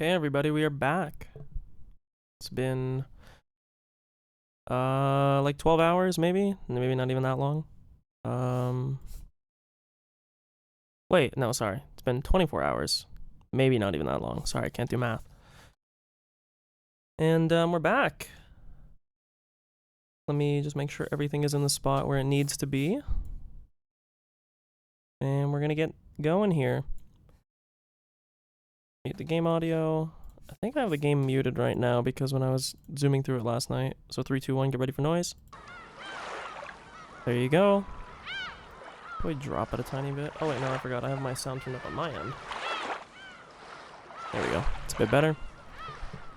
Okay, everybody, we are back. It's been like 12 hours, maybe not even that long. Wait, no, sorry. It's been 24 hours. Maybe not even that long. Sorry, I can't do math. And we're back. Let me just make sure everything is in the spot where it needs to be. And we're gonna get going here. Mute the game audio. I think I have the game muted right now because when I was zooming through it last night. So 3, 2, 1, get ready for noise. There you go. Probably drop it a tiny bit. Oh wait, no, I forgot. I have my sound turned up on my end. There we go. It's a bit better.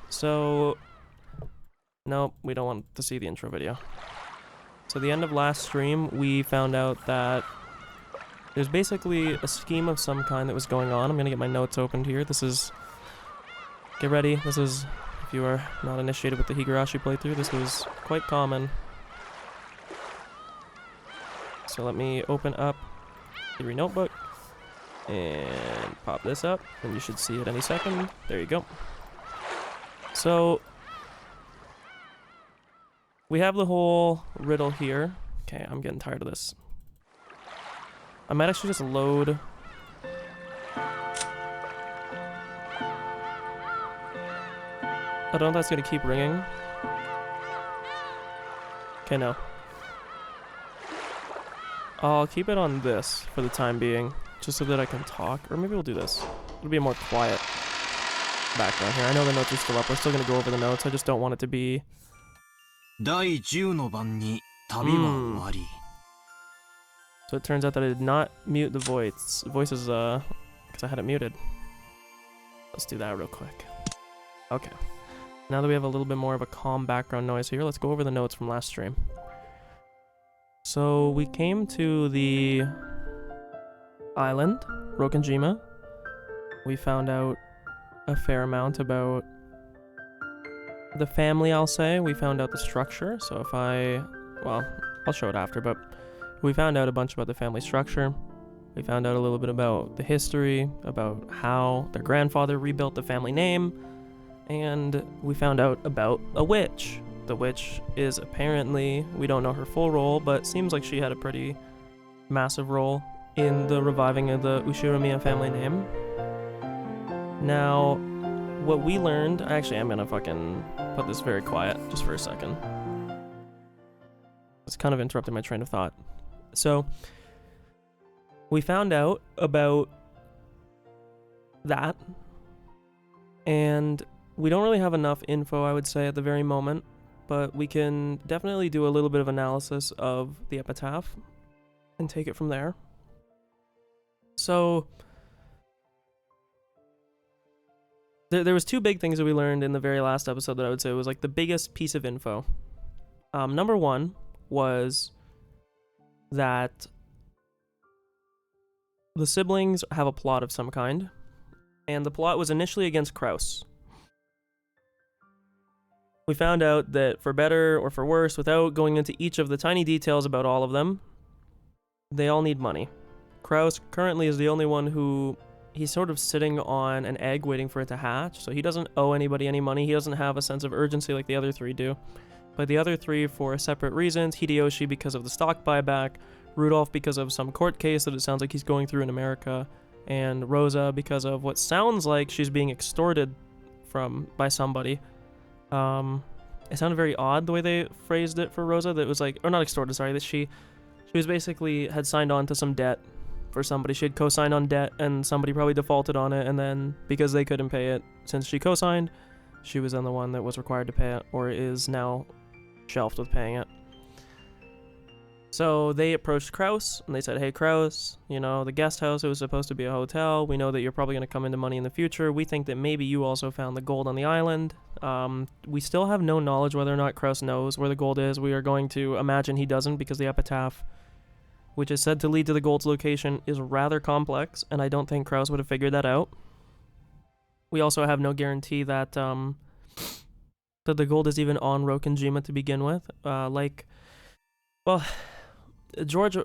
So, nope, we don't want to see the intro video. So the end of last stream, we found out that there's basically a scheme of some kind that was going on. I'm gonna get my notes opened here. This is... Get ready. This is, if you are not initiated with the Higurashi playthrough, this was quite common. So let me open up your notebook and pop this up, and you should see it any second. There you go. So we have the whole riddle here. Okay, I'm getting tired of this. I might actually just load... I don't know if that's gonna keep ringing. Okay, no. I'll keep it on this for the time being, just so that I can talk. Or maybe we'll do this. It'll be a more quiet background here. I know the notes are still up. We're still gonna go over the notes. I just don't want it to be... So it turns out that I did not mute the voices, because I had it muted. Let's do that real quick. Okay. Now that we have a little bit more of a calm background noise here, let's go over the notes from last stream. So we came to the island, Rokenjima. We found out a fair amount about the family, I'll say. We found out the structure, so if well, I'll show it after, but we found out a bunch about the family structure. We found out a little bit about the history, about how their grandfather rebuilt the family name, and we found out about a witch. The witch is apparently, we don't know her full role, but seems like she had a pretty massive role in the reviving of the Ushiramiya family name. Now, what we learned, actually I'm gonna fucking put this very quiet just for a second. It's kind of interrupting my train of thought. So, we found out about that, and we don't really have enough info, I would say, at the very moment, but we can definitely do a little bit of analysis of the epitaph and take it from there. So, there was two big things that we learned in the very last episode that I would say was like the biggest piece of info. Number one was that the siblings have a plot of some kind, and the plot was initially against Kraus. We found out that for better or for worse, without going into each of the tiny details about all of them, they all need money. Kraus currently is the only one who, he's sort of sitting on an egg waiting for it to hatch, so he doesn't owe anybody any money. He doesn't have a sense of urgency like the other three do. But the other three for separate reasons, Hideyoshi because of the stock buyback, Rudolph because of some court case that it sounds like he's going through in America, and Rosa because of what sounds like she's being extorted by somebody. It sounded very odd the way they phrased it for Rosa, that it was like, or not extorted, sorry, that she was basically had signed on to some debt for somebody. She had co-signed on debt and somebody probably defaulted on it, and then because they couldn't pay it, since she co-signed, she was then the one that was required to pay it, or is now shelved with paying it. So they approached Kraus, and they said, hey Kraus, you know, the guest house, it was supposed to be a hotel. We know that you're probably going to come into money in the future. We think that maybe you also found the gold on the island. We still have no knowledge whether or not Kraus knows where the gold is. We are going to imagine he doesn't, because the epitaph, which is said to lead to the gold's location, is rather complex, and I don't think Kraus would have figured that out. We also have no guarantee that that the gold is even on Rokenjima to begin with. George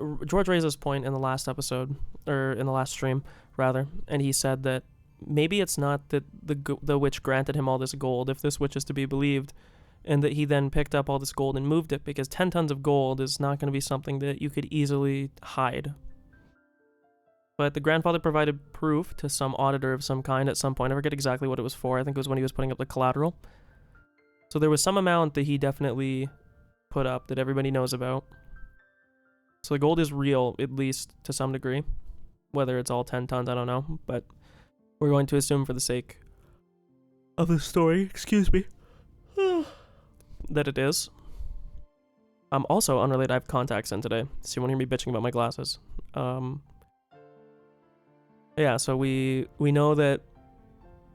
raised this point in the last episode, or in the last stream, rather, and he said that maybe it's not that the witch granted him all this gold, if this witch is to be believed, and that he then picked up all this gold and moved it, because 10 tons of gold is not going to be something that you could easily hide. But the grandfather provided proof to some auditor of some kind at some point. I forget exactly what it was for. I think it was when he was putting up the collateral. So there was some amount that he definitely put up that everybody knows about. So the gold is real, at least to some degree. Whether it's all 10 tons, I don't know. But we're going to assume for the sake of the story, excuse me, that it is. Also unrelated, I have contacts in today, so you won't hear me bitching about my glasses. Yeah, so we know that,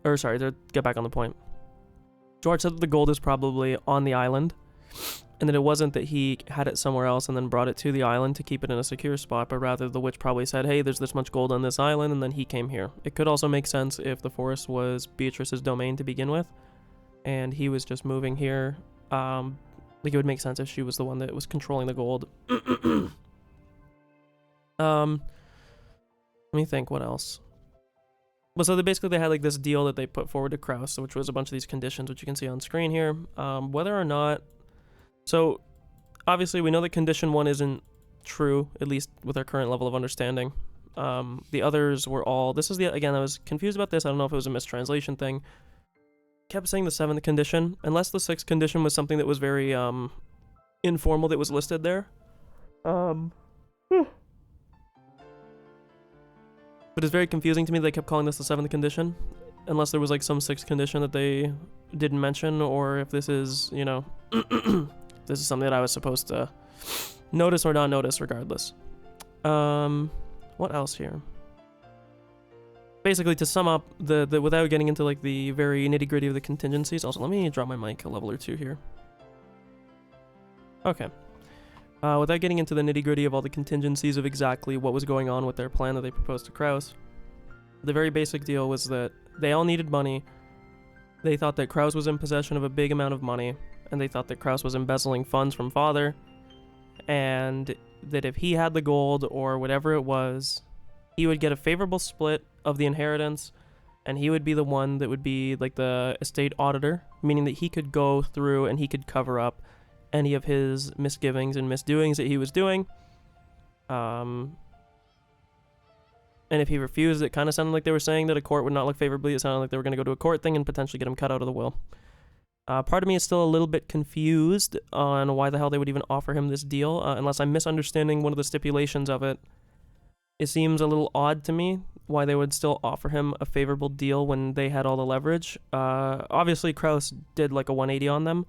or sorry, to get back on the point. George said that the gold is probably on the island, and that it wasn't that he had it somewhere else and then brought it to the island to keep it in a secure spot, but rather the witch probably said, hey, there's this much gold on this island, and then he came here. It could also make sense if the forest was Beatrice's domain to begin with, and he was just moving here. Like, it would make sense if she was the one that was controlling the gold. Let me think, what else? Well, so basically they had like this deal that they put forward to Kraus, which was a bunch of these conditions, which you can see on screen here. Whether or not... So, obviously we know that condition 1 isn't true, at least with our current level of understanding. The others were all... This is the... Again, I was confused about this. I don't know if it was a mistranslation thing. Kept saying the 7th condition, unless the 6th condition was something that was very informal that was listed there. But it's very confusing to me that they kept calling this the 7th condition, unless there was like some 6th condition that they didn't mention, or if this is, you know, this is something that I was supposed to notice or not notice regardless. What else here? Basically, to sum up, the without getting into like the very nitty-gritty of the contingencies. Also, let me drop my mic a level or two here. Okay. Without getting into the nitty-gritty of all the contingencies of exactly what was going on with their plan that they proposed to Kraus, the very basic deal was that they all needed money. They thought that Kraus was in possession of a big amount of money, and they thought that Kraus was embezzling funds from father, and that if he had the gold or whatever it was, he would get a favorable split of the inheritance, and he would be the one that would be like the estate auditor, meaning that he could go through and he could cover up any of his misgivings and misdoings that he was doing. And if he refused, it kind of sounded like they were saying that a court would not look favorably. It sounded like they were going to go to a court thing and potentially get him cut out of the will. Part of me is still a little bit confused on why the hell they would even offer him this deal, unless I'm misunderstanding one of the stipulations of it. It seems a little odd to me why they would still offer him a favorable deal when they had all the leverage. Obviously, Kraus did like a 180 on them,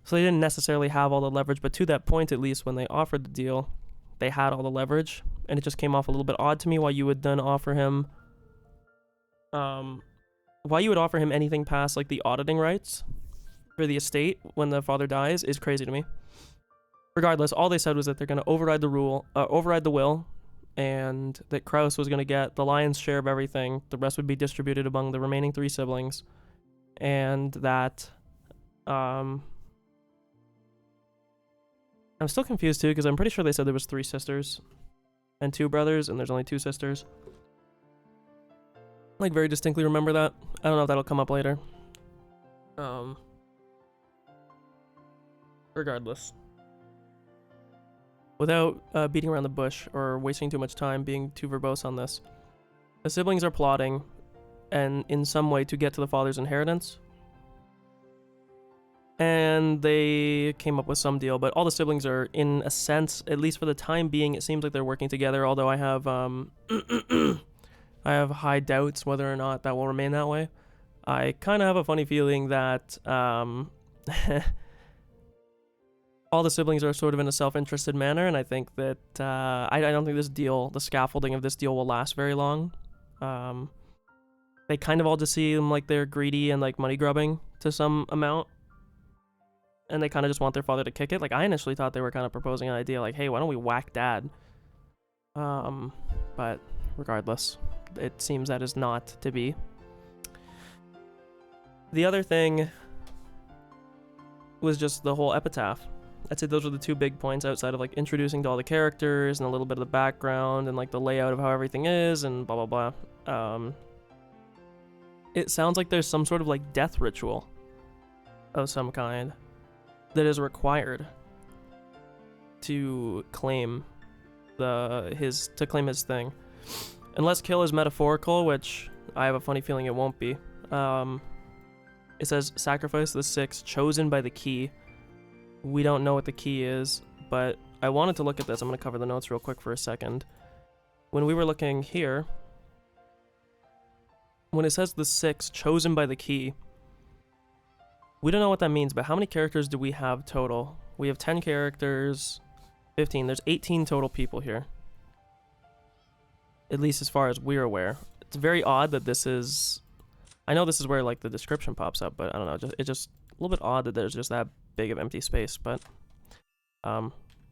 so they didn't necessarily have all the leverage, but to that point, at least, when they offered the deal, they had all the leverage, and it just came off a little bit odd to me why you would then offer him, why you would offer him anything past, like, the auditing rights for the estate when the father dies is crazy to me. Regardless, all they said was that they're going to override the will, and that Kraus was going to get the lion's share of everything, the rest would be distributed among the remaining 3 siblings, and that, I'm still confused too, because I'm pretty sure they said there was 3 sisters and 2 brothers, and there's only 2 sisters. Like, very distinctly remember that. I don't know if that'll come up later. Regardless. Without beating around the bush or wasting too much time being too verbose on this, the siblings are plotting, and in some way, to get to the father's inheritance. And they came up with some deal, but all the siblings are, in a sense, at least for the time being, it seems like they're working together, although I have, I have high doubts whether or not that will remain that way. I kind of have a funny feeling that, all the siblings are sort of in a self-interested manner, and I think that, I don't think this deal, the scaffolding of this deal will last very long. They kind of all just seem like they're greedy and, like, money grubbing to some amount. And they kind of just want their father to kick it. Like, I initially thought they were kind of proposing an idea like, hey, why don't we whack dad? But regardless, it seems that is not to be. The other thing was just the whole epitaph. I'd say those were the 2 big points outside of, like, introducing to all the characters and a little bit of the background and, like, the layout of how everything is and blah, blah, blah. It sounds like there's some sort of like death ritual of some kind that is required to claim his thing. Unless kill is metaphorical, which I have a funny feeling it won't be. It says sacrifice the 6 chosen by the key. We don't know what the key is, but I wanted to look at this. I'm going to cover the notes real quick for a second. When we were looking here, when it says the 6 chosen by the key, we don't know what that means, but how many characters do we have total? We have 10 characters, 15. There's 18 total people here. At least as far as we're aware. It's very odd that this is... I know this is where like the description pops up, but I don't know. It's just a little bit odd that there's just that big of empty space, but...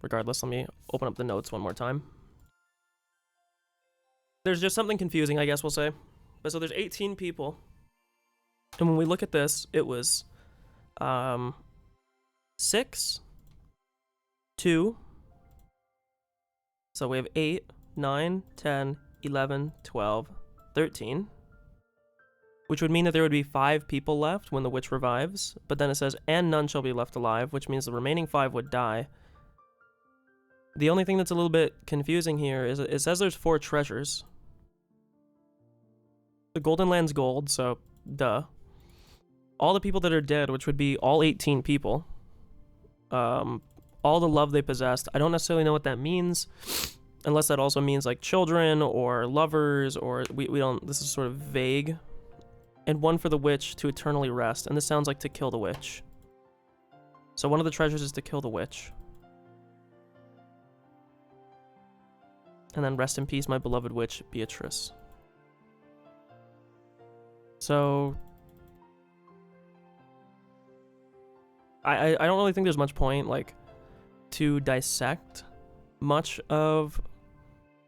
regardless, let me open up the notes one more time. There's just something confusing, I guess we'll say. But so there's 18 people. And when we look at this, it was 6, 2. So we have 8, 9, 10, 11, 12, 13. Which would mean that there would be 5 people left when the witch revives. But then it says, and none shall be left alive, which means the remaining 5 would die. The only thing that's a little bit confusing here is it says there's 4 treasures. The Golden Land's gold, so duh. All the people that are dead, which would be all 18 people. All the love they possessed. I don't necessarily know what that means. Unless that also means like children or lovers or we don't, this is sort of vague. And 1 for the witch to eternally rest. And this sounds like to kill the witch. So one of the treasures is to kill the witch. And then rest in peace, my beloved witch, Beatrice. So... I don't really think there's much point, like, to dissect much of,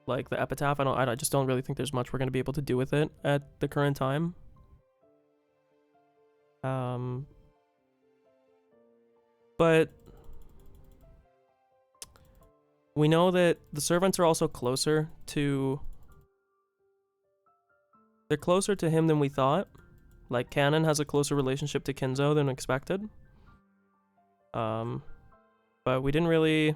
like, the epitaph. I just don't really think there's much we're going to be able to do with it at the current time. But we know that the servants are also closer to... They're closer to him than we thought. Like, Canon has a closer relationship to Kinzo than expected. But we didn't really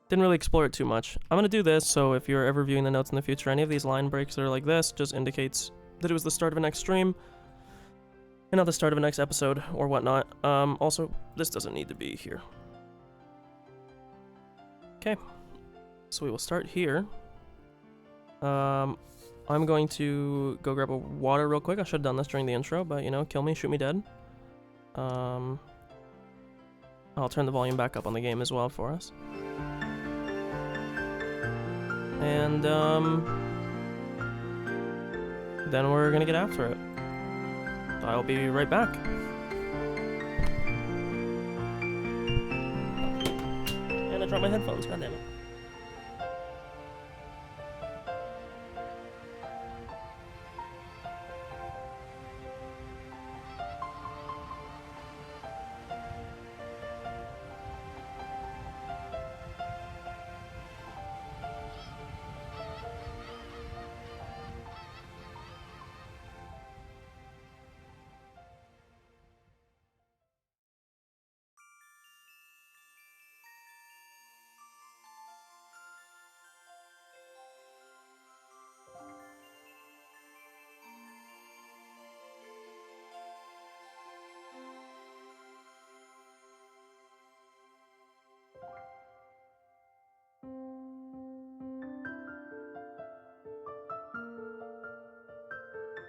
explore it too much. I'm gonna do this, so if you're ever viewing the notes in the future, any of these line breaks that are like this just indicates that it was the start of a next stream, and not the start of a next episode, or whatnot. Also, this doesn't need to be here. Okay, so we will start here. I'm going to go grab a water real quick. I should have done this during the intro, but, you know, kill me, shoot me dead. I'll turn the volume back up on the game as well for us. And, then we're gonna get after it. I'll be right back. And I dropped my headphones, goddammit.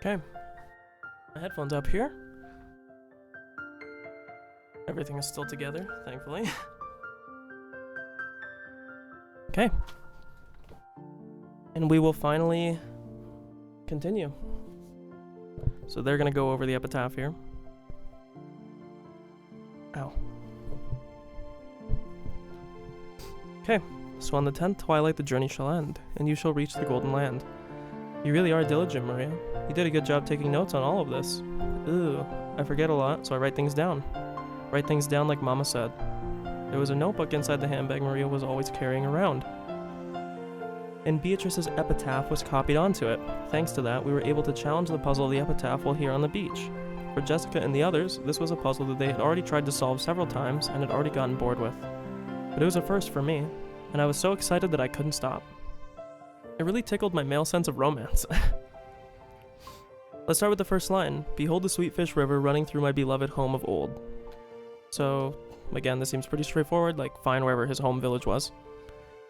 Okay, my headphones up here. Everything is still together, thankfully. Okay. And we will finally continue. So they're gonna go over the epitaph here. Ow. Okay, so on the 10th twilight the journey shall end, and you shall reach the Golden Land. You really are diligent, Maria. You did a good job taking notes on all of this. Ooh, I forget a lot, so I write things down. Write things down like Mama said. There was a notebook inside the handbag Maria was always carrying around. and Beatrice's epitaph was copied onto it. Thanks to that, we were able to challenge the puzzle of the epitaph while here on the beach. For Jessica and the others, this was a puzzle that they had already tried to solve several times and had already gotten bored with. But it was a first for me, and I was so excited that I couldn't stop. It really tickled my male sense of romance. Let's start with the first line. Behold the Sweetfish River running through my beloved home of old. So, again, this seems pretty straightforward, like find wherever his home village was.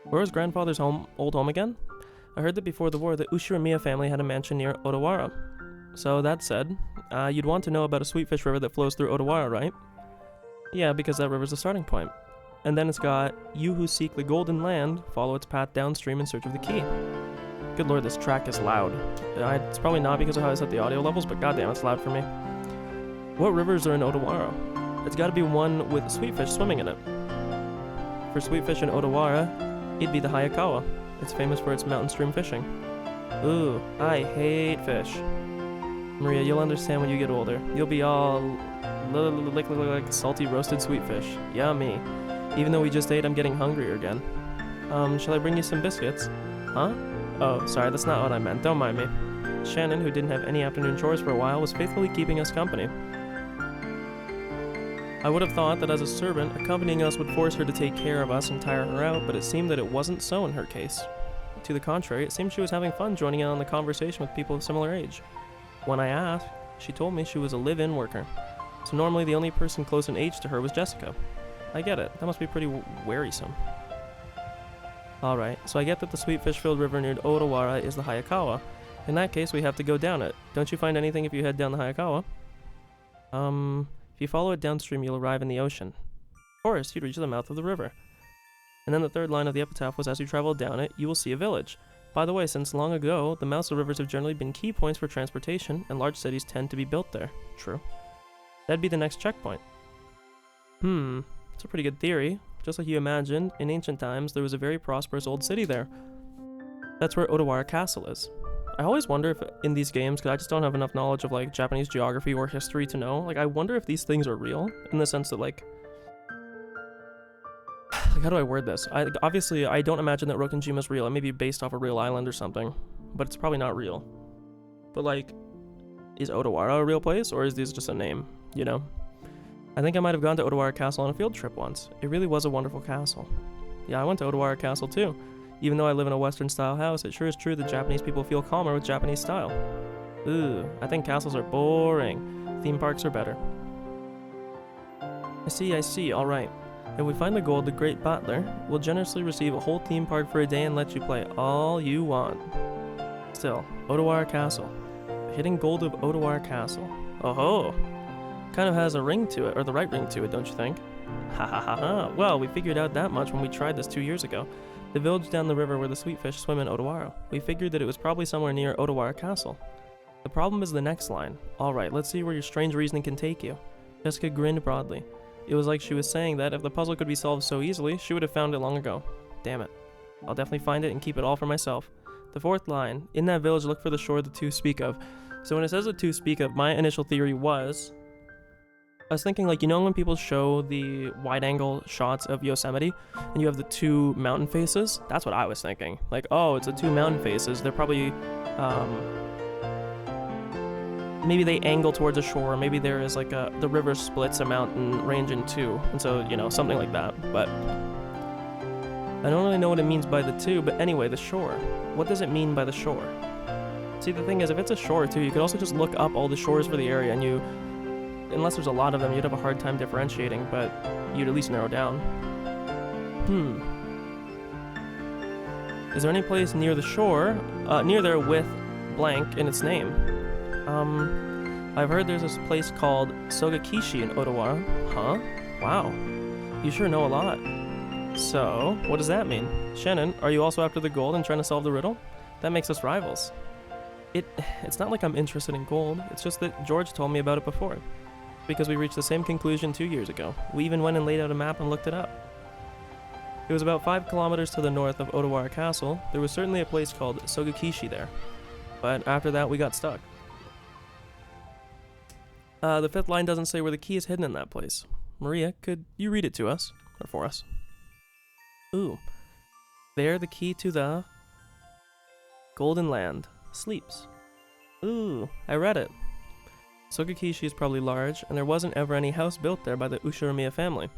Where was grandfather's old home again? I heard that before the war, the Ushiramiya family had a mansion near Odawara. So that said, you'd want to know about a Sweetfish River that flows through Odawara, right? Yeah, because that river's the starting point. And then it's got, you who seek the golden land, follow its path downstream in search of the key. Good lord, this track is loud. It's probably not because of how I set the audio levels, but goddamn, it's loud for me. What rivers are in Odawara? It's gotta be one with sweetfish swimming in it. For sweetfish in Odawara, it'd be the Hayakawa. It's famous for its mountain stream fishing. Ooh, I hate fish. Maria, you'll understand when you get older. You'll be all like salty roasted sweetfish. Yummy. Even though we just ate, I'm getting hungrier again. Shall I bring you some biscuits? Huh? Oh, sorry, that's not what I meant. Don't mind me. Shannon, who didn't have any afternoon chores for a while, was faithfully keeping us company. I would have thought that as a servant, accompanying us would force her to take care of us and tire her out, but it seemed that it wasn't so in her case. To the contrary, it seemed she was having fun joining in on the conversation with people of similar age. When I asked, she told me she was a live-in worker, so normally the only person close in age to her was Jessica. I get it, that must be pretty wearisome. Alright, so I get that the sweetfish-filled river near Odawara is the Hayakawa. In that case, we have to go down it. Don't you find anything if you head down the Hayakawa? If you follow it downstream, you'll arrive in the ocean. Of course, you'd reach the mouth of the river. And then the third line of the epitaph was, as you travel down it, you will see a village. By the way, since long ago, the mouths of rivers have generally been key points for transportation, and large cities tend to be built there. True. That'd be the next checkpoint. It's a pretty good theory. Just like you imagined, in ancient times, there was a very prosperous old city there. That's where Odawara Castle is. I always wonder if in these games, because I just don't have enough knowledge of like Japanese geography or history to know, like I wonder if these things are real, in the sense that like how do I word this? Obviously, I don't imagine that Rokenjima's real. It may be based off a real island or something, but it's probably not real. But like, is Odawara a real place, or is this just a name, you know? I think I might have gone to Odawara Castle on a field trip once. It really was a wonderful castle. Yeah, I went to Odawara Castle too. Even though I live in a Western-style house, it sure is true that Japanese people feel calmer with Japanese style. Ooh, I think castles are boring. Theme parks are better. I see, alright. If we find the gold, the Great Butler will generously receive a whole theme park for a day and let you play all you want. Still, Odawara Castle. Hidden gold of Odawara Castle. Oh-ho! Kind of has a ring to it, or the right ring to it, don't you think? Ha ha ha ha. Well, we figured out that much when we tried this 2 years ago. The village down the river where the sweetfish swim in Odawara. We figured that it was probably somewhere near Odawara Castle. The problem is the next line. Alright, let's see where your strange reasoning can take you. Jessica grinned broadly. It was like she was saying that if the puzzle could be solved so easily, she would have found it long ago. Damn it. I'll definitely find it and keep it all for myself. The fourth line. In that village, look for the shore the two speak of. So when it says the two speak of, my initial theory was... I was thinking, like, you know when people show the wide-angle shots of Yosemite, and you have the two mountain faces? That's what I was thinking. Like, oh, it's the two mountain faces. They're probably, maybe they angle towards a shore. Maybe there is, like, the river splits a mountain range in two. And so, you know, something like that. But I don't really know what it means by the two. But anyway, the shore. What does it mean by the shore? See, the thing is, if it's a shore, too, you could also just look up all the shores for the area, and you... Unless there's a lot of them, you'd have a hard time differentiating, but you'd at least narrow down. Is there any place near the shore, near there with blank in its name? I've heard there's this place called Sogakishi in Odawara. Huh? Wow. You sure know a lot. So, what does that mean? Shannon, are you also after the gold and trying to solve the riddle? That makes us rivals. It's not like I'm interested in gold, it's just that George told me about it before. Because we reached the same conclusion 2 years ago. We even went and laid out a map and looked it up. It was about 5 kilometers to the north of Odawara Castle. There was certainly a place called Sogakishi there. But after that, we got stuck. The fifth line doesn't say where the key is hidden in that place. Maria, could you read it to us? Or for us? Ooh. There, the key to the... Golden Land. Sleeps. Ooh, I read it. Sogakishi is probably large, and there wasn't ever any house built there by the Ushiramiya family.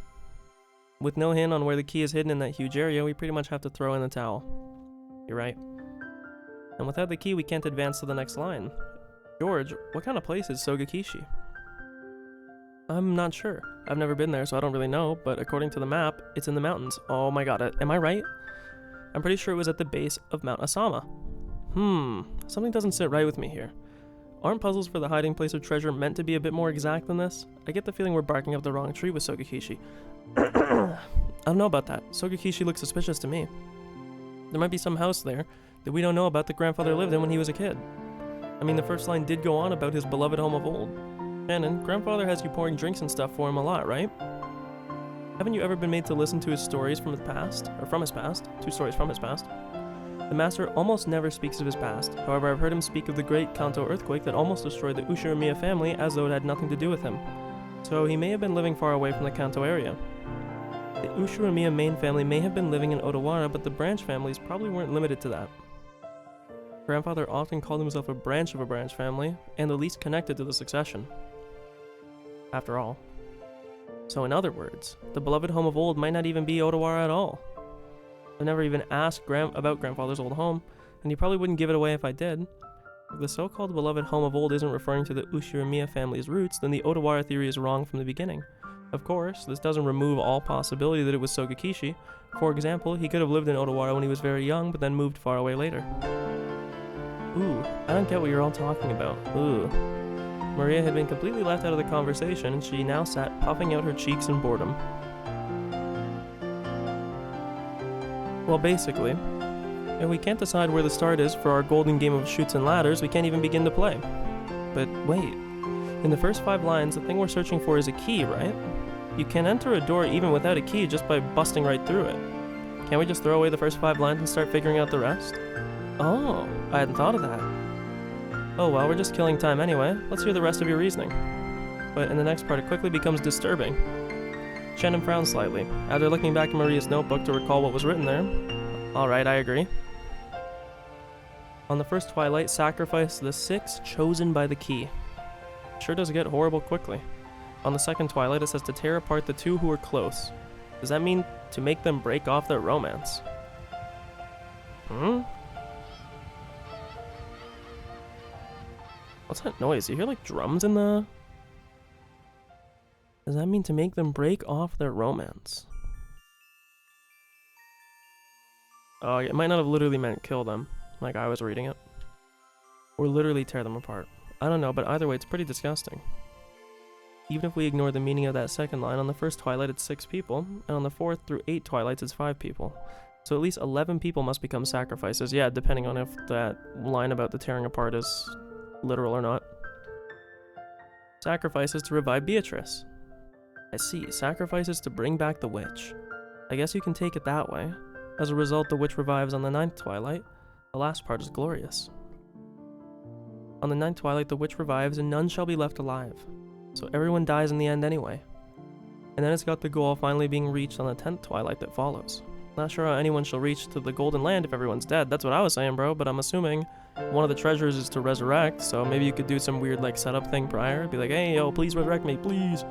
With no hint on where the key is hidden in that huge area, we pretty much have to throw in the towel. You're right. And without the key, we can't advance to the next line. George, what kind of place is Sogakishi? I'm not sure. I've never been there, so I don't really know, but according to the map, it's in the mountains. Oh my god, am I right? I'm pretty sure it was at the base of Mount Asama. Something doesn't sit right with me here. Aren't puzzles for the hiding place of treasure meant to be a bit more exact than this? I get the feeling we're barking up the wrong tree with Sogakishi. I don't know about that. Sogakishi looks suspicious to me. There might be some house there that we don't know about that grandfather lived in when he was a kid. I mean, the first line did go on about his beloved home of old. Shannon, grandfather has you pouring drinks and stuff for him a lot, right? Haven't you ever been made to listen to his stories from his past? Or from his past? 2 stories from his past. The master almost never speaks of his past. However, I've heard him speak of the great Kanto earthquake that almost destroyed the Ushiramiya family as though it had nothing to do with him. So he may have been living far away from the Kanto area. The Ushiramiya main family may have been living in Odawara, but the branch families probably weren't limited to that. Grandfather often called himself a branch of a branch family, and the least connected to the succession. After all. So in other words, the beloved home of old might not even be Odawara at all. I've never even asked about grandfather's old home, and he probably wouldn't give it away if I did. If the so-called beloved home of old isn't referring to the Ushiramiya family's roots, then the Odawara theory is wrong from the beginning. Of course, this doesn't remove all possibility that it was Sogakishi. For example, he could have lived in Odawara when he was very young, but then moved far away later. Ooh, I don't get what you're all talking about. Ooh. Maria had been completely left out of the conversation, and she now sat puffing out her cheeks in boredom. Well, basically, if we can't decide where the start is for our golden game of chutes and ladders, we can't even begin to play. But wait, in the first 5 lines, the thing we're searching for is a key, right? You can enter a door even without a key just by busting right through it. Can't we just throw away the first 5 lines and start figuring out the rest? Oh, I hadn't thought of that. Oh well, we're just killing time anyway. Let's hear the rest of your reasoning. But in the next part, it quickly becomes disturbing. Shannon frowns slightly, after looking back at Maria's notebook to recall what was written there. Alright, I agree. On the first twilight, sacrifice the 6 chosen by the key. Sure does get horrible quickly. On the second twilight, it says to tear apart the 2 who are close. Does that mean to make them break off their romance? What's that noise? You hear like drums in the... Does that mean to make them break off their romance? Oh, it might not have literally meant kill them, like I was reading it. Or literally tear them apart. I don't know, but either way, it's pretty disgusting. Even if we ignore the meaning of that second line, on the first twilight it's 6 people, and on the 4th through 8 twilights it's 5 people. So at least 11 people must become sacrifices, yeah, depending on if that line about the tearing apart is literal or not. Sacrifices to revive Beatrice. I see, sacrifices to bring back the witch. I guess you can take it that way. As a result, the witch revives on the 9th twilight. The last part is glorious. On the 9th twilight, the witch revives and none shall be left alive. So everyone dies in the end anyway. And then it's got the goal finally being reached on the 10th twilight that follows. Not sure how anyone shall reach to the Golden Land if everyone's dead. That's what I was saying, bro, but I'm assuming one of the treasures is to resurrect, so maybe you could do some weird like setup thing prior. Be like, hey, yo, please resurrect me, please.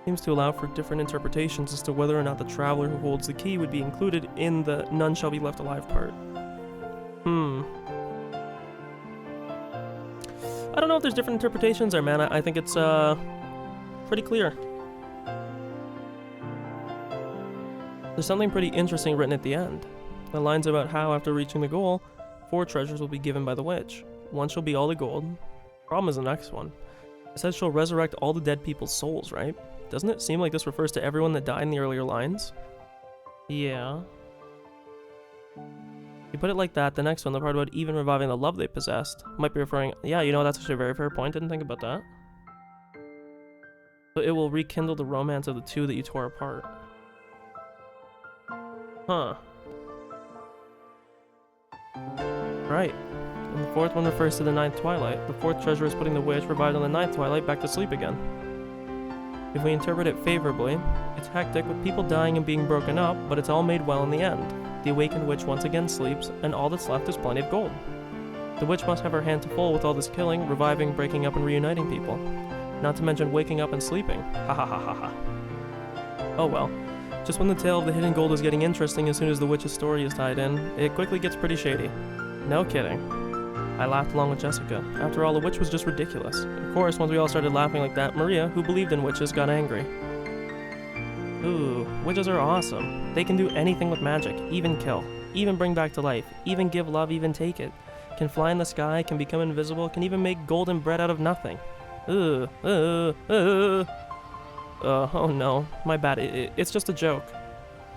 Seems to allow for different interpretations as to whether or not the traveler who holds the key would be included in the none shall be left alive part. I don't know if there's different interpretations there, man. I think it's pretty clear. There's something pretty interesting written at the end. The lines about how, after reaching the goal, 4 treasures will be given by the witch. One shall be all the gold. Problem is the next one. It says she'll resurrect all the dead people's souls, right? Doesn't it seem like this refers to everyone that died in the earlier lines? Yeah. You put it like that, the next one, the part about even reviving the love they possessed, might be referring... Yeah, you know, that's actually a very fair point. Didn't think about that. So it will rekindle the romance of the 2 that you tore apart. Huh. Right. And the 4th one refers to the 9th twilight. The 4th treasure is putting the witch revived on the 9th twilight back to sleep again. If we interpret it favorably, it's hectic with people dying and being broken up, but it's all made well in the end. The awakened witch once again sleeps, and all that's left is plenty of gold. The witch must have her hand full with all this killing, reviving, breaking up, and reuniting people. Not to mention waking up and sleeping. Ha ha ha ha ha. Oh well. Just when the tale of the hidden gold is getting interesting as soon as the witch's story is tied in, it quickly gets pretty shady. No kidding. I laughed along with Jessica. After all, the witch was just ridiculous. Of course, once we all started laughing like that, Maria, who believed in witches, got angry. Ooh, witches are awesome. They can do anything with magic, even kill, even bring back to life, even give love, even take it. Can fly in the sky, can become invisible, can even make golden bread out of nothing. Oh no, my bad, it's just a joke.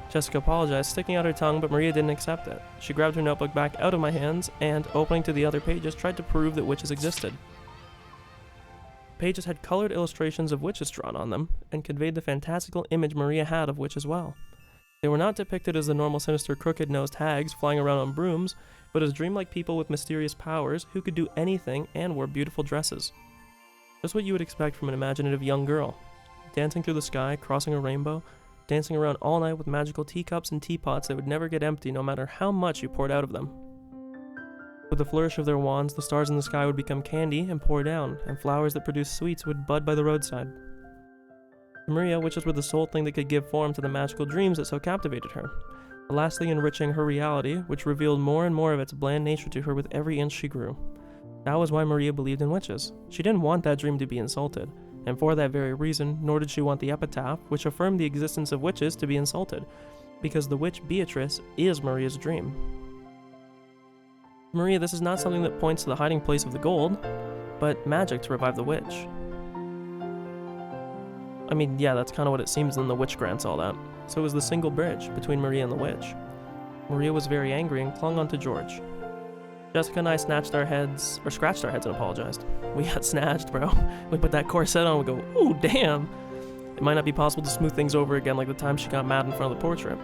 Jessica apologized, sticking out her tongue, but Maria didn't accept it. She grabbed her notebook back out of my hands and, opening to the other pages, tried to prove that witches existed. Pages had colored illustrations of witches drawn on them, and conveyed the fantastical image Maria had of witches well. They were not depicted as the normal sinister crooked-nosed hags flying around on brooms, but as dreamlike people with mysterious powers who could do anything and wore beautiful dresses. Just what you would expect from an imaginative young girl. Dancing through the sky, crossing a rainbow, dancing around all night with magical teacups and teapots that would never get empty no matter how much you poured out of them. With the flourish of their wands, the stars in the sky would become candy and pour down, and flowers that produced sweets would bud by the roadside. To Maria, witches were the sole thing that could give form to the magical dreams that so captivated her, lastly enriching her reality, which revealed more and more of its bland nature to her with every inch she grew. That was why Maria believed in witches. She didn't want that dream to be insulted, and for that very reason, nor did she want the epitaph, which affirmed the existence of witches, to be insulted, because the witch Beatrice is Maria's dream. Maria, this is not something that points to the hiding place of the gold, but magic to revive the witch. I mean, yeah, that's kind of what it seems, and the witch grants all that. So it was the single bridge between Maria and the witch. Maria was very angry and clung onto George. Jessica and I scratched our heads and apologized. We got snatched, bro. We put that corset on, we go, ooh, damn. It might not be possible to smooth things over again like the time she got mad in front of the portrait.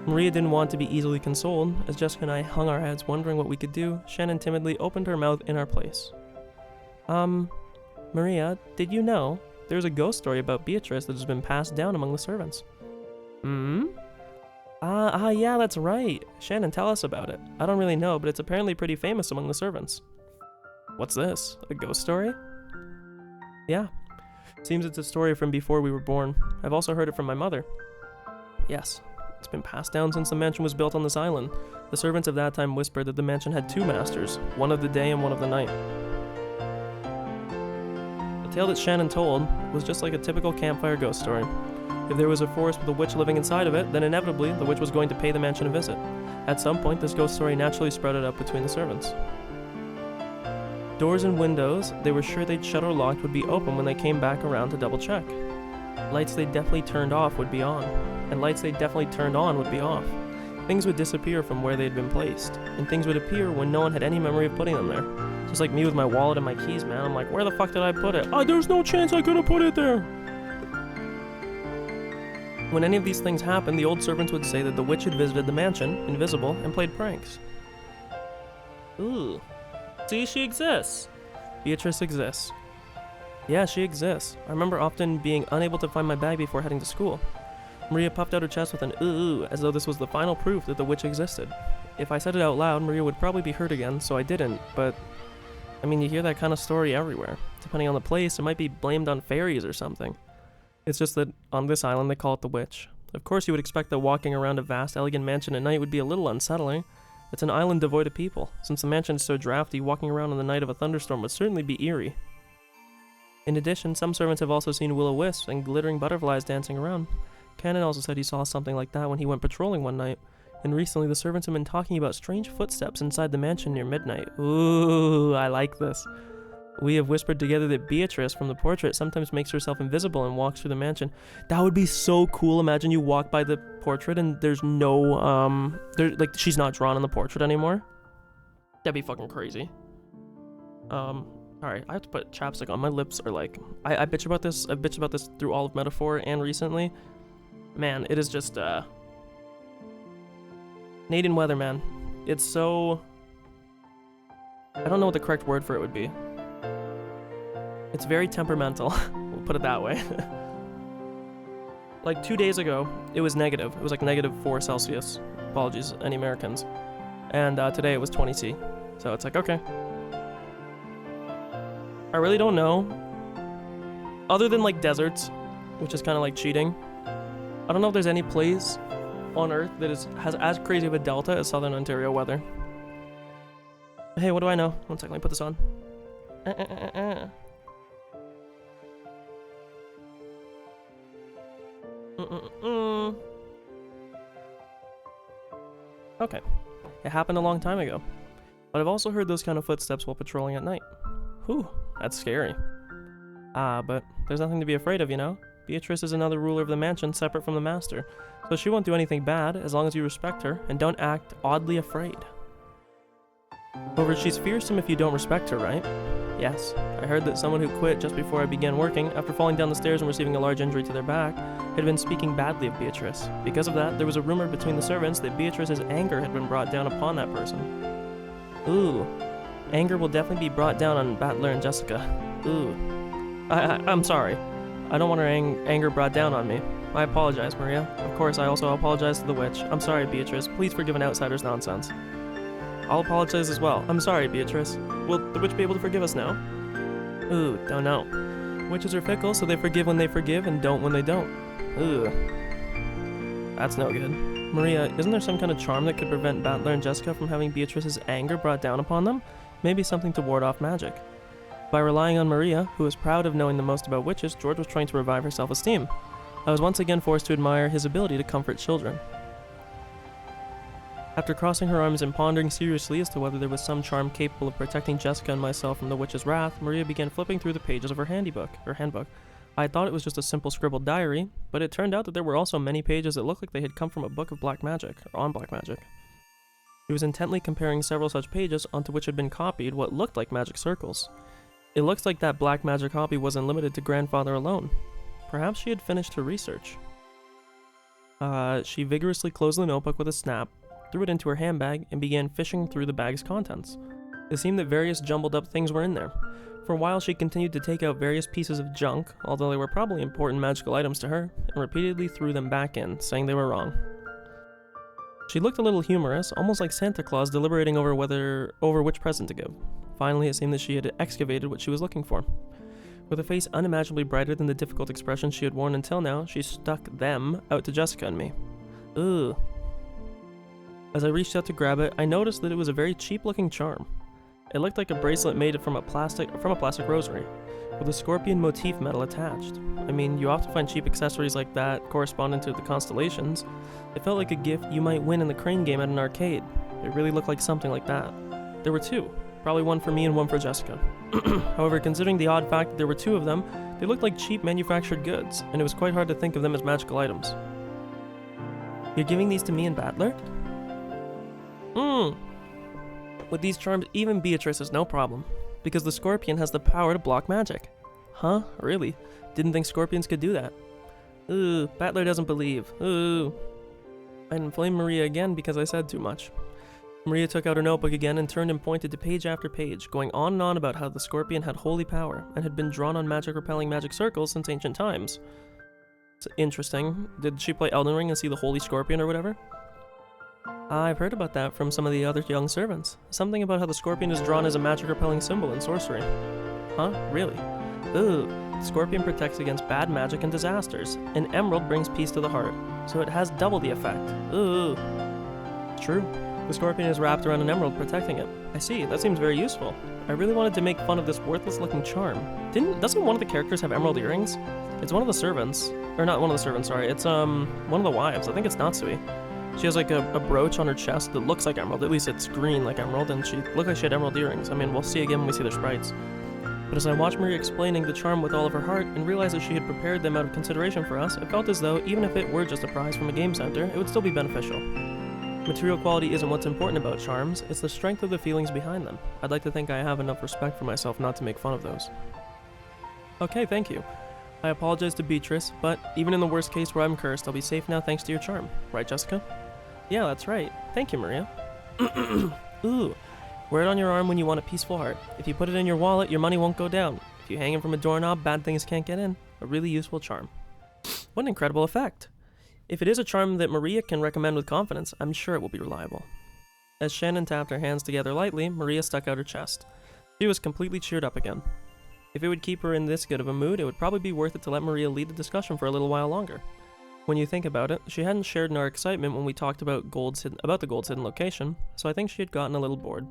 Maria didn't want to be easily consoled. As Jessica and I hung our heads wondering what we could do, Shannon timidly opened her mouth in our place. Maria, did you know there's a ghost story about Beatrice that has been passed down among the servants? Yeah, that's right. Shannon, tell us about it. I don't really know, but it's apparently pretty famous among the servants. What's this? A ghost story? Yeah. Seems it's a story from before we were born. I've also heard it from my mother. Yes. It's been passed down since the mansion was built on this island. The servants of that time whispered that the mansion had two masters, one of the day and one of the night. The tale that Shannon told was just like a typical campfire ghost story. If there was a forest with a witch living inside of it, then inevitably the witch was going to pay the mansion a visit. At some point, this ghost story naturally sprouted up between the servants. Doors and windows they were sure they'd shut or locked would be open when they came back around to double check. Lights they definitely turned off would be on, and lights they definitely turned on would be off. Things would disappear from where they'd been placed, and things would appear when no one had any memory of putting them there. Just like me with my wallet and my keys, man. I'm like, where the fuck did I put it? Oh, there's no chance I could have put it there! When any of these things happened, the old servants would say that the witch had visited the mansion, invisible, and played pranks. Ooh. See, she exists! Beatrice exists. Yeah, she exists. I remember often being unable to find my bag before heading to school. Maria puffed out her chest with an ooh, as though this was the final proof that the witch existed. If I said it out loud, Maria would probably be hurt again, so I didn't, but... I mean, you hear that kind of story everywhere. Depending on the place, it might be blamed on fairies or something. It's just that on this island they call it the witch. Of course you would expect that walking around a vast, elegant mansion at night would be a little unsettling. It's an island devoid of people. Since the mansion is so drafty, walking around on the night of a thunderstorm would certainly be eerie. In addition, some servants have also seen will-o-wisps and glittering butterflies dancing around. Cannon also said he saw something like that when he went patrolling one night. And recently the servants have been talking about strange footsteps inside the mansion near midnight. Ooh, I like this. We have whispered together that Beatrice from the portrait sometimes makes herself invisible and walks through the mansion. That would be so cool. Imagine you walk by the portrait and there's no, she's not drawn on the portrait anymore. That'd be fucking crazy. Alright, I have to put chapstick on. My lips are like, I bitch about this. I've bitched about this through all of Metaphor and recently. Man, it is just, Canadian weather, man. It's so... I don't know what the correct word for it would be. It's very temperamental. We'll put it that way. Like 2 days ago, it was negative. It was like -4 Celsius. Apologies, any Americans. And today it was 20 C. So it's like, okay. I really don't know. Other than like deserts, which is kind of like cheating, I don't know if there's any place on Earth that has as crazy of a delta as Southern Ontario weather. Hey, what do I know? One second, let me put this on. Okay, it happened a long time ago, but I've also heard those kind of footsteps while patrolling at night. Whew, that's scary. But there's nothing to be afraid of, you know? Beatrice is another ruler of the mansion separate from the master, so she won't do anything bad as long as you respect her and don't act oddly afraid. However, she's fearsome if you don't respect her, right? Yes, I heard that someone who quit just before I began working, after falling down the stairs and receiving a large injury to their back, had been speaking badly of Beatrice. Because of that, there was a rumor between the servants that Beatrice's anger had been brought down upon that person. Ooh, anger will definitely be brought down on Battler and Jessica. Ooh. I'm sorry. I don't want her anger brought down on me. I apologize, Maria. Of course, I also apologize to the witch. I'm sorry, Beatrice. Please forgive an outsider's nonsense. I'll apologize as well. I'm sorry, Beatrice. Will the witch be able to forgive us now? Ooh, don't know. Witches are fickle, so they forgive when they forgive and don't when they don't. Ooh. That's no good. Maria, isn't there some kind of charm that could prevent Battler and Jessica from having Beatrice's anger brought down upon them? Maybe something to ward off magic. By relying on Maria, who was proud of knowing the most about witches, George was trying to revive her self-esteem. I was once again forced to admire his ability to comfort children. After crossing her arms and pondering seriously as to whether there was some charm capable of protecting Jessica and myself from the witch's wrath, Maria began flipping through the pages of her handbook. I thought it was just a simple scribbled diary, but it turned out that there were also many pages that looked like they had come from a book of black magic, or on black magic. She was intently comparing several such pages onto which had been copied what looked like magic circles. It looks like that black magic copy wasn't limited to grandfather alone. Perhaps she had finished her research. She vigorously closed the notebook with a snap, threw it into her handbag, and began fishing through the bag's contents. It seemed that various jumbled up things were in there. For a while she continued to take out various pieces of junk, although they were probably important magical items to her, and repeatedly threw them back in, saying they were wrong. She looked a little humorous, almost like Santa Claus deliberating over which present to give. Finally, it seemed that she had excavated what she was looking for. With a face unimaginably brighter than the difficult expression she had worn until now, she stuck them out to Jessica and me. Ooh. As I reached out to grab it, I noticed that it was a very cheap-looking charm. It looked like a bracelet made from a plastic rosary, with a scorpion motif metal attached. I mean, you often find cheap accessories like that corresponding to the constellations. It felt like a gift you might win in the crane game at an arcade. It really looked like something like that. There were two. Probably one for me and one for Jessica. However, considering the odd fact that there were two of them, they looked like cheap manufactured goods, and it was quite hard to think of them as magical items. You're giving these to me and Battler? With these charms, even Beatrice is no problem, because the scorpion has the power to block magic. Huh? Really? Didn't think scorpions could do that. Ooh, Battler doesn't believe. Ooh. I inflamed Maria again because I said too much. Maria took out her notebook again and turned and pointed to page after page, going on and on about how the scorpion had holy power and had been drawn on magic-repelling magic circles since ancient times. It's interesting. Did she play Elden Ring and see the holy scorpion or whatever? I've heard about that from some of the other young servants. Something about how the scorpion is drawn as a magic-repelling symbol in sorcery. Huh? Really? Ooh, the scorpion protects against bad magic and disasters. An emerald brings peace to the heart, so it has double the effect. Ooh. True. The scorpion is wrapped around an emerald protecting it. I see, that seems very useful. I really wanted to make fun of this worthless-looking charm. Doesn't one of the characters have emerald earrings? It's one of the servants. Or not one of the servants, sorry. It's, one of the wives. I think it's Natsui. She has like a brooch on her chest that looks like emerald. At least it's green like emerald, and she looked like she had emerald earrings. I mean, we'll see again when we see their sprites. But as I watched Maria explaining the charm with all of her heart and realized that she had prepared them out of consideration for us, it felt as though even if it were just a prize from a game center, it would still be beneficial. Material quality isn't what's important about charms, it's the strength of the feelings behind them. I'd like to think I have enough respect for myself not to make fun of those. Okay, thank you. I apologize to Beatrice, but even in the worst case where I'm cursed, I'll be safe now thanks to your charm. Right, Jessica? Yeah, that's right. Thank you, Maria. Ooh. Wear it on your arm when you want a peaceful heart. If you put it in your wallet, your money won't go down. If you hang it from a doorknob, bad things can't get in. A really useful charm. What an incredible effect. If it is a charm that Maria can recommend with confidence, I'm sure it will be reliable. As Shannon tapped her hands together lightly, Maria stuck out her chest. She was completely cheered up again. If it would keep her in this good of a mood, it would probably be worth it to let Maria lead the discussion for a little while longer. When you think about it, she hadn't shared in our excitement when we talked about the Gold's hidden location, so I think she had gotten a little bored.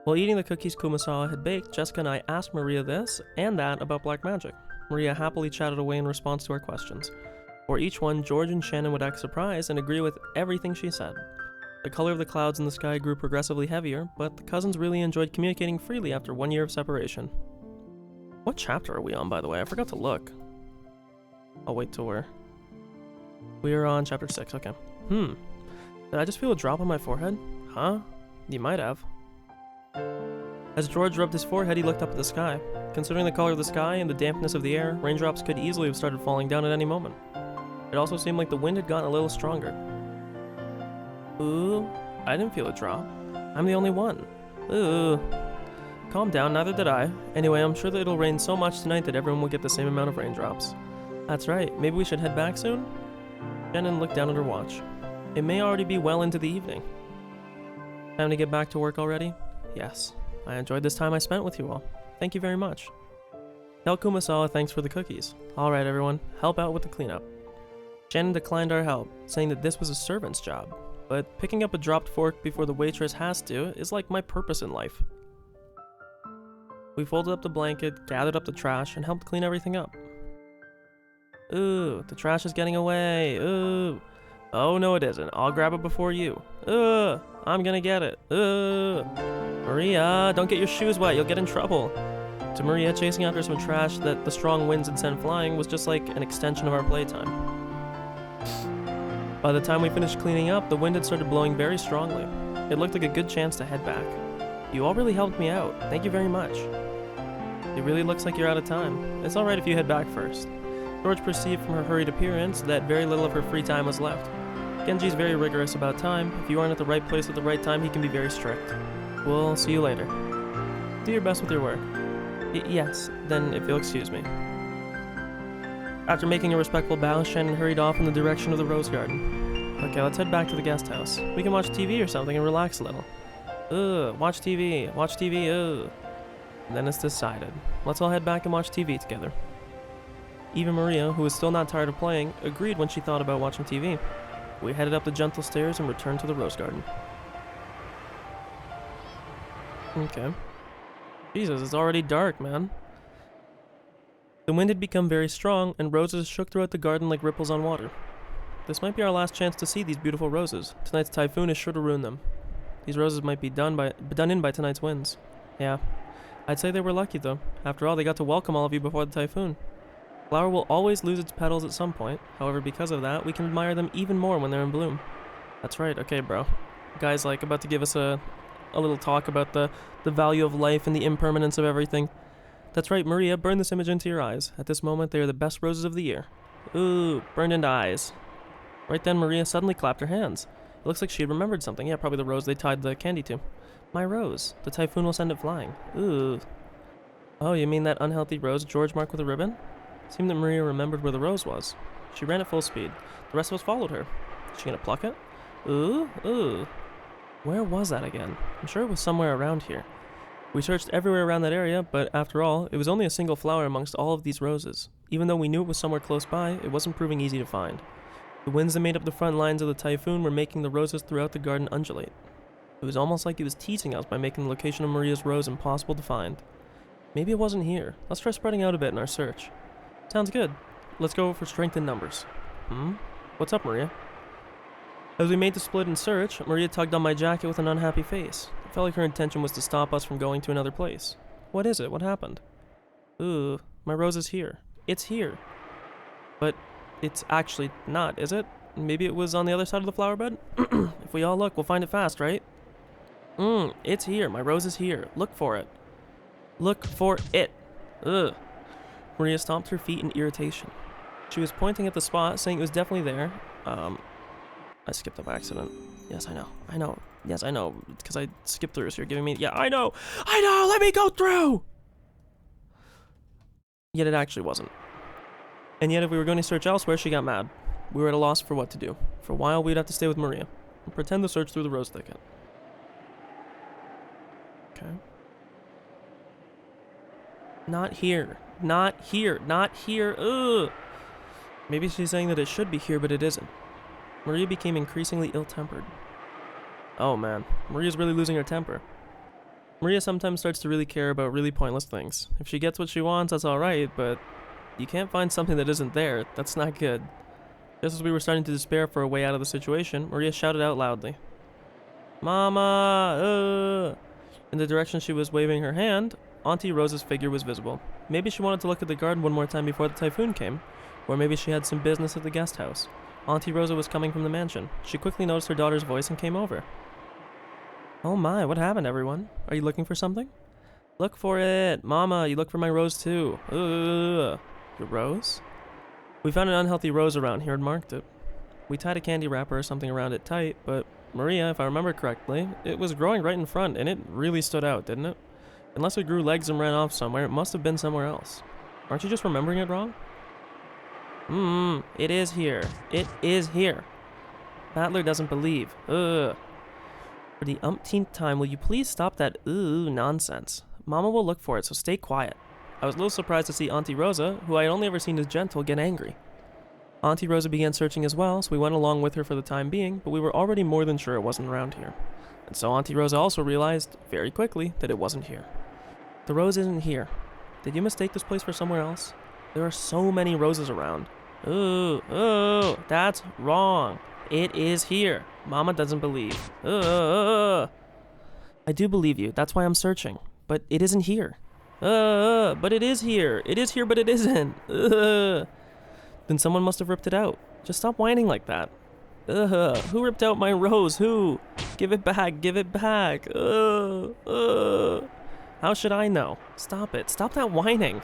While eating the cookies Kumasawa had baked, Jessica and I asked Maria this and that about black magic. Maria happily chatted away in response to our questions. For each one, George and Shannon would act surprised and agree with everything she said. The color of the clouds in the sky grew progressively heavier, but the cousins really enjoyed communicating freely after 1 year of separation. What chapter are we on, by the way? I forgot to look. I'll wait till we are on chapter 6, okay. Did I just feel a drop on my forehead? Huh? You might have. As George rubbed his forehead, he looked up at the sky. Considering the color of the sky and the dampness of the air, raindrops could easily have started falling down at any moment. It also seemed like the wind had gotten a little stronger. Ooh, I didn't feel a drop. I'm the only one. Ooh. Calm down, neither did I. Anyway, I'm sure that it'll rain so much tonight that everyone will get the same amount of raindrops. That's right, maybe we should head back soon? Shannon looked down at her watch. It may already be well into the evening. Time to get back to work already? Yes. I enjoyed this time I spent with you all. Thank you very much. Tell Kumasawa thanks for the cookies. Alright everyone, help out with the cleanup. Shannon declined our help, saying that this was a servant's job, but picking up a dropped fork before the waitress has to is like my purpose in life. We folded up the blanket, gathered up the trash, and helped clean everything up. Ooh, the trash is getting away. Ooh. Oh no it isn't, I'll grab it before you. Ugh, I'm gonna get it. Ugh. Maria, don't get your shoes wet, you'll get in trouble. To Maria, chasing after some trash that the strong winds had sent flying was just like an extension of our playtime. By the time we finished cleaning up, the wind had started blowing very strongly. It looked like a good chance to head back. You all really helped me out, thank you very much. It really looks like you're out of time. It's alright if you head back first. George perceived from her hurried appearance that very little of her free time was left. Genji's very rigorous about time. If you aren't at the right place at the right time, he can be very strict. We'll see you later. Do your best with your work. Yes, then if you'll excuse me. After making a respectful bow, Shannon hurried off in the direction of the rose garden. Okay, let's head back to the guest house. We can watch TV or something and relax a little. Ugh, watch TV, ugh. And then it's decided. Let's all head back and watch TV together. Even Maria, who was still not tired of playing, agreed when she thought about watching TV. We headed up the gentle stairs and returned to the rose garden. Okay. Jesus, it's already dark, man. The wind had become very strong, and roses shook throughout the garden like ripples on water. This might be our last chance to see these beautiful roses. Tonight's typhoon is sure to ruin them. These roses might be done in by tonight's winds. Yeah. I'd say they were lucky, though. After all, they got to welcome all of you before the typhoon. Flower will always lose its petals at some point. However, because of that, we can admire them even more when they're in bloom. That's right. Okay, bro. Guy's like about to give us a little talk about the value of life and the impermanence of everything. That's right, Maria, burn this image into your eyes. At this moment, they are the best roses of the year. Ooh, burned into eyes. Right then, Maria suddenly clapped her hands. It looks like she had remembered something. Yeah, probably the rose they tied the candy to. My rose. The typhoon will send it flying. Ooh. Oh, you mean that unhealthy rose George marked with a ribbon? It seemed that Maria remembered where the rose was. She ran at full speed. The rest of us followed her. Is she gonna pluck it? Ooh, ooh. Where was that again? I'm sure it was somewhere around here. We searched everywhere around that area, but after all, it was only a single flower amongst all of these roses. Even though we knew it was somewhere close by, it wasn't proving easy to find. The winds that made up the front lines of the typhoon were making the roses throughout the garden undulate. It was almost like it was teasing us by making the location of Maria's rose impossible to find. Maybe it wasn't here. Let's try spreading out a bit in our search. Sounds good. Let's go for strength in numbers. What's up, Maria? As we made the split in search, Maria tugged on my jacket with an unhappy face. It felt like her intention was to stop us from going to another place. What is it? What happened? Ooh, my rose is here. It's here. But it's actually not, is it? Maybe it was on the other side of the flower bed? If we all look, we'll find it fast, right? It's here. My rose is here. Look for it. Look for it. Ugh. Maria stomped her feet in irritation. She was pointing at the spot, saying it was definitely there. I skipped up accident. Yes, I know. Yes, I know. It's because I skipped through, so you're giving me... Yeah, I know! Let me go through! Yet it actually wasn't. And yet if we were going to search elsewhere, she got mad. We were at a loss for what to do. For a while, we'd have to stay with Maria and pretend to search through the rose thicket. Okay. Not here. Not here. Not here. Ugh. Maybe she's saying that it should be here, but it isn't. Maria became increasingly ill-tempered. Oh man, Maria's really losing her temper. Maria sometimes starts to really care about really pointless things. If she gets what she wants, that's alright, but you can't find something that isn't there. That's not good. Just as we were starting to despair for a way out of the situation, Maria shouted out loudly. Mama! In the direction she was waving her hand, Auntie Rosa's figure was visible. Maybe she wanted to look at the garden one more time before the typhoon came, or maybe she had some business at the guest house. Auntie Rosa was coming from the mansion. She quickly noticed her daughter's voice and came over. Oh my, what happened, everyone? Are you looking for something? Look for it! Mama, you look for my rose too. Ugh. Your rose? We found an unhealthy rose around here and marked it. We tied a candy wrapper or something around it tight, but Maria, if I remember correctly, it was growing right in front, and it really stood out, didn't it? Unless it grew legs and ran off somewhere, it must have been somewhere else. Aren't you just remembering it wrong? It is here. It is here. Battler doesn't believe. Ugh. For the umpteenth time, will you please stop that nonsense? Mama will look for it, so stay quiet. I was a little surprised to see Auntie Rosa, who I had only ever seen as gentle, get angry. Auntie Rosa began searching as well, so we went along with her for the time being, but we were already more than sure it wasn't around here. And so Auntie Rosa also realized, very quickly, that it wasn't here. The rose isn't here. Did you mistake this place for somewhere else? There are so many roses around. Ooh, that's wrong. It is here. Mama doesn't believe. I do believe you. That's why I'm searching. But it isn't here. But it is here. It is here, but it isn't. Then someone must have ripped it out. Just stop whining like that. Who ripped out my rose? Who? Give it back. Give it back. How should I know? Stop it. Stop that whining.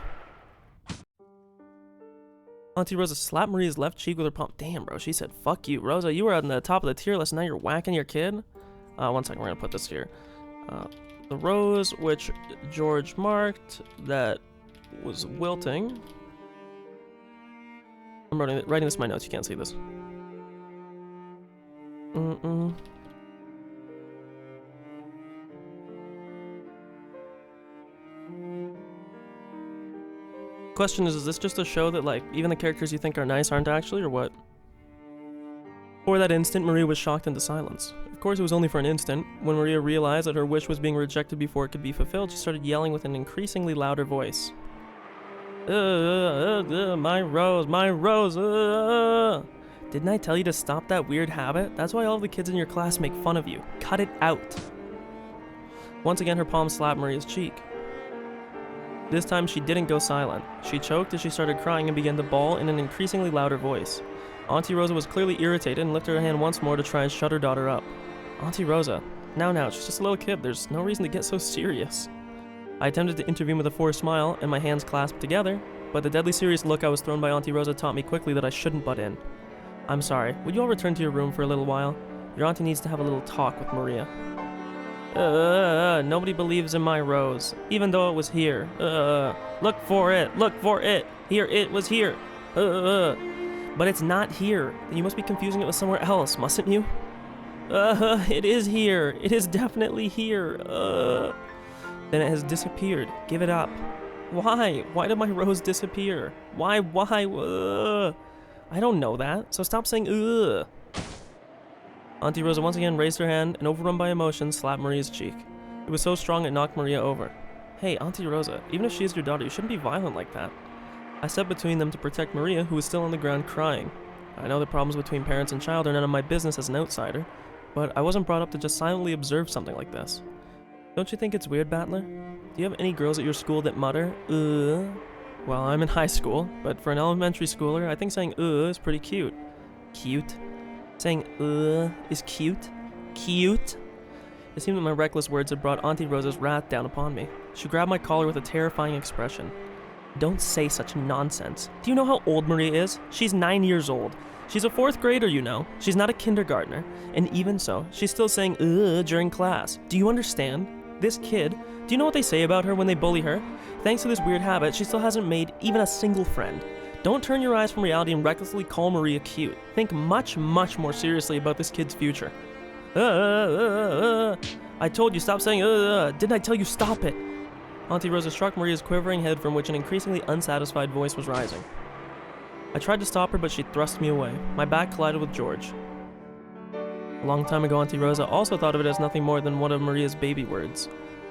Auntie Rosa slapped Maria's left cheek with her palm. Damn, bro. She said, fuck you. Rosa, you were on the top of the tier list, and now you're whacking your kid? 1 second. We're going to put this here. The rose, which George marked, that was wilting. I'm writing this in my notes. You can't see this. Question is this just a show that, like, even the characters you think are nice aren't actually, or what? For that instant, Maria was shocked into silence. Of course, it was only for an instant. When Maria realized that her wish was being rejected before it could be fulfilled, she started yelling with an increasingly louder voice. My rose, my rose, Didn't I tell you to stop that weird habit? That's why all the kids in your class make fun of you. Cut it out. Once again, her palm slapped Maria's cheek. This time, she didn't go silent. She choked as she started crying and began to bawl in an increasingly louder voice. Auntie Rosa was clearly irritated and lifted her hand once more to try and shut her daughter up. Auntie Rosa. Now, she's just a little kid. There's no reason to get so serious. I attempted to intervene with a forced smile and my hands clasped together, but the deadly serious look I was thrown by Auntie Rosa taught me quickly that I shouldn't butt in. I'm sorry. Would you all return to your room for a little while? Your auntie needs to have a little talk with Maria. Nobody believes in my rose, even though it was here. Look for it, look for it. Here, it was here. But it's not here. You must be confusing it with somewhere else, mustn't you? It is here. It is definitely here. Then it has disappeared. Give it up. Why? Why did my rose disappear? Why? I don't know that, so stop saying ugh. Auntie Rosa once again raised her hand and, overrun by emotion, slapped Maria's cheek. It was so strong it knocked Maria over. Hey, Auntie Rosa, even if she is your daughter, you shouldn't be violent like that. I stepped between them to protect Maria, who was still on the ground crying. I know the problems between parents and child are none of my business as an outsider, but I wasn't brought up to just silently observe something like this. Don't you think it's weird, Battler? Do you have any girls at your school that mutter, Well, I'm in high school, but for an elementary schooler, I think saying is pretty cute. Cute? Saying is cute? Cute? It seemed that my reckless words had brought Auntie Rosa's wrath down upon me. She grabbed my collar with a terrifying expression. Don't say such nonsense. Do you know how old Maria is? She's 9 years old. She's a 4th grader, you know. She's not a kindergartner. And even so, she's still saying during class. Do you understand? This kid, do you know what they say about her when they bully her? Thanks to this weird habit, she still hasn't made even a single friend. Don't turn your eyes from reality and recklessly call Maria cute. Think much, much more seriously about this kid's future. I told you, stop saying Didn't I tell you, stop it? Auntie Rosa struck Maria's quivering head from which an increasingly unsatisfied voice was rising. I tried to stop her, but she thrust me away. My back collided with George. A long time ago, Auntie Rosa also thought of it as nothing more than one of Maria's baby words.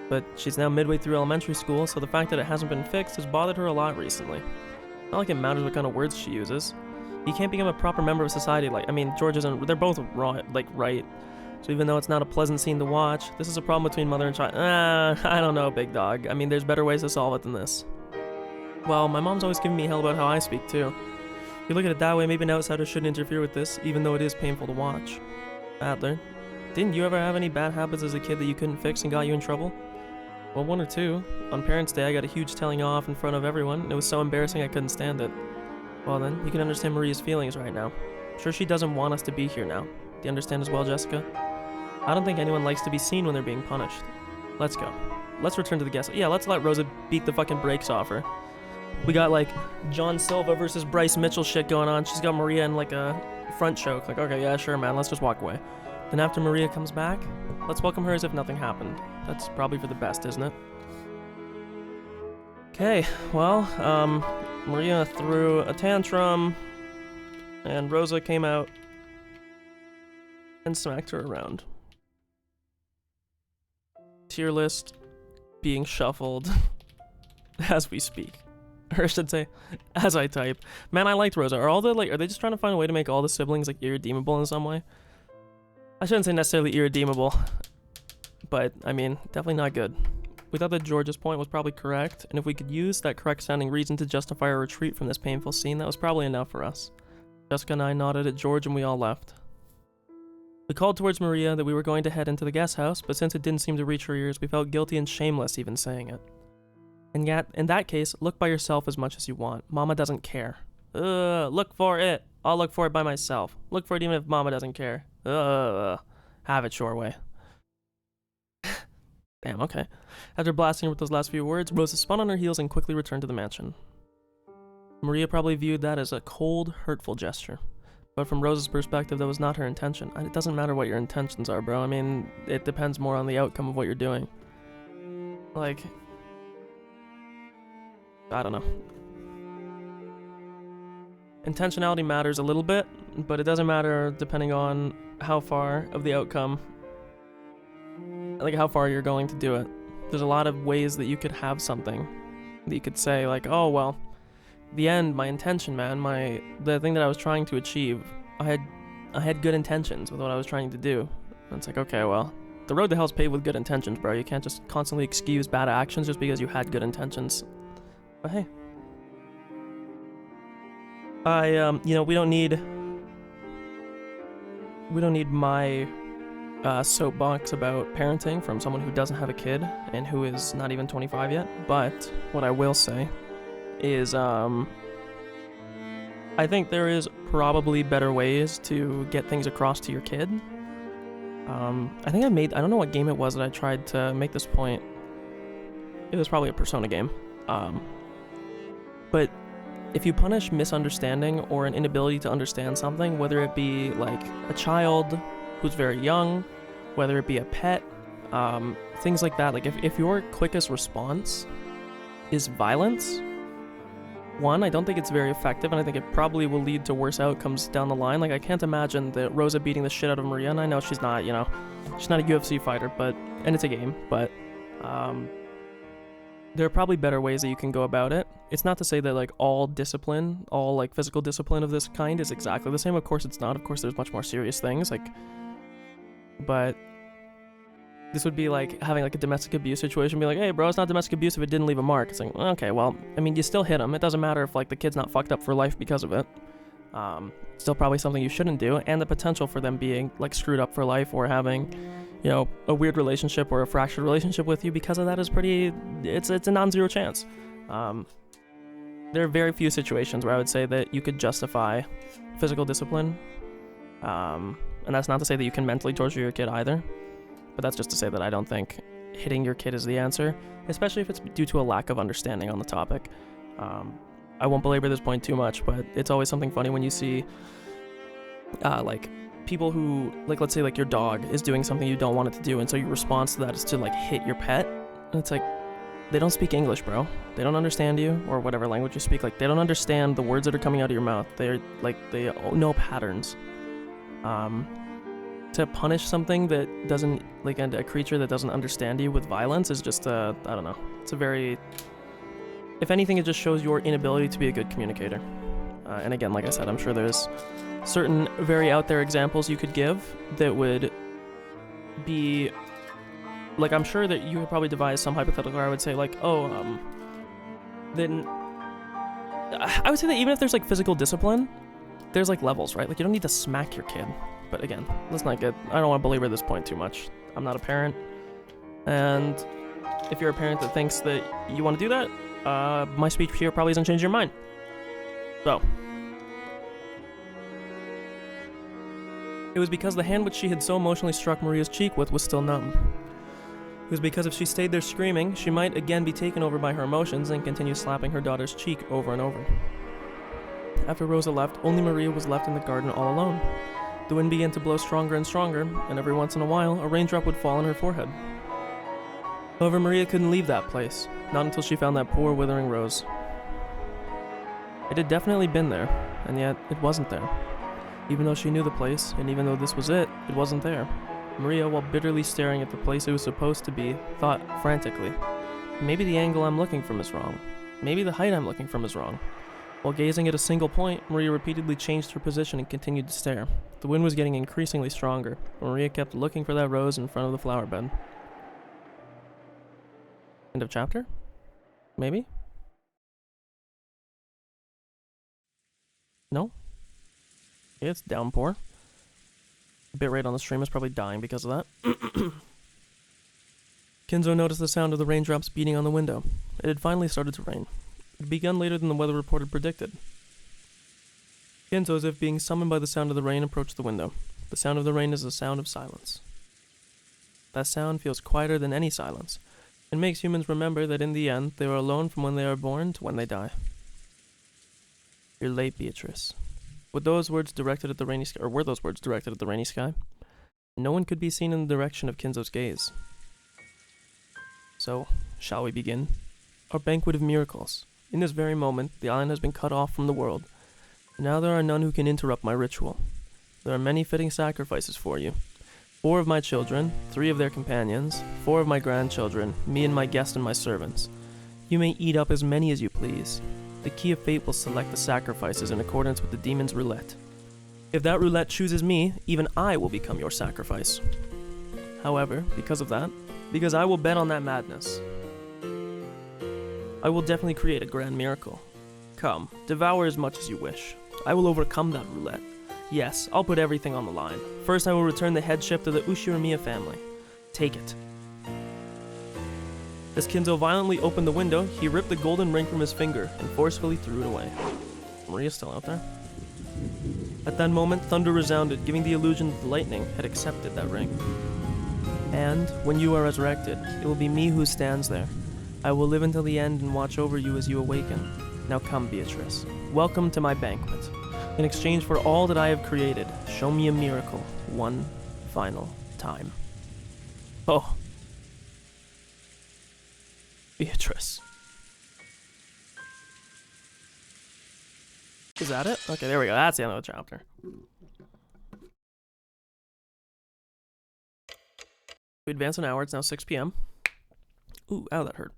But she's now midway through elementary school, so the fact that it hasn't been fixed has bothered her a lot recently. Not like it matters what kind of words she uses. You can't become a proper member of society George isn't, they're both right. So even though it's not a pleasant scene to watch, this is a problem between mother and child. I don't know, big dog. I mean, there's better ways to solve it than this. Well, my mom's always giving me hell about how I speak, too. If you look at it that way, maybe an outsider shouldn't interfere with this, even though it is painful to watch. Adler, didn't you ever have any bad habits as a kid that you couldn't fix and got you in trouble? Well, one or two. On Parents' Day, I got a huge telling off in front of everyone, and it was so embarrassing I couldn't stand it. Well then, you can understand Maria's feelings right now. I'm sure she doesn't want us to be here now. Do you understand as well, Jessica? I don't think anyone likes to be seen when they're being punished. Let's go. Let's return to the guest. Yeah, let's let Rosa beat the fucking brakes off her. We got like John Silva versus Bryce Mitchell shit going on. She's got Maria in like a front choke. Like, okay, yeah, sure, man, let's just walk away. Then after Maria comes back, let's welcome her as if nothing happened. That's probably for the best, isn't it? Okay, well, Maria threw a tantrum, and Rosa came out and smacked her around. Tier list being shuffled as we speak. Or I should say, as I type. Man, I liked Rosa. Are they just trying to find a way to make all the siblings like irredeemable in some way? I shouldn't say necessarily irredeemable, but I mean, definitely not good. We thought that George's point was probably correct, and if we could use that correct sounding reason to justify our retreat from this painful scene, that was probably enough for us. Jessica and I nodded at George and we all left. We called towards Maria that we were going to head into the guest house, but since it didn't seem to reach her ears, we felt guilty and shameless even saying it. And yet, in that case, look by yourself as much as you want. Mama doesn't care. Look for it. I'll look for it by myself. Look for it even if Mama doesn't care. Have it your way. Damn, okay. After blasting her with those last few words, Rosa spun on her heels and quickly returned to the mansion. Maria probably viewed that as a cold, hurtful gesture. But from Rosa's perspective, that was not her intention. And it doesn't matter what your intentions are, bro. I mean, it depends more on the outcome of what you're doing. Like, I don't know. Intentionality matters a little bit, but it doesn't matter depending on how far of the outcome, like how far you're going to do it. There's a lot of ways that you could have something that you could say like, oh, well, the end, my intention, man, the thing that I was trying to achieve, I had good intentions with what I was trying to do. And it's like, okay, well, the road to hell's paved with good intentions, bro. You can't just constantly excuse bad actions just because you had good intentions. But hey, we don't need my soapbox about parenting from someone who doesn't have a kid and who is not even 25 yet. But what I will say is, I think there is probably better ways to get things across to your kid. I think I don't know what game it was that I tried to make this point. It was probably a Persona game. But if you punish misunderstanding or an inability to understand something, whether it be like a child who's very young, whether it be a pet, things like that, like if your quickest response is violence, one, I don't think it's very effective, and I think it probably will lead to worse outcomes down the line. Like, I can't imagine that Rosa beating the shit out of Maria, and I know she's not, she's not a UFC fighter, and it's a game, but, there are probably better ways that you can go about it. It's not to say that, like, all discipline, all, like, physical discipline of this kind is exactly the same. Of course it's not. Of course there's much more serious things, like, but this would be like having, like, a domestic abuse situation, be like, hey, bro, it's not domestic abuse if it didn't leave a mark. It's like, okay, well, I mean, you still hit him. It doesn't matter if, like, the kid's not fucked up for life because of it. Still probably something you shouldn't do, and the potential for them being, like, screwed up for life or having, a weird relationship or a fractured relationship with you because of that is it's a non-zero chance. There are very few situations where I would say that you could justify physical discipline, and that's not to say that you can mentally torture your kid either, but that's just to say that I don't think hitting your kid is the answer, especially if it's due to a lack of understanding on the topic. I won't belabor this point too much, but it's always something funny when you see, like, people who, like, let's say, like, your dog is doing something you don't want it to do, and so your response to that is to, like, hit your pet. And it's like, they don't speak English, bro. They don't understand you, or whatever language you speak. Like, they don't understand the words that are coming out of your mouth. They're, like, they know patterns. To punish something that doesn't, like, a creature that doesn't understand you with violence is just, I don't know. It's a very... If anything, it just shows your inability to be a good communicator. And again, like I said, I'm sure there's certain very out there examples you could give that would be... Like, I'm sure that you could probably devise some hypothetical where I would say, like, then... I would say that even if there's, like, physical discipline, there's, like, levels, right? Like, you don't need to smack your kid. But again, let's not get... I don't want to belabor this point too much. I'm not a parent. And if you're a parent that thinks that you want to do that, my speech here probably doesn't change your mind. So. It was because the hand which she had so emotionally struck Maria's cheek with was still numb. It was because if she stayed there screaming, she might again be taken over by her emotions and continue slapping her daughter's cheek over and over. After Rosa left, only Maria was left in the garden all alone. The wind began to blow stronger and stronger, and every once in a while, a raindrop would fall on her forehead. However, Maria couldn't leave that place, not until she found that poor withering rose. It had definitely been there, and yet it wasn't there. Even though she knew the place, and even though this was it wasn't there. Maria, while bitterly staring at the place it was supposed to be, thought frantically, maybe the angle I'm looking from is wrong. Maybe the height I'm looking from is wrong. While gazing at a single point, Maria repeatedly changed her position and continued to stare. The wind was getting increasingly stronger. Maria kept looking for that rose in front of the flower bed. End of chapter? Maybe? No? It's downpour. Bitrate on the stream is probably dying because of that. Kinzo noticed the sound of the raindrops beating on the window. It had finally started to rain. It had begun later than the weather report had predicted. Kinzo, as if being summoned by the sound of the rain, approached the window. The sound of the rain is the sound of silence. That sound feels quieter than any silence. It makes humans remember that in the end, they are alone from when they are born to when they die. You're late, Beatrice. Were those words directed at the rainy sky? No one could be seen in the direction of Kinzo's gaze. So, shall we begin? Our banquet of miracles. In this very moment, the island has been cut off from the world. Now there are none who can interrupt my ritual. There are many fitting sacrifices for you. 4 of my children, 3 of their companions, 4 of my grandchildren, me and my guest and my servants. You may eat up as many as you please. The key of fate will select the sacrifices in accordance with the demon's roulette. If that roulette chooses me, even I will become your sacrifice. However, because of that, because I will bet on that madness, I will definitely create a grand miracle. Come, devour as much as you wish. I will overcome that roulette. Yes, I'll put everything on the line. First, I will return the headship to the Ushiramiya family. Take it. As Kinzo violently opened the window, he ripped the golden ring from his finger and forcefully threw it away. Maria's still out there. At that moment, thunder resounded, giving the illusion that the lightning had accepted that ring. And, when you are resurrected, it will be me who stands there. I will live until the end and watch over you as you awaken. Now come, Beatrice. Welcome to my banquet. In exchange for all that I have created, show me a miracle, one final time. Oh. Beatrice. Is that it? Okay, there we go. That's the end of the chapter. We advance an hour. It's now 6 p.m. Ooh, ow, that hurt.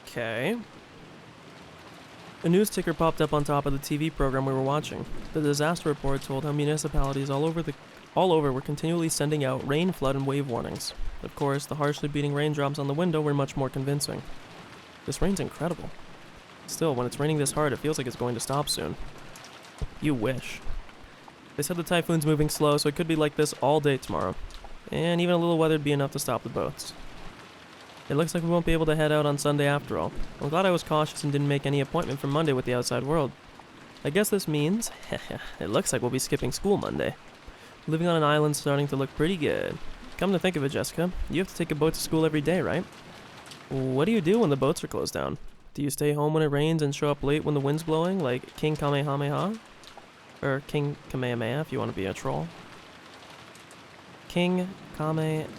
Okay. A news ticker popped up on top of the TV program we were watching. The disaster report told how municipalities all over were continually sending out rain, flood, and wave warnings. Of course, the harshly beating raindrops on the window were much more convincing. This rain's incredible. Still, when it's raining this hard, it feels like it's going to stop soon. You wish. They said the typhoon's moving slow, so it could be like this all day tomorrow. And even a little weather'd be enough to stop the boats. It looks like we won't be able to head out on Sunday after all. I'm glad I was cautious and didn't make any appointment for Monday with the outside world. I guess this means, it looks like we'll be skipping school Monday. Living on an island's starting to look pretty good. Come to think of it, Jessica, you have to take a boat to school every day, right? What do you do when the boats are closed down? Do you stay home when it rains and show up late when the wind's blowing, like King Kamehameha? Or King Kamehameha, if you want to be a troll. King Kamehameha.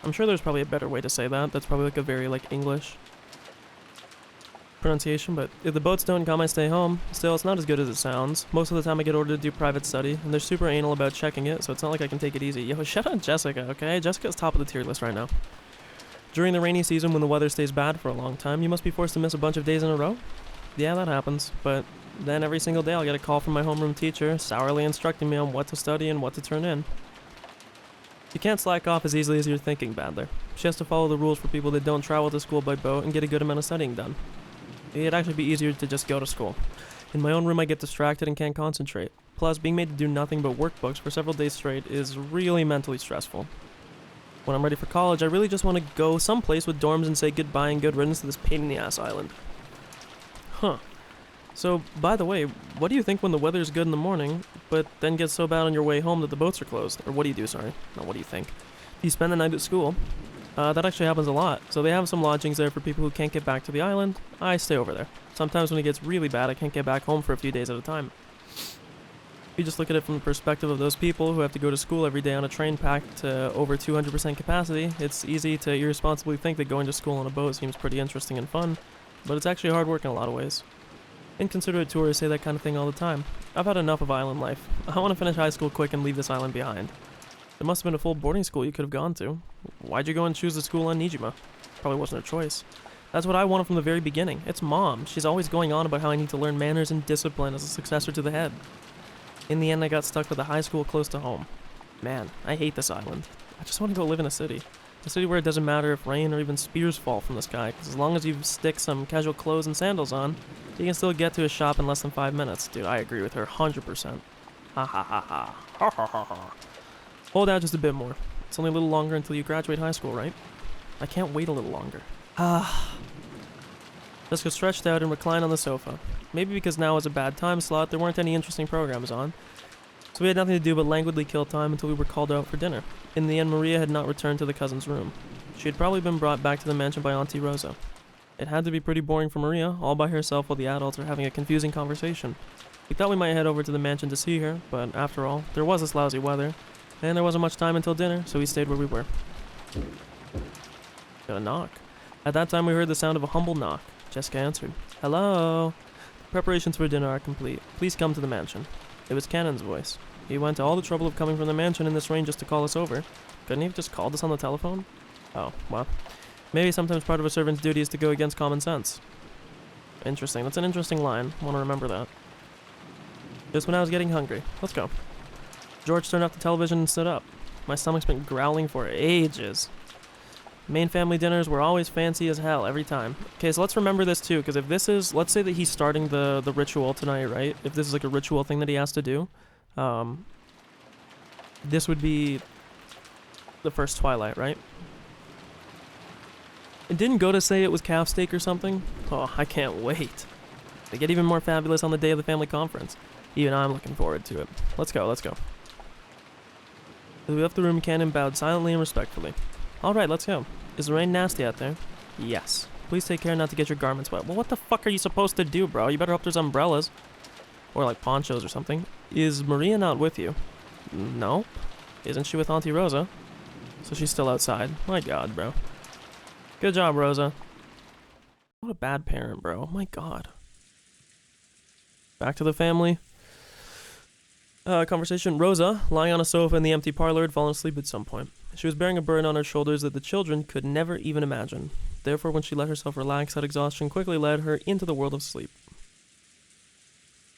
I'm sure there's probably a better way to say that. That's probably like a very like English pronunciation, but if the boats don't come, I stay home. Still, it's not as good as it sounds. Most of the time I get ordered to do private study, and they're super anal about checking it, so it's not like I can take it easy. Yo, shout out Jessica, okay? Jessica's top of the tier list right now. During the rainy season when the weather stays bad for a long time, you must be forced to miss a bunch of days in a row? Yeah, that happens, but then every single day I'll get a call from my homeroom teacher, sourly instructing me on what to study and what to turn in. You can't slack off as easily as you're thinking, Badler. She has to follow the rules for people that don't travel to school by boat and get a good amount of studying done. It'd actually be easier to just go to school. In my own room I get distracted and can't concentrate. Plus, being made to do nothing but workbooks for several days straight is really mentally stressful. When I'm ready for college, I really just want to go someplace with dorms and say goodbye and good riddance to this pain-in-the-ass island. Huh. So, by the way, what do you think when the weather's good in the morning, but then gets so bad on your way home that the boats are closed? Or what do you do, sorry? No, what do you think? Do you spend the night at school? That actually happens a lot. So they have some lodgings there for people who can't get back to the island. I stay over there. Sometimes when it gets really bad, I can't get back home for a few days at a time. If you just look at it from the perspective of those people who have to go to school every day on a train packed to over 200% capacity, it's easy to irresponsibly think that going to school on a boat seems pretty interesting and fun, but it's actually hard work in a lot of ways. Inconsiderate tourists say that kind of thing all the time. I've had enough of island life. I want to finish high school quick and leave this island behind. There must have been a full boarding school you could have gone to. Why'd you go and choose the school on Nijima? Probably wasn't a choice. That's what I wanted from the very beginning. It's Mom. She's always going on about how I need to learn manners and discipline as a successor to the head. In the end, I got stuck with a high school close to home. Man, I hate this island. I just want to go live in a city. A city where it doesn't matter if rain or even spears fall from the sky, because as long as you stick some casual clothes and sandals on, you can still get to a shop in less than 5 minutes. Dude, I agree with her 100%. Ha ha ha ha. Ha ha ha ha. Hold out just a bit more. It's only a little longer until you graduate high school, right? I can't wait a little longer. Jessica stretched out and reclined on the sofa. Maybe because now was a bad time slot, there weren't any interesting programs on. So we had nothing to do but languidly kill time until we were called out for dinner. In the end, Maria had not returned to the cousin's room. She had probably been brought back to the mansion by Auntie Rosa. It had to be pretty boring for Maria, all by herself while the adults are having a confusing conversation. We thought we might head over to the mansion to see her, but after all, there was this lousy weather, and there wasn't much time until dinner, so we stayed where we were. Got a knock. At that time, we heard the sound of a humble knock. Jessica answered. Hello? The preparations for dinner are complete. Please come to the mansion. It was Cannon's voice. He went to all the trouble of coming from the mansion in this rain just to call us over. Couldn't he have just called us on the telephone? Oh, well. Maybe sometimes part of a servant's duty is to go against common sense. Interesting. That's an interesting line. I want to remember that. Just when I was getting hungry. Let's go. George turned off the television and stood up. My stomach's been growling for ages. Main family dinners were always fancy as hell every time. Okay, so let's remember this too, because if this is, let's say that he's starting the ritual tonight, right? If this is like a ritual thing that he has to do, this would be the first Twilight, right? It didn't go to say it was calf steak or something. Oh, I can't wait. They get even more fabulous on the day of the family conference. Even I'm looking forward to it. Let's go, let's go. As we left the room, Cannon bowed silently and respectfully. Alright, let's go. Is the rain nasty out there? Yes. Please take care not to get your garments wet. Well, what the fuck are you supposed to do, bro? You better hope there's umbrellas. Or like ponchos or something. Is Maria not with you? Nope. Isn't she with Auntie Rosa? So she's still outside. My god, bro. Good job, Rosa. What a bad parent, bro. My god. Back to the family. Conversation. Rosa, lying on a sofa in the empty parlor, had fallen asleep at some point. She was bearing a burden on her shoulders that the children could never even imagine. Therefore, when she let herself relax, that exhaustion quickly led her into the world of sleep.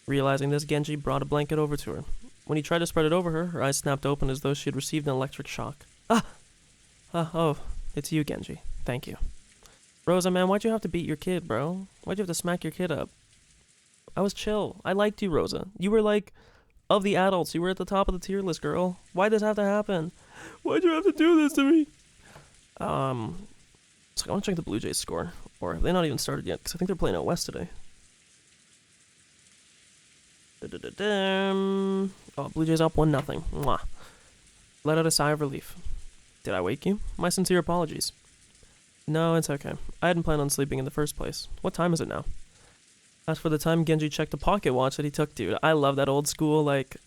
Realizing this, Genji brought a blanket over to her. When he tried to spread it over her, her eyes snapped open as though she had received an electric shock. Oh, it's you, Genji. Thank you. Rosa, man, why'd you have to beat your kid, bro? Why'd you have to smack your kid up? I was chill. I liked you, Rosa. You were like, of the adults, you were at the top of the tier list, girl. Why'd this have to happen? Why'd you have to do this to me? So I want to check the Blue Jays score. Or have they not even started yet? Because I think they're playing out west today. Oh, Blue Jays up 1-0. Mwah. Let out a sigh of relief. Did I wake you? My sincere apologies. No, it's okay. I hadn't planned on sleeping in the first place. What time is it now? As for the time Genji checked the pocket watch that he took, dude, I love that old school, like,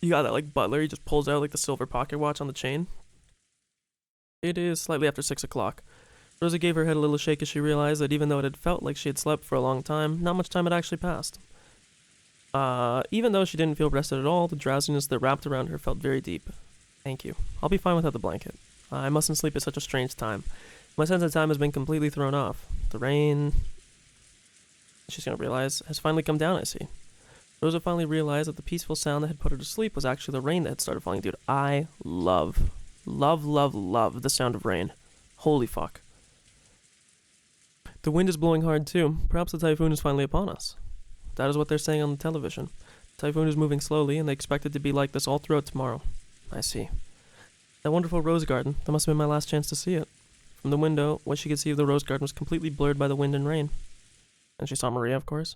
you got that, like, butler, he just pulls out, like, the silver pocket watch on the chain. It is slightly after 6 o'clock. Rosa gave her head a little shake as she realized that even though it had felt like she had slept for a long time, not much time had actually passed. Even though she didn't feel rested at all, the drowsiness that wrapped around her felt very deep. Thank you. I'll be fine without the blanket. I mustn't sleep at such a strange time. My sense of time has been completely thrown off. The rain, she's gonna realize, has finally come down, I see. Rosa finally realized that the peaceful sound that had put her to sleep was actually the rain that had started falling. Dude, I love the sound of rain. Holy fuck. The wind is blowing hard too. Perhaps the typhoon is finally upon us. That is what they're saying on the television. The typhoon is moving slowly, and they expect it to be like this all throughout tomorrow. I see. That wonderful rose garden. That must have been my last chance to see it. From the window, what she could see of the rose garden was completely blurred by the wind and rain. And she saw Maria, of course.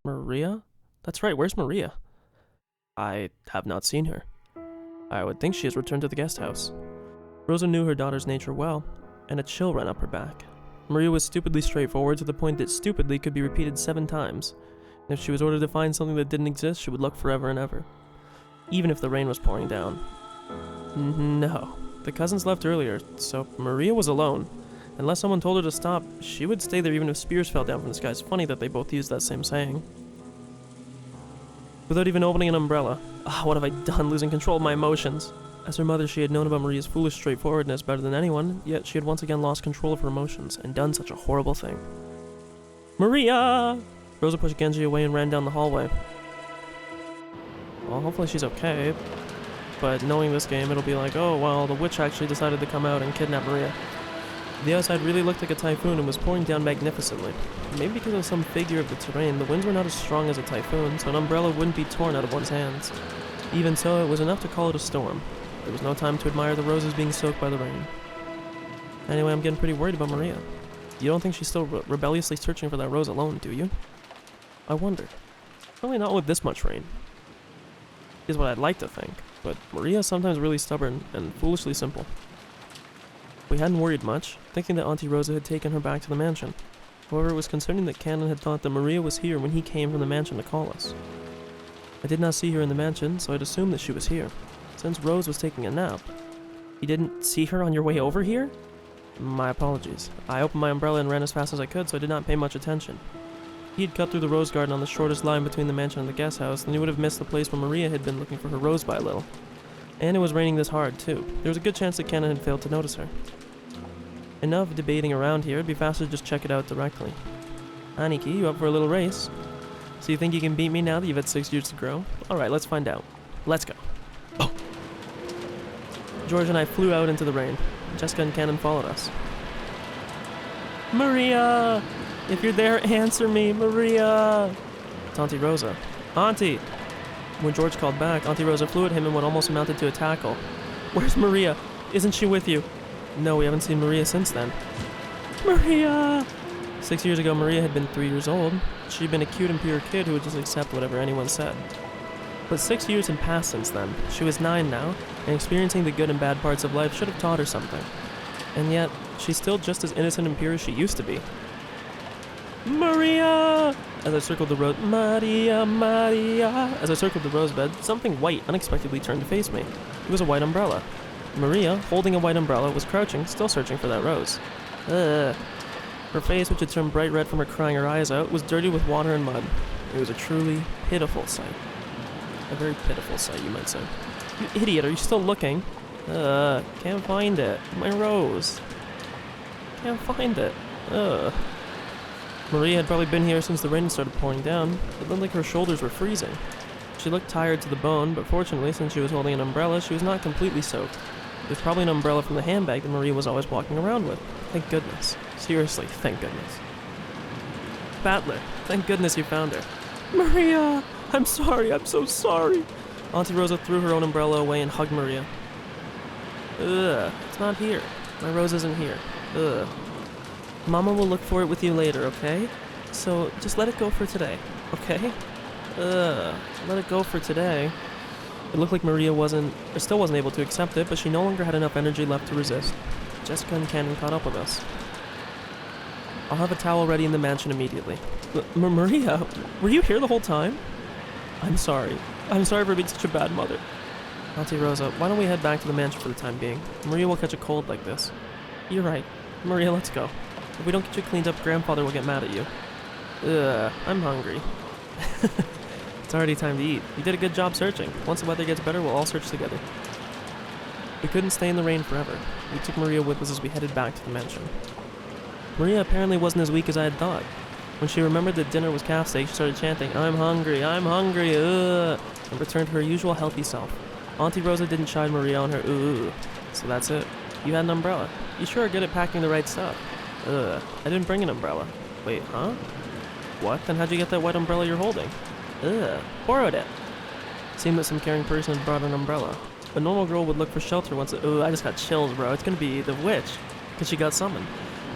Maria? That's right, where's Maria? I have not seen her. I would think she has returned to the guest house. Rosa knew her daughter's nature well, and a chill ran up her back. Maria was stupidly straightforward to the point that stupidly could be repeated 7 times. And if she was ordered to find something that didn't exist, she would look forever and ever. Even if the rain was pouring down. No. The cousins left earlier, so Maria was alone. Unless someone told her to stop, she would stay there even if spears fell down from the sky. It's funny that they both used that same saying. Without even opening an umbrella. What have I done, losing control of my emotions? As her mother, she had known about Maria's foolish straightforwardness better than anyone, yet she had once again lost control of her emotions and done such a horrible thing. Maria! Rosa pushed Genji away and ran down the hallway. Well, hopefully she's okay. But knowing this game, it'll be like, oh, well, the witch actually decided to come out and kidnap Maria. The outside really looked like a typhoon and was pouring down magnificently. Maybe because of some figure of the terrain, the winds were not as strong as a typhoon, so an umbrella wouldn't be torn out of one's hands. Even so, it was enough to call it a storm. There was no time to admire the roses being soaked by the rain. Anyway, I'm getting pretty worried about Maria. You don't think she's still rebelliously searching for that rose alone, do you? I wonder. Probably not with this much rain. Is what I'd like to think. But Maria is sometimes really stubborn and foolishly simple. We hadn't worried much, thinking that Auntie Rosa had taken her back to the mansion. However, it was concerning that Cannon had thought that Maria was here when he came from the mansion to call us. I did not see her in the mansion, so I'd assumed that she was here, since Rose was taking a nap. You didn't see her on your way over here? My apologies. I opened my umbrella and ran as fast as I could, so I did not pay much attention. He had cut through the rose garden on the shortest line between the mansion and the guest house, and he would have missed the place where Maria had been looking for her rose by a little. And it was raining this hard, too. There was a good chance that Cannon had failed to notice her. Enough debating around here, it'd be faster to just check it out directly. Aniki, you up for a little race? So you think you can beat me now that you've had 6 years to grow? Alright, let's find out. Let's go. Oh! George and I flew out into the rain. Jessica and Cannon followed us. Maria! If you're there, answer me, Maria! It's Auntie Rosa. Auntie! When George called back, Auntie Rosa flew at him in what almost amounted to a tackle. Where's Maria? Isn't she with you? No, we haven't seen Maria since then. Maria! 6 years ago, Maria had been 3 years old. She'd been a cute and pure kid who would just accept whatever anyone said. But 6 years had passed since then. She was 9 now, and experiencing the good and bad parts of life should have taught her something. And yet, she's still just as innocent and pure as she used to be. Maria! As I circled the rose, Maria, Maria! As I circled the rosebed, something white unexpectedly turned to face me. It was a white umbrella. Maria, holding a white umbrella, was crouching, still searching for that rose. Ugh. Her face, which had turned bright red from her crying her eyes out, was dirty with water and mud. It was a truly pitiful sight. A very pitiful sight, you might say. You idiot, are you still looking? Can't find it. My rose. Can't find it. Ugh. Maria had probably been here since the rain started pouring down. It looked like her shoulders were freezing. She looked tired to the bone, but fortunately, since she was holding an umbrella, she was not completely soaked. It was probably an umbrella from the handbag that Maria was always walking around with. Thank goodness. Seriously, thank goodness. Battler, thank goodness you found her. Maria! I'm sorry, I'm so sorry. Auntie Rosa threw her own umbrella away and hugged Maria. Ugh, it's not here. My rose isn't here. Ugh. Mama will look for it with you later, okay? So, just let it go for today, okay? Let it go for today. It looked like Maria still wasn't able to accept it, but she no longer had enough energy left to resist. Jessica and Cannon caught up with us. I'll have a towel ready in the mansion immediately. Maria, were you here the whole time? I'm sorry. I'm sorry for being such a bad mother. Auntie Rosa, why don't we head back to the mansion for the time being? Maria will catch a cold like this. You're right. Maria, let's go. If we don't get you cleaned up, Grandfather will get mad at you. Ugh, I'm hungry. It's already time to eat. You did a good job searching. Once the weather gets better, we'll all search together. We couldn't stay in the rain forever. We took Maria with us as we headed back to the mansion. Maria apparently wasn't as weak as I had thought. When she remembered that dinner was calf steak, she started chanting, I'm hungry, ugh, and returned to her usual healthy self. Auntie Rosa didn't chide Maria on her ooh, so that's it. You had an umbrella. You sure are good at packing the right stuff. Ugh, I didn't bring an umbrella. Wait, huh? What? Then how'd you get that white umbrella you're holding? Ugh, borrowed it. Seemed that some caring person had brought an umbrella. A normal girl would look for shelter once it— ooh, I just got chills, bro. It's gonna be the witch, because she got summoned.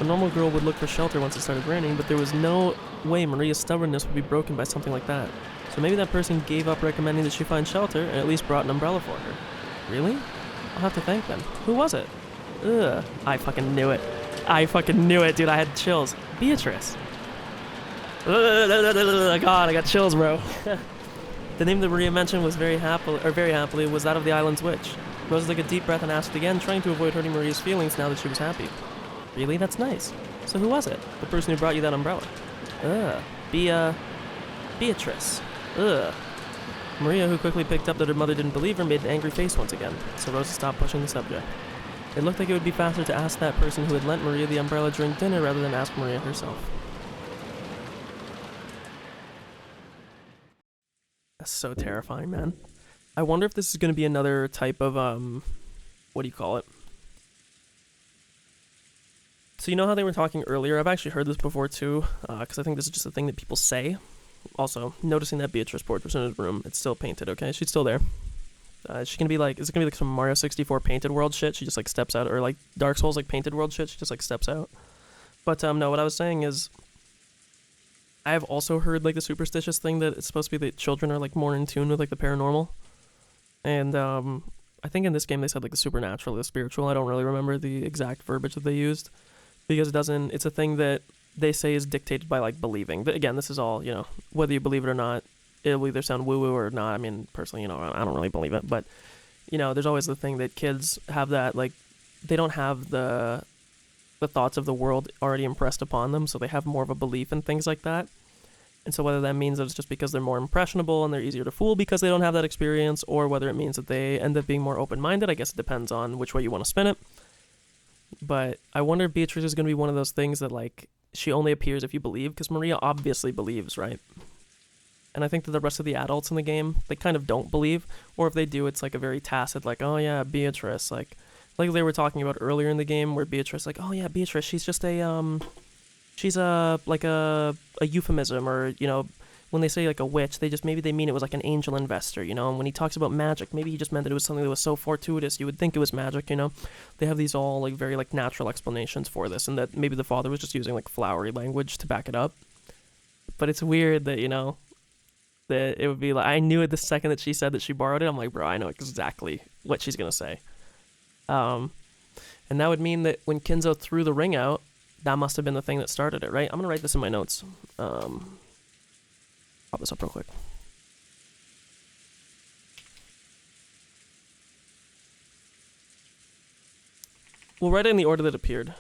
A normal girl would look for shelter once it started raining, but there was no way Maria's stubbornness would be broken by something like that. So maybe that person gave up recommending that she find shelter and at least brought an umbrella for her. Really? I'll have to thank them. Who was it? Ugh, I fucking knew it. I fucking knew it, dude. I had chills. Beatrice. God, I got chills, bro. The name that Maria mentioned was very happily was that of the island's witch. Rose took a deep breath and asked again, trying to avoid hurting Maria's feelings now that she was happy. Really? That's nice. So who was it? The person who brought you that umbrella. Ugh. Beatrice. Ugh. Maria, who quickly picked up that her mother didn't believe her, made an angry face once again, so Rosa stopped pushing the subject. It looked like it would be faster to ask that person who had lent Maria the umbrella during dinner rather than ask Maria herself. That's so terrifying, man. I wonder if this is going to be another type of, what do you call it? So you know how they were talking earlier? I've actually heard this before too, because I think this is just a thing that people say. Also, noticing that Beatrice portrait in his room, it's still painted, okay? She's still there. Is she gonna be like, is it gonna be like some Mario 64 painted world shit? She just like steps out, or like Dark Souls like painted world shit? She just like steps out. But no, what I was saying is, I have also heard like the superstitious thing that it's supposed to be that children are like more in tune with like the paranormal. And I think in this game they said like the supernatural, the spiritual. I don't really remember the exact verbiage that they used. Because it's a thing that they say is dictated by like believing. But again, this is all, you know, whether you believe it or not, it'll either sound woo-woo or not. I mean, personally, you know, I don't really believe it, but you know, there's always the thing that kids have that, like, they don't have the thoughts of the world already impressed upon them, so they have more of a belief in things like that. And so whether that means that it's just because they're more impressionable and they're easier to fool because they don't have that experience, or whether it means that they end up being more open-minded, I guess it depends on which way you want to spin it. But I wonder if Beatrice is going to be one of those things that, like, she only appears if you believe, because Maria obviously believes, right? And I think that the rest of the adults in the game, they kind of don't believe, or if they do, it's like a very tacit, like, oh yeah, Beatrice, like they were talking about earlier in the game, where Beatrice, like, oh yeah, Beatrice, she's just a, she's like a euphemism, or, you know, when they say like a witch, maybe they mean it was like an angel investor, you know, and when he talks about magic, maybe he just meant that it was something that was so fortuitous, you would think it was magic, you know. They have these all like very like natural explanations for this, and that maybe the father was just using like flowery language to back it up. But it's weird that, you know, that it would be like, I knew it the second that she said that she borrowed it. I'm like, bro, I know exactly what she's gonna say. And that would mean that when Kinzo threw the ring out, that must have been the thing that started it, right? I'm gonna write this in my notes. Pop this up real quick. We'll write it in the order that it appeared.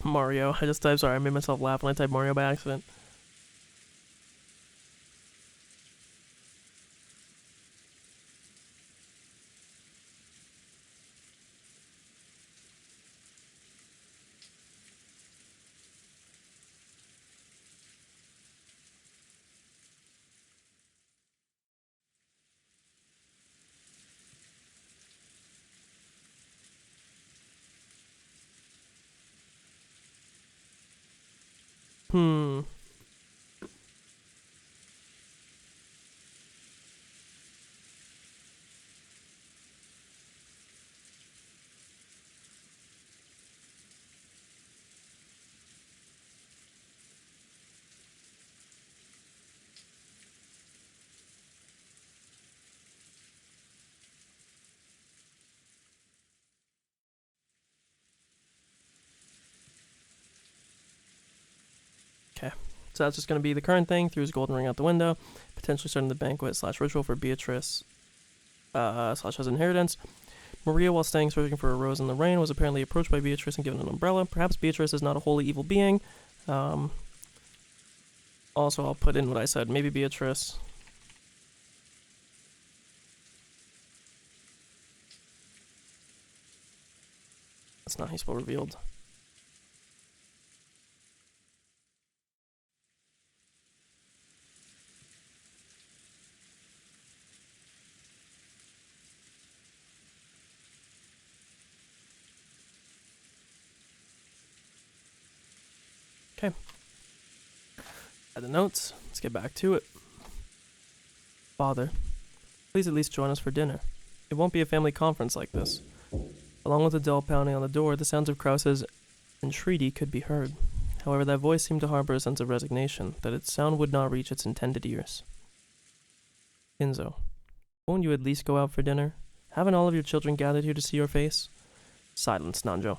Mario. Sorry, I made myself laugh when I typed Mario by accident. Hmm. So that's just going to be the current thing. Threw his golden ring out the window. Potentially starting the banquet / ritual for Beatrice / his inheritance. Maria, while staying searching for a rose in the rain, was apparently approached by Beatrice and given an umbrella. Perhaps Beatrice is not a wholly evil being. Also, I'll put in what I said. Maybe Beatrice. That's not useful revealed. Okay. Add the notes. Let's get back to it. Father, please at least join us for dinner. It won't be a family conference like this. Along with the dull pounding on the door, the sounds of Krause's entreaty could be heard. However, that voice seemed to harbor a sense of resignation, that its sound would not reach its intended ears. Kinzo, won't you at least go out for dinner? Haven't all of your children gathered here to see your face? Silence, Nanjo.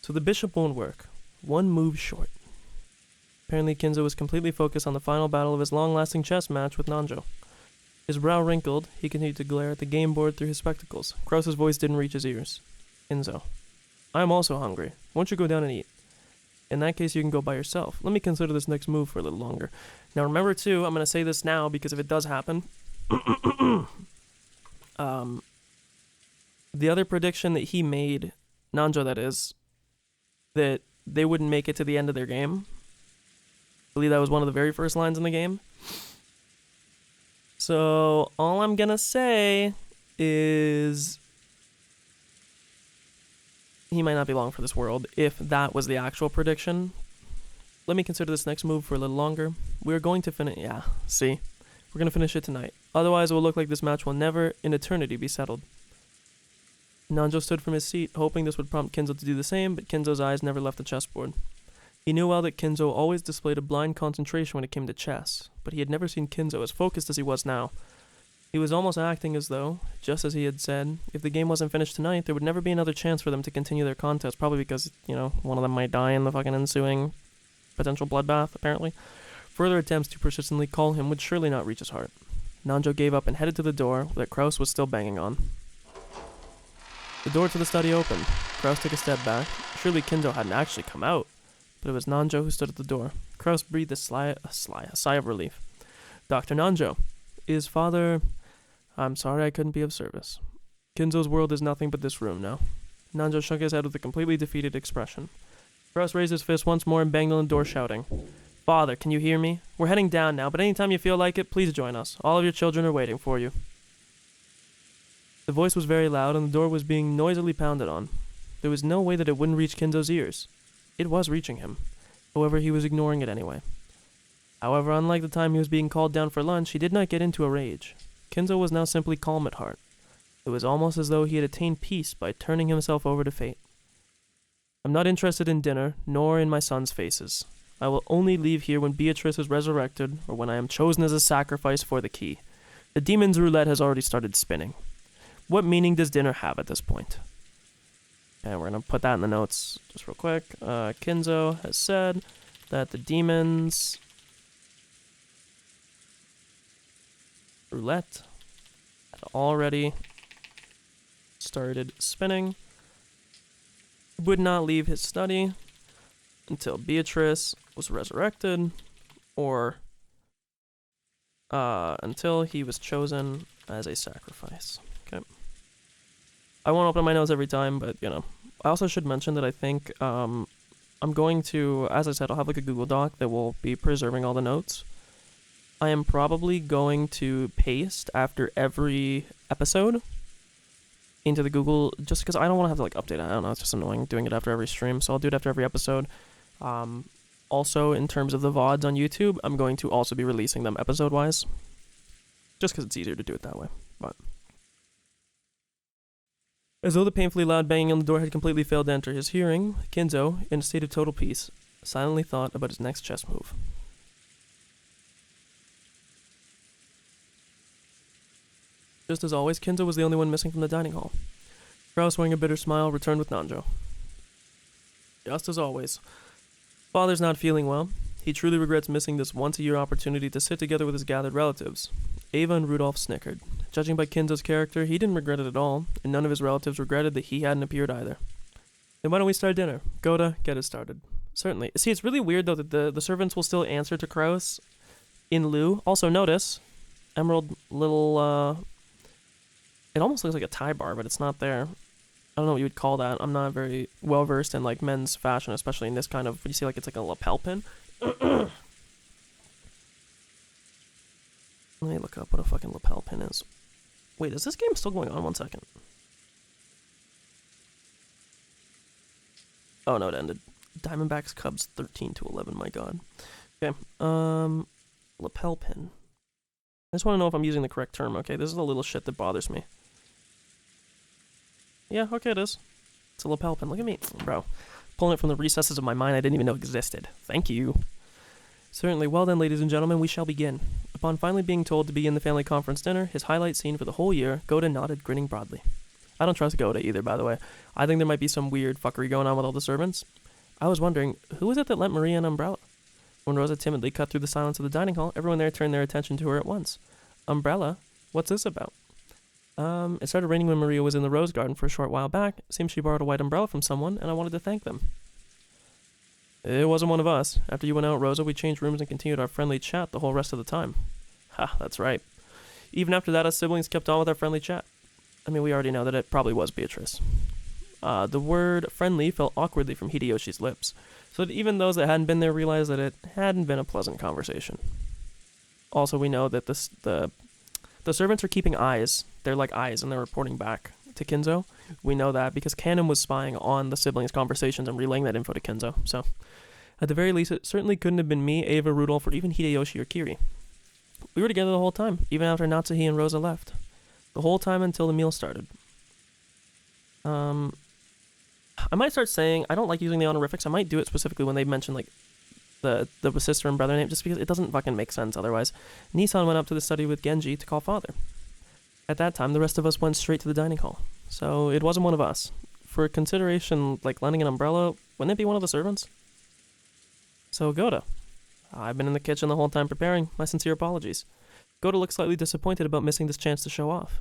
So the bishop won't work. One move short. Apparently, Kinzo was completely focused on the final battle of his long-lasting chess match with Nanjo. His brow wrinkled, he continued to glare at the game board through his spectacles. Krause's voice didn't reach his ears. Kinzo, I am also hungry. Won't you go down and eat? In that case, you can go by yourself. Let me consider this next move for a little longer. Now remember too, I'm going to say this now because if it does happen, the other prediction that he made, Nanjo that is, that they wouldn't make it to the end of their game. I believe that was one of the very first lines in the game. So all I'm going to say is he might not be long for this world, if that was the actual prediction. Let me consider this next move for a little longer. We're going to finish... Yeah, see? We're going to finish it tonight. Otherwise, it will look like this match will never, in eternity, be settled. Nanjo stood from his seat, hoping this would prompt Kinzo to do the same, but Kinzo's eyes never left the chessboard. He knew well that Kinzo always displayed a blind concentration when it came to chess, but he had never seen Kinzo as focused as he was now. He was almost acting as though, just as he had said, if the game wasn't finished tonight, there would never be another chance for them to continue their contest, probably because, one of them might die in the fucking ensuing potential bloodbath, apparently. Further attempts to persistently call him would surely not reach his heart. Nanjo gave up and headed to the door that Krause was still banging on. The door to the study opened. Krause took a step back. Surely Kinzo hadn't actually come out, but it was Nanjo who stood at the door. Krause breathed a sigh of relief. Dr. Nanjo, is Father... I'm sorry I couldn't be of service. Kinzo's world is nothing but this room now. Nanjo shook his head with a completely defeated expression. Krause raised his fist once more and banged on the door, shouting, Father, can you hear me? We're heading down now, but anytime you feel like it, please join us. All of your children are waiting for you. The voice was very loud, and the door was being noisily pounded on. There was no way that it wouldn't reach Kinzo's ears. It was reaching him. However, he was ignoring it anyway. However, unlike the time he was being called down for lunch, he did not get into a rage. Kinzo was now simply calm at heart. It was almost as though he had attained peace by turning himself over to fate. I'm not interested in dinner, nor in my son's faces. I will only leave here when Beatrice is resurrected, or when I am chosen as a sacrifice for the key. The demon's roulette has already started spinning. What meaning does dinner have at this point? And we're going to put that in the notes just real quick. Kinzo has said that the demon's roulette had already started spinning. He would not leave his study until Beatrice was resurrected, or until he was chosen as a sacrifice. Okay. I won't open my notes every time, but, I also should mention that I think I'm going to, as I said, I'll have like a Google Doc that will be preserving all the notes. I am probably going to paste after every episode into the Google, just because I don't want to have to like update it. I don't know, it's just annoying doing it after every stream, so I'll do it after every episode. Also, in terms of the VODs on YouTube, I'm going to also be releasing them episode-wise, just because it's easier to do it that way. But as though the painfully loud banging on the door had completely failed to enter his hearing, Kinzo, in a state of total peace, silently thought about his next chess move. Just as always, Kinzo was the only one missing from the dining hall. Krause, wearing a bitter smile, returned with Nanjo. Just as always. Father's not feeling well. He truly regrets missing this once-a-year opportunity to sit together with his gathered relatives. Ava and Rudolph snickered. Judging by Kinzo's character, he didn't regret it at all, and none of his relatives regretted that he hadn't appeared either. Then why don't we start dinner? Goda, get it started. Certainly. See, it's really weird, though, that the servants will still answer to Kraus in lieu. Also, notice, Emerald little, it almost looks like a tie bar, but it's not there. I don't know what you would call that. I'm not very well versed in like men's fashion, especially in this kind of. You see, like it's like a lapel pin. Let me look up what a fucking lapel pin is. Wait, is this game still going on? 1 second. Oh no, it ended. Diamondbacks Cubs 13-11. My God. Okay. Lapel pin. I just want to know if I'm using the correct term. Okay, this is the little shit that bothers me. Yeah, okay, it is. It's a lapel pin. Look at me, bro. Pulling it from the recesses of my mind I didn't even know existed. Thank you. Certainly. Well then, ladies and gentlemen, we shall begin. Upon finally being told to begin the family conference dinner, his highlight scene for the whole year, Goda nodded, grinning broadly. I don't trust Goda either, by the way. I think there might be some weird fuckery going on with all the servants. I was wondering, who was it that lent Maria an umbrella? When Rosa timidly cut through the silence of the dining hall, everyone there turned their attention to her at once. Umbrella? What's this about? It started raining when Maria was in the rose garden for a short while back. Seems she borrowed a white umbrella from someone, and I wanted to thank them. It wasn't one of us. After you went out, Rosa, we changed rooms and continued our friendly chat the whole rest of the time. Ha, that's right. Even after that, us siblings kept on with our friendly chat. I mean, we already know that it probably was Beatrice. The word friendly fell awkwardly from Hideyoshi's lips, so that even those that hadn't been there realized that it hadn't been a pleasant conversation. Also, we know that the servants are keeping eyes. They're like eyes, and they're reporting back to Kinzo. We know that because Kanon was spying on the siblings' conversations and relaying that info to Kinzo. So, at the very least, it certainly couldn't have been me, Ava, Rudolph, or even Hideyoshi or Kiri. We were together the whole time, even after Natsuhi and Rosa left. The whole time until the meal started. I might start saying, I don't like using the honorifics. I might do it specifically when they mention, like, the sister and brother name, just because it doesn't fucking make sense otherwise. Nissan went up to the study with Genji to call father. At that time, the rest of us went straight to the dining hall. So it wasn't one of us. For consideration, like lending an umbrella, wouldn't it be one of the servants? So Goda. I've been in the kitchen the whole time preparing. My sincere apologies. Goda looked slightly disappointed about missing this chance to show off.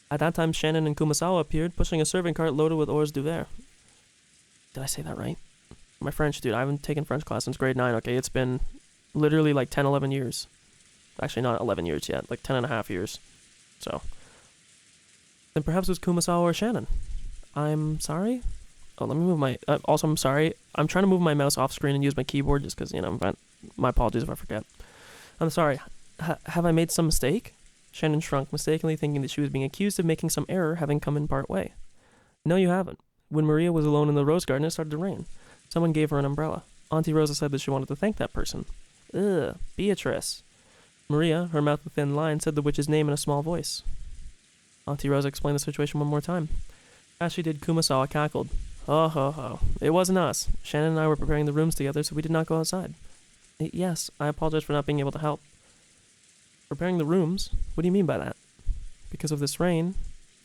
At that time, Shannon and Kumasawa appeared, pushing a serving cart loaded with hors d'oeuvres. Did I say that right? My French, dude, I haven't taken French class since grade 9, okay? It's been literally like 10, 11 years. Actually, not 11 years yet, like 10 and a half years. So, then perhaps it was Kumasawa or Shannon. I'm sorry? Oh, let me move my... also, I'm sorry. I'm trying to move my mouse off screen and use my keyboard just because, you know, my apologies if I forget. I'm sorry. Have I made some mistake? Shannon shrunk, mistakenly thinking that she was being accused of making some error having come in part way. No, you haven't. When Maria was alone in the rose garden, it started to rain. Someone gave her an umbrella. Auntie Rosa said that she wanted to thank that person. Ugh, Beatrice. Maria, her mouth a thin line, said the witch's name in a small voice. Auntie Rosa explained the situation one more time. As she did, Kumasawa cackled. Oh ho ho. It wasn't us. Shannon and I were preparing the rooms together, so we did not go outside. Yes, I apologize for not being able to help. Preparing the rooms? What do you mean by that? Because of this rain,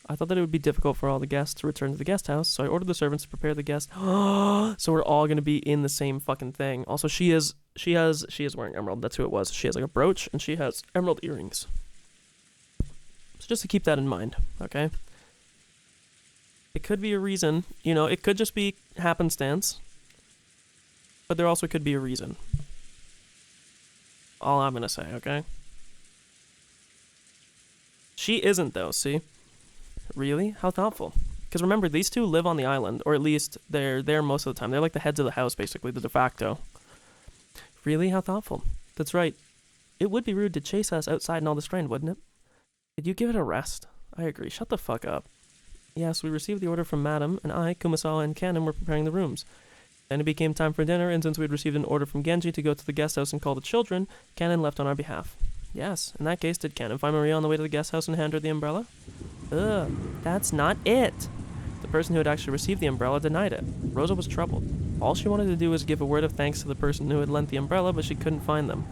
I thought that it would be difficult for all the guests to return to the guest house, so I ordered the servants to prepare the guest. So we're all gonna be in the same fucking thing. Also, she is wearing emerald. That's who it was. She has like a brooch and she has emerald earrings. So just to keep that in mind, okay? It could be a reason, you know, it could just be happenstance, but there also could be a reason. All I'm gonna say, okay? She isn't though, see? Really? How thoughtful. Because remember, these two live on the island, or at least they're there most of the time. They're like the heads of the house, basically, the de facto. Really? How thoughtful. That's right. It would be rude to chase us outside in all this rain, wouldn't it? Did you give it a rest? I agree. Shut the fuck up. Yes, we received the order from Madam, and I, Kumasawa, and Kanon were preparing the rooms. Then it became time for dinner, and since we had received an order from Genji to go to the guest house and call the children, Kanon left on our behalf. Yes, in that case, did Kanon find Maria on the way to the guest house and hand her the umbrella? Ugh, that's not it. The person who had actually received the umbrella denied it. Rosa was troubled. All she wanted to do was give a word of thanks to the person who had lent the umbrella, but she couldn't find them.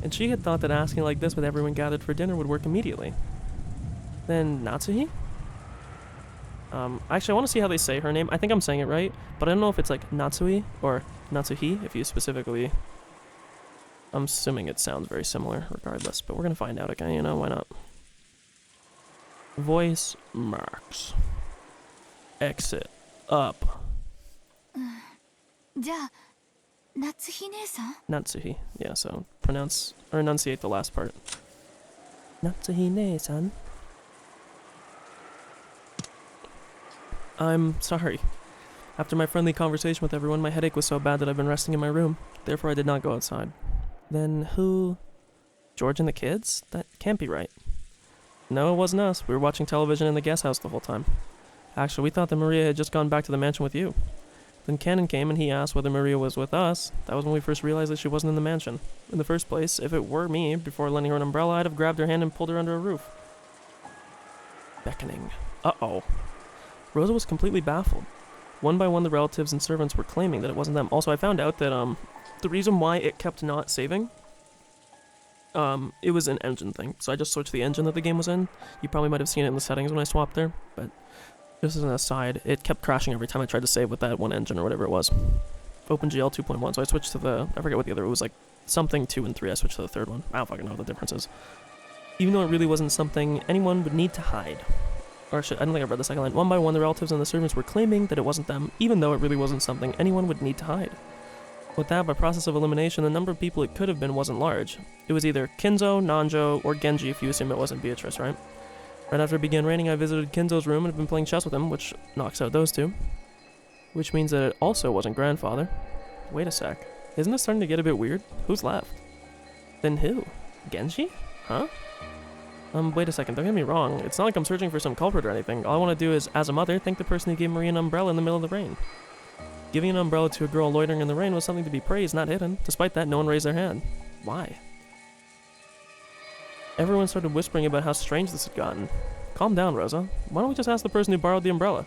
And she had thought that asking like this with everyone gathered for dinner would work immediately. Then Natsuhi? Actually, I want to see how they say her name. I think I'm saying it right, but I don't know if it's like Natsui or Natsuhi, if you specifically... I'm assuming it sounds very similar regardless, but we're gonna find out, okay? You know, why not? Voice marks. Exit. Up. じゃあ、夏日姉さん Natsuhi. Yeah, so pronounce or enunciate the last part. Natsuhi-ne-san. I'm sorry. After my friendly conversation with everyone, my headache was so bad that I've been resting in my room. Therefore, I did not go outside. Then who? George and the kids? That can't be right. No, it wasn't us. We were watching television in the guest house the whole time. Actually, we thought that Maria had just gone back to the mansion with you. Then Cannon came and he asked whether Maria was with us. That was when we first realized that she wasn't in the mansion. In the first place, if it were me, before lending her an umbrella, I'd have grabbed her hand and pulled her under a roof. Beckoning. Uh-oh. Rosa was completely baffled. One by one, the relatives and servants were claiming that it wasn't them. Also, I found out that, the reason why it kept not saving, it was an engine thing. So I just switched the engine that the game was in. You probably might have seen it in the settings when I swapped there, but just as an aside, it kept crashing every time I tried to save with that one engine or whatever it was. OpenGL 2.1, so I switched to the, I forget what the other, it was like something 2 and 3, I switched to the third one. I don't fucking know what the difference is. Even though it really wasn't something anyone would need to hide. Or shit, I don't think I read the second line. One by one, the relatives and the servants were claiming that it wasn't them, even though it really wasn't something anyone would need to hide. With that, by process of elimination, the number of people it could have been wasn't large. It was either Kinzo, Nanjo, or Genji if you assume it wasn't Beatrice, right? Right after it began raining, I visited Kinzo's room and have been playing chess with him, which knocks out those two. Which means that it also wasn't grandfather. Wait a sec. Isn't this starting to get a bit weird? Who's left? Then who? Genji? Huh? Wait a second, don't get me wrong. It's not like I'm searching for some culprit or anything. All I want to do is, as a mother, thank the person who gave Maria an umbrella in the middle of the rain. Giving an umbrella to a girl loitering in the rain was something to be praised, not hidden. Despite that, no one raised their hand. Why? Everyone started whispering about how strange this had gotten. Calm down, Rosa. Why don't we just ask the person who borrowed the umbrella?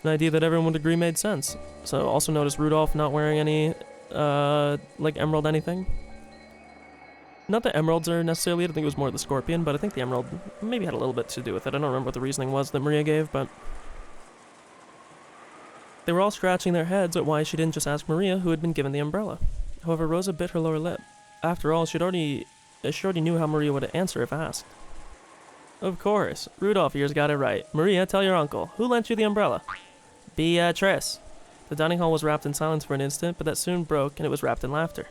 An idea that everyone would agree made sense. So also notice Rudolph not wearing any, like emerald anything. Not that emeralds are necessarily it, I think it was more the scorpion, but I think the emerald maybe had a little bit to do with it. I don't remember what the reasoning was that Maria gave, but... They were all scratching their heads at why she didn't just ask Maria, who had been given the umbrella. However, Rosa bit her lower lip. After all, she already knew how Maria would answer if asked. Of course. Rudolph here's got it right. Maria, tell your uncle. Who lent you the umbrella? Beatrice. The dining hall was wrapped in silence for an instant, but that soon broke, and it was wrapped in laughter.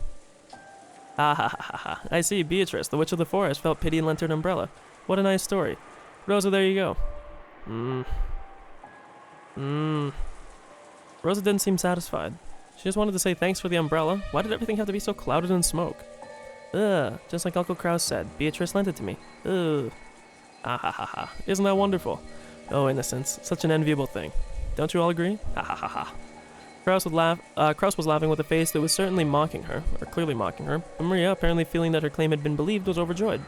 Ah ha ha ha ha. I see, Beatrice, the witch of the forest, felt pity and lent her an umbrella. What a nice story. Rosa, there you go. Rosa didn't seem satisfied. She just wanted to say thanks for the umbrella. Why did everything have to be so clouded in smoke? Ugh, just like Uncle Kraus said, Beatrice lent it to me. Ugh. Ah ha ha ha. Isn't that wonderful? Oh, innocence. Such an enviable thing. Don't you all agree? Ha ha ha ha. Kraus was laughing with a face that was certainly mocking her, or clearly mocking her, but Maria, apparently feeling that her claim had been believed, was overjoyed.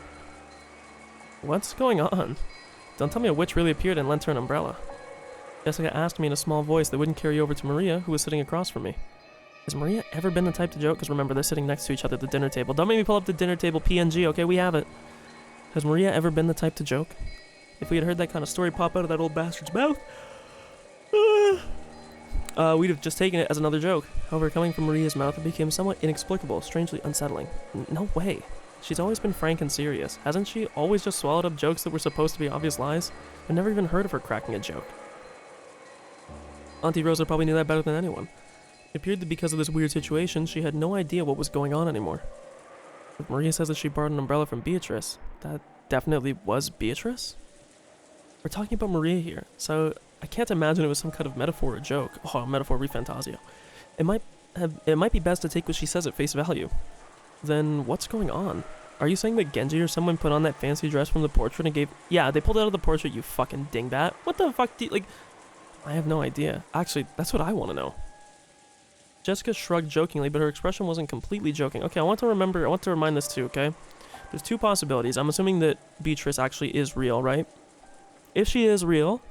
What's going on? Don't tell me a witch really appeared and lent her an umbrella. Jessica asked me in a small voice that wouldn't carry over to Maria, who was sitting across from me. Has Maria ever been the type to joke? Because remember, they're sitting next to each other at the dinner table. Don't make me pull up the dinner table PNG, okay? We have it. Has Maria ever been the type to joke? If we had heard that kind of story pop out of that old bastard's mouth, we'd have just taken it as another joke. However, coming from Maria's mouth, it became somewhat inexplicable, strangely unsettling. No way. She's always been frank and serious. Hasn't she always just swallowed up jokes that were supposed to be obvious lies? I've never even heard of her cracking a joke. Auntie Rosa probably knew that better than anyone. It appeared that because of this weird situation, she had no idea what was going on anymore. If Maria says that she borrowed an umbrella from Beatrice, that definitely was Beatrice? We're talking about Maria here, so I can't imagine it was some kind of metaphor or joke. Oh, metaphor re-fantasio. It might be best to take what she says at face value. Then what's going on? Are you saying that Genji or someone put on that fancy dress from the portrait and gave... Yeah, they pulled it out of the portrait, you fucking dingbat. What the fuck do you... Like... I have no idea. Actually, that's what I want to know. Jessica shrugged jokingly, but her expression wasn't completely joking. Okay, I want to remind this too, okay? There's two possibilities. I'm assuming that Beatrice actually is real, right? If she is real,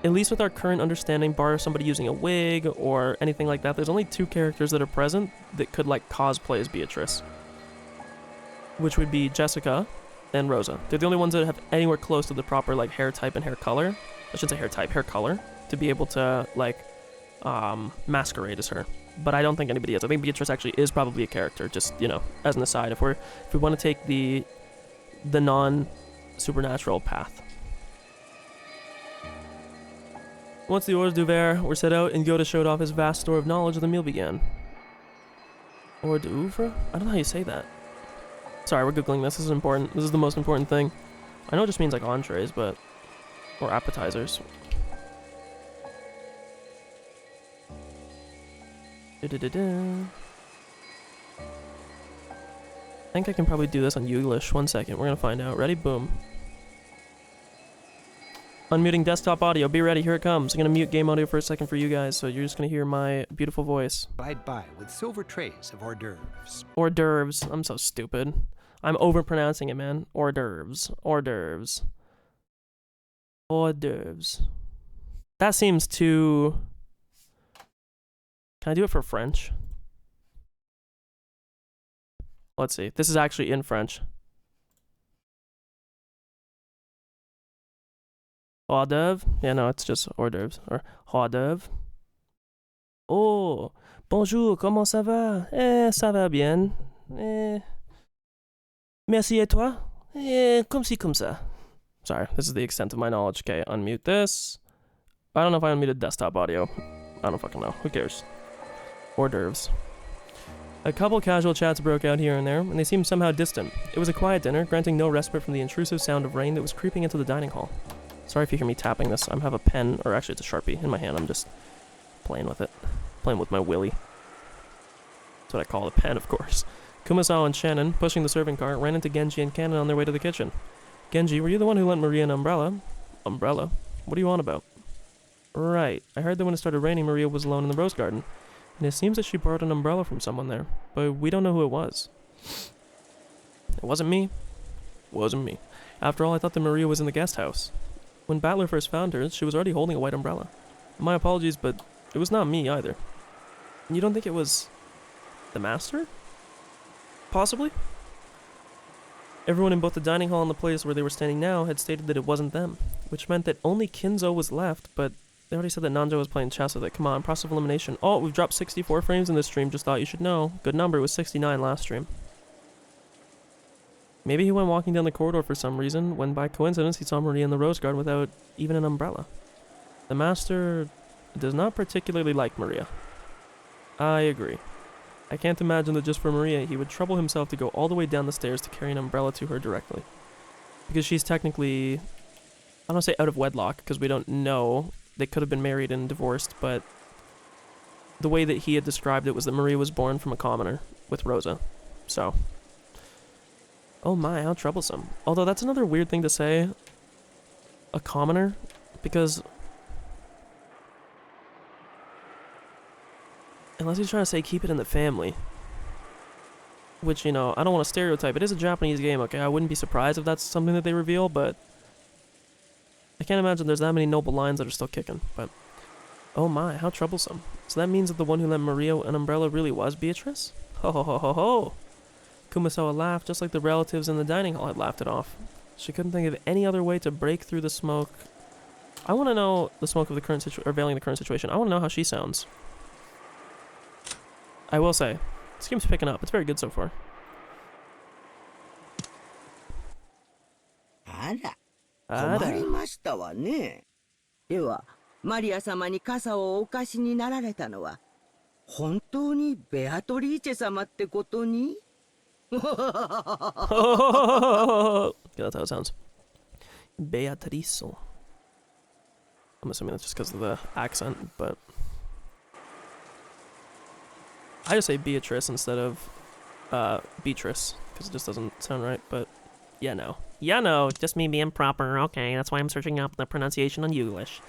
at least with our current understanding, bar somebody using a wig or anything like that, there's only two characters that are present that could, like, cosplay as Beatrice. Which would be Jessica and Rosa. They're the only ones that have anywhere close to the proper, like, hair type and hair color. I shouldn't say hair type, hair color, to be able to, like, masquerade as her. But I don't think anybody is. I think Beatrice actually is probably a character, just, you know, as an aside, if we want to take the non-supernatural path. Once the hors d'oeuvre were set out and Yoda showed off his vast store of knowledge, the meal began. Hors d'oeuvre? I don't know how you say that. Sorry, we're googling this. This is important. This is the most important thing. I know it just means like entrees, but... or appetizers. I think I can probably do this on Youglish. 1 second. We're gonna find out. Ready? Boom. Unmuting desktop audio. Be ready. Here it comes. I'm gonna mute game audio for a second for you guys, so you're just gonna hear my beautiful voice. Glide by with silver trays of hors d'oeuvres. Hors d'oeuvres. I'm so stupid. I'm overpronouncing it, man. Hors d'oeuvres. Hors d'oeuvres. Hors d'oeuvres. That seems too... Can I do it for French? Let's see. This is actually in French. Hors d'oeuvre? Yeah, no, it's just hors d'oeuvres. Or hors d'oeuvre. Oh, bonjour, comment ça va? Ça va bien. Merci et toi? Comme ci, comme ça. Sorry, this is the extent of my knowledge. Okay, unmute this. I don't know if I unmuted desktop audio. I don't fucking know. Who cares? Hors d'oeuvres. A couple casual chats broke out here and there, and they seemed somehow distant. It was a quiet dinner, granting no respite from the intrusive sound of rain that was creeping into the dining hall. Sorry if you hear me tapping this. I have a pen, or actually it's a Sharpie, in my hand. I'm just playing with it. Playing with my willy. That's what I call a pen, of course. Kumasao and Shannon, pushing the serving cart, ran into Genji and Kanon on their way to the kitchen. Genji, were you the one who lent Maria an umbrella? Umbrella? What are you on about? Right. I heard that when it started raining, Maria was alone in the rose garden. And it seems that she borrowed an umbrella from someone there. But we don't know who it was. It wasn't me. Wasn't me. After all, I thought that Maria was in the guest house. When Battler first found her, she was already holding a white umbrella. My apologies, but it was not me either. You don't think it was... the master? Possibly? Everyone in both the dining hall and the place where they were standing now had stated that it wasn't them, which meant that only Kinzo was left, but they already said that Nanjo was playing chess with it. Come on, process of elimination. Oh, we've dropped 64 frames in this stream, just thought you should know. Good number, it was 69 last stream. Maybe he went walking down the corridor for some reason, when by coincidence he saw Maria in the rose garden without even an umbrella. The master does not particularly like Maria. I agree. I can't imagine that just for Maria he would trouble himself to go all the way down the stairs to carry an umbrella to her directly. Because she's technically, I don't want to say out of wedlock, because we don't know. They could have been married and divorced, but the way that he had described it was that Maria was born from a commoner with Rosa. So... oh my, how troublesome. Although that's another weird thing to say. A commoner? Because... unless he's trying to say keep it in the family. Which, you know, I don't want to stereotype. It is a Japanese game, okay? I wouldn't be surprised if that's something that they reveal, but... I can't imagine there's that many noble lines that are still kicking, but... oh my, how troublesome. So that means that the one who lent Maria an umbrella really was Beatrice? Ho ho ho ho ho! Kumasawa laughed just like the relatives in the dining hall had laughed it off. She couldn't think of any other way to break through the smoke. I want to know the smoke of the current situation, or veiling the current situation. I want to know how she sounds. I will say, this game's picking up. It's very good so far. あら、あら。困りましたわね。では、マリア様に傘をお貸しになられたのは、本当にベアトリーチェ様ってことに Yeah, that's how it sounds. Beatrizo. I'm assuming that's just because of the accent, but... I just say Beatrice instead of Beatrice, because it just doesn't sound right, but yeah, no. Yeah, no, just me being proper, okay, that's why I'm searching up the pronunciation on Youglish.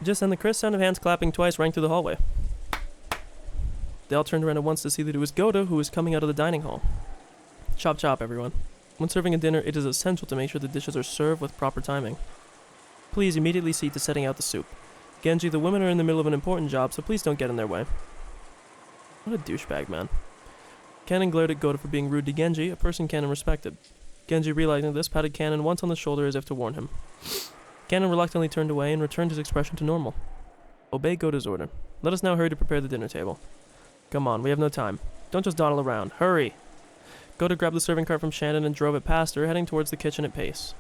Just then the crisp sound of hands clapping twice rang through the hallway. They all turned around at once to see that it was Goda who was coming out of the dining hall. Chop chop, everyone. When serving a dinner, it is essential to make sure the dishes are served with proper timing. Please immediately see to setting out the soup. Genji, the women are in the middle of an important job, so please don't get in their way. What a douchebag, man. Kanon glared at Goda for being rude to Genji, a person Kanon respected. Genji, realizing this, patted Kanon once on the shoulder as if to warn him. Canon reluctantly turned away and returned his expression to normal. Obey Goda's order. Let us now hurry to prepare the dinner table. Come on, we have no time. Don't just dawdle around. Hurry! Goda grabbed the serving cart from Shannon and drove it past her, heading towards the kitchen at pace.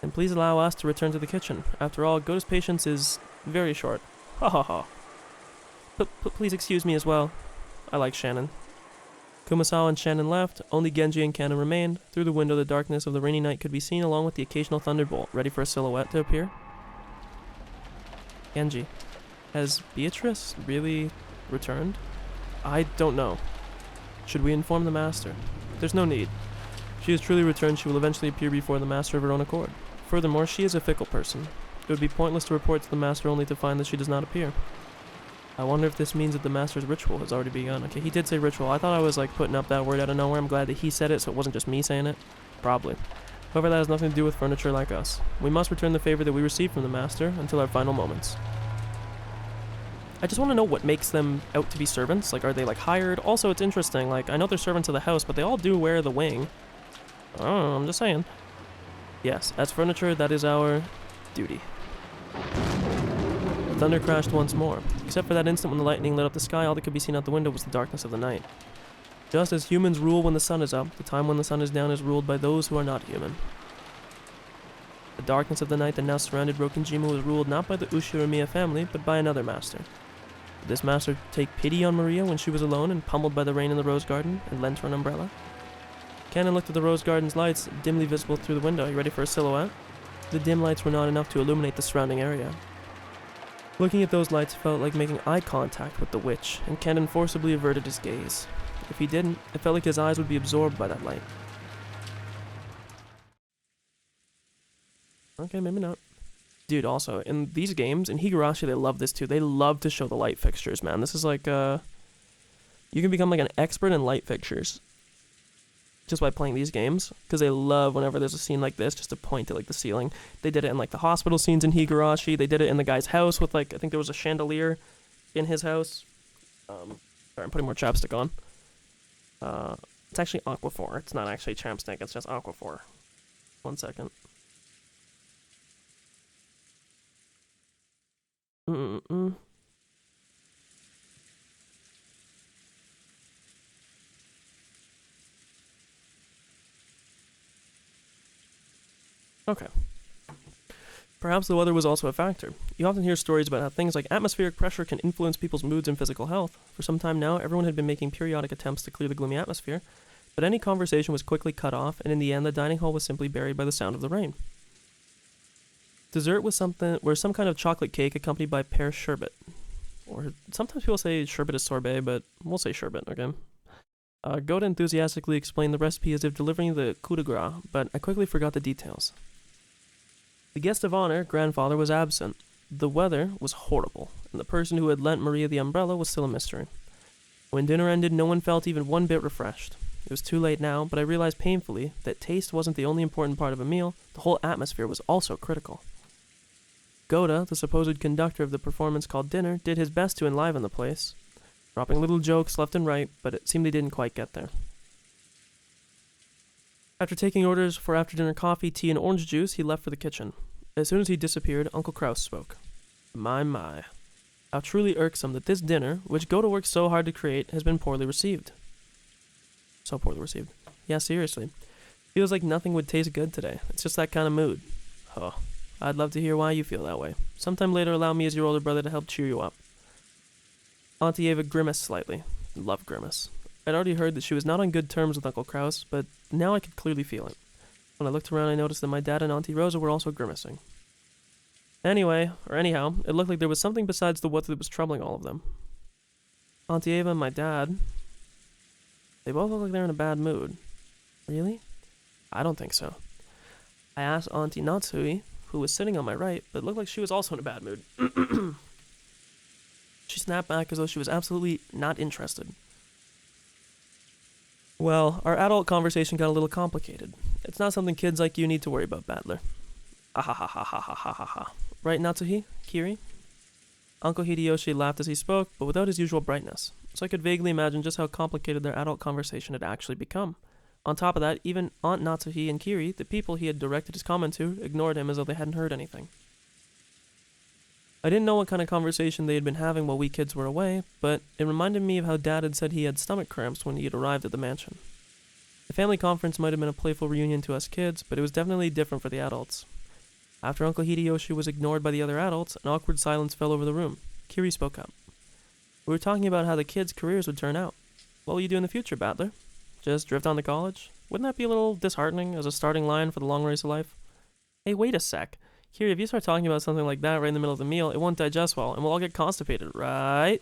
And please allow us to return to the kitchen. After all, Goda's patience is very short. Ha ha ha. Please excuse me as well. I like Shannon. Kumasawa and Shannon left. Only Genji and Canon remained. Through the window, the darkness of the rainy night could be seen, along with the occasional thunderbolt, ready for a silhouette to appear. Genji, has Beatrice really returned? I don't know. Should we inform the Master? There's no need. If she has truly returned, she will eventually appear before the Master of her own accord. Furthermore, she is a fickle person. It would be pointless to report to the Master only to find that she does not appear. I wonder if this means that the Master's ritual has already begun. Okay, he did say ritual. I thought I was like putting up that word out of nowhere. I'm glad that he said it so it wasn't just me saying it. Probably. However, that has nothing to do with furniture like us. We must return the favor that we received from the Master until our final moments. I just want to know what makes them out to be servants. Like, are they like hired? Also, it's interesting. Like, I know they're servants of the house, but they all do wear the wing. Oh, I'm just saying. Yes, as furniture, that is our duty. Thunder crashed once more. Except for that instant when the lightning lit up the sky, all that could be seen out the window was the darkness of the night. Just as humans rule when the sun is up, the time when the sun is down is ruled by those who are not human. The darkness of the night that now surrounded Rokinjima was ruled not by the Ushiramiya family, but by another master. Did this master take pity on Maria when she was alone and pummeled by the rain in the rose garden, and lent her an umbrella? Canon looked at the rose garden's lights, dimly visible through the window. Are you ready for a silhouette? The dim lights were not enough to illuminate the surrounding area. Looking at those lights felt like making eye contact with the witch, and Canon forcibly averted his gaze. If he didn't, it felt like his eyes would be absorbed by that light. Okay, maybe not. Dude, also, in these games, in Higurashi, they love this too. They love to show the light fixtures, man. This is like, you can become like an expert in light fixtures just by playing these games, because they love whenever there's a scene like this just to point at like the ceiling. They did it in like the hospital scenes in Higurashi. They did it in the guy's house with like, I think there was a chandelier in his house. Sorry, I'm putting more chapstick on. It's actually Aquaphor. It's not actually chapstick, it's just Aquaphor. 1 second. Okay. Perhaps the weather was also a factor. You often hear stories about how things like atmospheric pressure can influence people's moods and physical health. For some time now, everyone had been making periodic attempts to clear the gloomy atmosphere, but any conversation was quickly cut off, and in the end, the dining hall was simply buried by the sound of the rain. Dessert was some kind of chocolate cake accompanied by pear sherbet. Or sometimes people say sherbet is sorbet, but we'll say sherbet, okay? Goda enthusiastically explained the recipe as if delivering the coup de grace, but I quickly forgot the details. The guest of honor, grandfather, was absent. The weather was horrible, and the person who had lent Maria the umbrella was still a mystery. When dinner ended, no one felt even one bit refreshed. It was too late now, but I realized painfully that taste wasn't the only important part of a meal. The whole atmosphere was also critical. Goda, the supposed conductor of the performance called dinner, did his best to enliven the place, dropping little jokes left and right, but it seemed they didn't quite get there. After taking orders for after-dinner coffee, tea, and orange juice, he left for the kitchen. As soon as he disappeared, Uncle Kraus spoke. My. How truly irksome that this dinner, which Goda worked so hard to create, has been poorly received. So poorly received. Yeah, seriously. Feels like nothing would taste good today. It's just that kind of mood. Oh, I'd love to hear why you feel that way. Sometime later, allow me as your older brother to help cheer you up. Auntie Eva grimaced slightly. Love grimace. I'd already heard that she was not on good terms with Uncle Kraus, but now I could clearly feel it. When I looked around, I noticed that my dad and Auntie Rosa were also grimacing. Anyhow, it looked like there was something besides the weather that was troubling all of them. Auntie Eva and my dad, they both look like they're in a bad mood. Really? I don't think so. I asked Auntie Natsui, who was sitting on my right, but it looked like she was also in a bad mood. She snapped back as though she was absolutely not interested. Well, our adult conversation got a little complicated. It's not something kids like you need to worry about, Battler. Ah. Right, Natsuhi? Kiri? Uncle Hideyoshi laughed as he spoke, but without his usual brightness, so I could vaguely imagine just how complicated their adult conversation had actually become. On top of that, even Aunt Natsuhi and Kiri, the people he had directed his comment to, ignored him as though they hadn't heard anything. I didn't know what kind of conversation they had been having while we kids were away, but it reminded me of how Dad had said he had stomach cramps when he had arrived at the mansion. The family conference might have been a playful reunion to us kids, but it was definitely different for the adults. After Uncle Hideyoshi was ignored by the other adults, an awkward silence fell over the room. Kiri spoke up. We were talking about how the kids' careers would turn out. What will you do in the future, Battler? Just drift on to college? Wouldn't that be a little disheartening as a starting line for the long race of life? Hey, wait a sec. Kiri, if you start talking about something like that right in the middle of the meal, it won't digest well, and we'll all get constipated, right?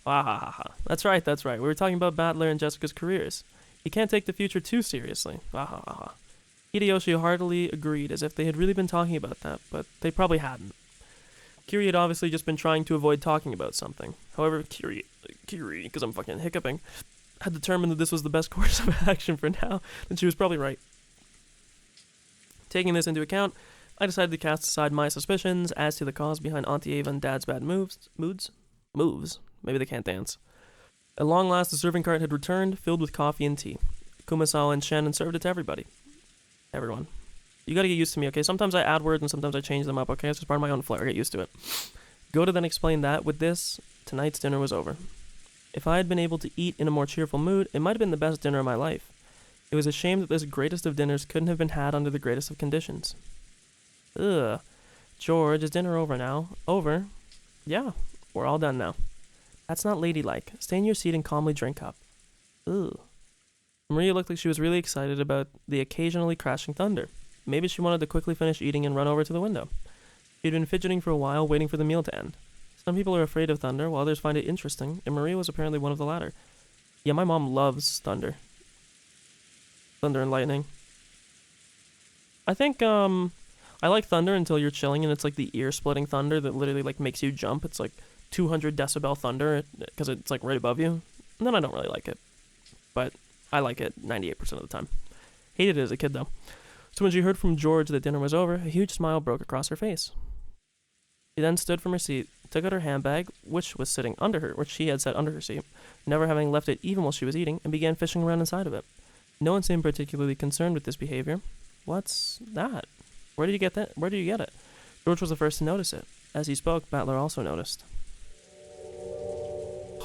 Ah, that's right. We were talking about Battler and Jessica's careers. You can't take the future too seriously. Hideyoshi heartily agreed, as if they had really been talking about that, but they probably hadn't. Kiri had obviously just been trying to avoid talking about something. However, Kiri, because I'm fucking hiccuping, had determined that this was the best course of action for now, and she was probably right. Taking this into account, I decided to cast aside my suspicions as to the cause behind Auntie Ava and Dad's bad moves. Maybe they can't dance. At long last, the serving cart had returned, filled with coffee and tea. Kumasawa and Shannon served it to everybody. Everyone. You gotta get used to me, okay? Sometimes I add words and sometimes I change them up, okay? It's just part of my own flair. Get used to it. Goda then explained that, with this, tonight's dinner was over. If I had been able to eat in a more cheerful mood, it might have been the best dinner of my life. It was a shame that this greatest of dinners couldn't have been had under the greatest of conditions. Ugh. George, is dinner over now? Over? Yeah, we're all done now. That's not ladylike. Stay in your seat and calmly drink up. Ugh. Maria looked like she was really excited about the occasionally crashing thunder. Maybe she wanted to quickly finish eating and run over to the window. She had been fidgeting for a while, waiting for the meal to end. Some people are afraid of thunder, while others find it interesting, and Maria was apparently one of the latter. Yeah, my mom loves thunder. Thunder and lightning. I think, I like thunder until you're chilling and it's like the ear-splitting thunder that literally like makes you jump. It's like 200 decibel thunder because it's like right above you. And then I don't really like it. But I like it 98% of the time. Hated it as a kid though. So when she heard from George that dinner was over, a huge smile broke across her face. She then stood from her seat, took out her handbag, which was sitting under her, which she had set under her seat, never having left it even while she was eating, and began fishing around inside of it. No one seemed particularly concerned with this behavior. What's that? Where did you get that? Where did you get it? George was the first to notice it. As he spoke, Battler also noticed.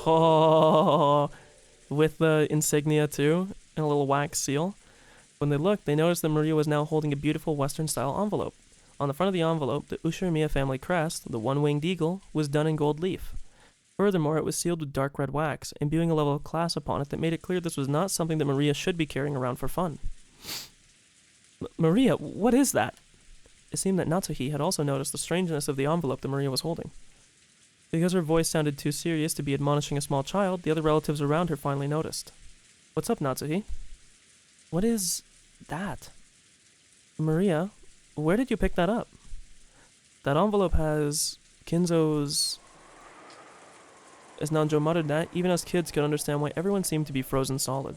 Oh, with the insignia too, and a little wax seal. When they looked, they noticed that Maria was now holding a beautiful Western-style envelope. On the front of the envelope, the Ushirimiya family crest, the one-winged eagle, was done in gold leaf. Furthermore, it was sealed with dark red wax, imbuing a level of class upon it that made it clear this was not something that Maria should be carrying around for fun. Maria, what is that? It seemed that Natsuhi had also noticed the strangeness of the envelope that Maria was holding. Because her voice sounded too serious to be admonishing a small child, the other relatives around her finally noticed. What's up, Natsuhi? What is that? Maria, where did you pick that up? That envelope has Kinzo's... As Nanjo muttered that, even us kids could understand why everyone seemed to be frozen solid.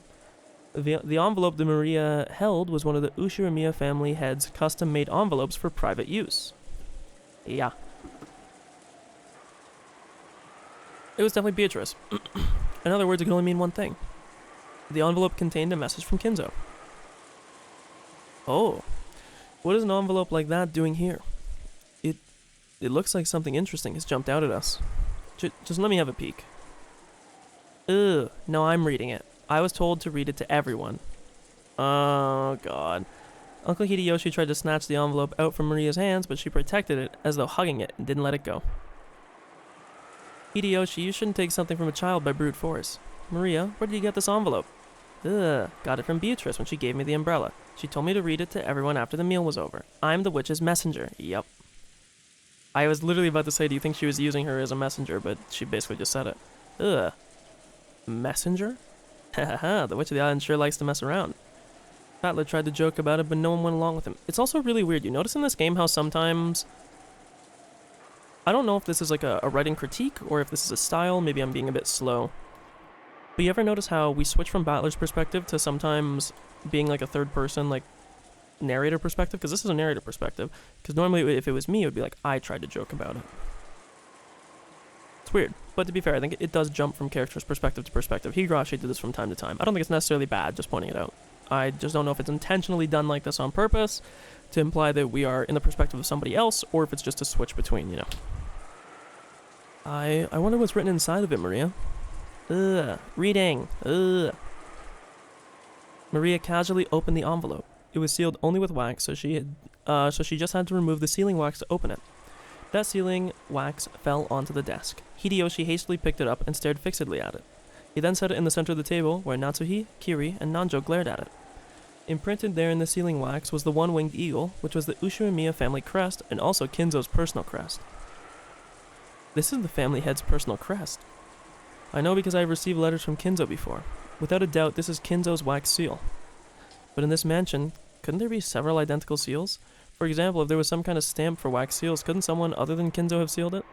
The envelope that Maria held was one of the Ushirimiya family head's custom-made envelopes for private use. Yeah. It was definitely Beatrice. In other words, it could only mean one thing. The envelope contained a message from Kinzo. Oh. What is an envelope like that doing here? It looks like something interesting has jumped out at us. Just let me have a peek. Ugh. No, I'm reading it. I was told to read it to everyone. Oh, God. Uncle Hideyoshi tried to snatch the envelope out from Maria's hands, but she protected it as though hugging it and didn't let it go. Hideyoshi, you shouldn't take something from a child by brute force. Maria, where did you get this envelope? Ugh, got it from Beatrice when she gave me the umbrella. She told me to read it to everyone after the meal was over. I'm the witch's messenger. Yep. I was literally about to say, do you think she was using her as a messenger, but she basically just said it. Ugh. Messenger? Hahaha, the Witch of the Island sure likes to mess around. Battler tried to joke about it, but no one went along with him. It's also really weird. You notice in this game how sometimes... I don't know if this is like a writing critique, or if this is a style. Maybe I'm being a bit slow. But you ever notice how we switch from Battler's perspective to sometimes being like a third person, like, narrator perspective? Because this is a narrator perspective. Because normally if it was me, it would be like, I tried to joke about it. It's weird. But to be fair, I think it does jump from character's perspective to perspective. Higurashi did this from time to time. I don't think it's necessarily bad, just pointing it out. I just don't know if it's intentionally done like this on purpose to imply that we are in the perspective of somebody else, or if it's just a switch between, you know. I wonder what's written inside of it, Maria. Ugh. Reading. Ugh. Maria casually opened the envelope. It was sealed only with wax, so she just had to remove the sealing wax to open it. That sealing wax fell onto the desk. Hideyoshi hastily picked it up and stared fixedly at it. He then set it in the center of the table, where Natsuhi, Kiri, and Nanjo glared at it. Imprinted there in the sealing wax was the one-winged eagle, which was the Ushiramiya family crest, and also Kinzo's personal crest. This is the family head's personal crest. I know because I have received letters from Kinzo before. Without a doubt, this is Kinzo's wax seal. But in this mansion, couldn't there be several identical seals? For example, if there was some kind of stamp for wax seals, couldn't someone other than Kinzo have sealed it?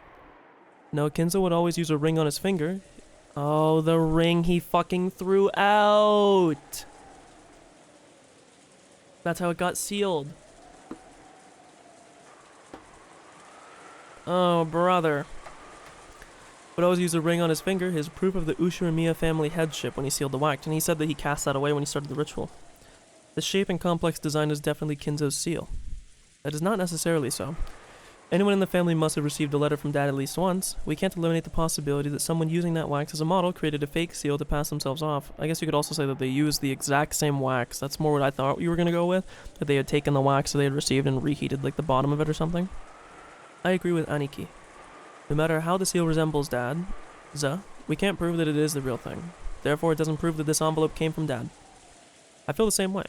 No, Kinzo would always use a ring on his finger. Oh, the ring he fucking threw out! That's how it got sealed. Oh, brother. Would always use a ring on his finger, his proof of the Ushiramiya family headship when he sealed the wax, and he said that he cast that away when he started the ritual. The shape and complex design is definitely Kinzo's seal. That is not necessarily so. Anyone in the family must have received a letter from Dad at least once. We can't eliminate the possibility that someone using that wax as a model created a fake seal to pass themselves off. I guess you could also say that they used the exact same wax. That's more what I thought you were going to go with. That they had taken the wax that they had received and reheated like the bottom of it or something. I agree with Aniki. No matter how the seal resembles Dad, we can't prove that it is the real thing. Therefore, it doesn't prove that this envelope came from Dad. I feel the same way.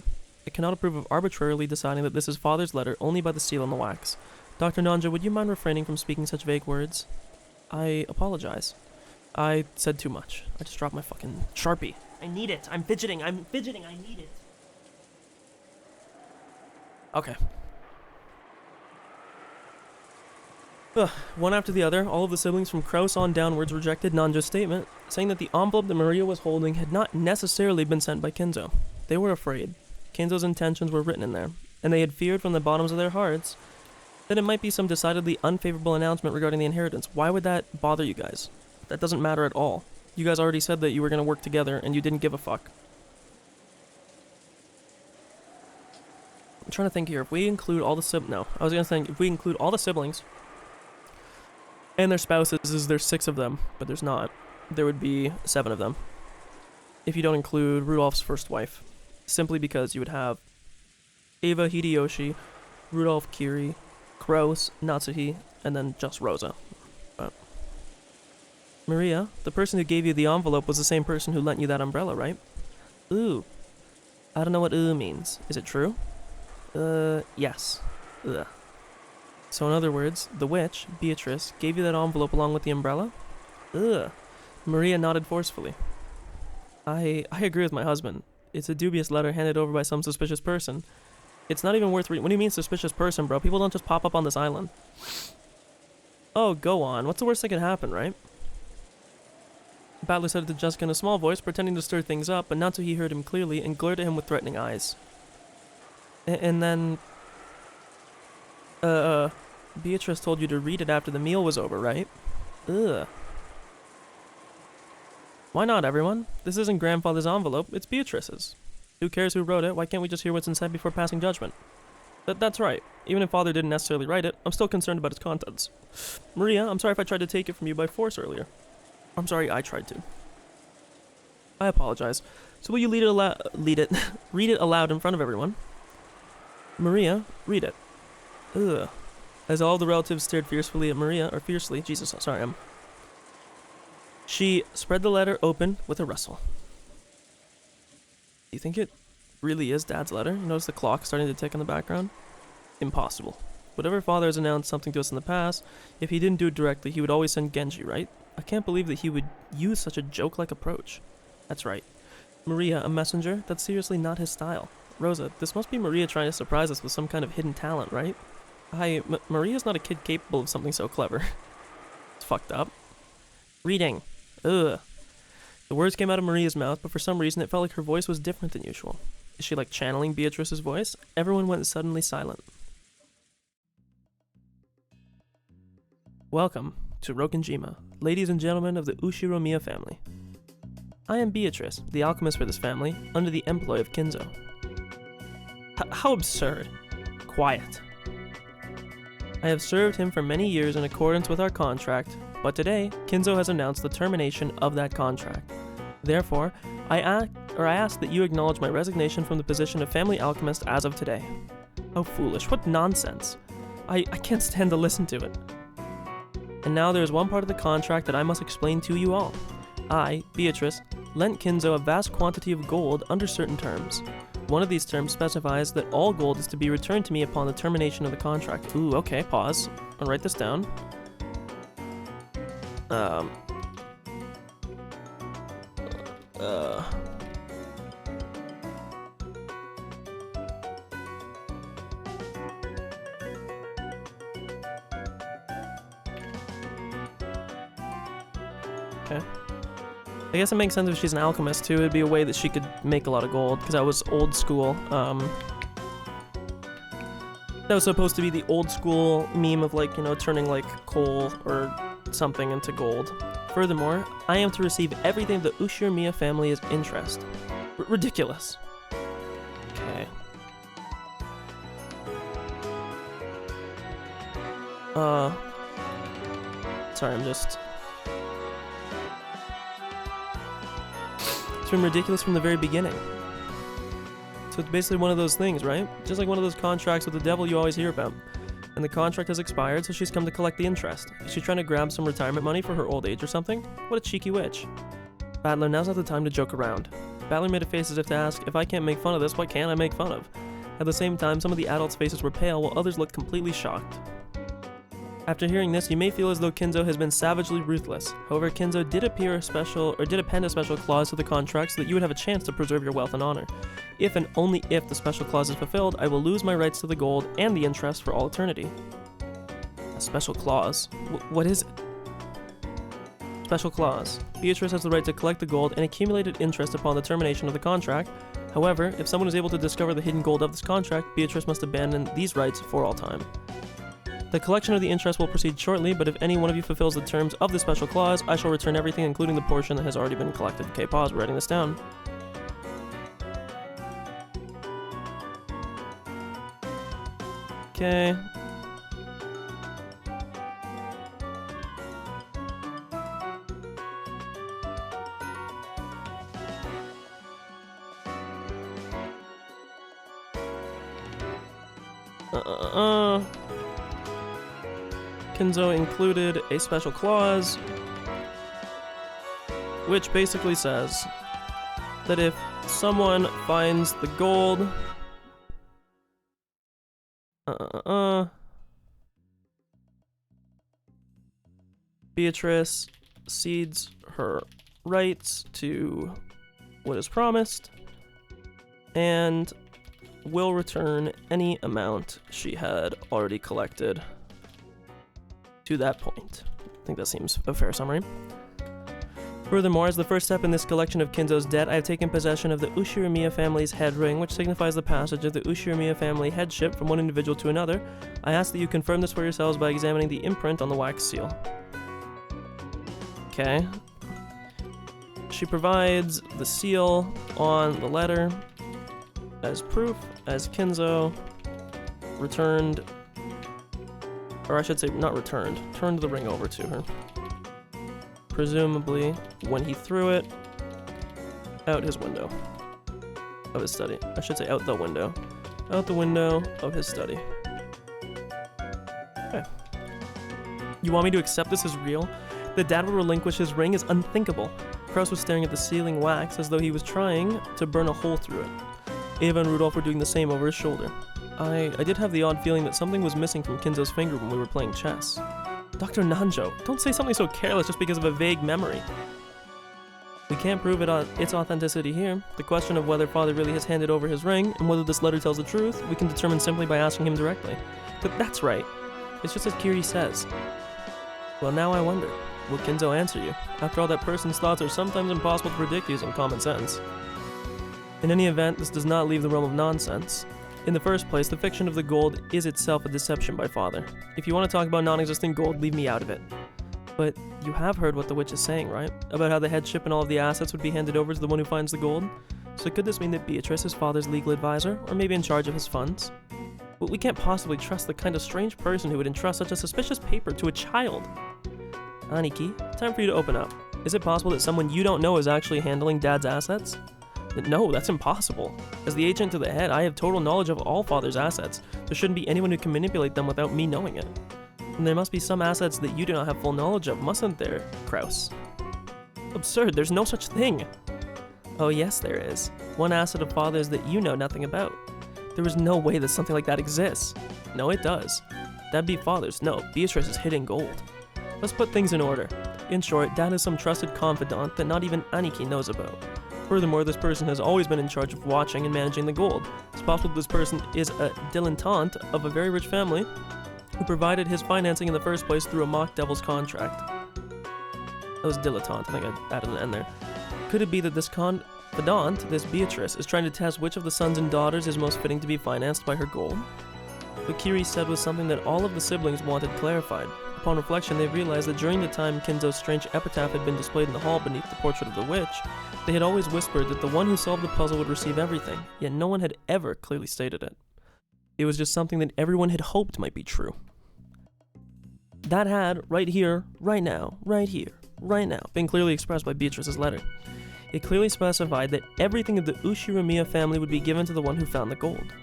It cannot approve of arbitrarily deciding that this is Father's letter only by the seal on the wax. Dr. Nanja, would you mind refraining from speaking such vague words? I apologize. I said too much. I just dropped my fucking Sharpie. I need it. I'm fidgeting. I need it. Okay. One after the other, all of the siblings from Kraus on downwards rejected Nanja's statement, saying that the envelope that Maria was holding had not necessarily been sent by Kinzo. They were afraid. Kinzo's intentions were written in there, and they had feared from the bottoms of their hearts that it might be some decidedly unfavorable announcement regarding the inheritance. Why would that bother you guys? That doesn't matter at all. You guys already said that you were going to work together, and you didn't give a fuck. I'm trying to think here. If we include all the if we include all the siblings and their spouses, there's 6 of them, but there's not. There would be 7 of them. If you don't include Rudolph's first wife. Simply because you would have Eva Hideyoshi, Rudolph Kiri, Kraus, Natsuhi, and then just Rosa. But Maria, the person who gave you the envelope was the same person who lent you that umbrella, right? Ooh. I don't know what ooh means. Is it true? Yes. Ugh. So in other words, the witch, Beatrice, gave you that envelope along with the umbrella? Ugh. Maria nodded forcefully. I agree with my husband. It's a dubious letter handed over by some suspicious person. It's not even worth reading. What do you mean suspicious person, bro? People don't just pop up on this island. Oh, go on. What's the worst that could happen, right? Battler said it to Jessica in a small voice, pretending to stir things up, but Natsuhi heard him clearly and glared at him with threatening eyes. And then... Beatrice told you to read it after the meal was over, right? Ugh. Why not, everyone? This isn't grandfather's envelope, it's Beatrice's. Who cares who wrote it? Why can't we just hear what's inside before passing judgment? That's right. Even if father didn't necessarily write it, I'm still concerned about its contents. Maria, I'm sorry if I tried to take it from you by force earlier. I'm sorry I tried to. I apologize. So will you read it aloud in front of everyone? Maria, read it. Ugh. As all the relatives stared fiercely at Maria, Jesus, sorry, she spread the letter open with a rustle. Do you think it really is Dad's letter? You notice the clock starting to tick in the background? Impossible. Whatever father has announced something to us in the past, if he didn't do it directly, he would always send Genji, right? I can't believe that he would use such a joke-like approach. That's right. Maria, a messenger? That's seriously not his style. Rosa, this must be Maria trying to surprise us with some kind of hidden talent, right? Maria's not a kid capable of something so clever. It's fucked up. Reading. Ugh. The words came out of Maria's mouth, but for some reason it felt like her voice was different than usual. Is she like channeling Beatrice's voice? Everyone went suddenly silent. Welcome to Rokenjima, ladies and gentlemen of the Ushiramiya family. I am Beatrice, the alchemist for this family, under the employ of Kinzo. How absurd. Quiet. I have served him for many years in accordance with our contract, but today, Kinzo has announced the termination of that contract. Therefore, I ask that you acknowledge my resignation from the position of family alchemist as of today. How foolish. What nonsense. I can't stand to listen to it. And now there is one part of the contract that I must explain to you all. I, Beatrice, lent Kinzo a vast quantity of gold under certain terms. One of these terms specifies that all gold is to be returned to me upon the termination of the contract. Ooh, okay, pause. I'll write this down. Okay. I guess it makes sense if she's an alchemist too. It'd be a way that she could make a lot of gold, because that was old school. That was supposed to be the old school meme of, like, you know, turning like coal or something into gold. Furthermore, I am to receive everything of the Ushirimiya family as interest. Ridiculous. Okay. Sorry, I'm just... It's been ridiculous from the very beginning. So it's basically one of those things, right? Just like one of those contracts with the devil you always hear about. And the contract has expired, so she's come to collect the interest. Is she trying to grab some retirement money for her old age or something? What a cheeky witch. Battler, now's not the time to joke around. Battler made a face as if to ask, if I can't make fun of this, what can I make fun of? At the same time, some of the adults' faces were pale, while others looked completely shocked. After hearing this, you may feel as though Kinzo has been savagely ruthless. However, Kinzo did append a special clause to the contract so that you would have a chance to preserve your wealth and honor. If and only if the special clause is fulfilled, I will lose my rights to the gold and the interest for all eternity. A special clause? What is it? Special clause. Beatrice has the right to collect the gold and accumulated interest upon the termination of the contract. However, if someone is able to discover the hidden gold of this contract, Beatrice must abandon these rights for all time. The collection of the interest will proceed shortly, but if any one of you fulfills the terms of the special clause, I shall return everything, including the portion that has already been collected. Okay, pause, we're writing this down. Okay. Kinzo included a special clause which basically says that if someone finds the gold, Beatrice cedes her rights to what is promised and will return any amount she had already collected to that point. I think that seems a fair summary. Furthermore, as the first step in this collection of Kinzo's debt, I have taken possession of the Ushirimiya family's head ring, which signifies the passage of the Ushirimiya family headship from one individual to another. I ask that you confirm this for yourselves by examining the imprint on the wax seal. Okay. She provides the seal on the letter as proof, as Kinzo returned, or I should say not returned, turned the ring over to her. Presumably when he threw it out his window of his study. I should say out the window. Out the window of his study. Okay. You want me to accept this as real? That Dad will relinquish his ring is unthinkable. Kraus was staring at the ceiling wax as though he was trying to burn a hole through it. Ava and Rudolph were doing the same over his shoulder. I did have the odd feeling that something was missing from Kinzo's finger when we were playing chess. Dr. Nanjo, don't say something so careless just because of a vague memory. We can't prove its authenticity here. The question of whether Father really has handed over his ring, and whether this letter tells the truth, we can determine simply by asking him directly. But that's right. It's just as Kiri says. Well, now I wonder, will Kinzo answer you? After all, that person's thoughts are sometimes impossible to predict using common sense. In any event, this does not leave the realm of nonsense. In the first place, the fiction of the gold is itself a deception by Father. If you want to talk about non-existent gold, leave me out of it. But you have heard what the witch is saying, right? About how the headship and all of the assets would be handed over to the one who finds the gold? So could this mean that Beatrice, his father's legal advisor, or maybe in charge of his funds? But we can't possibly trust the kind of strange person who would entrust such a suspicious paper to a child. Aniki, time for you to open up. Is it possible that someone you don't know is actually handling Dad's assets? No, that's impossible. As the agent to the head, I have total knowledge of all Father's assets. There shouldn't be anyone who can manipulate them without me knowing it. And there must be some assets that you do not have full knowledge of, mustn't there, Kraus? Absurd, there's no such thing. Oh yes, there is. One asset of Father's that you know nothing about. There is no way that something like that exists. No, it does. That'd be Father's. No, Beatrice's hidden gold. Let's put things in order. In short, Dad is some trusted confidant that not even Aniki knows about. Furthermore, this person has always been in charge of watching and managing the gold. It's possible this person is a dilettante of a very rich family who provided his financing in the first place through a mock devil's contract. That was dilettante, I think I added an N there. Could it be that this confidant, this Beatrice, is trying to test which of the sons and daughters is most fitting to be financed by her gold? What Kiri said was something that all of the siblings wanted clarified. Upon reflection, they realized that during the time Kinzo's strange epitaph had been displayed in the hall beneath the portrait of the witch, they had always whispered that the one who solved the puzzle would receive everything, yet no one had ever clearly stated it. It was just something that everyone had hoped might be true. That had, right here, right now, been clearly expressed by Beatrice's letter. It clearly specified that everything of the Ushiramiya family would be given to the one who found the gold.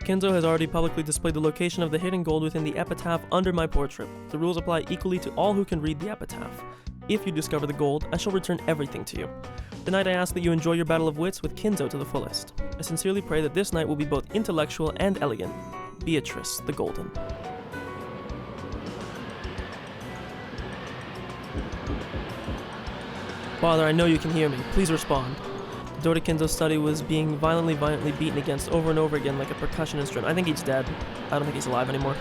Kinzo has already publicly displayed the location of the hidden gold within the epitaph under my portrait. The rules apply equally to all who can read the epitaph. If you discover the gold, I shall return everything to you. Tonight I ask that you enjoy your battle of wits with Kinzo to the fullest. I sincerely pray that this night will be both intellectual and elegant. Beatrice the Golden. Father, I know you can hear me. Please respond. The door to Kinzo's study was being violently beaten against over and over again like a percussion instrument. I think he's dead. I don't think he's alive anymore.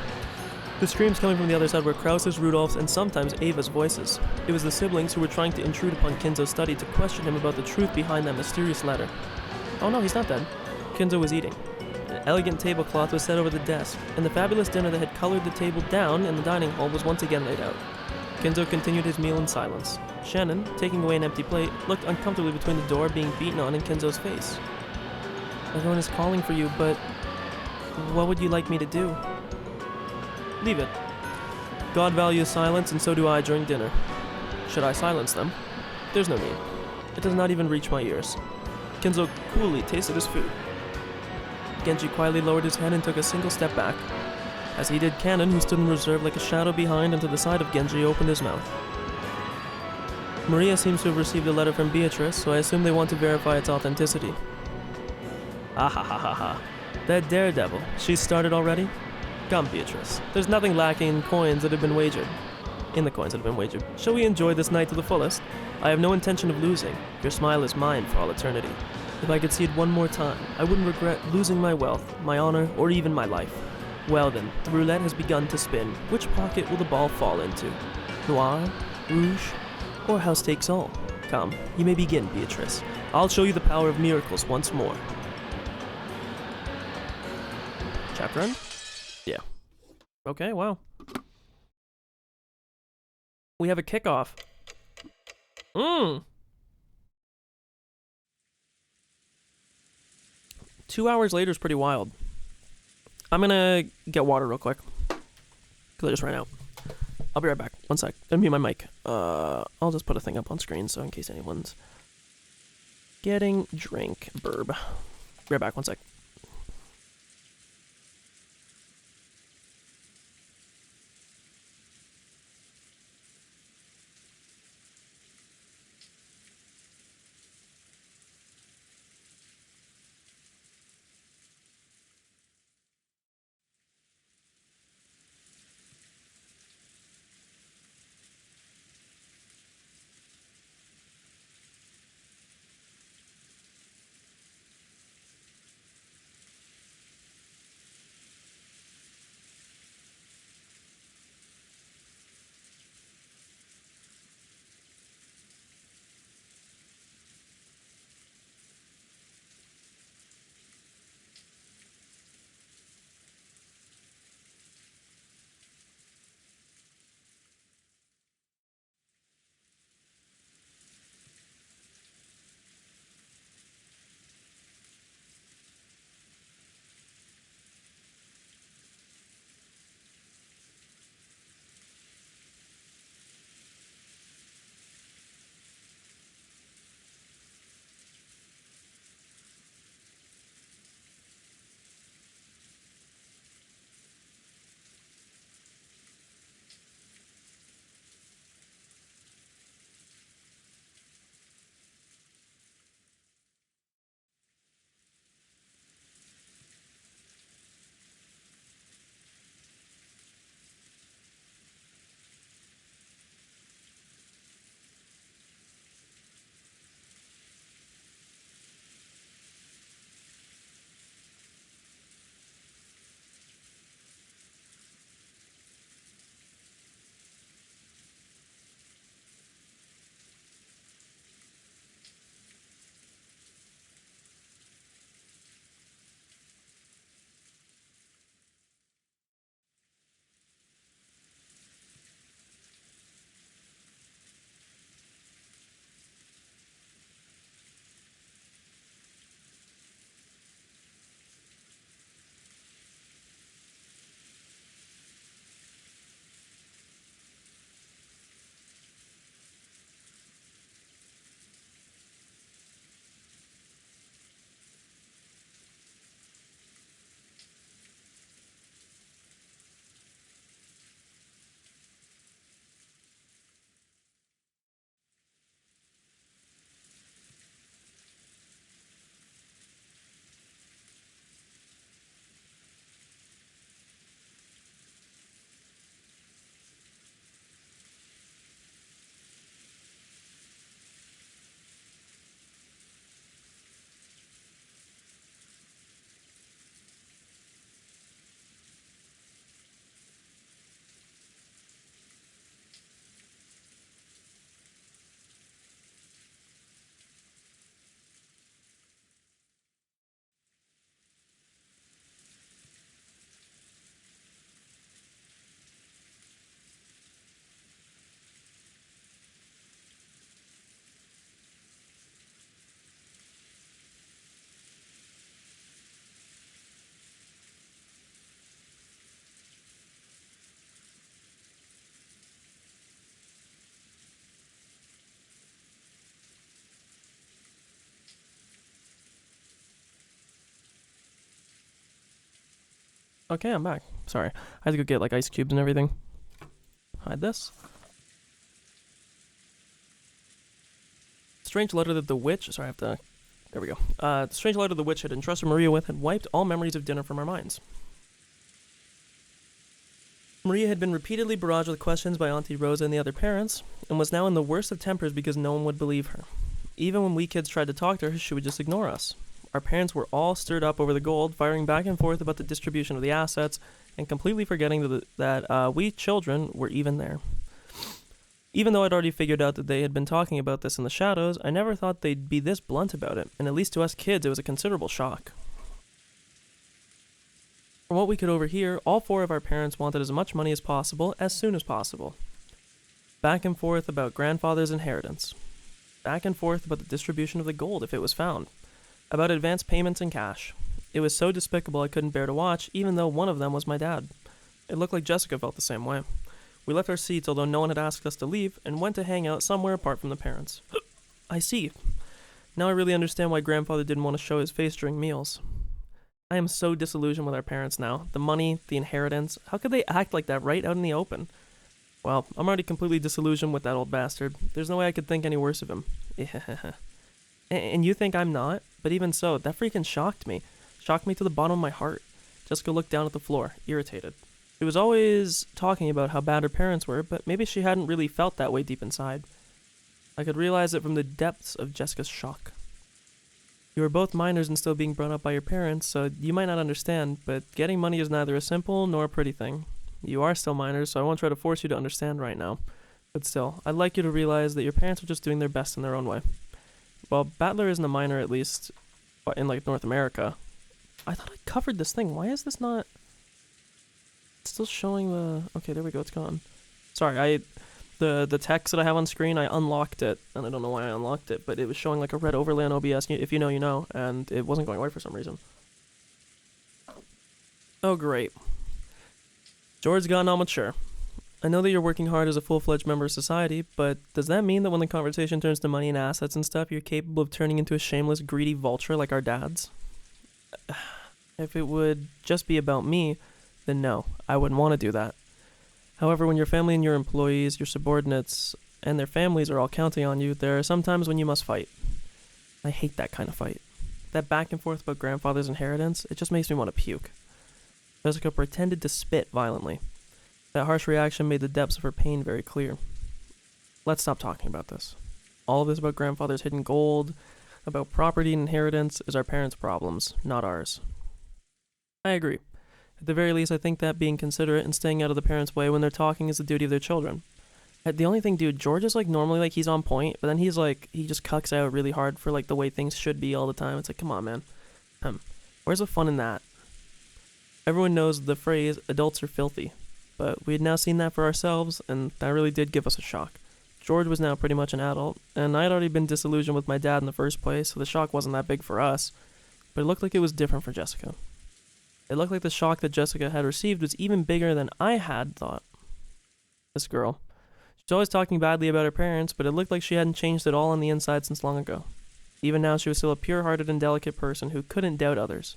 The screams coming from the other side were Kraus's, Rudolph's, and sometimes Ava's voices. It was the siblings who were trying to intrude upon Kinzo's study to question him about the truth behind that mysterious letter. Oh no, he's not dead. Kinzo was eating. An elegant tablecloth was set over the desk, and the fabulous dinner that had colored the table down in the dining hall was once again laid out. Kinzo continued his meal in silence. Shannon, taking away an empty plate, looked uncomfortably between the door being beaten on and Kinzo's face. Everyone is calling for you, but what would you like me to do? Leave it. God values silence, and so do I during dinner. Should I silence them? There's no need. It does not even reach my ears. Kinzo coolly tasted his food. Genji quietly lowered his head and took a single step back. As he did, Cannon, who stood in reserve like a shadow behind and to the side of Genji, opened his mouth. Maria seems to have received a letter from Beatrice, so I assume they want to verify its authenticity. Ah ha ha ha ha. That daredevil, she's started already? Come, Beatrice. There's nothing lacking in coins that have been wagered. Shall we enjoy this night to the fullest? I have no intention of losing. Your smile is mine for all eternity. If I could see it one more time, I wouldn't regret losing my wealth, my honor, or even my life. Well then, the roulette has begun to spin. Which pocket will the ball fall into? Noir? Rouge? Or house takes all? Come, you may begin, Beatrice. I'll show you the power of miracles once more. Chapter end? Yeah. Okay, wow. We have a kickoff. 2 hours later is pretty wild. I'm gonna get water real quick, because I just ran out. I'll be right back. One sec. Let me mute my mic. I'll just put a thing up on screen, so in case anyone's getting drink burb. Be right back. One sec. Okay, I'm back. Sorry. I had to go get like ice cubes and everything. Hide this. Strange letter that the witch... Sorry, I have to... There we go. The strange letter the witch had entrusted Maria with had wiped all memories of dinner from our minds. Maria had been repeatedly barraged with questions by Auntie Rosa and the other parents, and was now in the worst of tempers because no one would believe her. Even when we kids tried to talk to her, she would just ignore us. Our parents were all stirred up over the gold, firing back and forth about the distribution of the assets, and completely forgetting that we children were even there. Even though I'd already figured out that they had been talking about this in the shadows, I never thought they'd be this blunt about it, and at least to us kids it was a considerable shock. From what we could overhear, all four of our parents wanted as much money as possible, as soon as possible. Back and forth about grandfather's inheritance. Back and forth about the distribution of the gold if it was found. About advance payments in cash. It was so despicable I couldn't bear to watch, even though one of them was my dad. It looked like Jessica felt the same way. We left our seats, although no one had asked us to leave, and went to hang out somewhere apart from the parents. I see. Now I really understand why grandfather didn't want to show his face during meals. I am so disillusioned with our parents now. The money, the inheritance. How could they act like that right out in the open? Well, I'm already completely disillusioned with that old bastard. There's no way I could think any worse of him. And you think I'm not? But even so, that freaking shocked me. Shocked me to the bottom of my heart. Jessica looked down at the floor, irritated. She was always talking about how bad her parents were, but maybe she hadn't really felt that way deep inside. I could realize it from the depths of Jessica's shock. You were both minors and still being brought up by your parents, so you might not understand, but getting money is neither a simple nor a pretty thing. You are still minors, so I won't try to force you to understand right now. But still, I'd like you to realize that your parents are just doing their best in their own way. Well, Battler isn't a minor, at least in like North America. I thought I covered this thing. Why is this not... It's still showing the... Okay, there we go, it's gone. Sorry, the text that I have on screen, I unlocked it, and I don't know why I unlocked it, but it was showing like a red overlay on OBS, if you know, you know, and it wasn't going away for some reason. Oh, great. George's gotten all mature. I know that you're working hard as a full-fledged member of society, but does that mean that when the conversation turns to money and assets and stuff, you're capable of turning into a shameless, greedy vulture like our dads? If it would just be about me, then no, I wouldn't want to do that. However, when your family and your employees, your subordinates, and their families are all counting on you, there are some times when you must fight. I hate that kind of fight. That back and forth about grandfather's inheritance, it just makes me want to puke. Jessica pretended to spit violently. That harsh reaction made the depths of her pain very clear. Let's stop talking about this. All of this about grandfather's hidden gold, about property and inheritance, is our parents' problems, not ours. I agree. At the very least, I think that being considerate and staying out of the parents' way when they're talking is the duty of their children. The only thing, dude, George is like normally like he's on point, but then he's like, he just cucks out really hard for like the way things should be all the time. It's like, come on, man. Where's the fun in that? Everyone knows the phrase, adults are filthy, but we had now seen that for ourselves, and that really did give us a shock. George was now pretty much an adult, and I had already been disillusioned with my dad in the first place, so the shock wasn't that big for us, but it looked like it was different for Jessica. It looked like the shock that Jessica had received was even bigger than I had thought. This girl. She's always talking badly about her parents, but it looked like she hadn't changed at all on the inside since long ago. Even now, she was still a pure-hearted and delicate person who couldn't doubt others.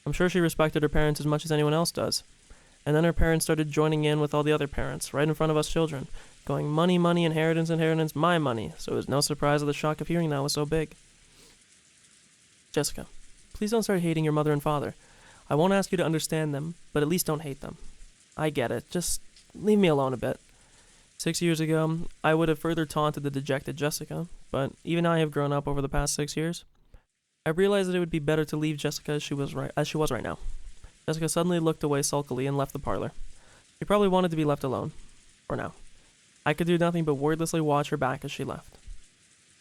I'm sure she respected her parents as much as anyone else does. And then her parents started joining in with all the other parents, right in front of us children, going, money, money, inheritance, inheritance, my money. So it was no surprise that the shock of hearing that was so big. Jessica, please don't start hating your mother and father. I won't ask you to understand them, but at least don't hate them. I get it. Just leave me alone a bit. 6 years ago, I would have further taunted the dejected Jessica, but even I have grown up over the past 6 years. I realized that it would be better to leave Jessica as she was right now. Jessica suddenly looked away sulkily and left the parlor. She probably wanted to be left alone. For now. I could do nothing but wordlessly watch her back as she left.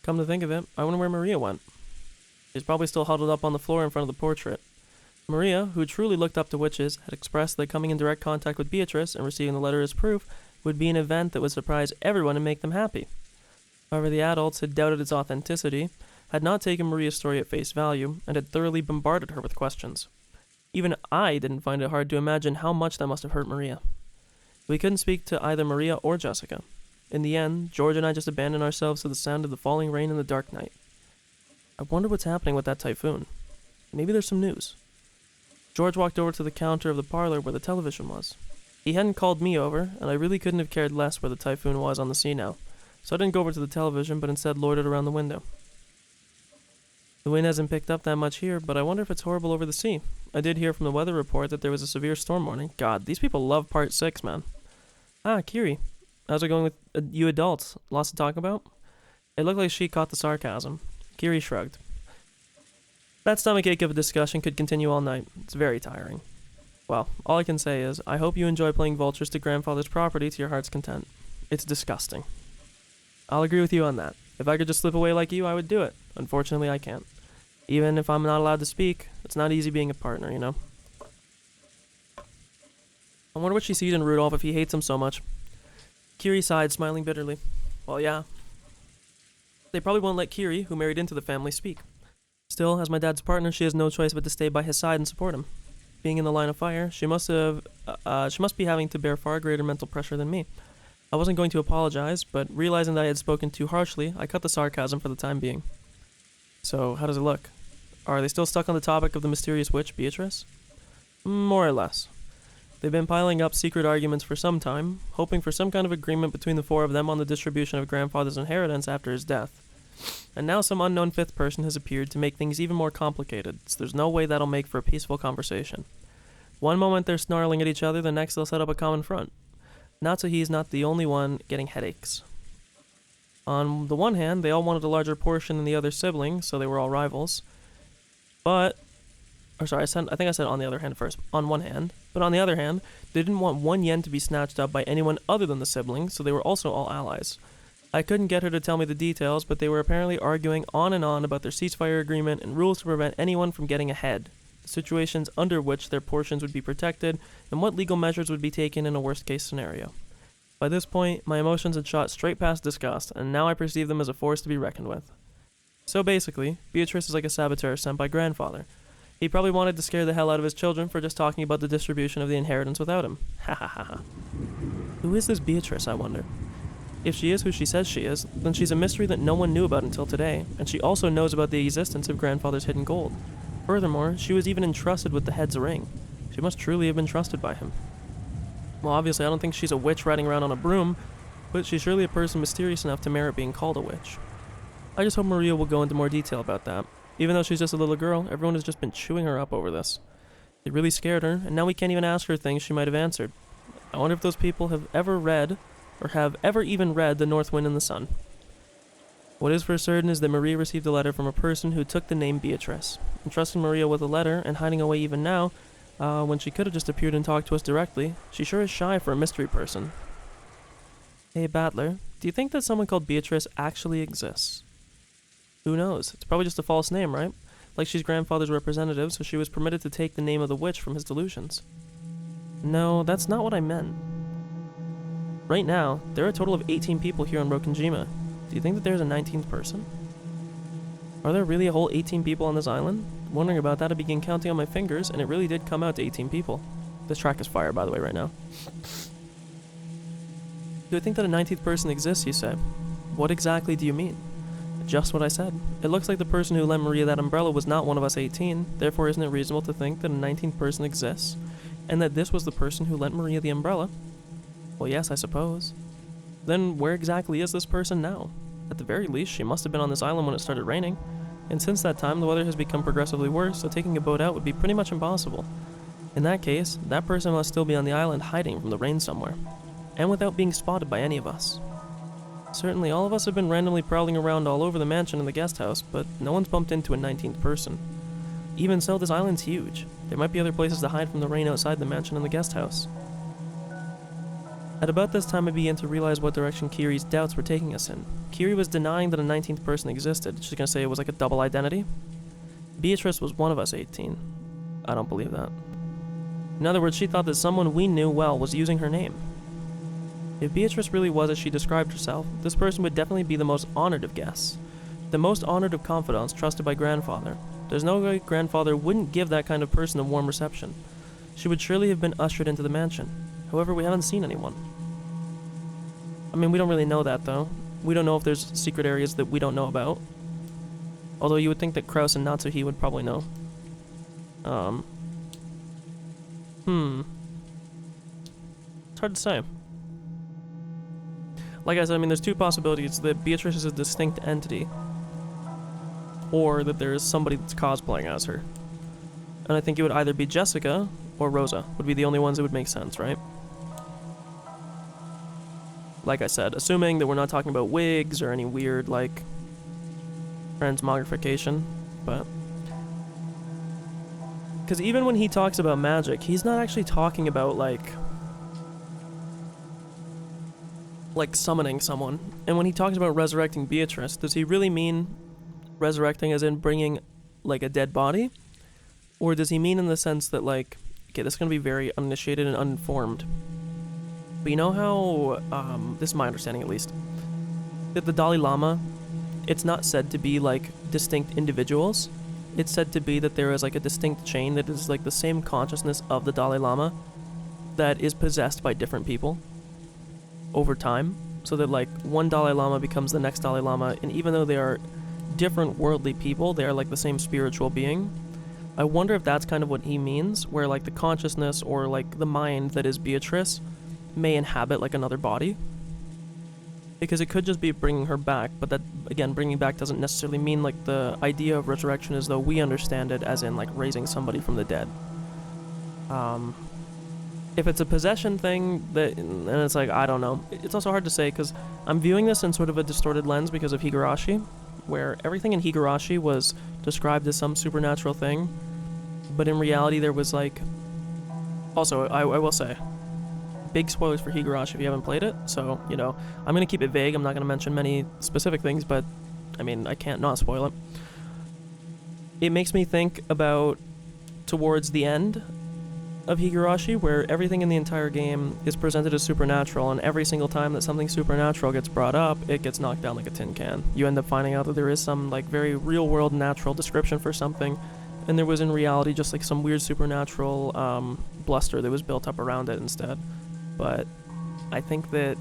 Come to think of it, I wonder where Maria went. She's probably still huddled up on the floor in front of the portrait. Maria, who truly looked up to witches, had expressed that coming in direct contact with Beatrice and receiving the letter as proof would be an event that would surprise everyone and make them happy. However, the adults had doubted its authenticity, had not taken Maria's story at face value, and had thoroughly bombarded her with questions. Even I didn't find it hard to imagine how much that must have hurt Maria. We couldn't speak to either Maria or Jessica. In the end, George and I just abandoned ourselves to the sound of the falling rain in the dark night. I wonder what's happening with that typhoon. Maybe there's some news. George walked over to the counter of the parlor where the television was. He hadn't called me over, and I really couldn't have cared less where the typhoon was on the sea now, so I didn't go over to the television, but instead loitered around the window. The wind hasn't picked up that much here, but I wonder if it's horrible over the sea. I did hear from the weather report that there was a severe storm warning. God, these people love part 6, man. Ah, Kiri. How's it going with you adults? Lots to talk about? It looked like she caught the sarcasm. Kiri shrugged. That stomachache of a discussion could continue all night. It's very tiring. Well, all I can say is, I hope you enjoy playing vultures to grandfather's property to your heart's content. It's disgusting. I'll agree with you on that. If I could just slip away like you, I would do it. Unfortunately, I can't. Even if I'm not allowed to speak, it's not easy being a partner, you know? I wonder what she sees in Rudolph if he hates him so much. Kiri sighed, smiling bitterly. Well, yeah. They probably won't let Kiri, who married into the family, speak. Still, as my dad's partner, she has no choice but to stay by his side and support him. Being in the line of fire, she must be having to bear far greater mental pressure than me. I wasn't going to apologize, but realizing that I had spoken too harshly, I cut the sarcasm for the time being. So, how does it look? Are they still stuck on the topic of the mysterious witch, Beatrice? More or less. They've been piling up secret arguments for some time, hoping for some kind of agreement between the four of them on the distribution of grandfather's inheritance after his death. And now some unknown fifth person has appeared to make things even more complicated, so there's no way that'll make for a peaceful conversation. One moment they're snarling at each other, the next they'll set up a common front. Natsuhi's not the only one getting headaches. On the one hand, they all wanted a larger portion than the other sibling, so they were all rivals. I think I said on the other hand first. On one hand. But on the other hand, they didn't want 1 yen to be snatched up by anyone other than the siblings, so they were also all allies. I couldn't get her to tell me the details, but they were apparently arguing on and on about their ceasefire agreement and rules to prevent anyone from getting ahead, the situations under which their portions would be protected, and what legal measures would be taken in a worst-case scenario. By this point, my emotions had shot straight past disgust, and now I perceive them as a force to be reckoned with. So basically, Beatrice is like a saboteur sent by grandfather. He probably wanted to scare the hell out of his children for just talking about the distribution of the inheritance without him. Ha ha ha ha. Who is this Beatrice, I wonder? If she is who she says she is, then she's a mystery that no one knew about until today, and she also knows about the existence of grandfather's hidden gold. Furthermore, she was even entrusted with the head's ring. She must truly have been trusted by him. Well, obviously I don't think she's a witch riding around on a broom, but she's surely a person mysterious enough to merit being called a witch. I just hope Maria will go into more detail about that. Even though she's just a little girl, everyone has just been chewing her up over this. It really scared her, and now we can't even ask her things she might have answered. I wonder if those people have ever read, or have ever even read, The North Wind and the Sun. What is for certain is that Maria received a letter from a person who took the name Beatrice. Entrusting Maria with a letter, and hiding away even now, when she could have just appeared and talked to us directly, she sure is shy for a mystery person. Hey, Battler, do you think that someone called Beatrice actually exists? Who knows? It's probably just a false name, right? Like she's grandfather's representative, so she was permitted to take the name of the witch from his delusions. No, that's not what I meant. Right now, there are a total of 18 people here on Rokenjima. Do you think that there's a 19th person? Are there really a whole 18 people on this island? Wondering about that, I began counting on my fingers, and it really did come out to 18 people. This track is fire, by the way, right now. Do I think that a 19th person exists, you say? What exactly do you mean? Just what I said. It looks like the person who lent Maria that umbrella was not one of us 18, therefore isn't it reasonable to think that a 19th person exists? And that this was the person who lent Maria the umbrella? Well, yes, I suppose. Then where exactly is this person now? At the very least, she must have been on this island when it started raining. And since that time, the weather has become progressively worse, so taking a boat out would be pretty much impossible. In that case, that person must still be on the island hiding from the rain somewhere. And without being spotted by any of us. Certainly, all of us have been randomly prowling around all over the mansion and the guest house, but no one's bumped into a 19th person. Even so, this island's huge. There might be other places to hide from the rain outside the mansion and the guest house. At about this time, I began to realize what direction Kiri's doubts were taking us in. Kiri was denying that a 19th person existed. She's gonna say it was like a double identity? Beatrice was one of us 18. I don't believe that. In other words, she thought that someone we knew well was using her name. If Beatrice really was as she described herself, this person would definitely be the most honored of guests. The most honored of confidants trusted by grandfather. There's no way grandfather wouldn't give that kind of person a warm reception. She would surely have been ushered into the mansion. However, we haven't seen anyone. I mean, we don't really know that, though. We don't know if there's secret areas that we don't know about. Although you would think that Kraus and Natsuhi would probably know. It's hard to say. Like I said, I mean, there's two possibilities: that Beatrice is a distinct entity, or that there is somebody that's cosplaying as her. And I think it would either be Jessica or Rosa would be the only ones that would make sense, right? Like I said, assuming that we're not talking about wigs or any weird, like, transmogrification, but... Because even when he talks about magic, he's not actually talking about, like, summoning someone. And when he talks about resurrecting Beatrice, does he really mean resurrecting as in bringing, like, a dead body? Or does he mean in the sense that, like, okay, this is going to be very uninitiated and uninformed. But you know how, this is my understanding at least, that the Dalai Lama, it's not said to be, like, distinct individuals. It's said to be that there is, like, a distinct chain that is, like, the same consciousness of the Dalai Lama that is possessed by different people over time. So that, like, one Dalai Lama becomes the next Dalai Lama, and even though they are different worldly people, they are, like, the same spiritual being. I wonder if that's kind of what he means, where, like, the consciousness or, like, the mind that is Beatrice may inhabit, like, another body. Because it could just be bringing her back, but that, again, bringing back doesn't necessarily mean, like, the idea of resurrection as though we understand it, as in, like, raising somebody from the dead. If it's a possession thing, and it's like, I don't know. It's also hard to say, because I'm viewing this in sort of a distorted lens because of Higurashi, where everything in Higurashi was described as some supernatural thing, but in reality there was, like... Also, I will say, big spoilers for Higurashi if you haven't played it, so, you know, I'm going to keep it vague, I'm not going to mention many specific things, but, I mean, I can't not spoil it. It makes me think about towards the end of Higurashi, where everything in the entire game is presented as supernatural, and every single time that something supernatural gets brought up, it gets knocked down like a tin can. You end up finding out that there is some, like, very real-world natural description for something, and there was in reality just, like, some weird supernatural bluster that was built up around it instead. But I think that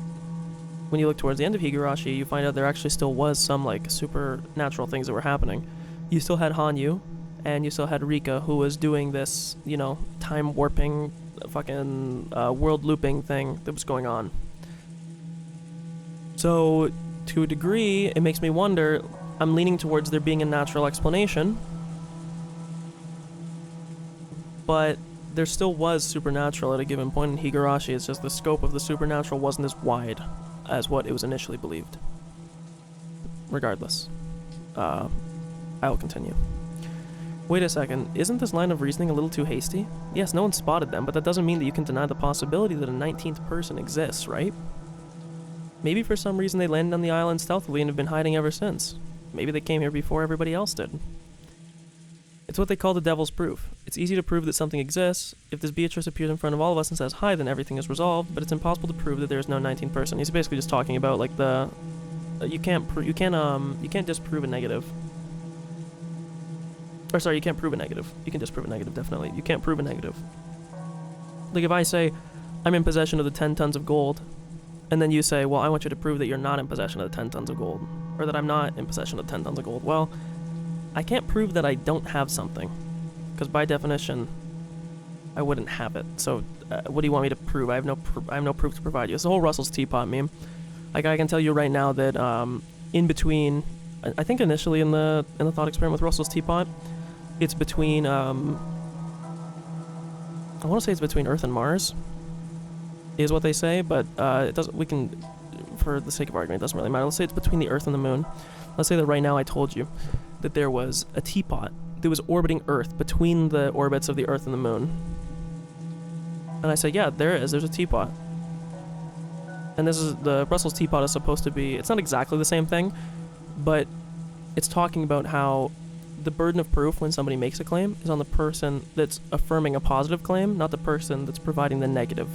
when you look towards the end of Higurashi, you find out there actually still was some, like, supernatural things that were happening. You still had Hanyu, and you still had Rika, who was doing this, you know, time warping, fucking world looping thing that was going on. So, to a degree, it makes me wonder, I'm leaning towards there being a natural explanation, but there still was supernatural at a given point in Higurashi. It's just the scope of the supernatural wasn't as wide as what it was initially believed. Regardless, I will continue. Wait a second, isn't this line of reasoning a little too hasty? Yes, no one spotted them, but that doesn't mean that you can deny the possibility that a 19th person exists, right? Maybe for some reason they landed on the island stealthily and have been hiding ever since. Maybe they came here before everybody else did. It's what they call the devil's proof. It's easy to prove that something exists. If this Beatrice appears in front of all of us and says hi, then everything is resolved, but it's impossible to prove that there is no 19th person. He's basically just talking about, like, the... you can't disprove a negative. Or sorry, you can't prove a negative. You can disprove a negative, definitely. You can't prove a negative. Like, if I say, I'm in possession of the 10 tons of gold, and then you say, well, I want you to prove that you're not in possession of the 10 tons of gold, or that I'm not in possession of 10 tons of gold, well, I can't prove that I don't have something, because by definition, I wouldn't have it. So, what do you want me to prove? I have no proof to provide you. It's the whole Russell's Teapot meme. Like, I can tell you right now that in between, I think initially in the thought experiment with Russell's Teapot, it's between, I want to say it's between Earth and Mars, is what they say, but it doesn't, we can, for the sake of argument, it doesn't really matter. Let's say it's between the Earth and the Moon. Let's say that right now I told you that there was a teapot that was orbiting Earth between the orbits of the Earth and the Moon. And I say, yeah, there's a teapot. And this is, the Russell's Teapot is supposed to be, it's not exactly the same thing, but it's talking about how the burden of proof when somebody makes a claim is on the person that's affirming a positive claim, not the person that's providing the negative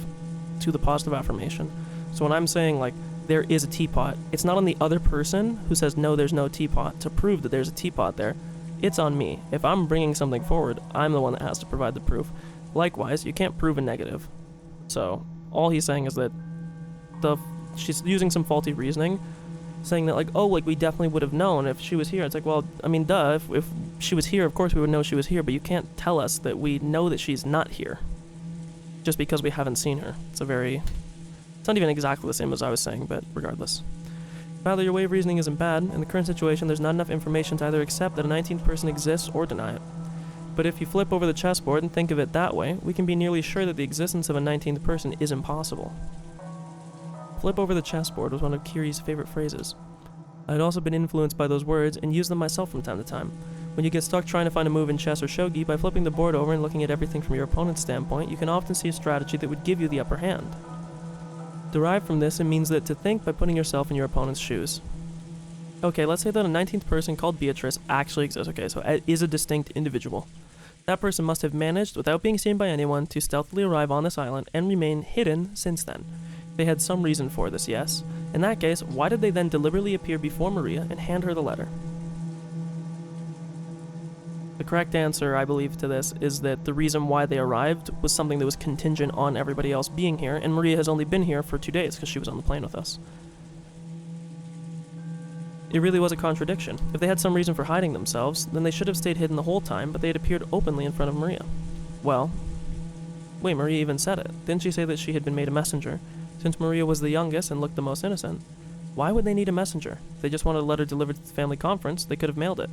to the positive affirmation. So when I'm saying, like, there is a teapot, it's not on the other person who says, no, there's no teapot, to prove that there's a teapot there. It's on me. If I'm bringing something forward, I'm the one that has to provide the proof. Likewise, you can't prove a negative. So all he's saying is that she's using some faulty reasoning, saying that, like, oh, like, we definitely would have known if she was here. It's like, well, I mean, duh, if she was here, of course we would know she was here, but you can't tell us that we know that she's not here. just because we haven't seen her. It's not even exactly the same as I was saying, but regardless. Rather, your way of reasoning isn't bad. In the current situation, there's not enough information to either accept that a 19th person exists or deny it. But if you flip over the chessboard and think of it that way, we can be nearly sure that the existence of a 19th person is impossible. Flip over the chessboard was one of Kiri's favorite phrases. I had also been influenced by those words and used them myself from time to time. When you get stuck trying to find a move in chess or shogi, by flipping the board over and looking at everything from your opponent's standpoint, you can often see a strategy that would give you the upper hand. Derived from this, it means that to think by putting yourself in your opponent's shoes. Okay, let's say that a 19th person called Beatrice actually exists. Okay, so it is a distinct individual. That person must have managed, without being seen by anyone, to stealthily arrive on this island and remain hidden since then. They had some reason for this, yes. In that case, why did they then deliberately appear before Maria and hand her the letter? The correct answer, I believe, to this is that the reason why they arrived was something that was contingent on everybody else being here, and Maria has only been here for 2 days because she was on the plane with us. It really was a contradiction. If they had some reason for hiding themselves, then they should have stayed hidden the whole time, but they had appeared openly in front of Maria. Well, wait, Maria even said it. Didn't she say that she had been made a messenger? Since Maria was the youngest and looked the most innocent, why would they need a messenger? If they just wanted a letter delivered to the family conference, they could have mailed it.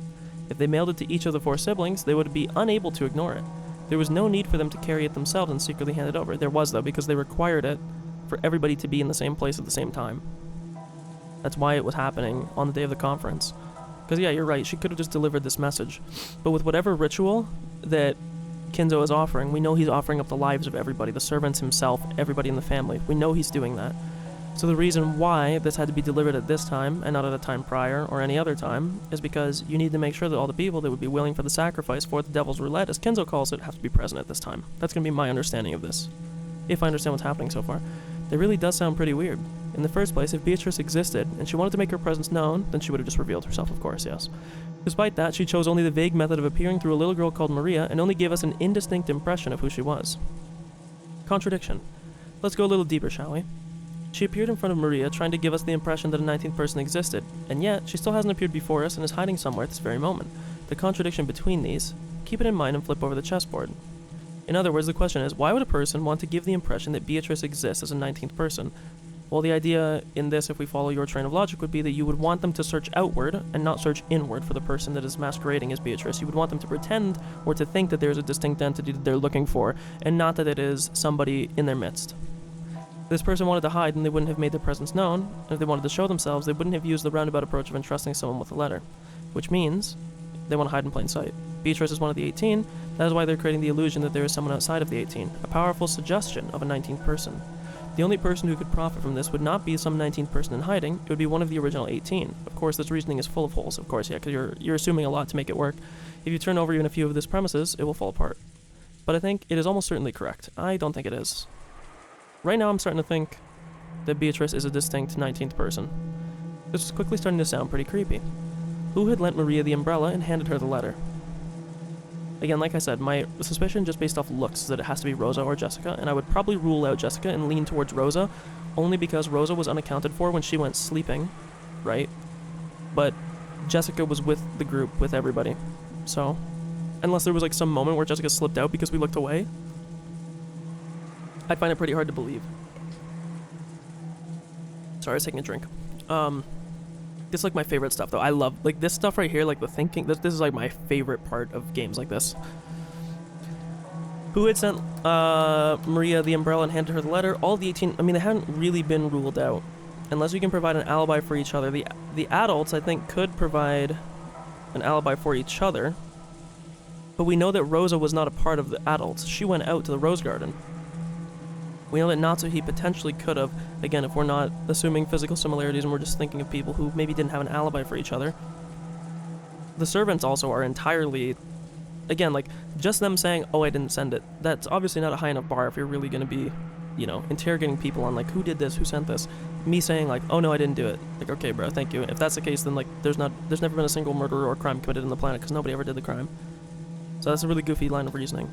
If they mailed it to each of the 4 siblings, they would be unable to ignore it. There was no need for them to carry it themselves and secretly hand it over. There was, though, because they required it for everybody to be in the same place at the same time. That's why it was happening on the day of the conference. Because, yeah, you're right, she could have just delivered this message. But with whatever ritual that Kinzo is offering, we know he's offering up the lives of everybody, the servants himself, everybody in the family. We know he's doing that. So the reason why this had to be delivered at this time, and not at a time prior or any other time, is because you need to make sure that all the people that would be willing for the sacrifice for the Devil's Roulette, as Kinzo calls it, have to be present at this time. That's going to be my understanding of this, if I understand what's happening so far. It really does sound pretty weird. In the first place, if Beatrice existed, and she wanted to make her presence known, then she would have just revealed herself, of course, yes. Despite that, she chose only the vague method of appearing through a little girl called Maria, and only gave us an indistinct impression of who she was. Contradiction. Let's go a little deeper, shall we? She appeared in front of Maria, trying to give us the impression that a 19th person existed, and yet, she still hasn't appeared before us and is hiding somewhere at this very moment. The contradiction between these, keep it in mind and flip over the chessboard. In other words, the question is, why would a person want to give the impression that Beatrice exists as a 19th person? Well, the idea in this, if we follow your train of logic, would be that you would want them to search outward and not search inward for the person that is masquerading as Beatrice. You would want them to pretend or to think that there's a distinct entity that they're looking for, and not that it is somebody in their midst. If this person wanted to hide, then they wouldn't have made their presence known, and if they wanted to show themselves, they wouldn't have used the roundabout approach of entrusting someone with a letter, which means they want to hide in plain sight. Beatrice is one of the 18, that is why they're creating the illusion that there is someone outside of the 18, a powerful suggestion of a 19th person. The only person who could profit from this would not be some 19th person in hiding, it would be one of the original 18. Of course, this reasoning is full of holes, of course, yeah, because you're assuming a lot to make it work. If you turn over even a few of these premises, it will fall apart. But I think it is almost certainly correct. I don't think it is. Right now I'm starting to think that Beatrice is a distinct 19th person. This is quickly starting to sound pretty creepy. Who had lent Maria the umbrella and handed her the letter? Again, like I said, my suspicion just based off looks is that it has to be Rosa or Jessica, and I would probably rule out Jessica and lean towards Rosa, only because Rosa was unaccounted for when she went sleeping, right? But Jessica was with the group, with everybody. So, unless there was like some moment where Jessica slipped out because we looked away, I'd find it pretty hard to believe. Sorry, I was taking a drink. This is like my favorite stuff though. I love like this stuff right here, like the thinking. This is like my favorite part of games like this. Who had sent Maria the umbrella and handed her the letter? All the 18. I mean, they hadn't really been ruled out, unless you can provide an alibi for each other. The adults, I think, could provide an alibi for each other, but we know that Rosa was not a part of the adults. She went out to the Rose Garden. We know that Natsuhi potentially could have, again, if we're not assuming physical similarities and we're just thinking of people who maybe didn't have an alibi for each other. The servants also are entirely, again, like, just them saying, oh, I didn't send it. That's obviously not a high enough bar if you're really going to be, you know, interrogating people on, like, who did this, who sent this. Me saying, like, oh, no, I didn't do it. Like, okay, bro, thank you. If that's the case, then, like, there's never been a single murder or crime committed on the planet because nobody ever did the crime. So that's a really goofy line of reasoning.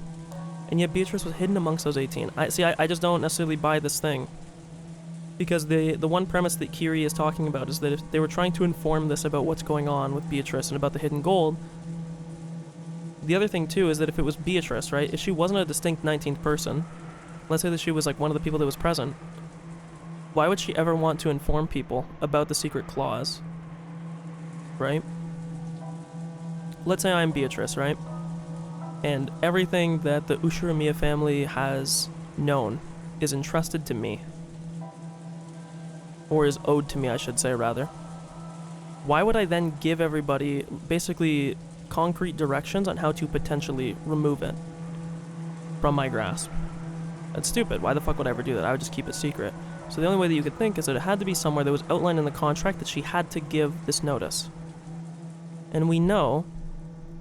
And yet Beatrice was hidden amongst those 18. I just don't necessarily buy this thing. Because the one premise that Kiri is talking about is that if they were trying to inform this about what's going on with Beatrice and about the hidden gold, the other thing too is that if it was Beatrice, right, if she wasn't a distinct 19th person, let's say that she was like one of the people that was present, why would she ever want to inform people about the secret clause? Right? Let's say I'm Beatrice, right? And everything that the Ushiromiya family has known is entrusted to me. Or is owed to me, I should say, rather. Why would I then give everybody basically concrete directions on how to potentially remove it from my grasp? That's stupid. Why the fuck would I ever do that? I would just keep it secret. So the only way that you could think is that it had to be somewhere that was outlined in the contract that she had to give this notice. And we know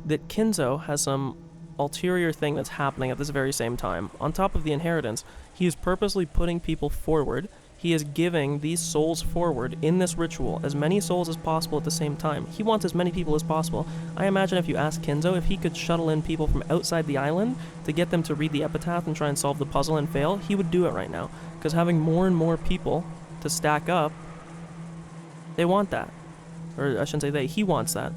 that Kinzo has some ulterior thing that's happening at this very same time. On top of the inheritance, he is purposely putting people forward. He is giving these souls forward in this ritual, as many souls as possible at the same time. He wants as many people as possible. I imagine if you ask Kinzo if he could shuttle in people from outside the island to get them to read the epitaph and try and solve the puzzle and fail, he would do it right now. Because having more and more people to stack up, they want that. Or I shouldn't say they, he wants that.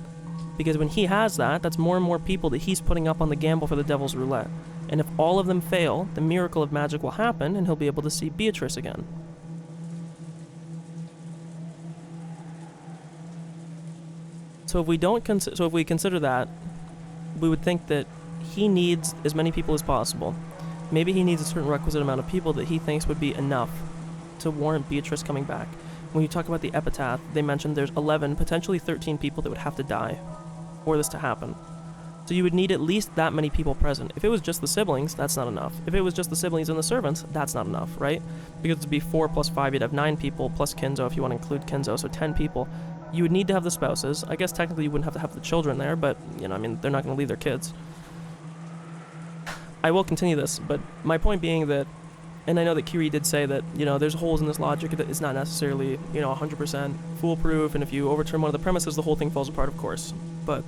Because when he has that, that's more and more people that he's putting up on the gamble for the Devil's Roulette. And if all of them fail, the miracle of magic will happen and he'll be able to see Beatrice again. So if we consider that, we would think that he needs as many people as possible. Maybe he needs a certain requisite amount of people that he thinks would be enough to warrant Beatrice coming back. When you talk about the epitaph, they mentioned there's 11, potentially 13 people that would have to die for this to happen. So you would need at least that many people present. If it was just the siblings, that's not enough. If it was just the siblings and the servants, that's not enough, right? Because it'd be 4 plus 5, you'd have 9 people, plus Kinzo if you want to include Kinzo, so 10 people. You would need to have the spouses. I guess technically you wouldn't have to have the children there, but, you know, I mean, they're not going to leave their kids. I will continue this, but my point being that, and I know that Kiri did say that, you know, there's holes in this logic that it's not necessarily, you know, 100% foolproof, and if you overturn one of the premises, the whole thing falls apart, of course. But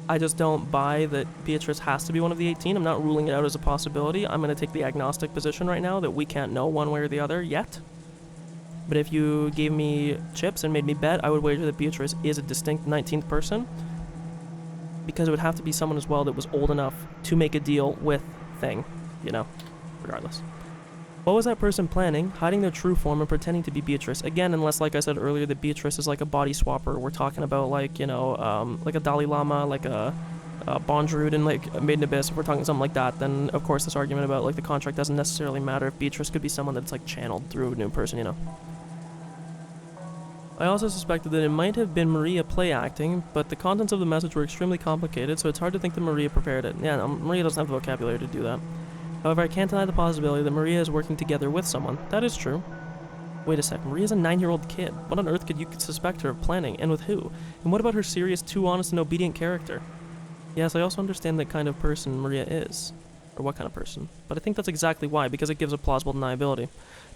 I just don't buy that Beatrice has to be one of the 18. I'm not ruling it out as a possibility. I'm going to take the agnostic position right now that we can't know one way or the other yet. But if you gave me chips and made me bet, I would wager that Beatrice is a distinct 19th person. Because it would have to be someone as well that was old enough to make a deal with Thing, you know, regardless. What was that person planning? Hiding their true form and pretending to be Beatrice. Again, unless, like I said earlier, that Beatrice is like a body swapper. We're talking about, like, you know, like a Dalai Lama, like a Bondrewd in, like, Maiden Abyss. If we're talking something like that, then, of course, this argument about, like, the contract doesn't necessarily matter if Beatrice could be someone that's, like, channeled through a new person, you know. I also suspected that it might have been Maria play acting, but the contents of the message were extremely complicated, so it's hard to think that Maria prepared it. Yeah, no, Maria doesn't have the vocabulary to do that. However, I can't deny the possibility that Maria is working together with someone. That is true. Wait a sec, Maria's a 9-year-old kid. What on earth could you suspect her of planning, and with who? And what about her serious, too honest and obedient character? Yes, I also understand the kind of person Maria is. Or what kind of person. But I think that's exactly why, because it gives a plausible deniability.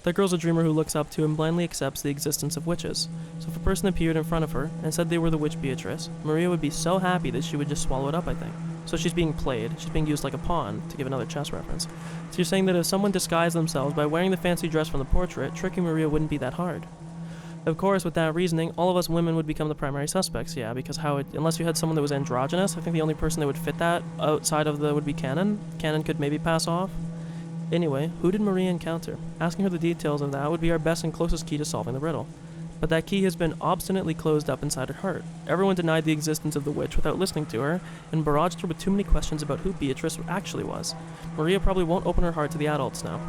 That girl's a dreamer who looks up to and blindly accepts the existence of witches. So if a person appeared in front of her and said they were the witch Beatrice, Maria would be so happy that she would just swallow it up, I think. So she's being played. She's being used like a pawn, to give another chess reference. So you're saying that if someone disguised themselves by wearing the fancy dress from the portrait, tricking Maria wouldn't be that hard. Of course, with that reasoning, all of us women would become the primary suspects, yeah, because unless you had someone that was androgynous, I think the only person that would fit that outside of would be Canon. Canon could maybe pass off. Anyway, who did Maria encounter? Asking her the details of that would be our best and closest key to solving the riddle. But that key has been obstinately closed up inside her heart. Everyone denied the existence of the witch without listening to her, and barraged her with too many questions about who Beatrice actually was. Maria probably won't open her heart to the adults now.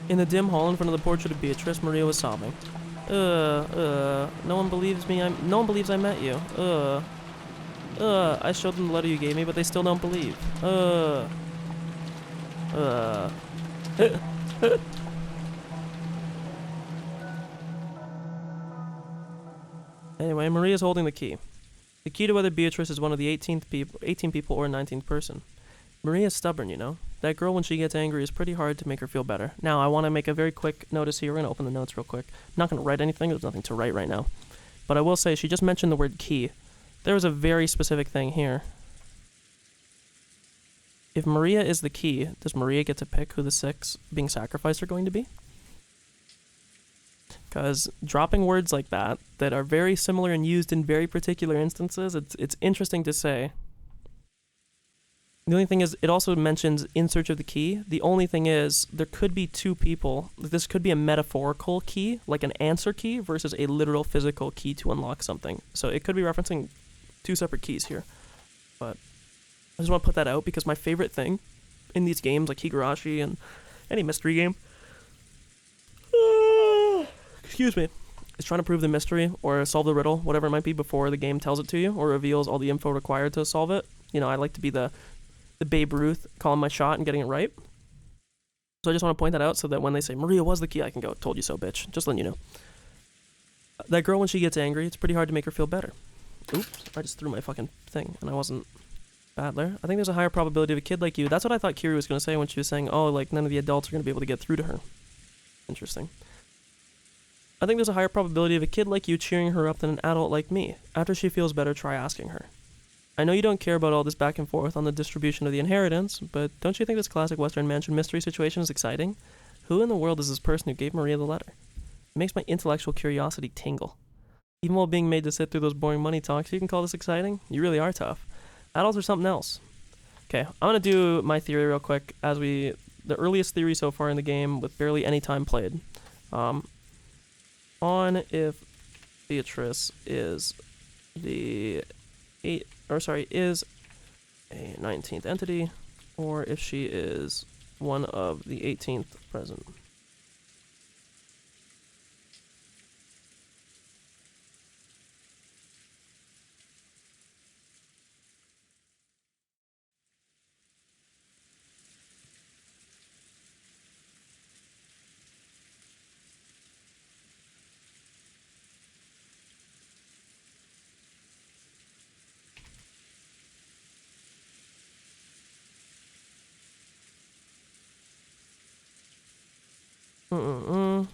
In the dim hall in front of the portrait of Beatrice, Maria was sobbing. No one believes me. No one believes I met you. I showed them the letter you gave me, but they still don't believe. Anyway, Maria's holding the key. The key to whether Beatrice is one of the 18 people or a 19th person. Maria's stubborn, you know. That girl, when she gets angry, is pretty hard to make her feel better. Now, I want to make a very quick notice here. We're going to open the notes real quick. I'm not going to write anything. There's nothing to write right now. But I will say, she just mentioned the word key. There was a very specific thing here. If Maria is the key, does Maria get to pick who the 6 being sacrificed are going to be? Because dropping words like that are very similar and used in very particular instances, it's interesting to say. The only thing is, it also mentions in search of the key. The only thing is, there could be two people. This could be a metaphorical key, like an answer key, versus a literal physical key to unlock something. So it could be referencing two separate keys here. But I just want to put that out because my favorite thing in these games, like Higurashi and any mystery game, excuse me, is trying to prove the mystery or solve the riddle, whatever it might be, before the game tells it to you or reveals all the info required to solve it. You know, I like to be the Babe Ruth, calling my shot and getting it right. So I just want to point that out so that when they say, Maria was the key, I can go, told you so, bitch. Just letting you know. That girl, when she gets angry, it's pretty hard to make her feel better. Oops, I just threw my fucking thing, and I wasn't bad there. I think there's a higher probability of a kid like you. That's what I thought Kiri was going to say when she was saying, oh, like, none of the adults are going to be able to get through to her. Interesting. I think there's a higher probability of a kid like you cheering her up than an adult like me. After she feels better, try asking her. I know you don't care about all this back and forth on the distribution of the inheritance, but don't you think this classic Western Mansion mystery situation is exciting? Who in the world is this person who gave Maria the letter? It makes my intellectual curiosity tingle. Even while being made to sit through those boring money talks, you can call this exciting? You really are tough. Adults are something else. Okay, I'm gonna do my theory real quick the earliest theory so far in the game with barely any time played. On if Beatrice is is a 19th entity, or if she is one of the 18th present. Mm-mm-mm.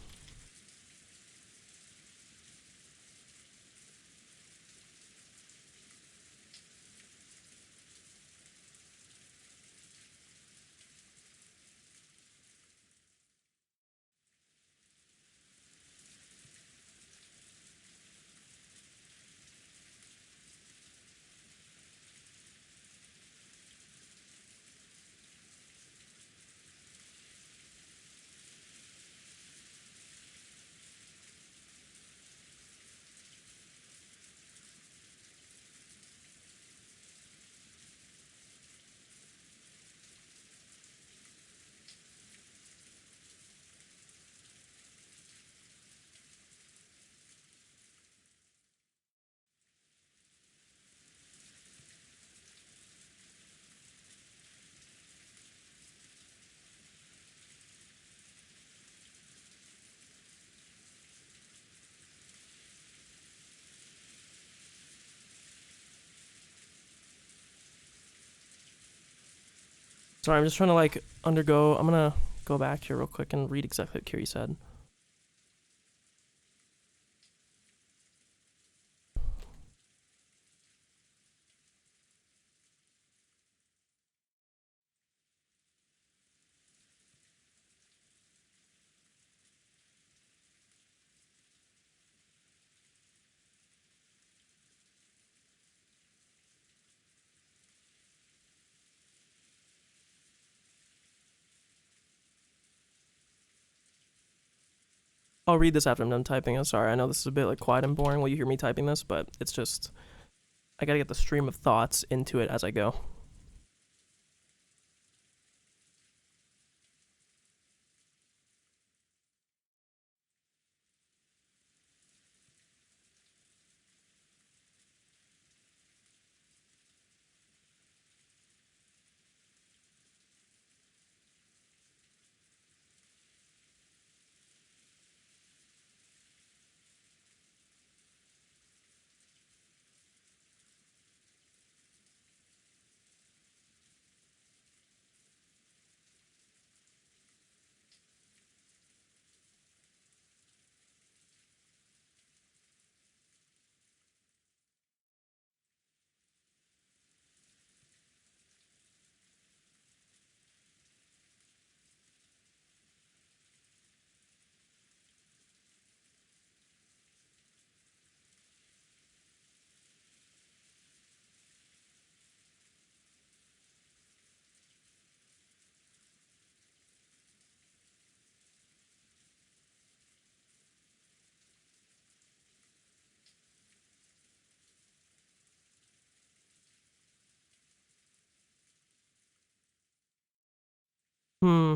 Sorry, I'm just trying to I'm gonna go back here real quick and read exactly what Kiri said. I'll read this after I'm done typing. I'm sorry, I know this is a bit quiet and boring while you hear me typing this, but it's just I gotta get the stream of thoughts into it as I go. Hmm.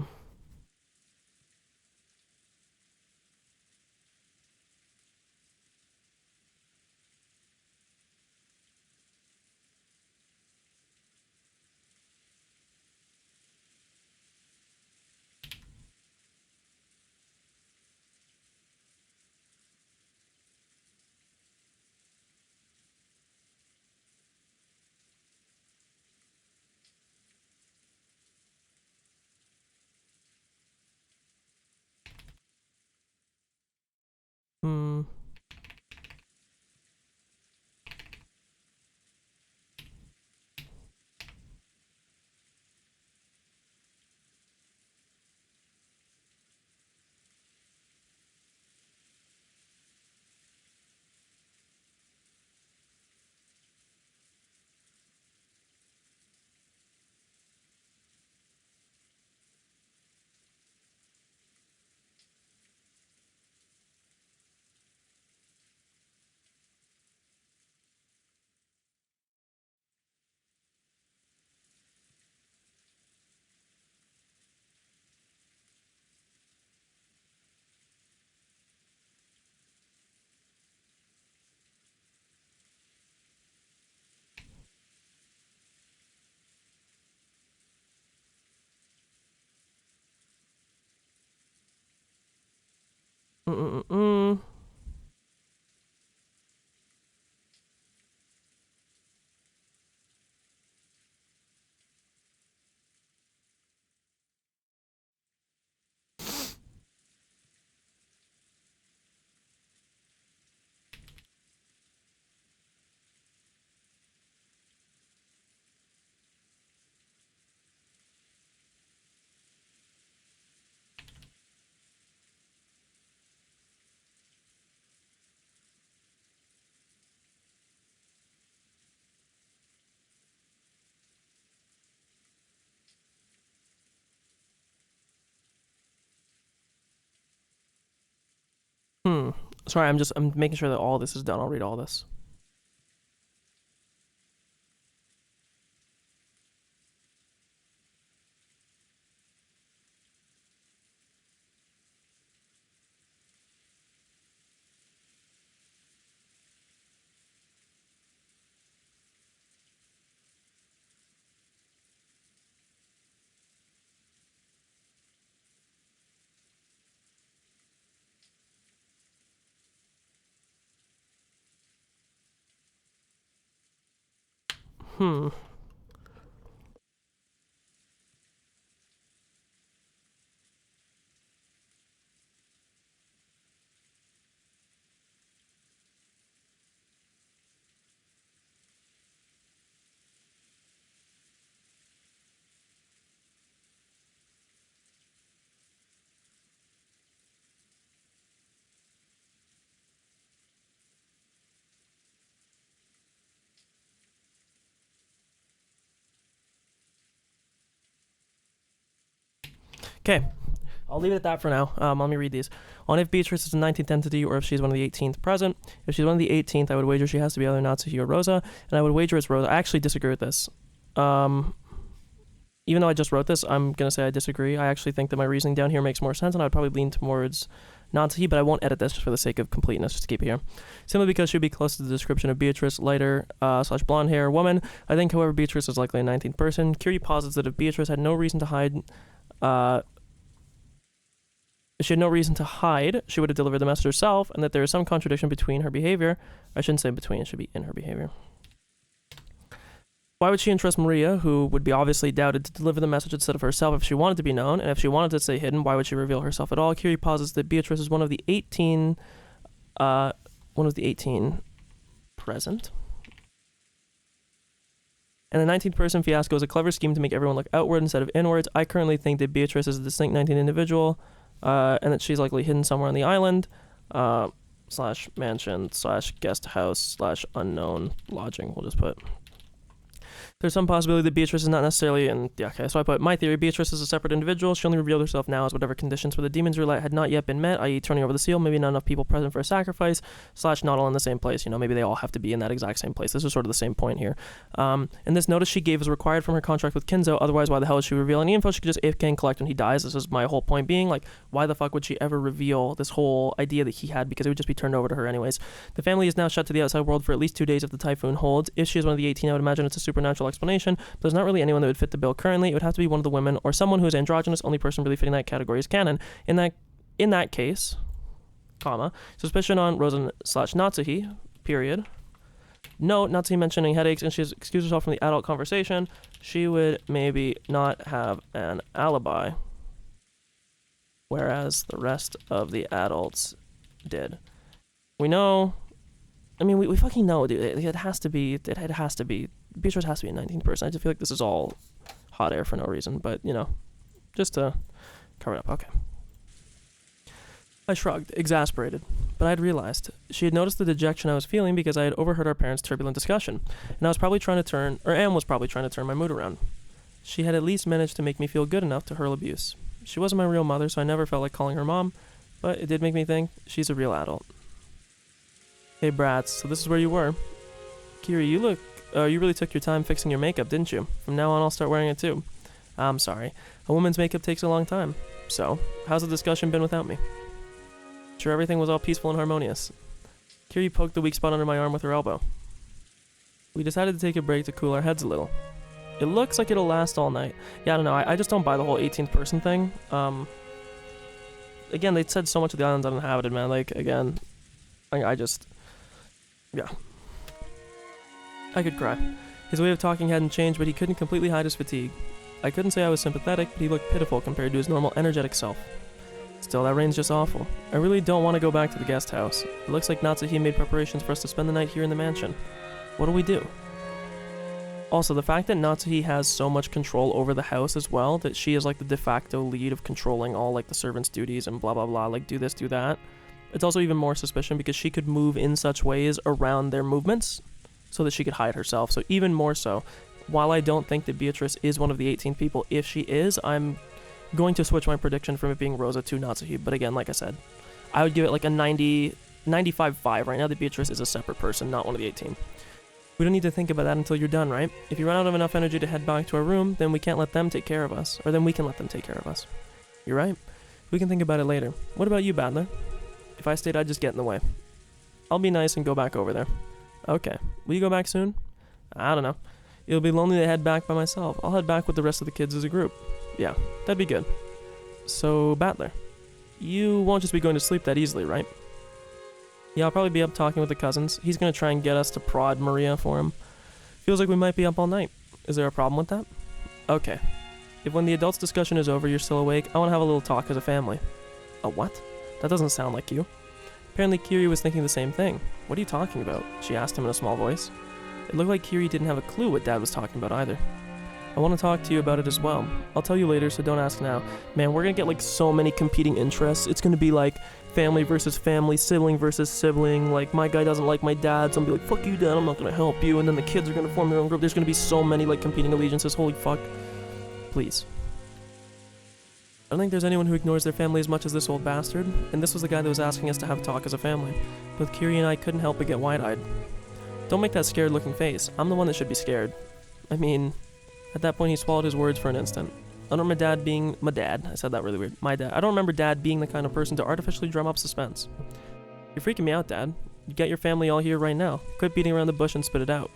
Hmm. Mm-mm-mm. Hmm. Sorry, I'm making sure that all this is done. I'll read all this. Hmm. Okay. I'll leave it at that for now. Let me read these. On if Beatrice is the 19th entity or if she's one of the 18th present. If she's one of the 18th, I would wager she has to be either Natsuhi or Rosa, and I would wager it's Rosa. I actually disagree with this. Even though I just wrote this, I'm going to say I disagree. I actually think that my reasoning down here makes more sense, and I'd probably lean towards Natsuhi, but I won't edit this just for the sake of completeness, just to keep it here. Simply because she'd be close to the description of Beatrice, lighter / blonde hair woman. I think, however, Beatrice is likely a 19th person. Curie posits that if Beatrice had no reason to hide, she had no reason to hide, she would have delivered the message herself, and that there is some contradiction between her behavior. I shouldn't say between, it should be in her behavior. Why would she entrust Maria, who would be obviously doubted, to deliver the message instead of herself if she wanted to be known? And if she wanted to stay hidden, why would she reveal herself at all? Curie posits that Beatrice is one of the 18 present. And the 19th person fiasco is a clever scheme to make everyone look outward instead of inwards. I currently think that Beatrice is a distinct 19 individual, and that she's likely hidden somewhere on the island, / mansion / guest house / unknown lodging, we'll just put. There's some possibility that Beatrice is not necessarily in. Yeah, okay, so I put my theory: Beatrice is a separate individual. She only revealed herself now as whatever conditions for the demon's roulette had not yet been met, i.e., turning over the seal, maybe not enough people present for a sacrifice, / not all in the same place. You know, maybe they all have to be in that exact same place. This is sort of the same point here. And this notice she gave is required from her contract with Kinzo. Otherwise, why the hell would she reveal any info? She could just AFK and collect when he dies. This is my whole point being, like, why the fuck would she ever reveal this whole idea that he had? Because it would just be turned over to her anyways. The family is now shut to the outside world for at least 2 days if the typhoon holds. If she is one of the 18, I would imagine it's a supernatural explanation, but there's not really anyone that would fit the bill currently. It would have to be one of the women or someone who is androgynous. Only person really fitting that category is canon. In that case, comma, suspicion on Rosa / Natsuhi, period. Note, Natsuhi mentioning headaches and she's excused herself from the adult conversation. She would maybe not have an alibi, whereas the rest of the adults did. We know, I mean, we fucking know, dude. It has to be, Beatrice has to be a 19th person. I just feel like this is all hot air for no reason, but, you know, just to cover it up. Okay. I shrugged, exasperated, but I had realized she had noticed the dejection I was feeling because I had overheard our parents' turbulent discussion, and Anne was probably trying to turn my mood around. She had at least managed to make me feel good enough to hurl abuse. She wasn't my real mother, so I never felt like calling her mom, but it did make me think she's a real adult. Hey brats, so this is where you were. Kiri, you really took your time fixing your makeup, didn't you? From now on, I'll start wearing it too. I'm sorry. A woman's makeup takes a long time. So, how's the discussion been without me? Sure, everything was all peaceful and harmonious. Kiri poked the weak spot under my arm with her elbow. We decided to take a break to cool our heads a little. It looks like it'll last all night. Yeah, I don't know. I just don't buy the whole 18th person thing. Again, they said so much of the island's uninhabited, man. Like, again, yeah. I could cry. His way of talking hadn't changed, but he couldn't completely hide his fatigue. I couldn't say I was sympathetic, but he looked pitiful compared to his normal energetic self. Still, that rain's just awful. I really don't want to go back to the guest house. It looks like Natsuhi made preparations for us to spend the night here in the mansion. What do we do? Also, the fact that Natsuhi has so much control over the house as well, that she is like the de facto lead of controlling all like the servants' duties and blah blah blah, like do this, do that. It's also even more suspicion because she could move in such ways around their movements so that she could hide herself. So even more so, while I don't think that Beatrice is one of the 18 people, if she is, I'm going to switch my prediction from it being Rosa to Natsuhi. But again, like I said, I would give it like a 95.5 right now that Beatrice is a separate person, not one of the 18. We don't need to think about that until you're done, right? If you run out of enough energy to head back to our room, then we can't let them take care of us. Or then we can let them take care of us. You're right. We can think about it later. What about you, Badler? If I stayed, I'd just get in the way. I'll be nice and go back over there. Okay. Will you go back soon? I don't know. It'll be lonely to head back by myself. I'll head back with the rest of the kids as a group. Yeah, that'd be good. So, Battler, you won't just be going to sleep that easily, right? Yeah, I'll probably be up talking with the cousins. He's gonna try and get us to prod Maria for him. Feels like we might be up all night. Is there a problem with that? Okay. If when the adults' discussion is over, you're still awake, I want to have a little talk as a family. A what? That doesn't sound like you. Apparently Kiri was thinking the same thing. What are you talking about? She asked him in a small voice. It looked like Kiri didn't have a clue what Dad was talking about either. I want to talk to you about it as well. I'll tell you later, so don't ask now. Man, we're gonna get like so many competing interests. It's gonna be like family versus family, sibling versus sibling. Like, my guy doesn't like my dad, so I'm gonna be like, fuck you, Dad, I'm not gonna help you. And then the kids are gonna form their own group. There's gonna be so many like competing allegiances. Holy fuck. Please. I don't think there's anyone who ignores their family as much as this old bastard, and this was the guy that was asking us to have a talk as a family. Both Kiri and I couldn't help but get wide-eyed. Don't make that scared-looking face. I'm the one that should be scared. I mean, at that point he swallowed his words for an instant. I don't remember my dad, I said that really weird, my dad. I don't remember Dad being the kind of person to artificially drum up suspense. You're freaking me out, Dad. You got your family all here right now. Quit beating around the bush and spit it out.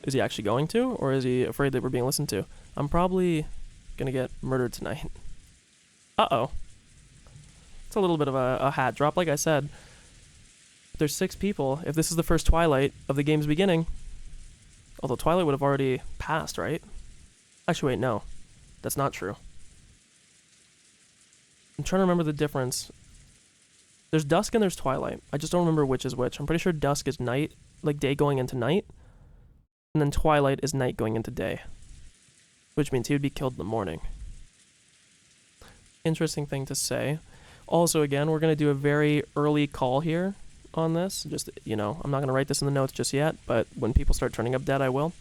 Is he actually going to, or is he afraid that we're being listened to? I'm probably gonna get murdered tonight. Uh-oh. It's a little bit of a hat drop, like I said. There's 6 people. If this is the first Twilight of the game's beginning, although Twilight would have already passed, right? Actually, wait, no. That's not true. I'm trying to remember the difference. There's dusk and there's twilight. I just don't remember which is which. I'm pretty sure dusk is night, like day going into night, and then twilight is night going into day, which means he would be killed in the morning. Interesting thing to say. Also, again, we're going to do a very early call here on this. Just, you know, I'm not going to write this in the notes just yet, but when people start turning up dead, I will.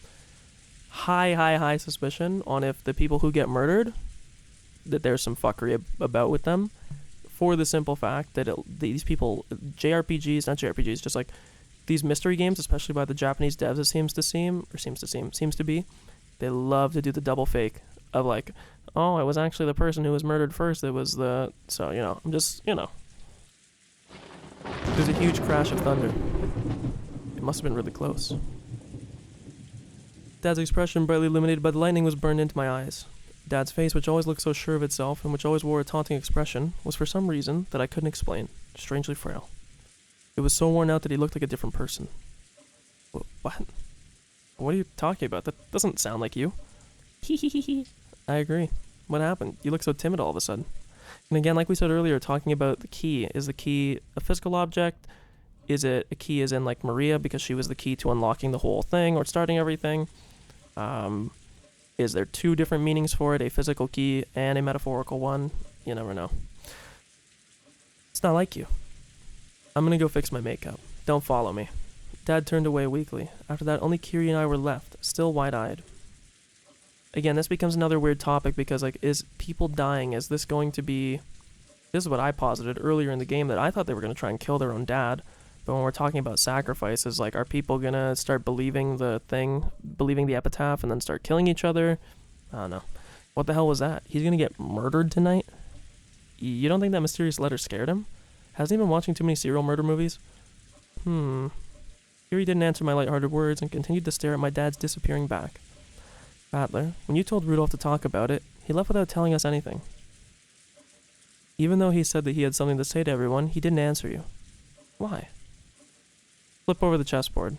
high suspicion on if the people who get murdered, that there's some fuckery about with them, for the simple fact that these people, JRPGs, not JRPGs, just like these mystery games, especially by the Japanese devs, it seems to be, they love to do the double fake of like, oh, it was actually the person who was murdered first that was the, so, I'm just, There's a huge crash of thunder. It must have been really close. Dad's expression, brightly illuminated by the lightning, was burned into my eyes. Dad's face, which always looked so sure of itself and which always wore a taunting expression, was for some reason that I couldn't explain, strangely frail. It was so worn out that he looked like a different person. What? What are you talking about? That doesn't sound like you. I agree. What happened? You look so timid all of a sudden. And again, like we said earlier, talking about the key. Is the key a physical object? Is it a key as in like Maria because she was the key to unlocking the whole thing or starting everything? Is there two different meanings for it, a physical key and a metaphorical one? You never know. It's not like you. I'm gonna go fix my makeup. Don't follow me. Dad turned away weakly. After that, only Kiri and I were left, still wide-eyed. Again, this becomes another weird topic because, like, is people dying? Is this going to be... This is what I posited earlier in the game, that I thought they were going to try and kill their own dad. But when we're talking about sacrifices, like, are people going to start believing the epitaph, and then start killing each other? I don't know. What the hell was that? He's going to get murdered tonight? You don't think that mysterious letter scared him? Hasn't he been watching too many serial murder movies? Kiri didn't answer my lighthearted words and continued to stare at my dad's disappearing back. Battler, when you told Rudolph to talk about it, he left without telling us anything. Even though he said that he had something to say to everyone, he didn't answer you. Why? Flip over the chessboard.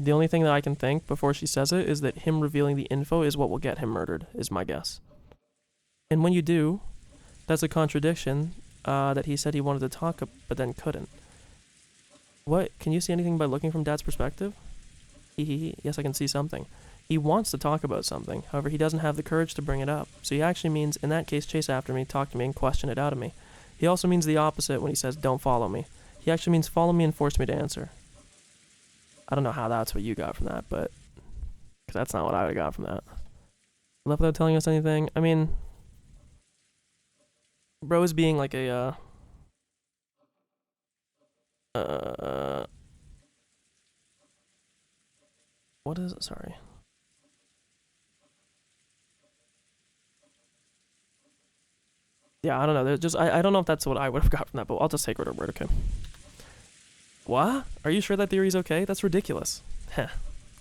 The only thing that I can think before she says it is that him revealing the info is what will get him murdered, is my guess. And when you do, that's a contradiction that he said he wanted to talk but then couldn't. What? Can you see anything by looking from Dad's perspective? Yes, I can see something. He wants to talk about something, however he doesn't have the courage to bring it up, so he actually means, in that case, chase after me, talk to me, and question it out of me. He also means the opposite when he says, don't follow me. He actually means follow me and force me to answer. I don't know how that's what you got from that, but... because that's not what I got from that. Left without telling us anything. I mean... Bro is being like a, what is it? Sorry. Yeah, I don't know. There's just I don't know if that's what I would have got from that, but I'll just take word to word, okay? What? Are you sure that theory's okay? That's ridiculous. Heh.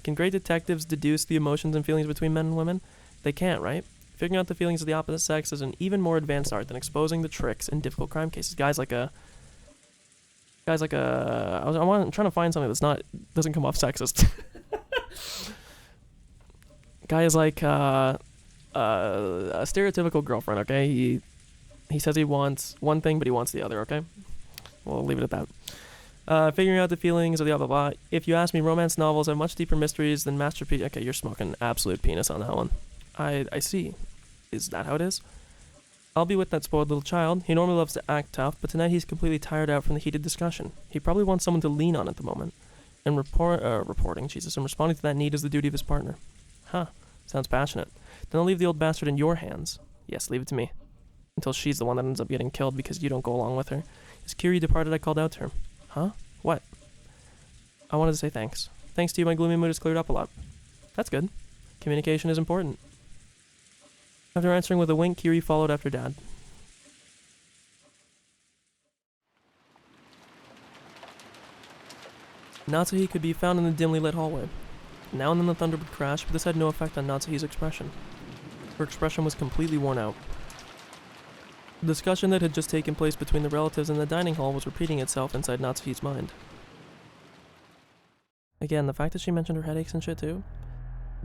Can great detectives deduce the emotions and feelings between men and women? They can't, right? Figuring out the feelings of the opposite sex is an even more advanced art than exposing the tricks in difficult crime cases. Guys like a... I'm trying to find something that's doesn't come off sexist. Guy is like a stereotypical girlfriend, okay? He says he wants one thing, but he wants the other, okay? We'll leave it at that. Figuring out the feelings of the blah, blah, blah. If you ask me, romance novels have much deeper mysteries than masterpiece. Okay, you're smoking absolute penis on that one. I see. Is that how it is? I'll be with that spoiled little child. He normally loves to act tough, but tonight he's completely tired out from the heated discussion. He probably wants someone to lean on at the moment. And responding to that need is the duty of his partner. Huh. Sounds passionate. Then I'll leave the old bastard in your hands. Yes, leave it to me. Until she's the one that ends up getting killed because you don't go along with her. As Kiri departed, I called out to her. Huh? What? I wanted to say thanks. Thanks to you, my gloomy mood has cleared up a lot. That's good. Communication is important. After answering with a wink, Kiri followed after Dad. Natsuhi could be found in the dimly lit hallway. Now and then the thunder would crash, but this had no effect on Natsuhi's expression. Her expression was completely worn out. The discussion that had just taken place between the relatives in the dining hall was repeating itself inside Natsuhi's mind. Again, the fact that she mentioned her headaches and shit too.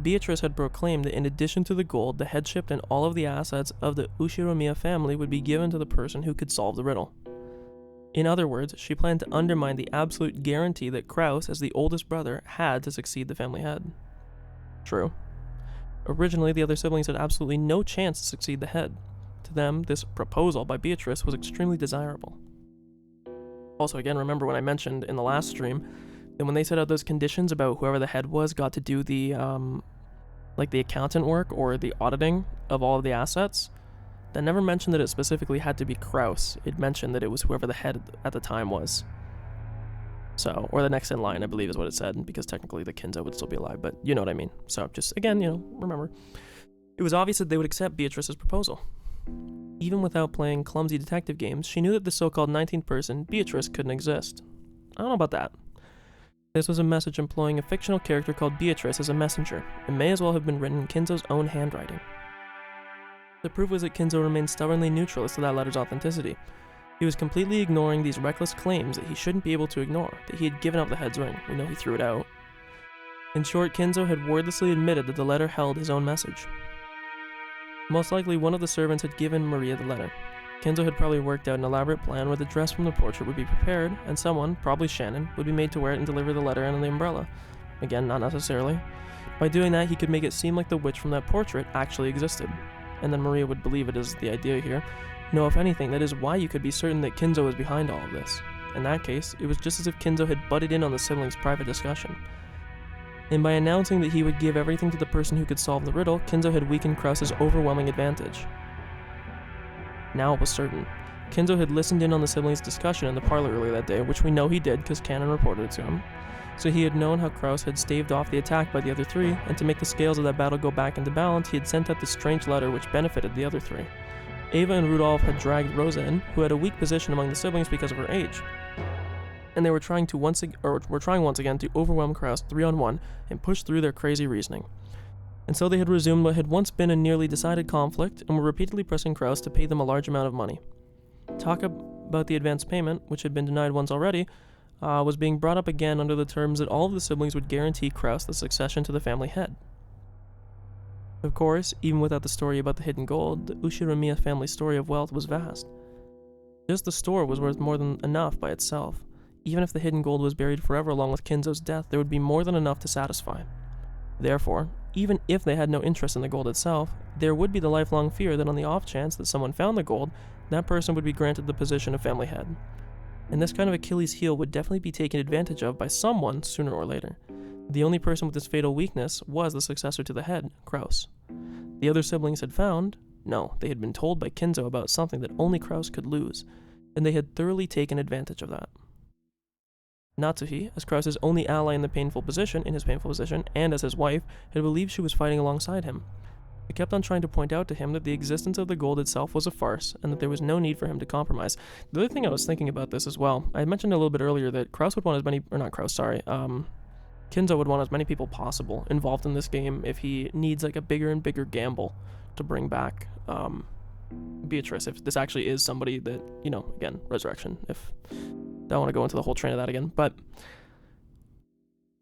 Beatrice had proclaimed that in addition to the gold, the headship and all of the assets of the Ushiromiya family would be given to the person who could solve the riddle. In other words, she planned to undermine the absolute guarantee that Kraus, as the oldest brother, had to succeed the family head. True. Originally, the other siblings had absolutely no chance to succeed the head. To them, this proposal by Beatrice was extremely desirable. Also, again, remember when I mentioned in the last stream And when they set out those conditions about whoever the head was got to do the like the accountant work or the auditing of all of the assets, that never mentioned that it specifically had to be Kraus. It mentioned that it was whoever the head at the time was. So, or the next in line, I believe is what it said, because technically the Kinzo would still be alive, but you know what I mean. So just, again, remember. It was obvious that they would accept Beatrice's proposal. Even without playing clumsy detective games, she knew that the so-called 19th person, Beatrice, couldn't exist. I don't know about that. This was a message employing a fictional character called Beatrice as a messenger. It may as well have been written in Kinzo's own handwriting. The proof was that Kinzo remained stubbornly neutral as to that letter's authenticity. He was completely ignoring these reckless claims that he shouldn't be able to ignore, that he had given up the head's ring. We know he threw it out. In short, Kinzo had wordlessly admitted that the letter held his own message. Most likely, one of the servants had given Maria the letter. Kinzo had probably worked out an elaborate plan where the dress from the portrait would be prepared, and someone, probably Shannon, would be made to wear it and deliver the letter under the umbrella. Again, not necessarily. By doing that, he could make it seem like the witch from that portrait actually existed. And then Maria would believe it is the idea here. No, if anything, that is why you could be certain that Kinzo was behind all of this. In that case, it was just as if Kinzo had butted in on the siblings' private discussion. And by announcing that he would give everything to the person who could solve the riddle, Kinzo had weakened Kraus's overwhelming advantage. Now it was certain. Kinzo had listened in on the siblings' discussion in the parlor earlier that day, which we know he did because Cannon reported it to him. So he had known how Kraus had staved off the attack by the other three, and to make the scales of that battle go back into balance, he had sent out this strange letter which benefited the other three. Ava and Rudolph had dragged Rosa in, who had a weak position among the siblings because of her age. And they were trying once again to overwhelm Kraus 3-on-1 and push through their crazy reasoning. And so they had resumed what had once been a nearly decided conflict and were repeatedly pressing Kraus to pay them a large amount of money. Talk about the advance payment, which had been denied once already, was being brought up again under the terms that all of the siblings would guarantee Kraus the succession to the family head. Of course, even without the story about the hidden gold, the Ushiramiya family story of wealth was vast. Just the store was worth more than enough by itself. Even if the hidden gold was buried forever along with Kinzo's death, there would be more than enough to satisfy. Therefore, even if they had no interest in the gold itself, there would be the lifelong fear that on the off chance that someone found the gold, that person would be granted the position of family head. And this kind of Achilles heel would definitely be taken advantage of by someone sooner or later. The only person with this fatal weakness was the successor to the head, Kraus. The other siblings had found, no, they had been told by Kinzo about something that only Kraus could lose, and they had thoroughly taken advantage of that. Natsuhi, as Kraus's only ally in his painful position, and as his wife, had believed she was fighting alongside him. She kept on trying to point out to him that the existence of the gold itself was a farce, and that there was no need for him to compromise. The other thing I was thinking about this as well, I mentioned a little bit earlier that Kraus would want as many, Kinzo would want as many people possible involved in this game if he needs like a bigger and bigger gamble to bring back Beatrice, if this actually is somebody that, again, resurrection, if I don't want to go into the whole train of that again, but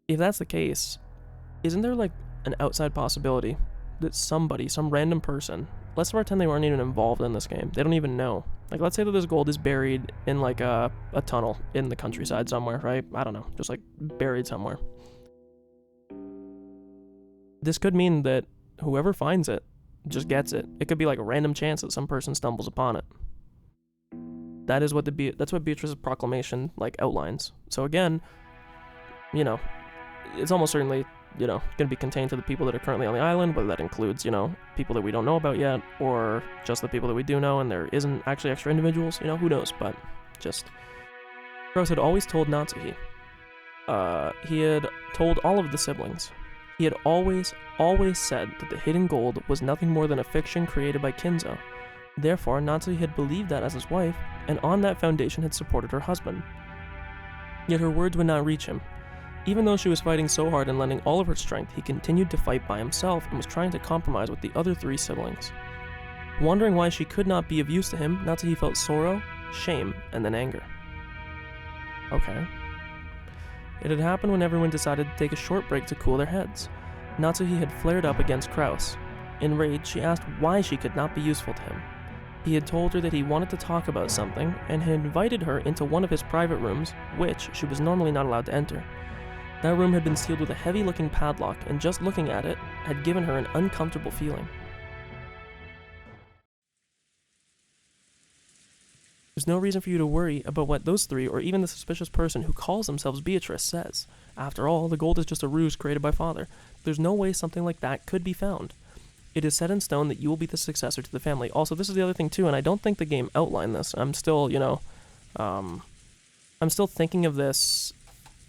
if that's the case, isn't there like an outside possibility that somebody, some random person, let's pretend they weren't even involved in this game, they don't even know, like let's say that this gold is buried in like a tunnel in the countryside somewhere, right? I don't know, just like buried somewhere. This could mean that whoever finds it just gets it. It could be like a random chance that some person stumbles upon it. That's what Beatrice's proclamation outlines. So again, it's almost certainly, going to be contained to the people that are currently on the island, whether that includes, people that we don't know about yet, or just the people that we do know and there isn't actually extra individuals, who knows, but just... Kraus had always told Natsuhi. He had told all of the siblings. He had always said that the hidden gold was nothing more than a fiction created by Kinzo. Therefore, Natsuhi had believed that as his wife, and on that foundation had supported her husband. Yet her words would not reach him. Even though she was fighting so hard and lending all of her strength, he continued to fight by himself and was trying to compromise with the other three siblings. Wondering why she could not be of use to him, Natsuhi felt sorrow, shame, and then anger. Okay. It had happened when everyone decided to take a short break to cool their heads. Natsuhi had flared up against Kraus. Enraged, she asked why she could not be useful to him. He had told her that he wanted to talk about something, and had invited her into one of his private rooms, which she was normally not allowed to enter. That room had been sealed with a heavy-looking padlock, and just looking at it had given her an uncomfortable feeling. There's no reason for you to worry about what those three, or even the suspicious person who calls themselves Beatrice, says. After all, the gold is just a ruse created by Father. There's no way something like that could be found. It is set in stone that you will be the successor to the family. Also, this is the other thing too, and I don't think the game outlined this. I'm still, I'm still thinking of this,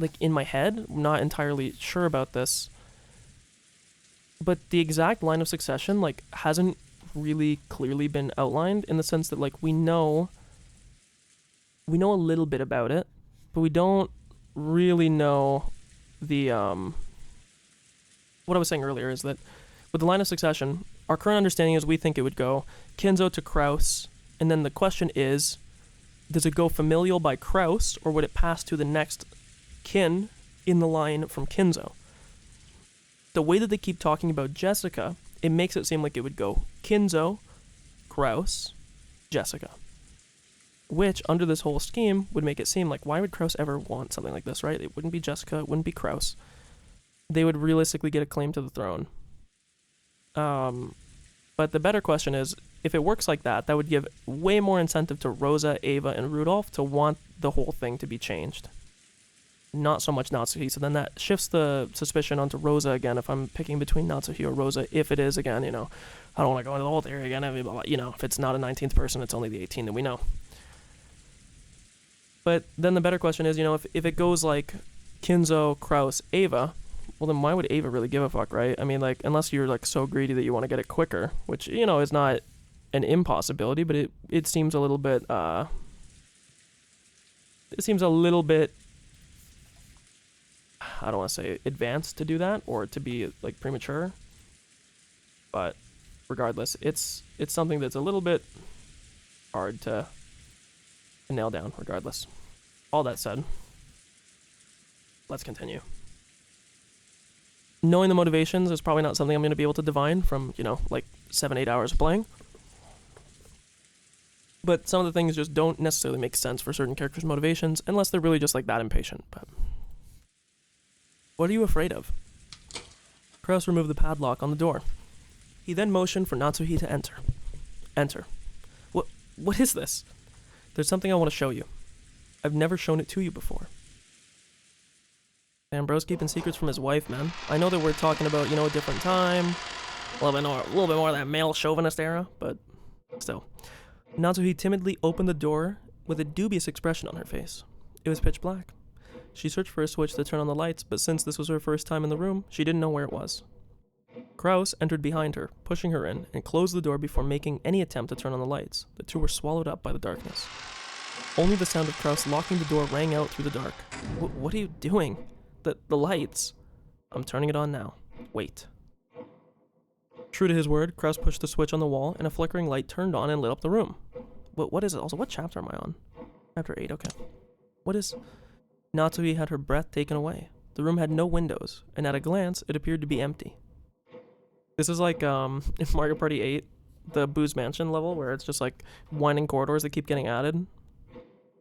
like, in my head. I'm not entirely sure about this. But the exact line of succession, like, hasn't really clearly been outlined, in the sense that, like, we know a little bit about it, but we don't really know the, what I was saying earlier is that with the line of succession, our current understanding is we think it would go Kinzo to Kraus, and then the question is, does it go familial by Kraus, or would it pass to the next kin in the line from Kinzo? The way that they keep talking about Jessica, it makes it seem like it would go Kinzo, Kraus, Jessica. Which, under this whole scheme, would make it seem like, why would Kraus ever want something like this, right? It wouldn't be Jessica, it wouldn't be Kraus. They would realistically get a claim to the throne. But the better question is, if it works like that, that would give way more incentive to Rosa, Ava, and Rudolph to want the whole thing to be changed. Not so much Natsuhi, so then that shifts the suspicion onto Rosa again if I'm picking between Natsuhi or Rosa, if it is, again, I don't want to go into the whole theory again, if it's not a 19th person, it's only the 18 that we know. But then the better question is, if it goes like Kinzo, Kraus, Ava, well then why would Ava really give a fuck, right? I mean, like, unless you're like so greedy that you want to get it quicker, which, is not an impossibility, but it seems a little bit, I don't want to say advanced to do that, or to be like premature, but regardless, it's something that's a little bit hard to nail down regardless. All that said, let's continue. Knowing the motivations is probably not something I'm going to be able to divine from, like 7-8 hours of playing. But some of the things just don't necessarily make sense for certain characters' motivations, unless they're really just like that impatient. But what are you afraid of? Kraus removed the padlock on the door. He then motioned for Natsuhi to enter. Enter. What is this? There's something I want to show you. I've never shown it to you before. Damn, bro's keeping secrets from his wife, man. I know that we're talking about, a different time, a little bit more of that male chauvinist era, but still. Natsuhi timidly opened the door with a dubious expression on her face. It was pitch black. She searched for a switch to turn on the lights, but since this was her first time in the room, she didn't know where it was. Kraus entered behind her, pushing her in, and closed the door before making any attempt to turn on the lights. The two were swallowed up by the darkness. Only the sound of Kraus locking the door rang out through the dark. What are you doing? The lights. I'm turning it on now. Wait. True to his word, Kraus pushed the switch on the wall, and a flickering light turned on and lit up the room. What is it? Also, what chapter am I on? Chapter 8, okay. What is... Natsuhi had her breath taken away. The room had no windows, and at a glance, it appeared to be empty. This is like, in Mario Party 8, the Boo's Mansion level, where it's just like winding corridors that keep getting added.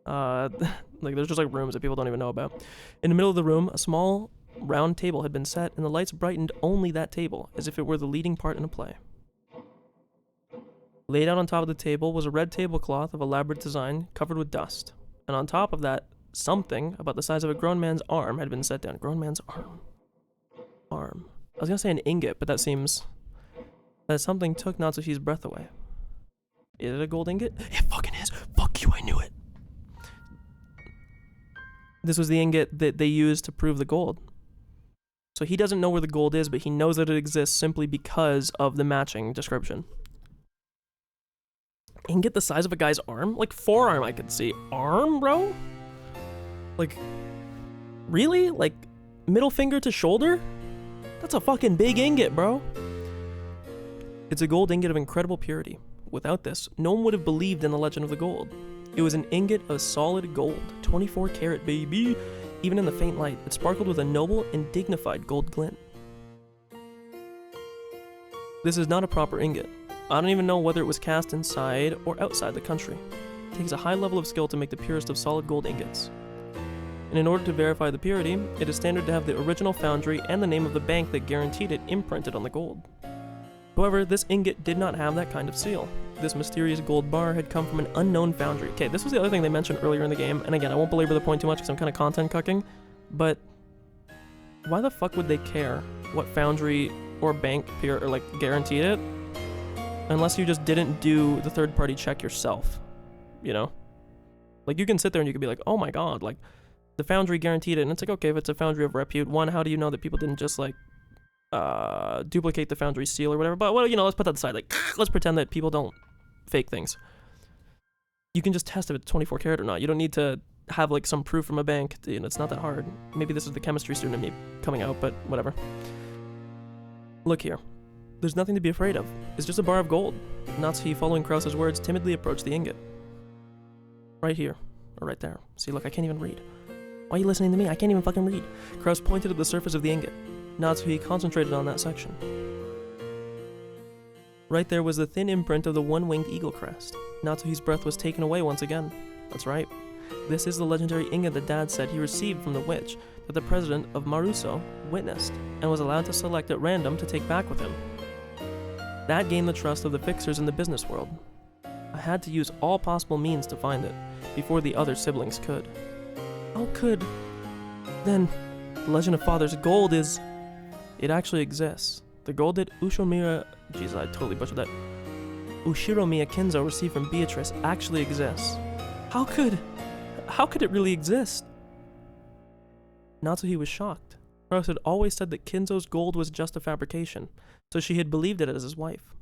Like, there's just like rooms that people don't even know about. In the middle of the room, a small round table had been set, and the lights brightened only that table, as if it were the leading part in a play. Laid out on top of the table was a red tablecloth of elaborate design covered with dust, and on top of that, something about the size of a grown man's arm had been set down. Grown man's arm. I was gonna say an ingot, but that seems... that something took Natsuhi's breath away. Is it a gold ingot? It fucking is! Fuck you, I knew it! This was the ingot that they used to prove the gold. So he doesn't know where the gold is, but he knows that it exists simply because of the matching description. Ingot the size of a guy's arm? Like, forearm I could see. Arm, bro? Like, really? Like, middle finger to shoulder? That's a fucking big ingot, bro. It's a gold ingot of incredible purity. Without this, no one would have believed in the legend of the gold. It was an ingot of solid gold, 24 karat, baby. Even in the faint light, it sparkled with a noble and dignified gold glint. This is not a proper ingot. I don't even know whether it was cast inside or outside the country. It takes a high level of skill to make the purest of solid gold ingots. And in order to verify the purity, it is standard to have the original foundry and the name of the bank that guaranteed it imprinted on the gold. However, this ingot did not have that kind of seal. this mysterious gold bar had come from an unknown foundry. Okay, this was the other thing they mentioned earlier in the game, and again, I won't belabor the point too much because I'm kind of content cucking, but why the fuck would they care what foundry or bank or like guaranteed it unless you just didn't do the third-party check yourself, you know? Like, you can sit there and you can be like, oh my god, like, the foundry guaranteed it, and it's like, okay, if it's a foundry of repute, one, how do you know that people didn't just, like, duplicate the foundry seal or whatever? But, well, you know, let's put that aside. Like, let's pretend that people don't fake things. You can just test if it's 24 karat or not. You don't need to have, like, some proof from a bank. You know, it's not that hard. Maybe this is the chemistry student in me coming out, but whatever. Look here. There's nothing to be afraid of. It's just a bar of gold. Natsuhi, following Krause's words, timidly approached the ingot. Right here. Or right there. See, look, I can't even read. Why are you listening to me? I can't even fucking read. Krause pointed at the surface of the ingot. Natsuhi concentrated on that section. Right there was the thin imprint of the one-winged eagle crest. Natsuhi's breath was taken away once again. That's right. This is the legendary ingot that Dad said he received from the witch that the president of Maruso witnessed and was allowed to select at random to take back with him. That gained the trust of the fixers in the business world. I had to use all possible means to find it, before the other siblings could. How could... Then, the legend of Father's gold is... It actually exists. The gold that Ushiromia... Jeez, I totally butchered that. Ushiromiya Kinzo received from Beatrice actually exists. How could it really exist? Natsuhi was shocked. Krause had always said that Kinzo's gold was just a fabrication, so she had believed it as his wife.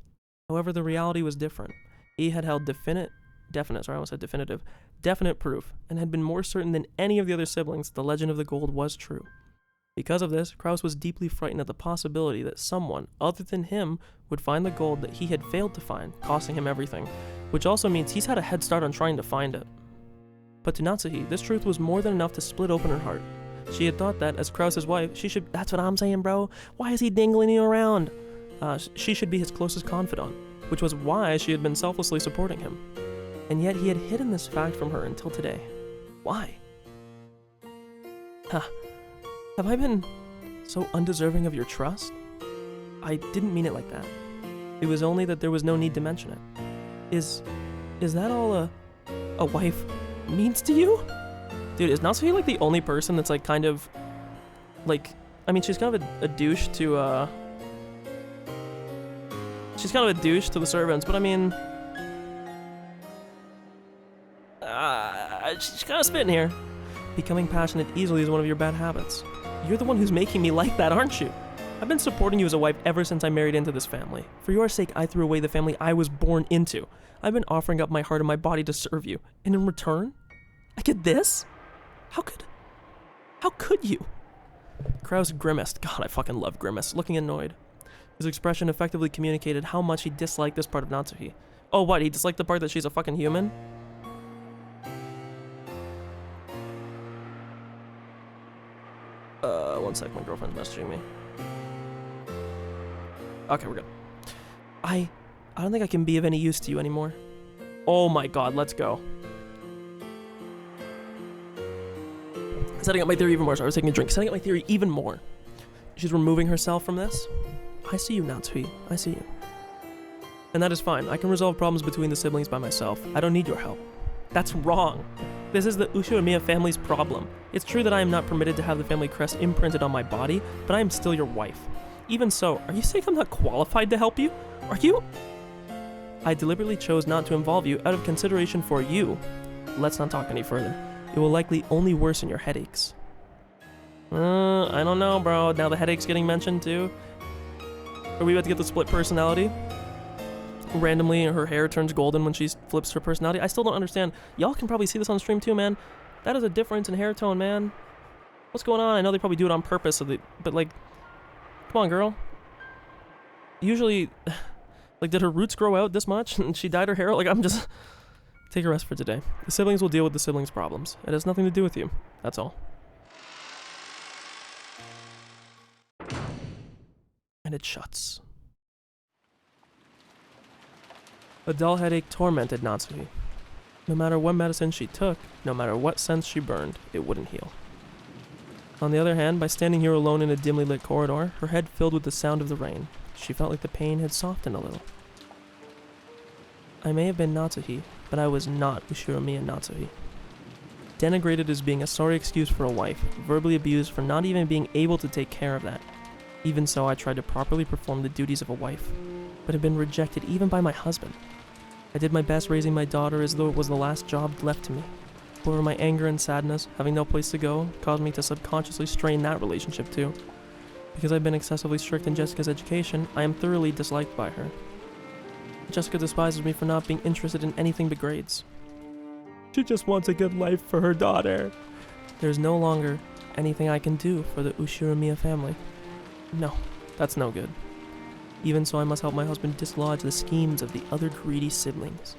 However, the reality was different. He had held definite proof, and had been more certain than any of the other siblings that the legend of the gold was true. Because of this, Krause was deeply frightened at the possibility that someone, other than him, would find the gold that he had failed to find, costing him everything, which also means he's had a head start on trying to find it. But to Natsuhi, this truth was more than enough to split open her heart. She had thought that, as Krause's wife, she should— That's what I'm saying, bro. Why is he dingling you around? She should be his closest confidant, which was why she had been selflessly supporting him. And yet he had hidden this fact from her until today. Why? Have I been so undeserving of your trust? I didn't mean it like that. It was only that there was no need to mention it. Is that all a wife means to you? Dude, is Natsuhi like the only person that's like kind of like, I mean, she's kind of a douche to she's kind of a douche to the servants, but I mean, she's kind of spitting here. Becoming passionate easily is one of your bad habits. You're the one who's making me like that, aren't you? I've been supporting you as a wife ever since I married into this family. For your sake, I threw away the family I was born into. I've been offering up my heart and my body to serve you. And in return, I get this? How could you? Krause grimaced. God, I fucking love Grimace. Looking annoyed. His expression effectively communicated how much he disliked this part of Natsuhi. Oh, what? He disliked the part that she's a fucking human? One sec, my girlfriend's messaging me. Okay, we're good. I don't think I can be of any use to you anymore. Oh my god, let's go. Setting up my theory even more. Sorry, I was taking a drink. Setting up my theory even more. She's removing herself from this. I see you, Natsuhi. I see you. And that is fine. I can resolve problems between the siblings by myself. I don't need your help. That's wrong. This is the Ushiromiya family's problem. It's true that I am not permitted to have the family crest imprinted on my body, but I am still your wife. Even so, are you saying I'm not qualified to help you? Are you? I deliberately chose not to involve you out of consideration for you. Let's not talk any further. It will likely only worsen your headaches. I don't know, bro. Now the headache's getting mentioned too. Are we about to get the split personality? Randomly, her hair turns golden when she flips her personality. I still don't understand. Y'all can probably see this on stream too, man. That is a difference in hair tone, man. What's going on? I know they probably do it on purpose, but like, come on, girl. Usually, like, did her roots grow out this much and she dyed her hair? Like, I'm just... Take a rest for today. The siblings will deal with the siblings' problems. It has nothing to do with you. That's all. And it shuts. A dull headache tormented Natsuhi. No matter what medicine she took, no matter what scents she burned, it wouldn't heal. On the other hand, by standing here alone in a dimly lit corridor, her head filled with the sound of the rain, she felt like the pain had softened a little. I may have been Natsuhi, but I was not Ushiromiya Natsuhi. Denigrated as being a sorry excuse for a wife, verbally abused for not even being able to take care of that. Even so, I tried to properly perform the duties of a wife, but had been rejected even by my husband. I did my best raising my daughter as though it was the last job left to me. However, my anger and sadness, having no place to go, caused me to subconsciously strain that relationship too. Because I've been excessively strict in Jessica's education, I am thoroughly disliked by her. Jessica despises me for not being interested in anything but grades. She just wants a good life for her daughter. There's no longer anything I can do for the Ushiromiya family. No, that's no good. Even so, I must help my husband dislodge the schemes of the other greedy siblings.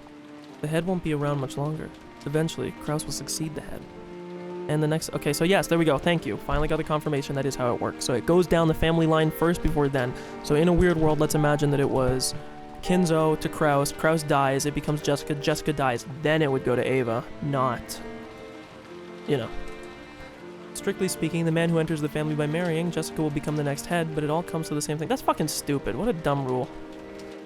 The head won't be around much longer. Eventually, Kraus will succeed the head. And the next... Okay, so yes, there we go. Thank you. Finally got the confirmation that is how it works. So it goes down the family line first before then. So in a weird world, let's imagine that it was Kinzo to Kraus. Kraus dies. It becomes Jessica. Jessica dies. Then it would go to Ava. Not... You know. Strictly speaking, the man who enters the family by marrying, Jessica will become the next head, but it all comes to the same thing. That's fucking stupid. What a dumb rule.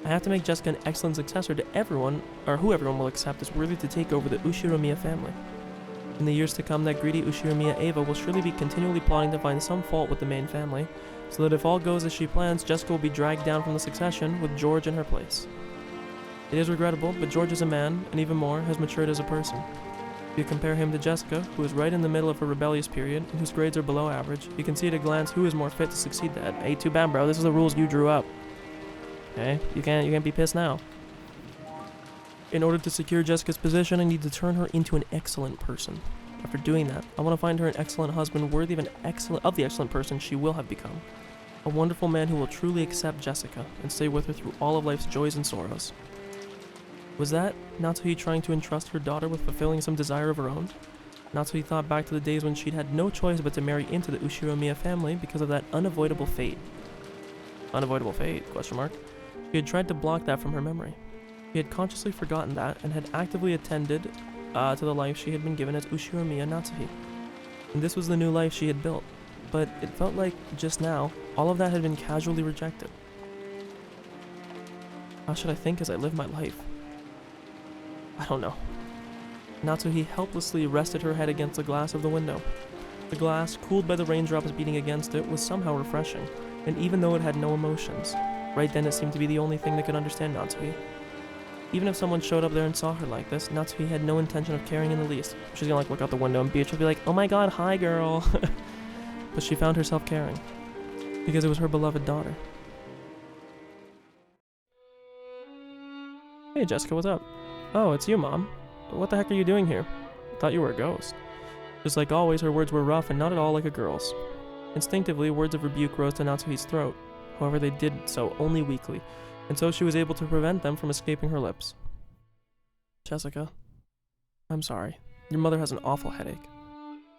I have to make Jessica an excellent successor to everyone, or who everyone will accept as worthy to take over the Ushiromiya family. In the years to come, that greedy Ushiromiya Ava will surely be continually plotting to find some fault with the main family, so that if all goes as she plans, Jessica will be dragged down from the succession with George in her place. It is regrettable, but George is a man, and even more, has matured as a person. If you compare him to Jessica, who is right in the middle of her rebellious period, and whose grades are below average, you can see at a glance who is more fit to succeed that. Hey, too bad, bro. This is the rules you drew up. Okay? You can't be pissed now. In order to secure Jessica's position, I need to turn her into an excellent person. After doing that, I want to find her an excellent husband worthy of the excellent person she will have become. A wonderful man who will truly accept Jessica and stay with her through all of life's joys and sorrows. Was that Natsuhi trying to entrust her daughter with fulfilling some desire of her own? Natsuhi thought back to the days when she'd had no choice but to marry into the Ushiromiya family because of that unavoidable fate. Unavoidable fate? Question mark. She had tried to block that from her memory. She had consciously forgotten that and had actively attended to the life she had been given as Ushiromiya Natsuhi. And this was the new life she had built. But it felt like, just now, all of that had been casually rejected. How should I think as I live my life? I don't know. Natsuhi helplessly rested her head against the glass of the window. The glass, cooled by the raindrops beating against it, was somehow refreshing, and even though it had no emotions, right then it seemed to be the only thing that could understand Natsuhi. Even if someone showed up there and saw her like this, Natsuhi had no intention of caring in the least. She's gonna look out the window and Beatrice would be like, oh my god, hi girl. But she found herself caring, because it was her beloved daughter. Hey Jessica, what's up? Oh, it's you, Mom. What the heck are you doing here? Thought you were a ghost. Just like always, her words were rough and not at all like a girl's. Instinctively, words of rebuke rose to Natsuhi's throat. However, they did so only weakly, and so she was able to prevent them from escaping her lips. Jessica, I'm sorry. Your mother has an awful headache.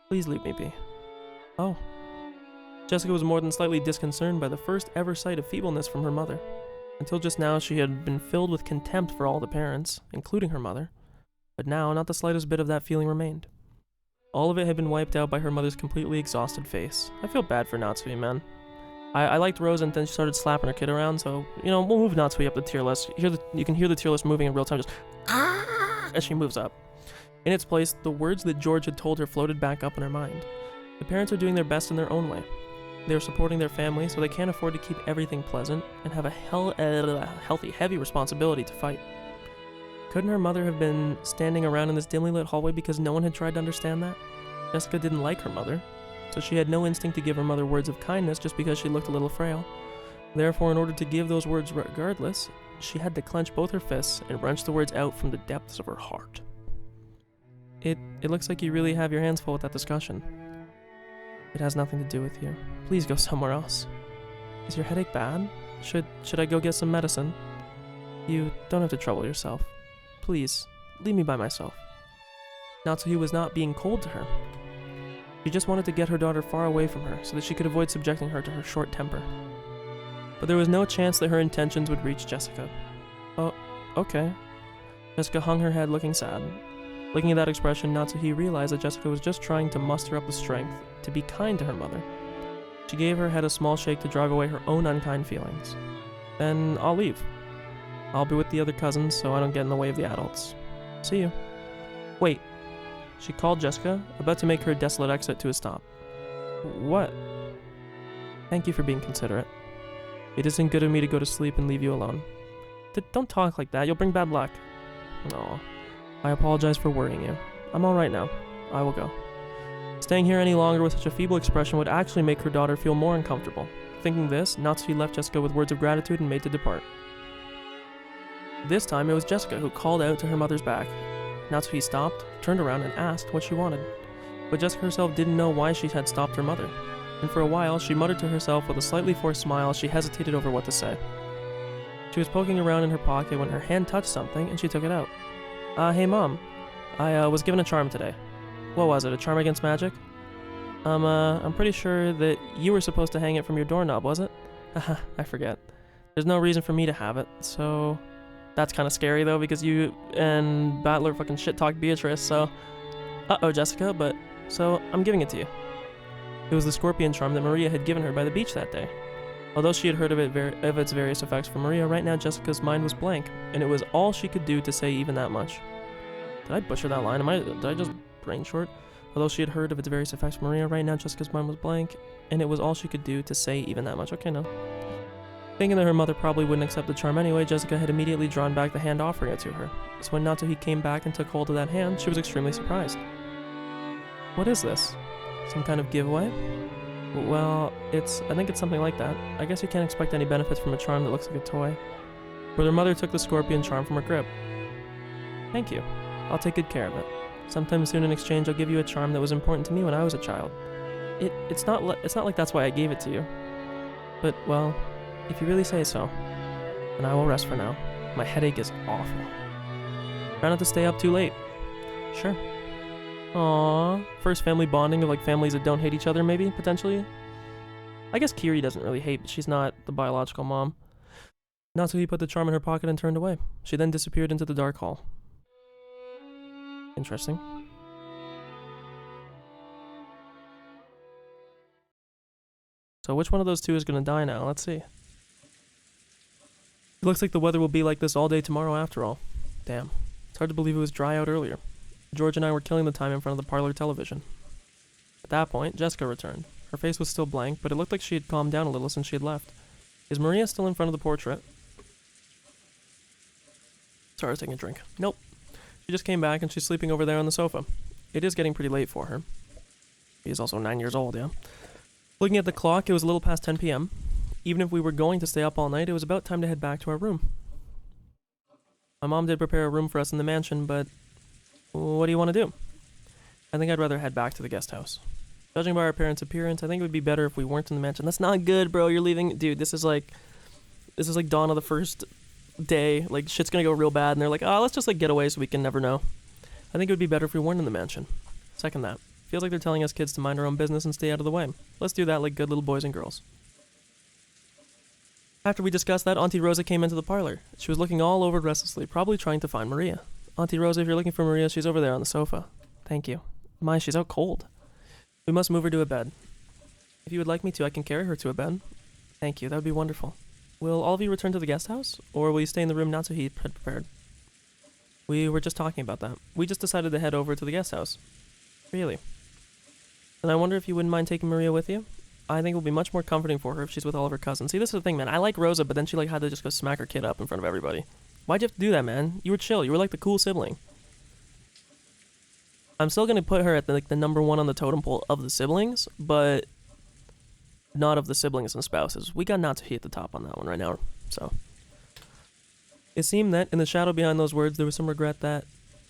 Please leave me be. Oh. Jessica was more than slightly disconcerted by the first ever sight of feebleness from her mother. Until just now, she had been filled with contempt for all the parents, including her mother. But now, not the slightest bit of that feeling remained. All of it had been wiped out by her mother's completely exhausted face. I feel bad for Natsuhi, man. I liked Rose, and then she started slapping her kid around, so, you know, we'll move Natsuhi up the tier list. You can hear the tier list moving in real time, just as she moves up. In its place, the words that George had told her floated back up in her mind. The parents are doing their best in their own way. They are supporting their family, so they can't afford to keep everything pleasant and have a healthy, heavy responsibility to fight. Couldn't her mother have been standing around in this dimly lit hallway because no one had tried to understand that? Jessica didn't like her mother, so she had no instinct to give her mother words of kindness just because she looked a little frail. Therefore, in order to give those words regardless, she had to clench both her fists and wrench the words out from the depths of her heart. It looks like you really have your hands full with that discussion. It has nothing to do with you. Please go somewhere else. Is your headache bad? Should I go get some medicine? You don't have to trouble yourself. Please, leave me by myself. Natsuhi was not being cold to her. She just wanted to get her daughter far away from her so that she could avoid subjecting her to her short temper. But there was no chance that her intentions would reach Jessica. Oh, okay. Jessica hung her head looking sad. Looking at that expression, Natsuhi realized that Jessica was just trying to muster up the strength to be kind to her mother. She gave her head a small shake to drive away her own unkind feelings. Then I'll leave. I'll be with the other cousins so I don't get in the way of the adults. See you. Wait. She called Jessica, about to make her desolate exit to a stop. What? Thank you for being considerate. It isn't good of me to go to sleep and leave you alone. Don't talk like that, you'll bring bad luck. No. I apologize for worrying you. I'm alright now. I will go. Staying here any longer with such a feeble expression would actually make her daughter feel more uncomfortable. Thinking this, Natsuki left Jessica with words of gratitude and made to depart. This time it was Jessica who called out to her mother's back. Natsuki stopped, turned around, and asked what she wanted. But Jessica herself didn't know why she had stopped her mother, and for a while she muttered to herself with a slightly forced smile as she hesitated over what to say. She was poking around in her pocket when her hand touched something and she took it out. Hey mom, I was given a charm today. What was it, a charm against magic? I'm pretty sure that you were supposed to hang it from your doorknob, was it? Haha, I forget. There's no reason for me to have it, so... That's kind of scary though, because you and Battler fucking shit-talked Beatrice, so... Uh-oh, Jessica, but... So, I'm giving it to you. It was the scorpion charm that Maria had given her by the beach that day. Although she had heard of its various effects from Maria, right now Jessica's mind was blank, and it was all she could do to say even that much. Did I butcher that line? Did I just brain short? Although she had heard of its various effects from Maria, right now Jessica's mind was blank, and it was all she could do to say even that much. Okay, no. Thinking that her mother probably wouldn't accept the charm anyway, Jessica had immediately drawn back the hand offering it to her. So when Natsuki came back and took hold of that hand, she was extremely surprised. What is this? Some kind of giveaway? Well, I think it's something like that. I guess you can't expect any benefits from a charm that looks like a toy. But her mother took the scorpion charm from her grip. Thank you. I'll take good care of it. Sometime soon in exchange I'll give you a charm that was important to me when I was a child. It's not like that's why I gave it to you. But, well, if you really say so, then I will rest for now. My headache is awful. Try not to stay up too late. Sure. Aww. First family bonding of like families that don't hate each other, maybe, potentially. I guess Kiri doesn't really hate, but she's not the biological mom. Natsuki put the charm in her pocket and turned away. She then disappeared into the dark hall. Interesting. So which one of those two is going to die now? Let's see. It looks like the weather will be like this all day tomorrow after all. Damn. It's hard to believe it was dry out earlier. George and I were killing the time in front of the parlor television. At that point, Jessica returned. Her face was still blank, but it looked like she had calmed down a little since she had left. Is Maria still in front of the portrait? Sorry, I was taking a drink. Nope. She just came back and she's sleeping over there on the sofa. It is getting pretty late for her. She is also 9 years old, yeah. Looking at the clock, it was a little past 10 p.m. Even if we were going to stay up all night, it was about time to head back to our room. My mom did prepare a room for us in the mansion, but what do you want to do? I think I'd rather head back to the guest house. Judging by our parents' appearance, I think it would be better if we weren't in the mansion. That's not good, bro. You're leaving. Dude, this is like dawn of the first day. Like, shit's gonna go real bad, and they're like, oh, let's just like get away so we can never know. I think it would be better if we weren't in the mansion. Second that. Feels like they're telling us kids to mind our own business and stay out of the way. Let's do that like good little boys and girls. After we discussed that, Auntie Rosa came into the parlor. She was looking all over restlessly, probably trying to find Maria. Auntie Rosa, if you're looking for Maria, she's over there on the sofa. Thank you. My, she's out cold. We must move her to a bed. If you would like me to, I can carry her to a bed. Thank you, that would be wonderful. Will all of you return to the guest house, or will you stay in the room Natsuki had prepared? We were just talking about that. We just decided to head over to the guest house. Really? And I wonder if you wouldn't mind taking Maria with you? I think it will be much more comforting for her if she's with all of her cousins. See, this is the thing, man. I like Rosa, but then she like had to just go smack her kid up in front of everybody. Why'd you have to do that, man? You were chill. You were like the cool sibling. I'm still gonna put her at the number one on the totem pole of the siblings, but not of the siblings and spouses. We got Natsuki at the top on that one right now, so. It seemed that, in the shadow behind those words, there was some regret that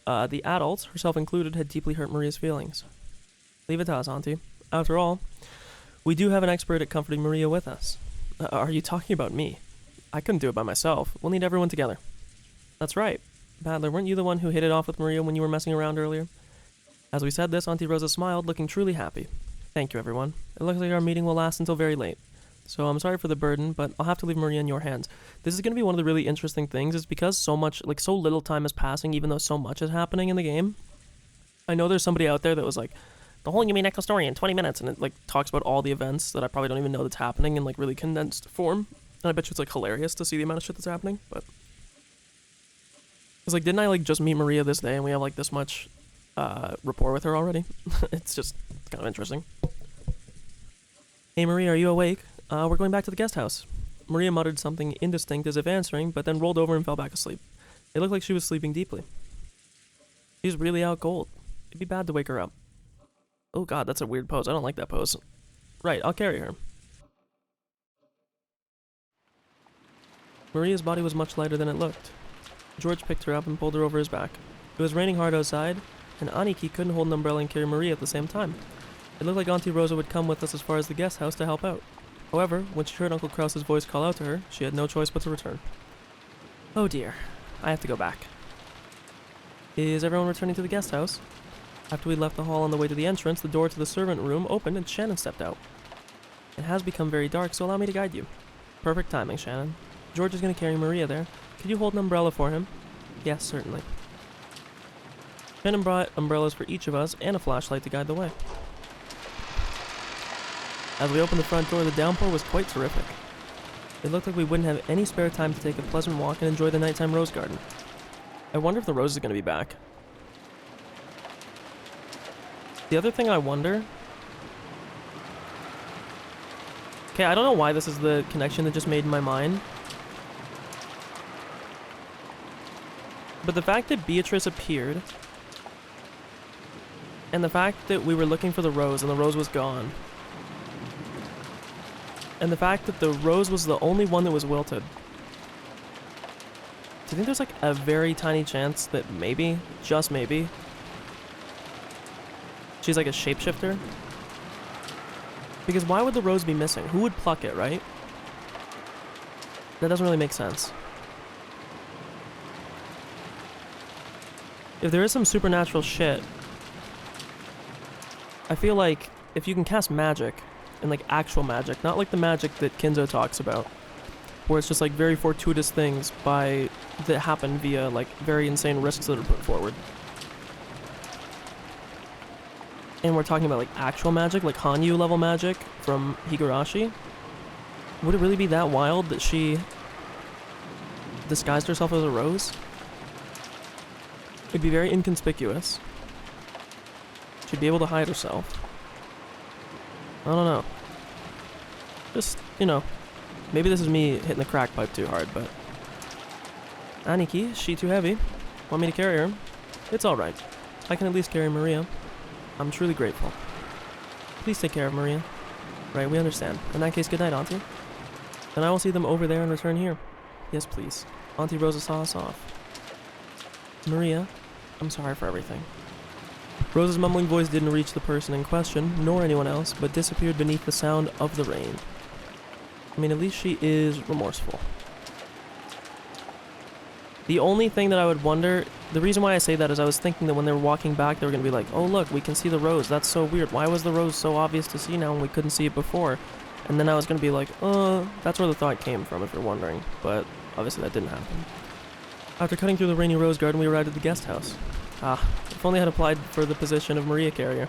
the adults, herself included, had deeply hurt Maria's feelings. Leave it to us, Auntie. After all, we do have an expert at comforting Maria with us. Are you talking about me? I couldn't do it by myself. We'll need everyone together. That's right. Battler, weren't you the one who hit it off with Maria when you were messing around earlier? As we said this, Auntie Rosa smiled, looking truly happy. Thank you, everyone. It looks like our meeting will last until very late. So I'm sorry for the burden, but I'll have to leave Maria in your hands. This is going to be one of the really interesting things, is because so little time is passing, even though so much is happening in the game. I know there's somebody out there that was like, the whole Umineko story in 20 minutes, and it like talks about all the events that I probably don't even know that's happening in like really condensed form. And I bet you it's like hilarious to see the amount of shit that's happening, but Cause like, didn't I like just meet Maria this day and we have like this much rapport with her already? It's kind of interesting. Hey Maria, are you awake? We're going back to the guest house. Maria muttered something indistinct as if answering, but then rolled over and fell back asleep. It looked like she was sleeping deeply. She was really out cold. It'd be bad to wake her up. Oh god, that's a weird pose. I don't like that pose. Right, I'll carry her. Maria's body was much lighter than it looked. George picked her up and pulled her over his back. It was raining hard outside, and Aniki couldn't hold an umbrella and carry Maria at the same time. It looked like Auntie Rosa would come with us as far as the guest house to help out. However, when she heard Uncle Krause's voice call out to her, she had no choice but to return. Oh dear, I have to go back. Is everyone returning to the guest house? After we left the hall on the way to the entrance, the door to the servant room opened and Shannon stepped out. It has become very dark, so allow me to guide you. Perfect timing, Shannon. George is going to carry Maria there. Could you hold an umbrella for him? Yes, certainly. Shannon brought umbrellas for each of us and a flashlight to guide the way. As we opened the front door, the downpour was quite terrific. It looked like we wouldn't have any spare time to take a pleasant walk and enjoy the nighttime rose garden. I wonder if the rose is going to be back. The other thing I wonder... Okay, I don't know why this is the connection that just made in my mind. But the fact that Beatrice appeared, and the fact that we were looking for the rose and the rose was gone, and the fact that the rose was the only one that was wilted. Do you think there's like a very tiny chance that maybe, just maybe, she's like a shapeshifter? Because why would the rose be missing? Who would pluck it, right? That doesn't really make sense. If there is some supernatural shit, I feel like if you can cast magic, and like actual magic, not like the magic that Kinzo talks about, where it's just like very fortuitous things that happen via like very insane risks that are put forward. And we're talking about like actual magic, like Hanyu level magic from Higurashi. Would it really be that wild that she disguised herself as a rose? It'd be very inconspicuous. She'd be able to hide herself. I don't know. Just, you know, maybe this is me hitting the crack pipe too hard, but... Aniki, is she too heavy? Want me to carry her? It's alright. I can at least carry Maria. I'm truly grateful. Please take care of Maria. Right, we understand. In that case, good night, Auntie. Then I will see them over there and return here. Yes, please. Auntie Rosa saw us off. Maria, I'm sorry for everything. Rosa's mumbling voice didn't reach the person in question, nor anyone else, but disappeared beneath the sound of the rain. I mean, at least she is remorseful. The only thing that I would wonder, the reason why I say that is I was thinking that when they were walking back, they were going to be like, oh look, we can see the rose, that's so weird. Why was the rose so obvious to see now when we couldn't see it before? And then I was going to be like, that's where the thought came from, if you're wondering. But obviously that didn't happen. After cutting through the rainy rose garden, we arrived at the guest house. If only I had applied for the position of Maria carrier.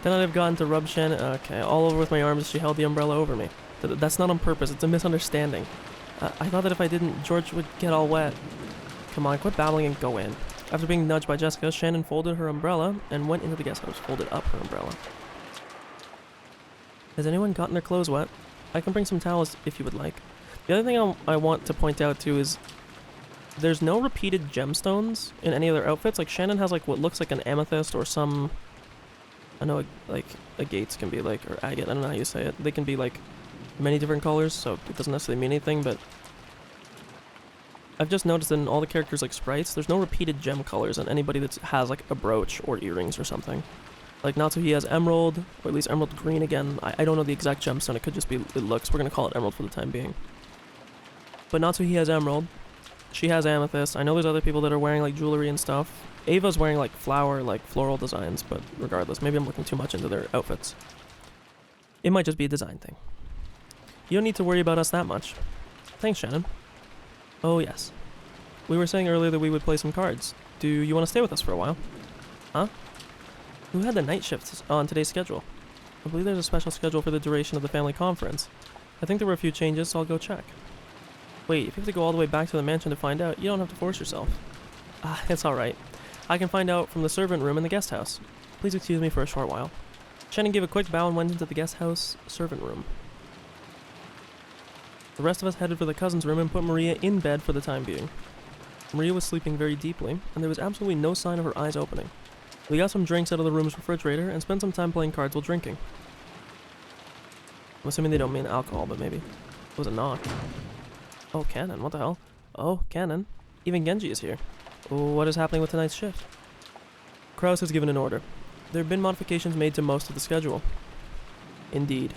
Then I'd have gotten to rub Shannon, okay, all over with my arms as she held the umbrella over me. That's not on purpose, it's a misunderstanding. I thought that if I didn't, George would get all wet. Come on, quit babbling and go in. After being nudged by Jessica, Shannon folded her umbrella and went into the guest house, folded up her umbrella. Has anyone gotten their clothes wet? I can bring some towels if you would like. The other thing I want to point out too is there's no repeated gemstones in any of their outfits. Like Shannon has like what looks like an amethyst or some, I know like agates can be like, or agate, I don't know how you say it. They can be like many different colors, so it doesn't necessarily mean anything, but I've just noticed that in all the characters like sprites, there's no repeated gem colors on anybody that has like a brooch or earrings or something. Like Natsuhi has emerald, or at least emerald green again. I don't know the exact gemstone, it could just be, it looks, we're gonna call it emerald for the time being. But Natsuhi has emerald. She has amethyst. I know there's other people that are wearing like jewelry and stuff. Ava's wearing like floral designs, but regardless, maybe I'm looking too much into their outfits. It might just be a design thing. You don't need to worry about us that much. Thanks, Shannon. Oh yes. We were saying earlier that we would play some cards. Do you want to stay with us for a while? Huh? Who had the night shifts on today's schedule? I believe there's a special schedule for the duration of the family conference. I think there were a few changes, so I'll go check. Wait, if you have to go all the way back to the mansion to find out, you don't have to force yourself. Ah, it's alright. I can find out from the servant room in the guest house. Please excuse me for a short while. Shannon gave a quick bow and went into the guest house servant room. The rest of us headed for the cousin's room and put Maria in bed for the time being. Maria was sleeping very deeply, and there was absolutely no sign of her eyes opening. We got some drinks out of the room's refrigerator and spent some time playing cards while drinking. I'm assuming they don't mean alcohol, but maybe. It was a knock. Oh, Cannon, what the hell? Oh, Cannon. Even Genji is here. What is happening with tonight's shift? Kraus has given an order. There have been modifications made to most of the schedule. Indeed.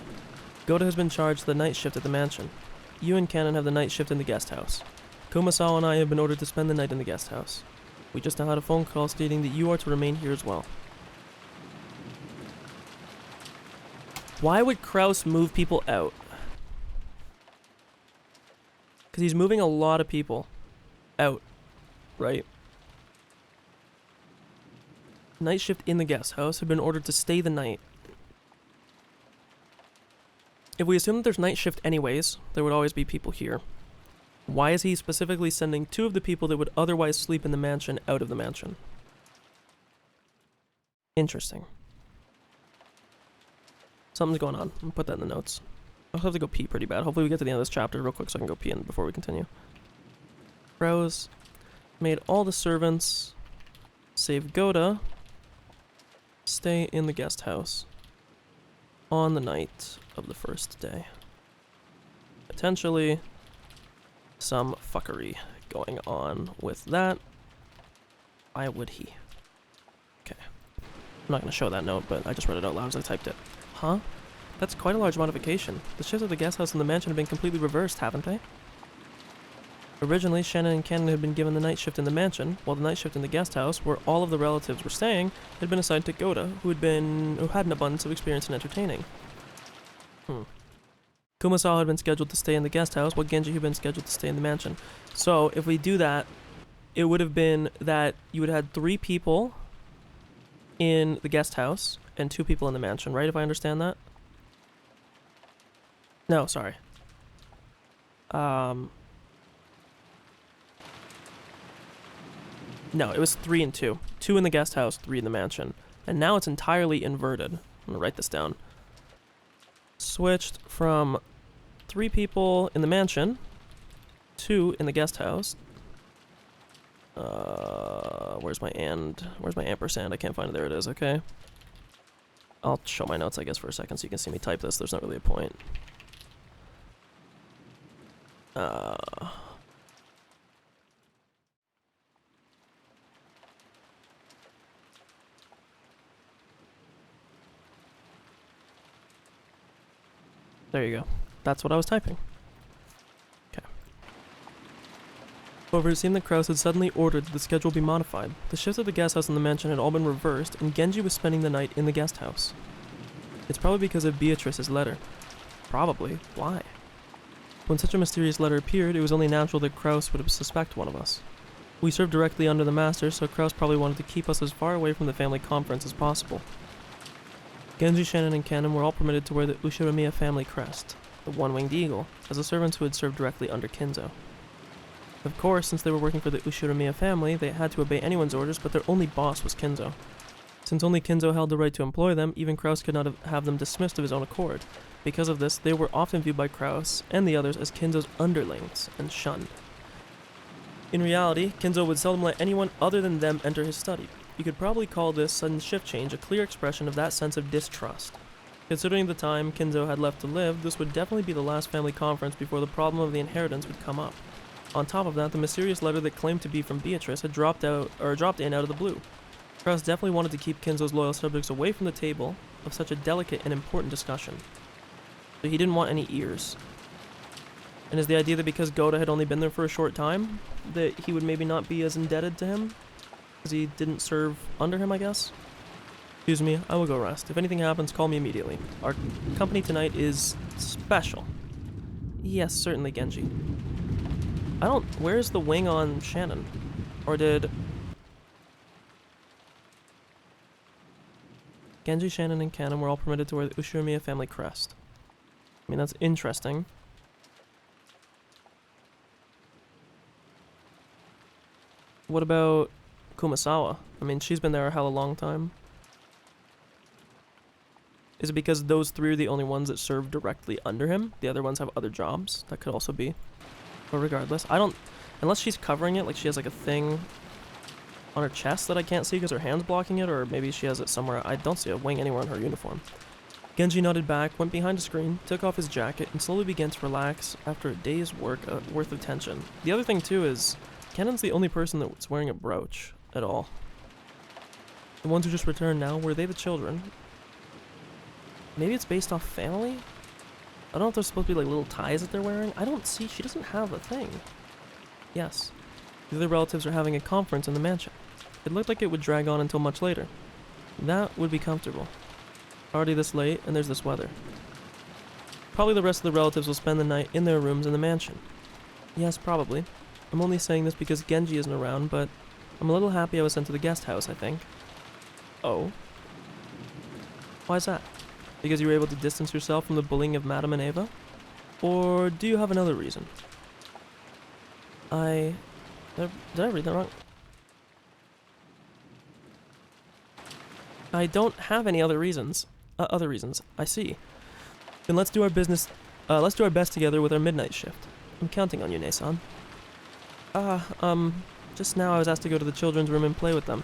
Goda has been charged the night shift at the mansion. You and Cannon have the night shift in the guest house. Kumasawa and I have been ordered to spend the night in the guest house. We just now had a phone call stating that you are to remain here as well. Why would Kraus move people out? Because he's moving a lot of people out, right? Night shift in the guest house have been ordered to stay the night. If we assume that there's night shift anyways, there would always be people here. Why is he specifically sending 2 of the people that would otherwise sleep in the mansion out of the mansion? Interesting. Something's going on. I'll put that in the notes. I'll have to go pee pretty bad. Hopefully we get to the end of this chapter real quick so I can go pee in before we continue. Rose made all the servants, save Goda, stay in the guest house on the night of the first day. Potentially some fuckery going on with that. Why would he? Okay. I'm not going to show that note, but I just read it out loud as I typed it. Huh? That's quite a large modification. The shifts of the guest house and the mansion have been completely reversed, haven't they? Originally, Shannon and Cannon had been given the night shift in the mansion, while the night shift in the guest house, where all of the relatives were staying, had been assigned to Goda, who had an abundance of experience in entertaining. Kumasawa had been scheduled to stay in the guest house, while Genji had been scheduled to stay in the mansion. So, if we do that, it would have been that you would have had 3 people in the guest house and 2 people in the mansion, right? If I understand that? No, sorry. No, it was 3 and 2. 2 in the guest house, 3 in the mansion. And now it's entirely inverted. I'm gonna write this down. Switched from 3 people in the mansion, 2 in the guest house. Where's my ampersand? I can't find it. There it is, okay. I'll show my notes, I guess, for a second so you can see me type this. There's not really a point. There you go. That's what I was typing. Okay. However, it seemed that Kraus had suddenly ordered that the schedule be modified. The shifts of the guest house and the mansion had all been reversed, and Genji was spending the night in the guest house. It's probably because of Beatrice's letter. Probably. Why? When such a mysterious letter appeared, it was only natural that Kraus would suspect one of us. We served directly under the master, so Kraus probably wanted to keep us as far away from the family conference as possible. Genji, Shannon, and Cannon were all permitted to wear the Ushiramiya family crest, the one-winged eagle, as the servants who had served directly under Kinzo. Of course, since they were working for the Ushiramiya family, they had to obey anyone's orders, but their only boss was Kinzo. Since only Kinzo held the right to employ them, even Kraus could not have them dismissed of his own accord. Because of this, they were often viewed by Kraus and the others as Kinzo's underlings and shunned. In reality, Kinzo would seldom let anyone other than them enter his study. You could probably call this sudden shift change a clear expression of that sense of distrust. Considering the time Kinzo had left to live, this would definitely be the last family conference before the problem of the inheritance would come up. On top of that, the mysterious letter that claimed to be from Beatrice had dropped in out of the blue. Kraus definitely wanted to keep Kinzo's loyal subjects away from the table of such a delicate and important discussion. So he didn't want any ears. And is the idea that because Goda had only been there for a short time, that he would maybe not be as indebted to him? Because he didn't serve under him, I guess? Excuse me, I will go rest. If anything happens, call me immediately. Our company tonight is special. Yes, certainly, Genji. Where's the wing on Shannon? Or did... Genji, Shannon, and Cannon were all permitted to wear the Ushiramiya family crest. I mean, that's interesting. What about Kumasawa? I mean, she's been there a hella long time. Is it because those three are the only ones that serve directly under him? The other ones have other jobs? That could also be. But regardless, I don't... Unless she's covering it, like she has like a thing on her chest that I can't see because her hand's blocking it, or maybe she has it somewhere. I don't see a wing anywhere on her uniform. Genji nodded back, went behind a screen, took off his jacket, and slowly began to relax after a day's work worth of tension. The other thing too is, Kanon's the only person that's wearing a brooch at all. The ones who just returned now, were they the children? Maybe it's based off family? I don't know if there's supposed to be like little ties that they're wearing. I don't see, she doesn't have a thing. Yes. The other relatives are having a conference in the mansion. It looked like it would drag on until much later. That would be comfortable. Already this late, and there's this weather. Probably the rest of the relatives will spend the night in their rooms in the mansion. Yes, probably. I'm only saying this because Genji isn't around, but I'm a little happy I was sent to the guest house, I think. Oh? Why is that? Because you were able to distance yourself from the bullying of Madame and Eva? Or do you have another reason? Did I read that wrong? I don't have any other reasons. Other reasons. I see. Then let's do our business. Let's do our best together with our midnight shift. I'm counting on you, Nason. Just now I was asked to go to the children's room and play with them.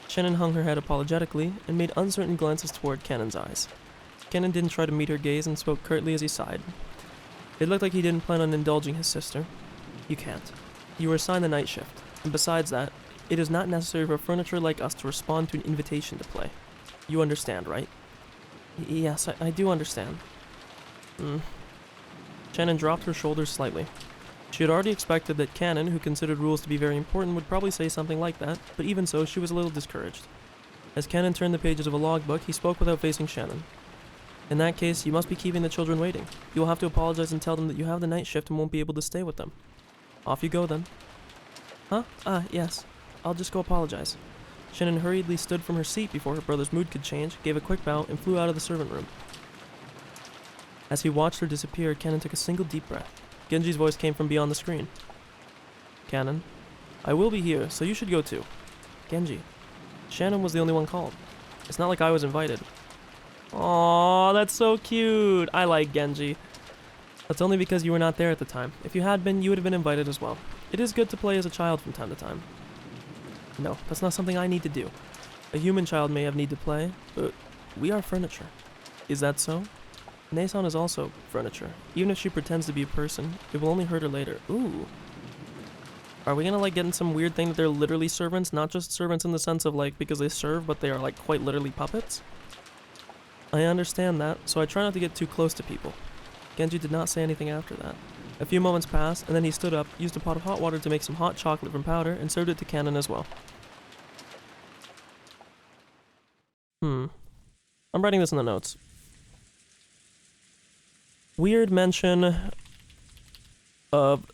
Shannon hung her head apologetically and made uncertain glances toward Kanon's eyes. Kanon didn't try to meet her gaze and spoke curtly as he sighed. It looked like he didn't plan on indulging his sister. You can't. You were assigned the night shift, and besides that, it is not necessary for furniture like us to respond to an invitation to play. You understand, right? Yes, I do understand. Shannon dropped her shoulders slightly. She had already expected that Kanon, who considered rules to be very important, would probably say something like that, but even so, she was a little discouraged. As Kanon turned the pages of a logbook, he spoke without facing Shannon. In that case, you must be keeping the children waiting. You will have to apologize and tell them that you have the night shift and won't be able to stay with them. Off you go, then. Huh? Yes. I'll just go apologize. Shannon hurriedly stood from her seat before her brother's mood could change, gave a quick bow, and flew out of the servant room. As he watched her disappear, Kanon took a single deep breath. Genji's voice came from beyond the screen. Kanon, I will be here, so you should go too. Genji. Shannon was the only one called. It's not like I was invited. Aww, that's so cute. I like Genji. That's only because you were not there at the time. If you had been, you would have been invited as well. It is good to play as a child from time to time. No, that's not something I need to do. A human child may have need to play, but we are furniture. Is that so? Nason is also furniture. Even if she pretends to be a person, it will only hurt her later. Ooh. Are we gonna like get in some weird thing that they're literally servants? Not just servants in the sense of like because they serve, but they are like quite literally puppets? I understand that, so I try not to get too close to people. Genji did not say anything after that. A few moments passed, and then he stood up, used a pot of hot water to make some hot chocolate from powder, and served it to Kanon as well. I'm writing this in the notes. Weird mention of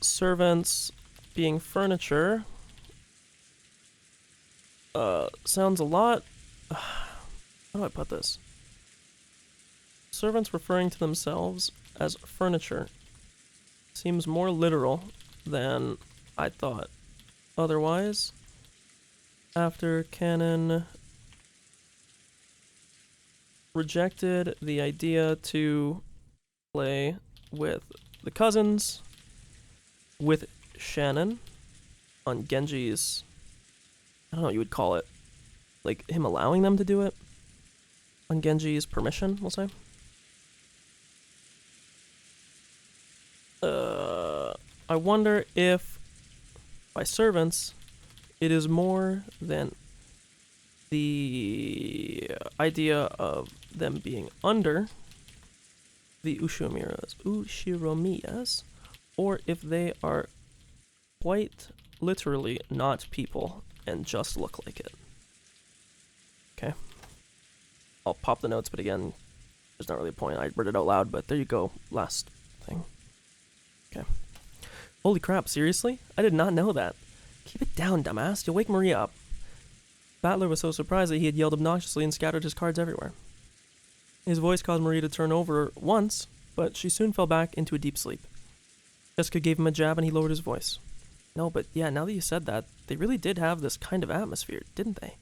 servants being furniture. Sounds a lot... How do I put this? Servants referring to themselves as furniture seems more literal than I thought. Otherwise, after Kanon rejected the idea to play with the cousins, with Shannon, on Genji's, I don't know what you would call it, like him allowing them to do it, on Genji's permission, we'll say. I wonder if, by servants, it is more than the idea of them being under the Ushiromiyas, or if they are quite literally not people and just look like it. Okay. I'll pop the notes, but again, there's not really a point. I read it out loud, but there you go. Last thing. Okay. Holy crap, seriously? I did not know that. Keep it down, dumbass. You'll wake Maria up. Battler was so surprised that he had yelled obnoxiously and scattered his cards everywhere. His voice caused Maria to turn over once, but she soon fell back into a deep sleep. Jessica gave him a jab and he lowered his voice. No, but yeah, now that you said that, they really did have this kind of atmosphere, didn't they?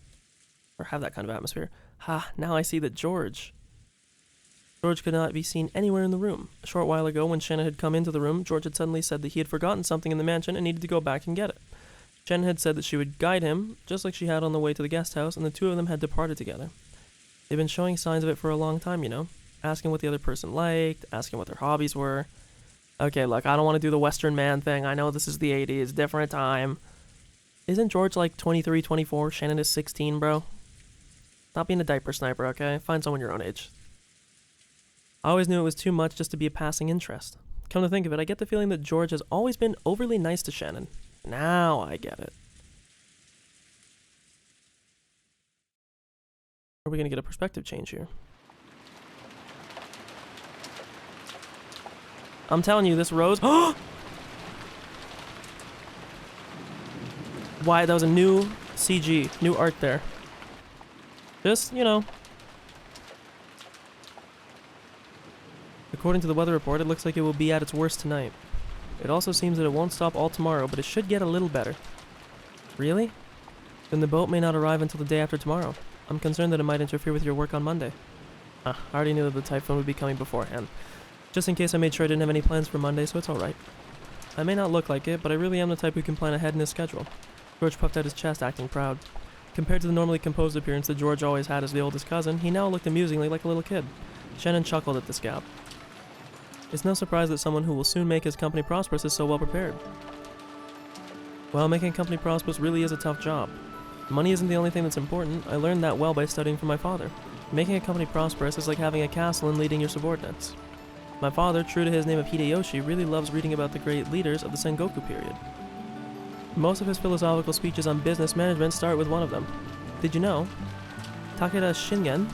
Or have that kind of atmosphere. Ha, now I see that George could not be seen anywhere in the room. A short while ago, when Shannon had come into the room, George had suddenly said that he had forgotten something in the mansion and needed to go back and get it. Shannon had said that she would guide him, just like she had on the way to the guest house, and the two of them had departed together. They've been showing signs of it for a long time, you know? Asking what the other person liked, asking what their hobbies were. Okay, look, I don't want to do the Western man thing. I know this is the 80s, different time. Isn't George like 23, 24? Shannon is 16, bro. Stop being a diaper sniper, okay? Find someone your own age. I always knew it was too much just to be a passing interest. Come to think of it, I get the feeling that George has always been overly nice to Shannon. Now I get it. Are we gonna get a perspective change here? I'm telling you, this rose. Why, that was a new CG, new art there. Just, you know. According to the weather report, it looks like it will be at its worst tonight. It also seems that it won't stop all tomorrow, but it should get a little better. Really? Then the boat may not arrive until the day after tomorrow. I'm concerned that it might interfere with your work on Monday. I already knew that the typhoon would be coming beforehand. Just in case, I made sure I didn't have any plans for Monday, so it's alright. I may not look like it, but I really am the type who can plan ahead in his schedule. George puffed out his chest, acting proud. Compared to the normally composed appearance that George always had as the oldest cousin, he now looked amusingly like a little kid. Shannon chuckled at this gap. It's no surprise that someone who will soon make his company prosperous is so well prepared. Well, making a company prosperous really is a tough job. Money isn't the only thing that's important. I learned that well by studying from my father. Making a company prosperous is like having a castle and leading your subordinates. My father, true to his name of Hideyoshi, really loves reading about the great leaders of the Sengoku period. Most of his philosophical speeches on business management start with one of them. Did you know? Takeda Shingen?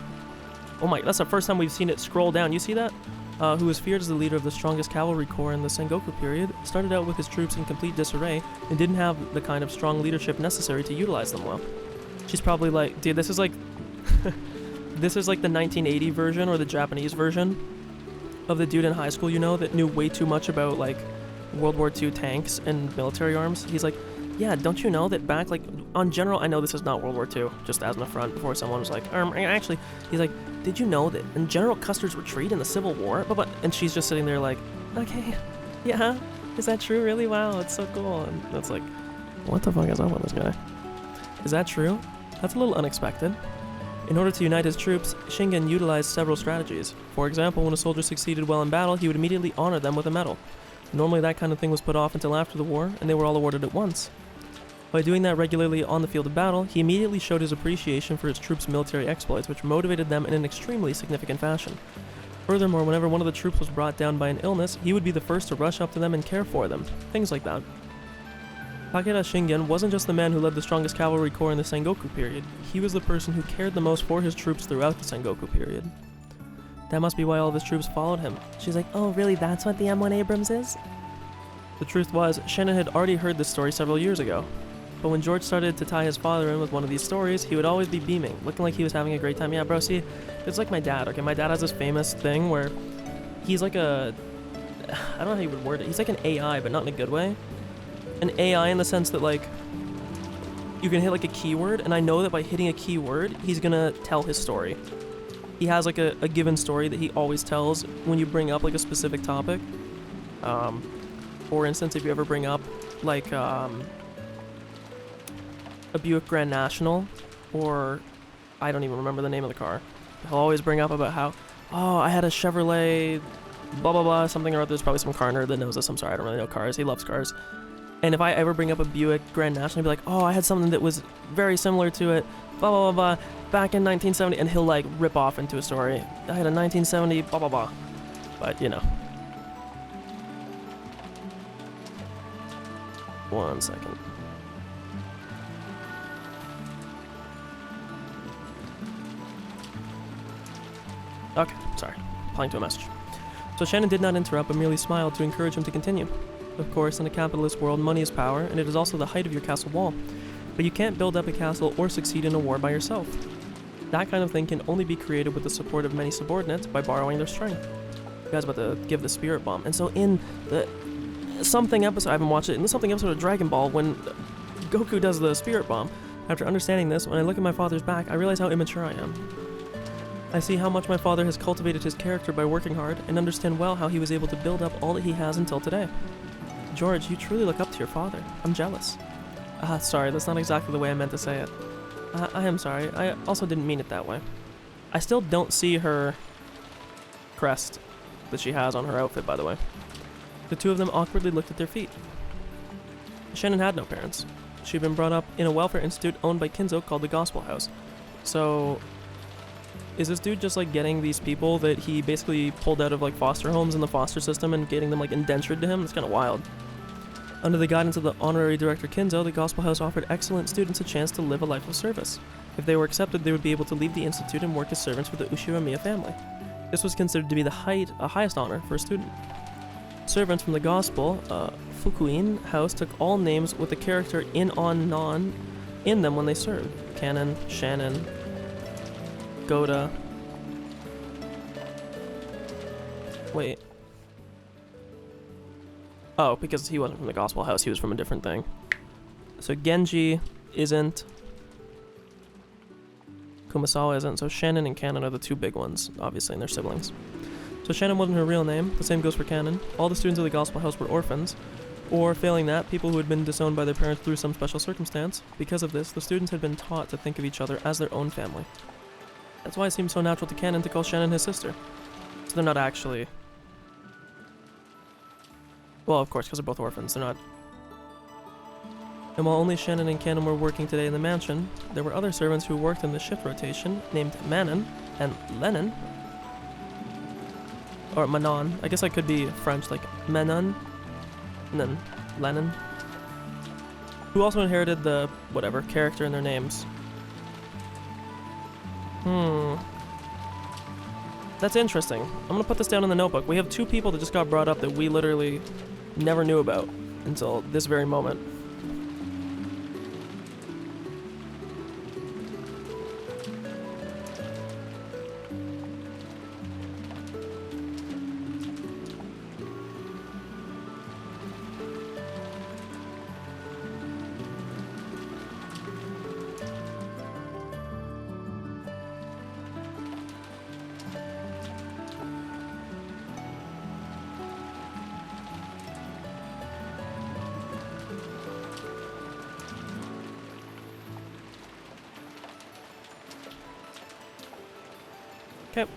Oh my, that's the first time we've seen it scroll down. You see that? Who was feared as the leader of the strongest cavalry corps in the Sengoku period, started out with his troops in complete disarray and didn't have the kind of strong leadership necessary to utilize them well. She's probably like, dude, this is like this is like the 1980 version or the Japanese version of the dude in high school, you know, that knew way too much about like World War II tanks and military arms. He's like, yeah, don't you know that back, like, on general, I know this is not World War II, just as an affront before someone was like, actually, he's like, did you know that in General Custer's retreat in the Civil War, and she's just sitting there like, okay, yeah, is that true, really? Wow, it's so cool. And it's like, what the fuck is up with this guy? Is that true? That's a little unexpected. In order to unite his troops, Shingen utilized several strategies. For example, when a soldier succeeded well in battle, he would immediately honor them with a medal. Normally that kind of thing was put off until after the war, and they were all awarded at once. By doing that regularly on the field of battle, he immediately showed his appreciation for his troops' military exploits, which motivated them in an extremely significant fashion. Furthermore, whenever one of the troops was brought down by an illness, he would be the first to rush up to them and care for them. Things like that. Takeda Shingen wasn't just the man who led the strongest cavalry corps in the Sengoku period, he was the person who cared the most for his troops throughout the Sengoku period. That must be why all of his troops followed him. She's like, oh really, that's what the M1 Abrams is? The truth was, Shannon had already heard this story several years ago. But when George started to tie his father in with one of these stories, he would always be beaming, looking like he was having a great time. Yeah, bro, see, it's like my dad, okay? My dad has this famous thing where he's like a, I don't know how you would word it, he's like an AI, but not in a good way. An AI in the sense that, like, you can hit like a keyword, and I know that by hitting a keyword, he's gonna tell his story. He has like a given story that he always tells when you bring up like a specific topic. For instance, if you ever bring up like a Buick Grand National, or I don't even remember the name of the car, he'll always bring up about how, oh, I had a Chevrolet, blah blah blah, something or other. There's probably some car nerd that knows this. I'm sorry, I don't really know cars. He loves cars. And if I ever bring up a Buick Grand National, he'll be like, oh, I had something that was very similar to it, blah blah blah blah, back in 1970, and he'll like rip off into a story. I had a 1970, blah blah blah. But you know. One second. Okay, sorry. Replying to a message. So Shannon did not interrupt, but merely smiled to encourage him to continue. Of course, in a capitalist world, money is power, and it is also the height of your castle wall. But you can't build up a castle or succeed in a war by yourself. That kind of thing can only be created with the support of many subordinates by borrowing their strength. You guys about to give the spirit bomb. And so in the something episode, I haven't watched it, in the something episode of Dragon Ball when Goku does the Spirit Bomb. After understanding this, when I look at my father's back, I realize how immature I am. I see how much my father has cultivated his character by working hard, and understand well how he was able to build up all that he has until today. George, you truly look up to your father. I'm jealous. Sorry, that's not exactly the way I meant to say it. I am sorry. I also didn't mean it that way. I still don't see her crest that she has on her outfit, by the way. The two of them awkwardly looked at their feet. Shannon had no parents. She'd been brought up in a welfare institute owned by Kinzo called the Gospel House. So, is this dude just like getting these people that he basically pulled out of like foster homes in the foster system and getting them like indentured to him? That's kind of wild. Under the guidance of the honorary director Kinzo, the Gospel House offered excellent students a chance to live a life of service. If they were accepted, they would be able to leave the institute and work as servants for the Ushiramiya family. This was considered to be the highest honor for a student. Servants from the Gospel, Fukuin House took all names with the character in on non in them when they served. Canon, Shannon, Goda. Wait. Oh, because he wasn't from the Gospel House, he was from a different thing. So Genji isn't. Kumasawa isn't, so Shannon and Canon are the two big ones, obviously, and they're siblings. So Shannon wasn't her real name, the same goes for Canon. All the students of the Gospel House were orphans, or failing that, people who had been disowned by their parents through some special circumstance. Because of this, the students had been taught to think of each other as their own family. That's why it seems so natural to Canon to call Shannon his sister. So they're not actually... Well, of course, because they're both orphans, they're not... And while only Shannon and Canon were working today in the mansion, there were other servants who worked in the shift rotation, named Manon and Lennon. Or Manon. I guess that could be French, like Manon, and then Lennon. Who also inherited the, whatever, character in their names. That's interesting. I'm gonna put this down in the notebook. We have two people that just got brought up that we literally never knew about until this very moment. Okay.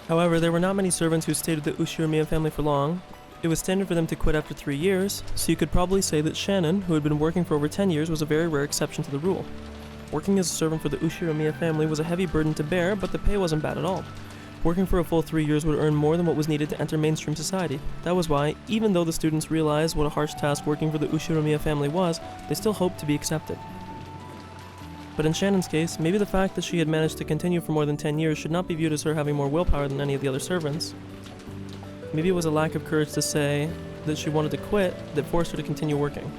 However, there were not many servants who stayed with the Ushiramiya family for long. It was standard for them to quit after 3 years, so you could probably say that Shannon, who had been working for over 10 years, was a very rare exception to the rule. Working as a servant for the Ushiramiya family was a heavy burden to bear, but the pay wasn't bad at all. Working for a full 3 years would earn more than what was needed to enter mainstream society. That was why, even though the students realized what a harsh task working for the Ushiramiya family was, they still hoped to be accepted. But in Shannon's case, maybe the fact that she had managed to continue for more than 10 years should not be viewed as her having more willpower than any of the other servants. Maybe it was a lack of courage to say that she wanted to quit that forced her to continue working.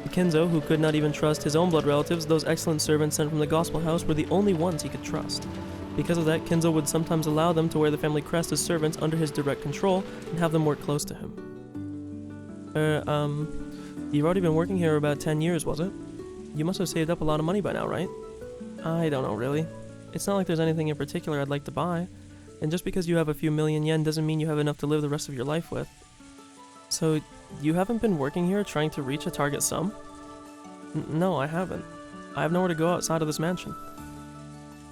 Kinzo, who could not even trust his own blood relatives, those excellent servants sent from the Gospel House were the only ones he could trust. Because of that, Kinzo would sometimes allow them to wear the family crest as servants under his direct control and have them work close to him. You've already been working here about 10 years, was it? You must have saved up a lot of money by now, right? I don't know, really. It's not like there's anything in particular I'd like to buy. And just because you have a few million yen doesn't mean you have enough to live the rest of your life with. So, you haven't been working here trying to reach a target sum? No, I haven't. I have nowhere to go outside of this mansion.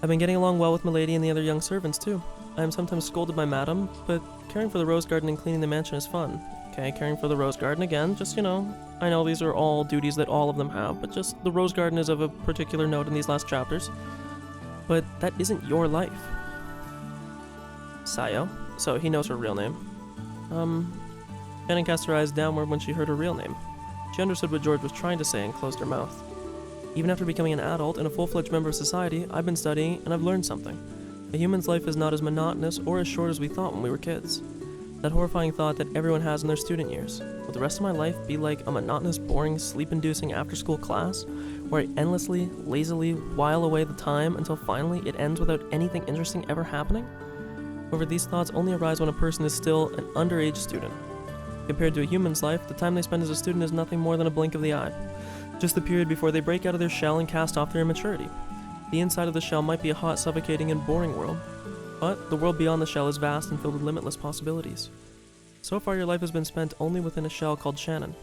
I've been getting along well with Milady and the other young servants, too. I am sometimes scolded by Madam, but caring for the rose garden and cleaning the mansion is fun. Okay, caring for the rose garden again, just, you know, I know these are all duties that all of them have, but just the rose garden is of a particular note in these last chapters. But that isn't your life. Sayo. So he knows her real name. Shannon cast her eyes downward when she heard her real name. She understood what George was trying to say and closed her mouth. Even after becoming an adult and a full-fledged member of society, I've been studying and I've learned something. A human's life is not as monotonous or as short as we thought when we were kids. That horrifying thought that everyone has in their student years. Will the rest of my life be like a monotonous, boring, sleep-inducing after-school class, where I endlessly, lazily while away the time until finally it ends without anything interesting ever happening? However, these thoughts only arise when a person is still an underage student. Compared to a human's life, the time they spend as a student is nothing more than a blink of the eye. Just the period before they break out of their shell and cast off their immaturity. The inside of the shell might be a hot, suffocating, and boring world, but the world beyond the shell is vast and filled with limitless possibilities. So far, your life has been spent only within a shell called Shannon.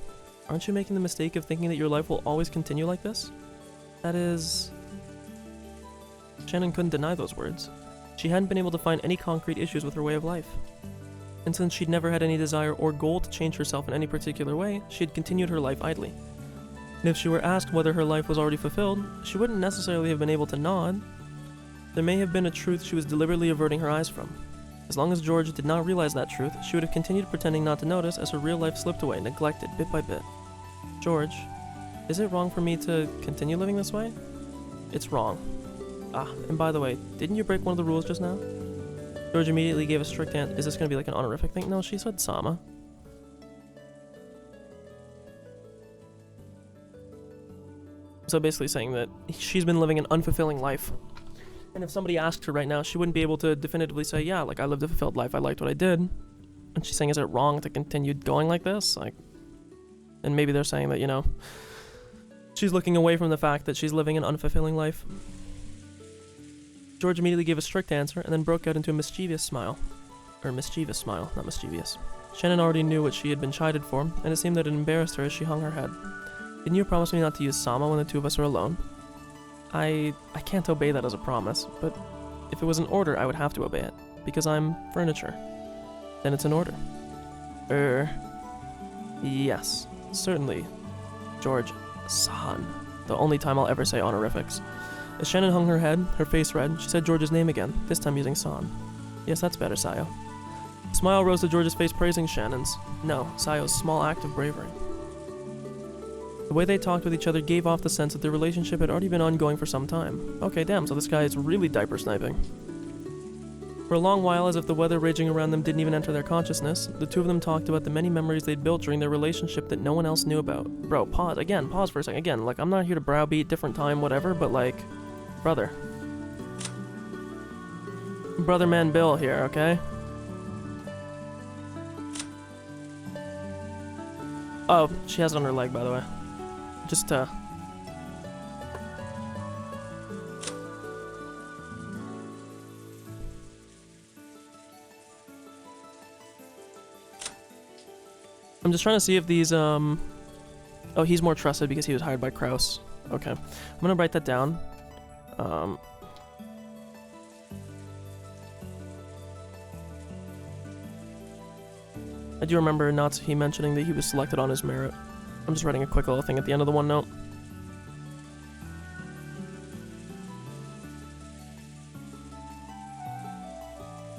Aren't you making the mistake of thinking that your life will always continue like this? That is... Shannon couldn't deny those words. She hadn't been able to find any concrete issues with her way of life. And since she'd never had any desire or goal to change herself in any particular way, she had continued her life idly. And if she were asked whether her life was already fulfilled, she wouldn't necessarily have been able to nod. There may have been a truth she was deliberately averting her eyes from. As long as George did not realize that truth, she would have continued pretending not to notice as her real life slipped away, neglected bit by bit. George, is it wrong for me to continue living this way? It's wrong. Ah, and by the way, didn't you break one of the rules just now? George immediately gave a strict answer. Is this going to be like an honorific thing? No, she said Sama. So basically saying that she's been living an unfulfilling life. And if somebody asked her right now, she wouldn't be able to definitively say, yeah, like, I lived a fulfilled life, I liked what I did. And she's saying, is it wrong to continue going like this? Like, and maybe they're saying that, you know, she's looking away from the fact that she's living an unfulfilling life. George immediately gave a strict answer and then broke out into a mischievous smile. Or mischievous smile, not mischievous. Shannon already knew what she had been chided for, and it seemed that it embarrassed her as she hung her head. Didn't you promise me not to use Sama when the two of us are alone? I can't obey that as a promise, but if it was an order, I would have to obey it, because I'm furniture. Then it's an order. Yes, certainly. George-san. The only time I'll ever say honorifics. As Shannon hung her head, her face red, she said George's name again, this time using San. Yes, that's better, Sayo. A smile rose to George's face praising Shannon's. No, Sayo's small act of bravery. The way they talked with each other gave off the sense that their relationship had already been ongoing for some time. Okay, damn, so this guy is really diaper sniping. For a long while, as if the weather raging around them didn't even enter their consciousness, the two of them talked about the many memories they'd built during their relationship that no one else knew about. Bro, pause for a second. Again, like, I'm not here to browbeat, different time, whatever, but like, brother. Brother man Bill here, okay? Oh, she has it on her leg, by the way. Just, I'm just trying to see if these, oh, he's more trusted because he was hired by Kraus. Okay. I'm gonna write that down. I do remember Natsuhi mentioning that he was selected on his merit. I'm just writing a quick little thing at the end of the OneNote.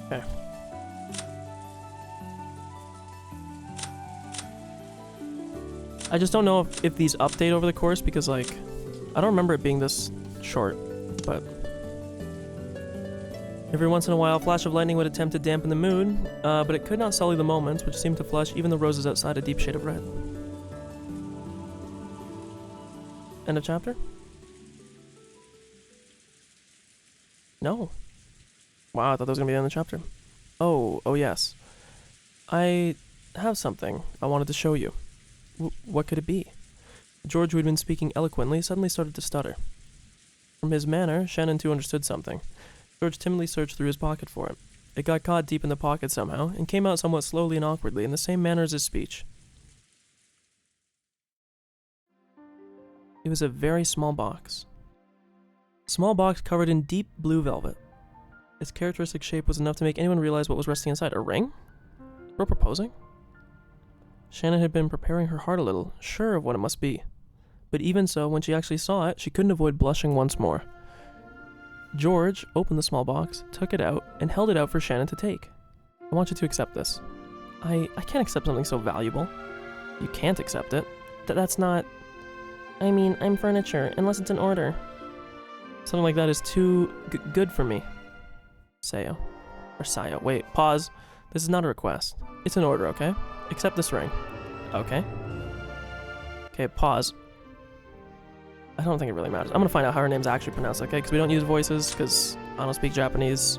Okay. I just don't know if these update over the course because, like, I don't remember it being this short, but every once in a while, a flash of lightning would attempt to dampen the mood, but it could not sully the moments, which seemed to flush even the roses outside a deep shade of red. End of chapter? No. Wow, I thought that was gonna be the end of the chapter. Oh yes. I have something I wanted to show you. What could it be? George, who had been speaking eloquently, suddenly started to stutter. From his manner, Shannon too understood something. George timidly searched through his pocket for it. It got caught deep in the pocket somehow, and came out somewhat slowly and awkwardly, in the same manner as his speech. It was a very small box. A small box covered in deep blue velvet. Its characteristic shape was enough to make anyone realize what was resting inside. A ring? We're proposing? Shannon had been preparing her heart a little, sure of what it must be. But even so, when she actually saw it, she couldn't avoid blushing once more. George opened the small box, took it out, and held it out for Shannon to take. I want you to accept this. I can't accept something so valuable. You can't accept it. That's not... I mean, I'm furniture, unless it's an order. Something like that is too good for me. Sayo. Or Sayo. Wait, pause. This is not a request. It's an order, okay? Accept this ring. Okay. Okay, pause. I don't think it really matters. I'm gonna find out how her name's actually pronounced, okay? Because we don't use voices, because I don't speak Japanese.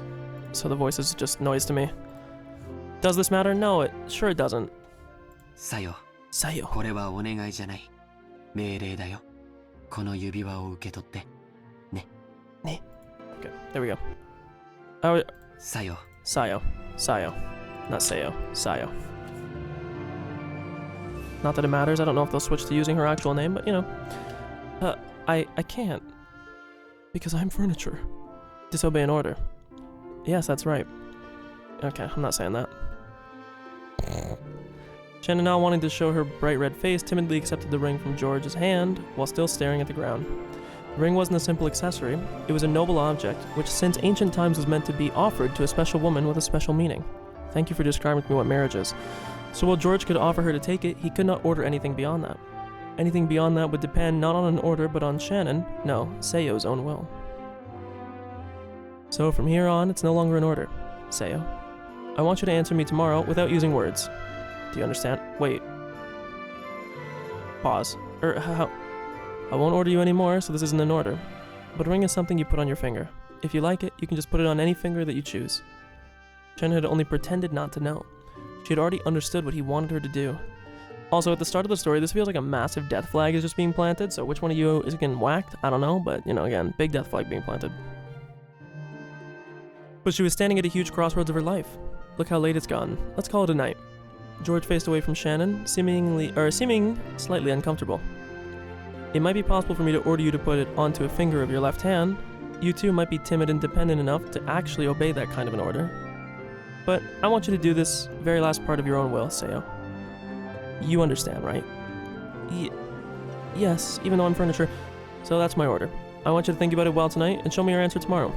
so the voice is just noise to me. Does this matter? No, sure it doesn't. さよ、 Sayo. これはお願いじゃない。命令だよ。この指輪を受け取って。Okay, there we go. Oh, さよ、 Sayo. Sayo. Not Sayo. Sayo. Not that it matters. I don't know if they'll switch to using her actual name, but you know. I can't. Because I'm furniture. Disobey an order. Yes, that's right. Okay, I'm not saying that. Shannon, not wanting to show her bright red face, timidly accepted the ring from George's hand while still staring at the ground. The ring wasn't a simple accessory, it was a noble object, which since ancient times was meant to be offered to a special woman with a special meaning. Thank you for describing to me what marriage is. So while George could offer her to take it, he could not order anything beyond that. Anything beyond that would depend not on an order, but on Shannon, no, Seio's own will. So from here on, it's no longer an order, Seio. I want you to answer me tomorrow without using words. Do you understand? Wait. Pause. How? I won't order you anymore, so this isn't an order. But a ring is something you put on your finger. If you like it, you can just put it on any finger that you choose. Shannon had only pretended not to know. She had already understood what he wanted her to do. Also, at the start of the story, this feels like a massive death flag is just being planted, so which one of you is getting whacked? I don't know, but, you know, again, big death flag being planted. But she was standing at a huge crossroads of her life. Look how late it's gone. Let's call it a night. George faced away from Shannon, seeming slightly uncomfortable. It might be possible for me to order you to put it onto a finger of your left hand. You too might be timid and dependent enough to actually obey that kind of an order. But I want you to do this very last part of your own will, Seio. You understand, right? Yes, even though I'm furniture. So that's my order. I want you to think about it well tonight and show me your answer tomorrow.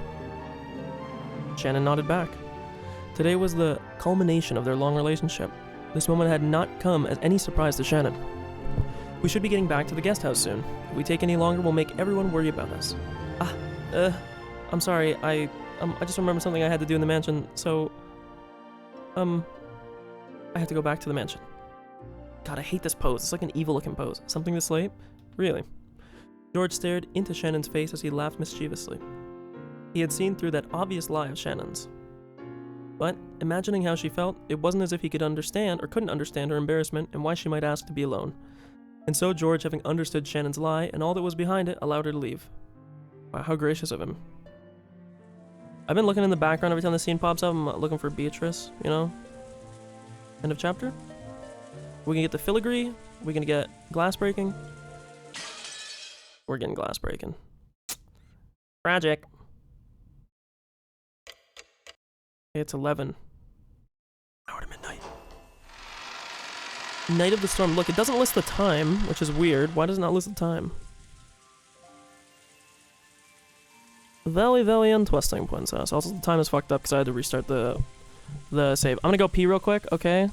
Shannon nodded back. Today was the culmination of their long relationship. This moment had not come as any surprise to Shannon. We should be getting back to the guest house soon. If we take any longer, we'll make everyone worry about us. I'm sorry, I just remembered something I had to do in the mansion, so... I have to go back to the mansion. God, I hate this pose. It's like an evil-looking pose. Something this late? Really? George stared into Shannon's face as he laughed mischievously. He had seen through that obvious lie of Shannon's. But, imagining how she felt, it wasn't as if he could understand or couldn't understand her embarrassment and why she might ask to be alone. And so George, having understood Shannon's lie and all that was behind it, allowed her to leave. Wow, how gracious of him. I've been looking in the background every time the scene pops up. I'm looking for Beatrice, you know? End of chapter? We can get the filigree. We're gonna get glass breaking. We're getting glass breaking. Tragic. It's 11. Hour to midnight. Night of the Storm. Look, it doesn't list the time, which is weird. Why does it not list the time? Very, very interesting, princess. Also, the time is fucked up because I had to restart the save. I'm gonna go pee real quick, okay?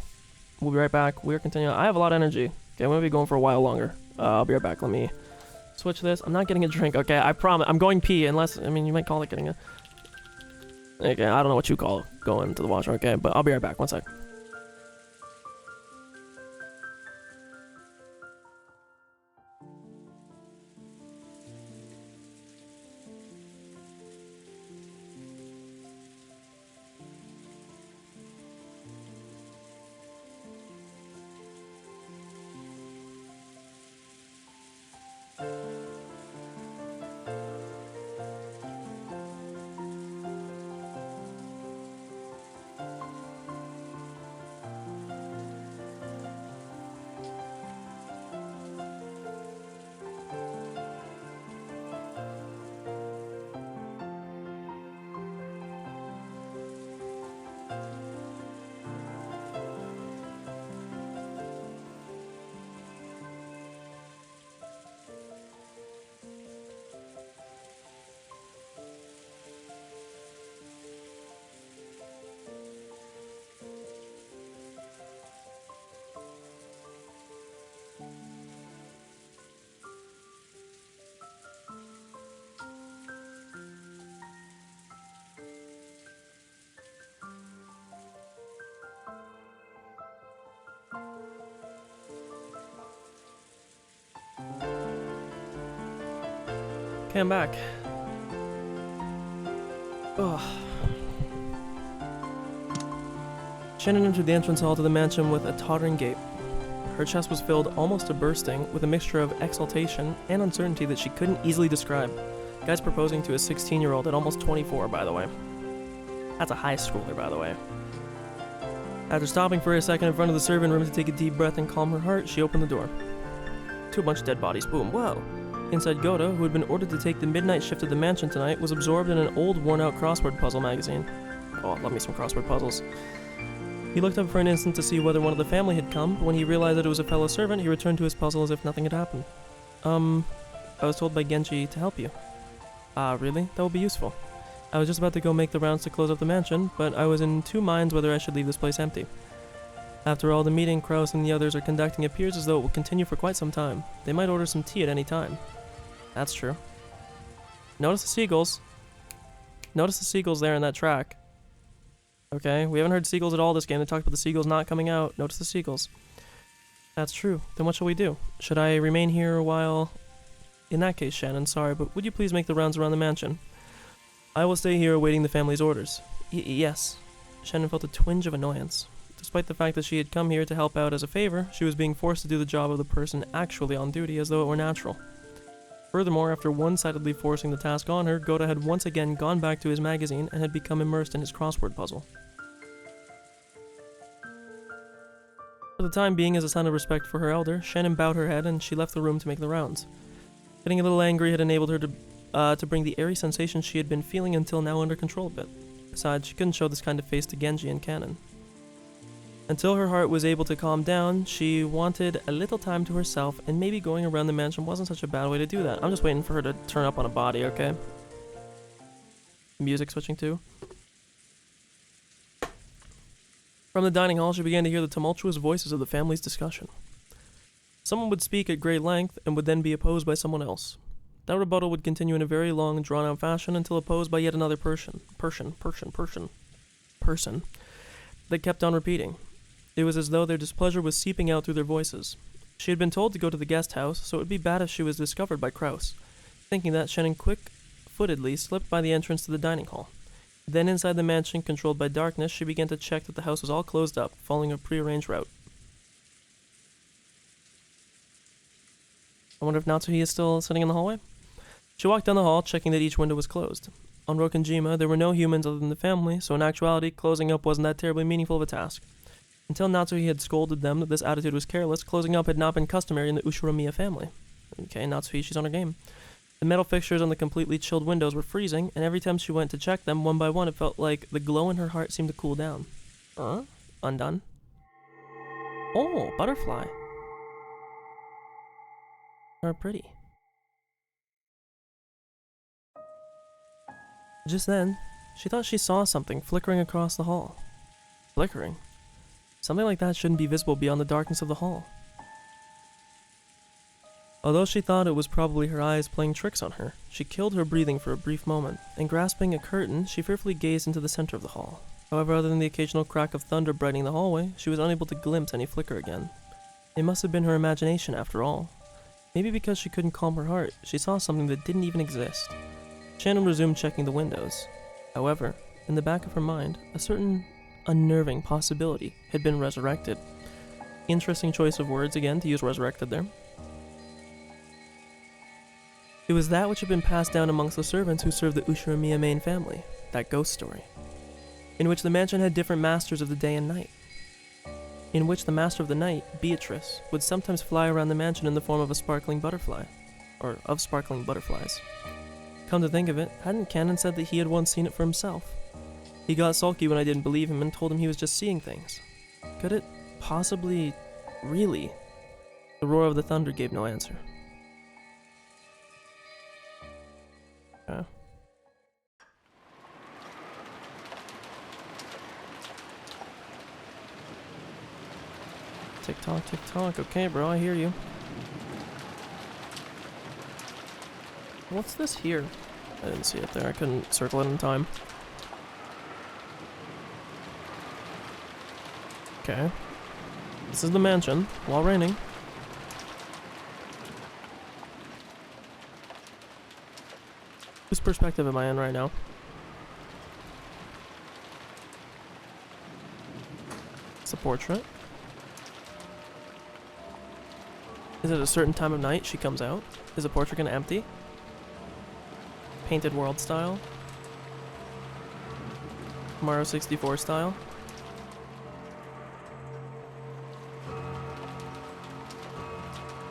We'll be right back. We're continuing. I have a lot of energy. Okay, I'm gonna be going for a while longer. I'll be right back. Let me switch this. I'm not getting a drink, okay? I promise. I'm going pee unless, I mean, you might call it getting a... Okay, I don't know what you call going to the washroom, okay? But I'll be right back. One sec. Okay, I'm back. Ugh. Shannon entered the entrance hall to the mansion with a tottering gait. Her chest was filled almost to bursting with a mixture of exultation and uncertainty that she couldn't easily describe. Guy's proposing to a 16-year-old at almost 24, by the way. That's a high schooler, by the way. After stopping for a second in front of the servant room to take a deep breath and calm her heart, she opened the door. To a bunch of dead bodies. Boom. Whoa. Inside, Goda, who had been ordered to take the midnight shift at the mansion tonight, was absorbed in an old, worn-out crossword puzzle magazine. Oh, I love me some crossword puzzles. He looked up for an instant to see whether one of the family had come, but when he realized that it was a fellow servant, he returned to his puzzle as if nothing had happened. I was told by Genji to help you. Ah, really? That will be useful. I was just about to go make the rounds to close up the mansion, but I was in two minds whether I should leave this place empty. After all, the meeting Kraus and the others are conducting appears as though it will continue for quite some time. They might order some tea at any time. That's true. Notice the seagulls. Notice the seagulls there in that track. Okay, we haven't heard seagulls at all this game. They talked about the seagulls not coming out. Notice the seagulls. That's true. Then what shall we do? Should I remain here a while? In that case, Shannon, sorry, but would you please make the rounds around the mansion? I will stay here awaiting the family's orders. Yes. Shannon felt a twinge of annoyance. Despite the fact that she had come here to help out as a favor, she was being forced to do the job of the person actually on duty as though it were natural. Furthermore, after one-sidedly forcing the task on her, Goda had once again gone back to his magazine and had become immersed in his crossword puzzle. For the time being, as a sign of respect for her elder, Shannon bowed her head and she left the room to make the rounds. Getting a little angry had enabled her to bring the airy sensations she had been feeling until now under control a bit. Besides, she couldn't show this kind of face to Genji and Canon. Until her heart was able to calm down, she wanted a little time to herself, and maybe going around the mansion wasn't such a bad way to do that. I'm just waiting for her to turn up on a body, okay? Music switching too. From the dining hall, she began to hear the tumultuous voices of the family's discussion. Someone would speak at great length, and would then be opposed by someone else. That rebuttal would continue in a very long, drawn-out fashion until opposed by yet another person that kept on repeating. It was as though their displeasure was seeping out through their voices. She had been told to go to the guest house, so it would be bad if she was discovered by Kraus. Thinking that, Shannon quick-footedly slipped by the entrance to the dining hall. Then inside the mansion, controlled by darkness, she began to check that the house was all closed up, following a prearranged route. I wonder if Natsuhi is still sitting in the hallway? She walked down the hall, checking that each window was closed. On Rokenjima, there were no humans other than the family, so in actuality, closing up wasn't that terribly meaningful of a task. Until Natsuhi had scolded them that this attitude was careless, closing up had not been customary in the Ushiramiya family. Okay, Natsuhi, she's on her game. The metal fixtures on the completely chilled windows were freezing, and every time she went to check them, one by one, it felt like the glow in her heart seemed to cool down. Undone. Oh, butterfly. Are pretty. Just then, she thought she saw something flickering across the hall. Flickering? Something like that shouldn't be visible beyond the darkness of the hall. Although she thought it was probably her eyes playing tricks on her, she killed her breathing for a brief moment, and grasping a curtain, she fearfully gazed into the center of the hall. However, other than the occasional crack of thunder brightening the hallway, she was unable to glimpse any flicker again. It must have been her imagination after all. Maybe because she couldn't calm her heart, she saw something that didn't even exist. Shannon resumed checking the windows. However, in the back of her mind, a certain unnerving possibility had been resurrected. Interesting choice of words again to use resurrected there. It was that which had been passed down amongst the servants who served the Ushiramiya main family, that ghost story, in which the mansion had different masters of the day and night, in which the master of the night, Beatrice, would sometimes fly around the mansion in the form of a sparkling butterfly, or of sparkling butterflies. Come to think of it, hadn't Canon said that he had once seen it for himself? He got sulky when I didn't believe him and told him he was just seeing things. Could it possibly, really? The roar of the thunder gave no answer. Okay. Tick tock, tick tock. Okay, bro, I hear you. What's this here? I didn't see it there. I couldn't circle it in time. Okay. This is the mansion, while raining. Whose perspective am I in right now? It's a portrait. Is it a certain time of night she comes out? Is the portrait gonna empty? Painted world style? Mario 64 style?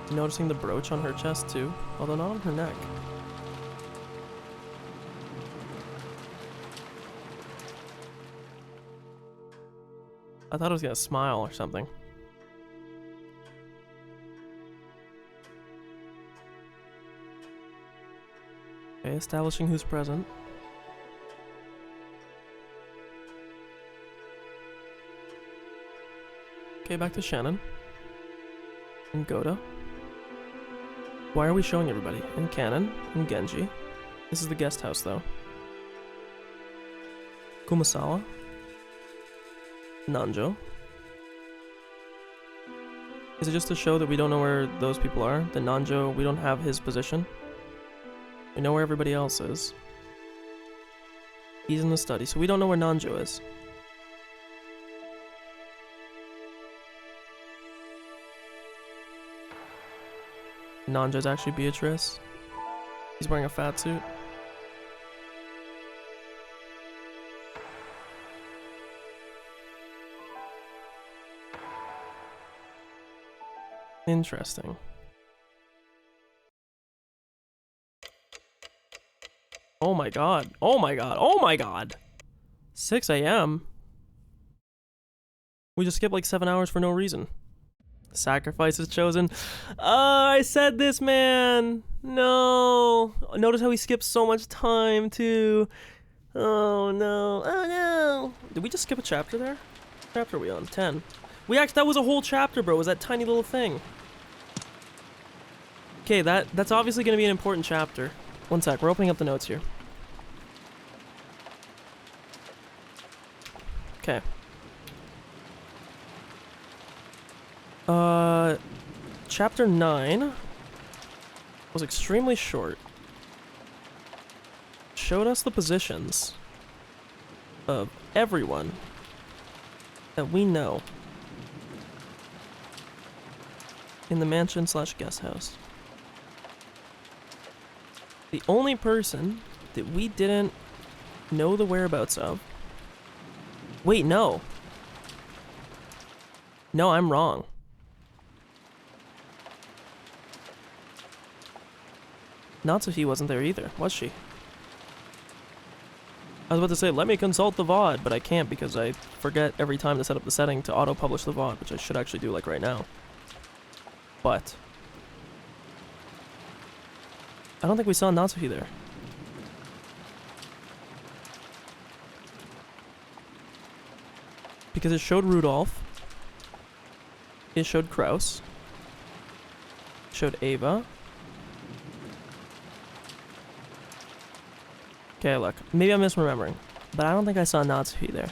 Noticing the brooch on her chest too, although not on her neck. I thought it was gonna smile or something. Okay, establishing who's present. Okay, back to Shannon. And Goda. Why are we showing everybody? And Kanon, and Genji. This is the guest house though. Kumasawa. Nanjo. Is it just to show that we don't know where those people are? That Nanjo, we don't have his position? We know where everybody else is. He's in the study, so we don't know where Nanjo is. Nanjo's actually Beatrice. He's wearing a fat suit. Interesting. Oh my god. Oh my god. Oh my god. 6 a.m. We just skipped like 7 hours for no reason. Sacrifice is chosen. I said this, man. No. Notice how he skips so much time too. Oh no. Oh no. Did we just skip a chapter there? What chapter are we on? 10. We actually, that was a whole chapter, bro. It was that tiny little thing. Okay, that's obviously going to be an important chapter. One sec, we're opening up the notes here. Okay. Chapter 9 was extremely short. Showed us the positions of everyone that we know in the mansion / guest house. The only person that we didn't know the whereabouts of... Wait, no. No, I'm wrong. Natsuhi wasn't there either, was she? I was about to say, let me consult the VOD, but I can't because I forget every time to set up the setting to auto-publish the VOD, which I should actually do like right now. But I don't think we saw Natsuhi there. Because it showed Rudolph. It showed Kraus. It showed Ava. Okay, look. Maybe I'm misremembering. But I don't think I saw Natsuhi there.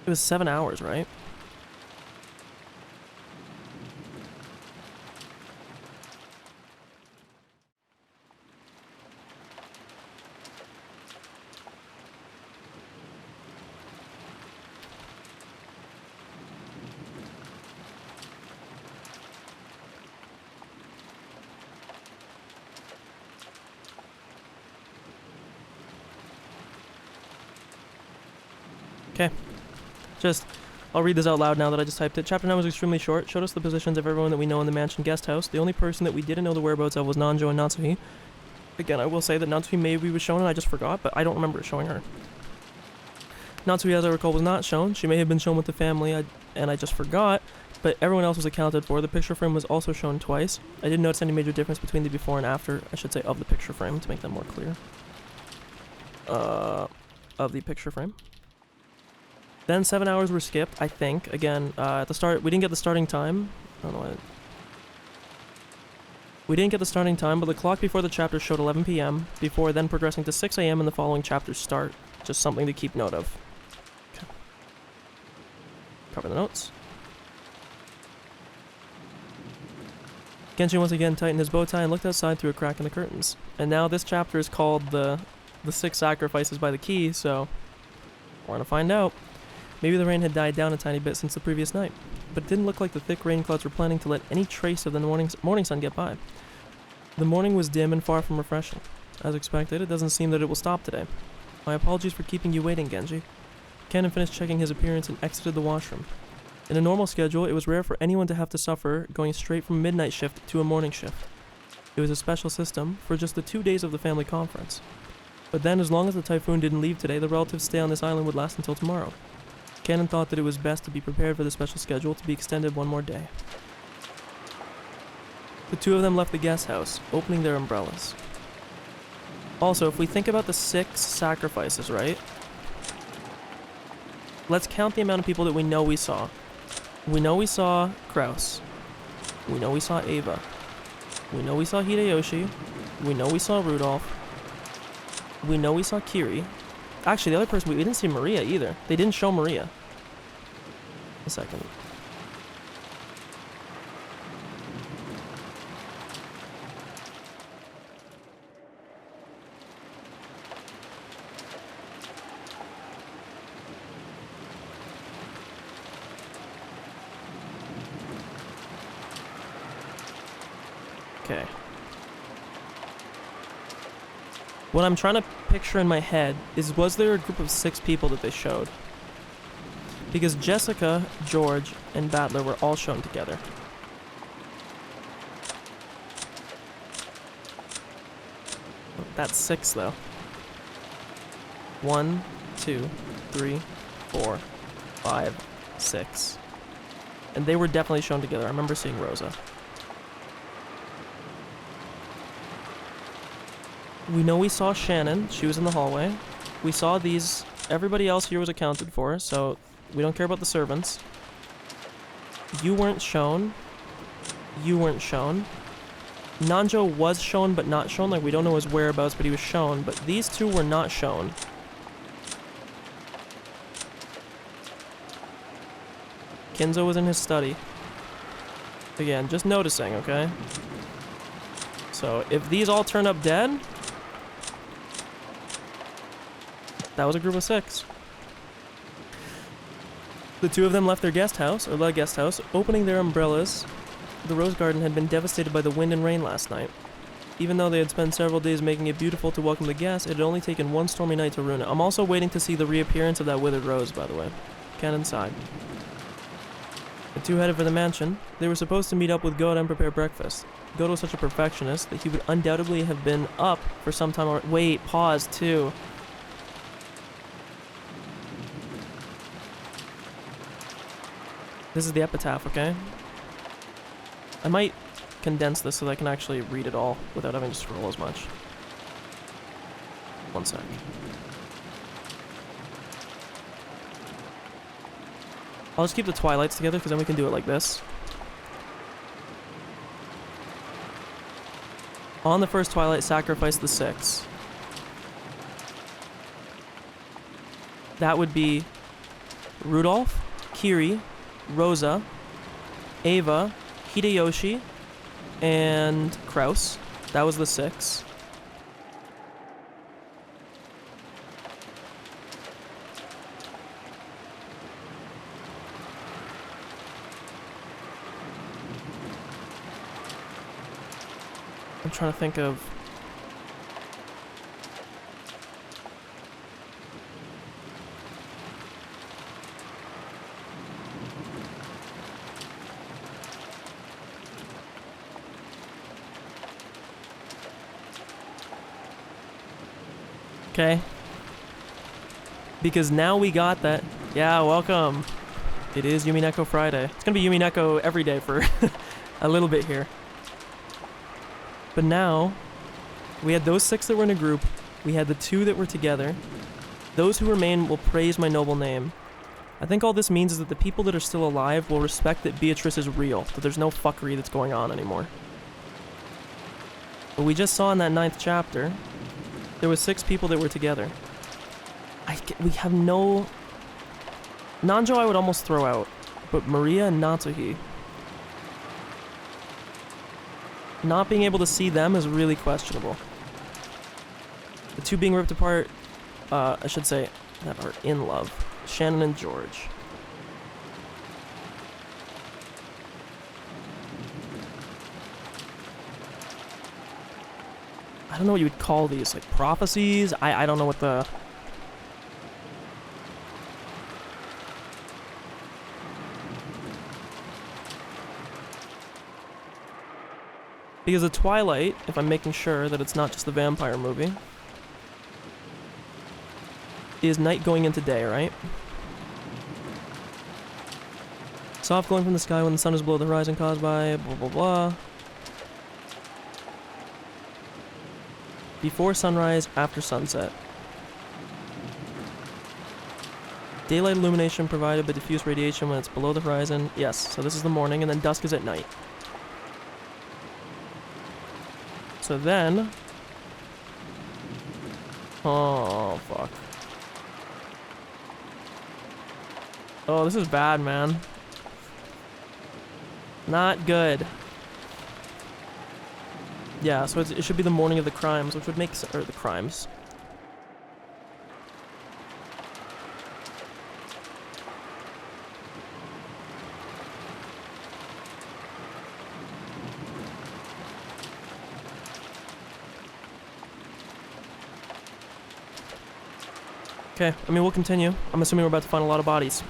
It was 7 hours, right? Okay. I'll read this out loud now that I just typed it. Chapter 9 was extremely short, showed us the positions of everyone that we know in the mansion guest house. The only person that we didn't know the whereabouts of was Nanjo and Natsuhi. Again, I will say that Natsui maybe was shown and I just forgot, but I don't remember it showing her. Natsui, as I recall, was not shown. She may have been shown with the family, and I just forgot, but everyone else was accounted for. The picture frame was also shown twice. I didn't notice any major difference between the before and after, I should say, of the picture frame, to make that more clear. Of the picture frame. Then 7 hours were skipped, I think. Again, at the start, we didn't get the starting time. I don't know why. We didn't get the starting time, but the clock before the chapter showed 11 p.m., before then progressing to 6 a.m. in the following chapter's start. Just something to keep note of. Okay. Cover the notes. Genshin once again tightened his bow tie and looked outside through a crack in the curtains. And now this chapter is called the 6 Sacrifices by the Key, so we're gonna find out. Maybe the rain had died down a tiny bit since the previous night, but it didn't look like the thick rain clouds were planning to let any trace of the morning sun get by. The morning was dim and far from refreshing. As expected, it doesn't seem that it will stop today. My apologies for keeping you waiting, Genji. Cannon finished checking his appearance and exited the washroom. In a normal schedule, it was rare for anyone to have to suffer going straight from midnight shift to a morning shift. It was a special system for just the 2 days of the family conference. But then, as long as the typhoon didn't leave today, the relatives' stay on this island would last until tomorrow. Cannon thought that it was best to be prepared for the special schedule to be extended one more day. The two of them left the guest house, opening their umbrellas. Also, if we think about the 6 sacrifices, right? Let's count the amount of people that we know we saw. We know we saw Kraus. We know we saw Ava. We know we saw Hideyoshi. We know we saw Rudolph. We know we saw Kiri. Actually, the other person, we didn't see Maria either. They didn't show Maria. A second. Okay. What I'm trying to picture in my head is, was there a group of 6 people that they showed? Because Jessica, George, and Battler were all shown together. That's 6 though. 1, 2, 3, 4, 5, 6. And they were definitely shown together. I remember seeing Rosa. We know we saw Shannon. She was in the hallway. We saw these. Everybody else here was accounted for, so we don't care about the servants. You weren't shown. You weren't shown. Nanjo was shown but not shown. Like, we don't know his whereabouts, but he was shown. But these 2 were not shown. Kinzo was in his study. Again, just noticing, okay? So, if these all turn up dead, that was a group of 6. The 2 of them left their guest house, or the guest house, opening their umbrellas. The rose garden had been devastated by the wind and rain last night. Even though they had spent several days making it beautiful to welcome the guests, it had only taken one stormy night to ruin it. I'm also waiting to see the reappearance of that withered rose, by the way. Cannon sighed. The 2 headed for the mansion. They were supposed to meet up with Goda and prepare breakfast. Goda was such a perfectionist that he would undoubtedly have been up for some time already. Wait, pause, too. This is the epitaph, okay? I might condense this so that I can actually read it all without having to scroll as much. One sec. I'll just keep the twilights together because then we can do it like this. On the first twilight, sacrifice the 6. That would be Rudolph, Kiri, Rosa, Ava, Hideyoshi, and Kraus. That was the 6. I'm trying to think of... Okay? Because now we got that. Yeah, welcome. It is Umineko Friday. It's gonna be Umineko every day for a little bit here. But now, we had those 6 that were in a group. We had the 2 that were together. Those who remain will praise my noble name. I think all this means is that the people that are still alive will respect that Beatrice is real, that there's no fuckery that's going on anymore. But we just saw in that 9th chapter, there was 6 people that were together. We have no... Nanjo I would almost throw out, but Maria and Natsuhi... Not being able to see them is really questionable. The 2 being ripped apart, I should say, that are in love. Shannon and George. I don't know what you would call these, like prophecies? I don't know what the... Because the Twilight, if I'm making sure that it's not just the vampire movie, is night going into day, right? Soft glowing from the sky when the sun is below the horizon caused by blah blah blah. Before sunrise, after sunset. Daylight illumination provided by diffuse radiation when it's below the horizon. Yes, so this is the morning, and then dusk is at night. So then... Oh, fuck. Oh, this is bad, man. Not good. Yeah, so it should be the morning of the crimes, which would make sense. Or the crimes. Okay, I mean, we'll continue. I'm assuming we're about to find a lot of bodies.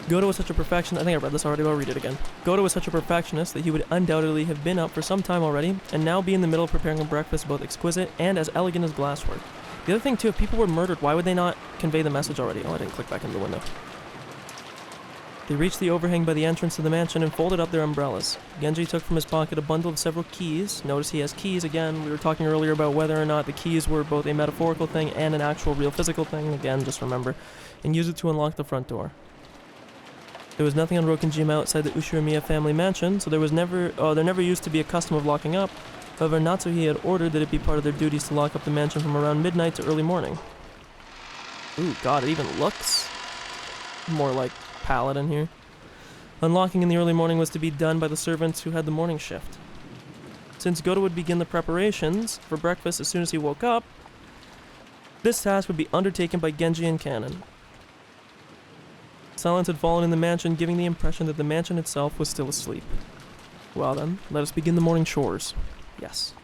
Goto was such a perfectionist. I think I read this already, but I'll read it again. Goto was such a perfectionist that he would undoubtedly have been up for some time already, and now be in the middle of preparing a breakfast both exquisite and as elegant as glasswork. The other thing, too, if people were murdered, why would they not convey the message already? Oh, I didn't click back into the window. They reached the overhang by the entrance to the mansion and folded up their umbrellas. Genji took from his pocket a bundle of several keys. Notice he has keys again. We were talking earlier about whether or not the keys were both a metaphorical thing and an actual real physical thing. Again, just remember. And used it to unlock the front door. There was nothing on Rokenjima outside the Ushiramiya family mansion, so there never used to be a custom of locking up. However, Natsuhi had ordered that it be part of their duties to lock up the mansion from around midnight to early morning. Ooh, god, it even looks more like Paladin here. Unlocking in the early morning was to be done by the servants who had the morning shift. Since Goto would begin the preparations for breakfast as soon as he woke up, this task would be undertaken by Genji and Kanon. Silence had fallen in the mansion, giving the impression that the mansion itself was still asleep. Well then, let us begin the morning chores. Yes.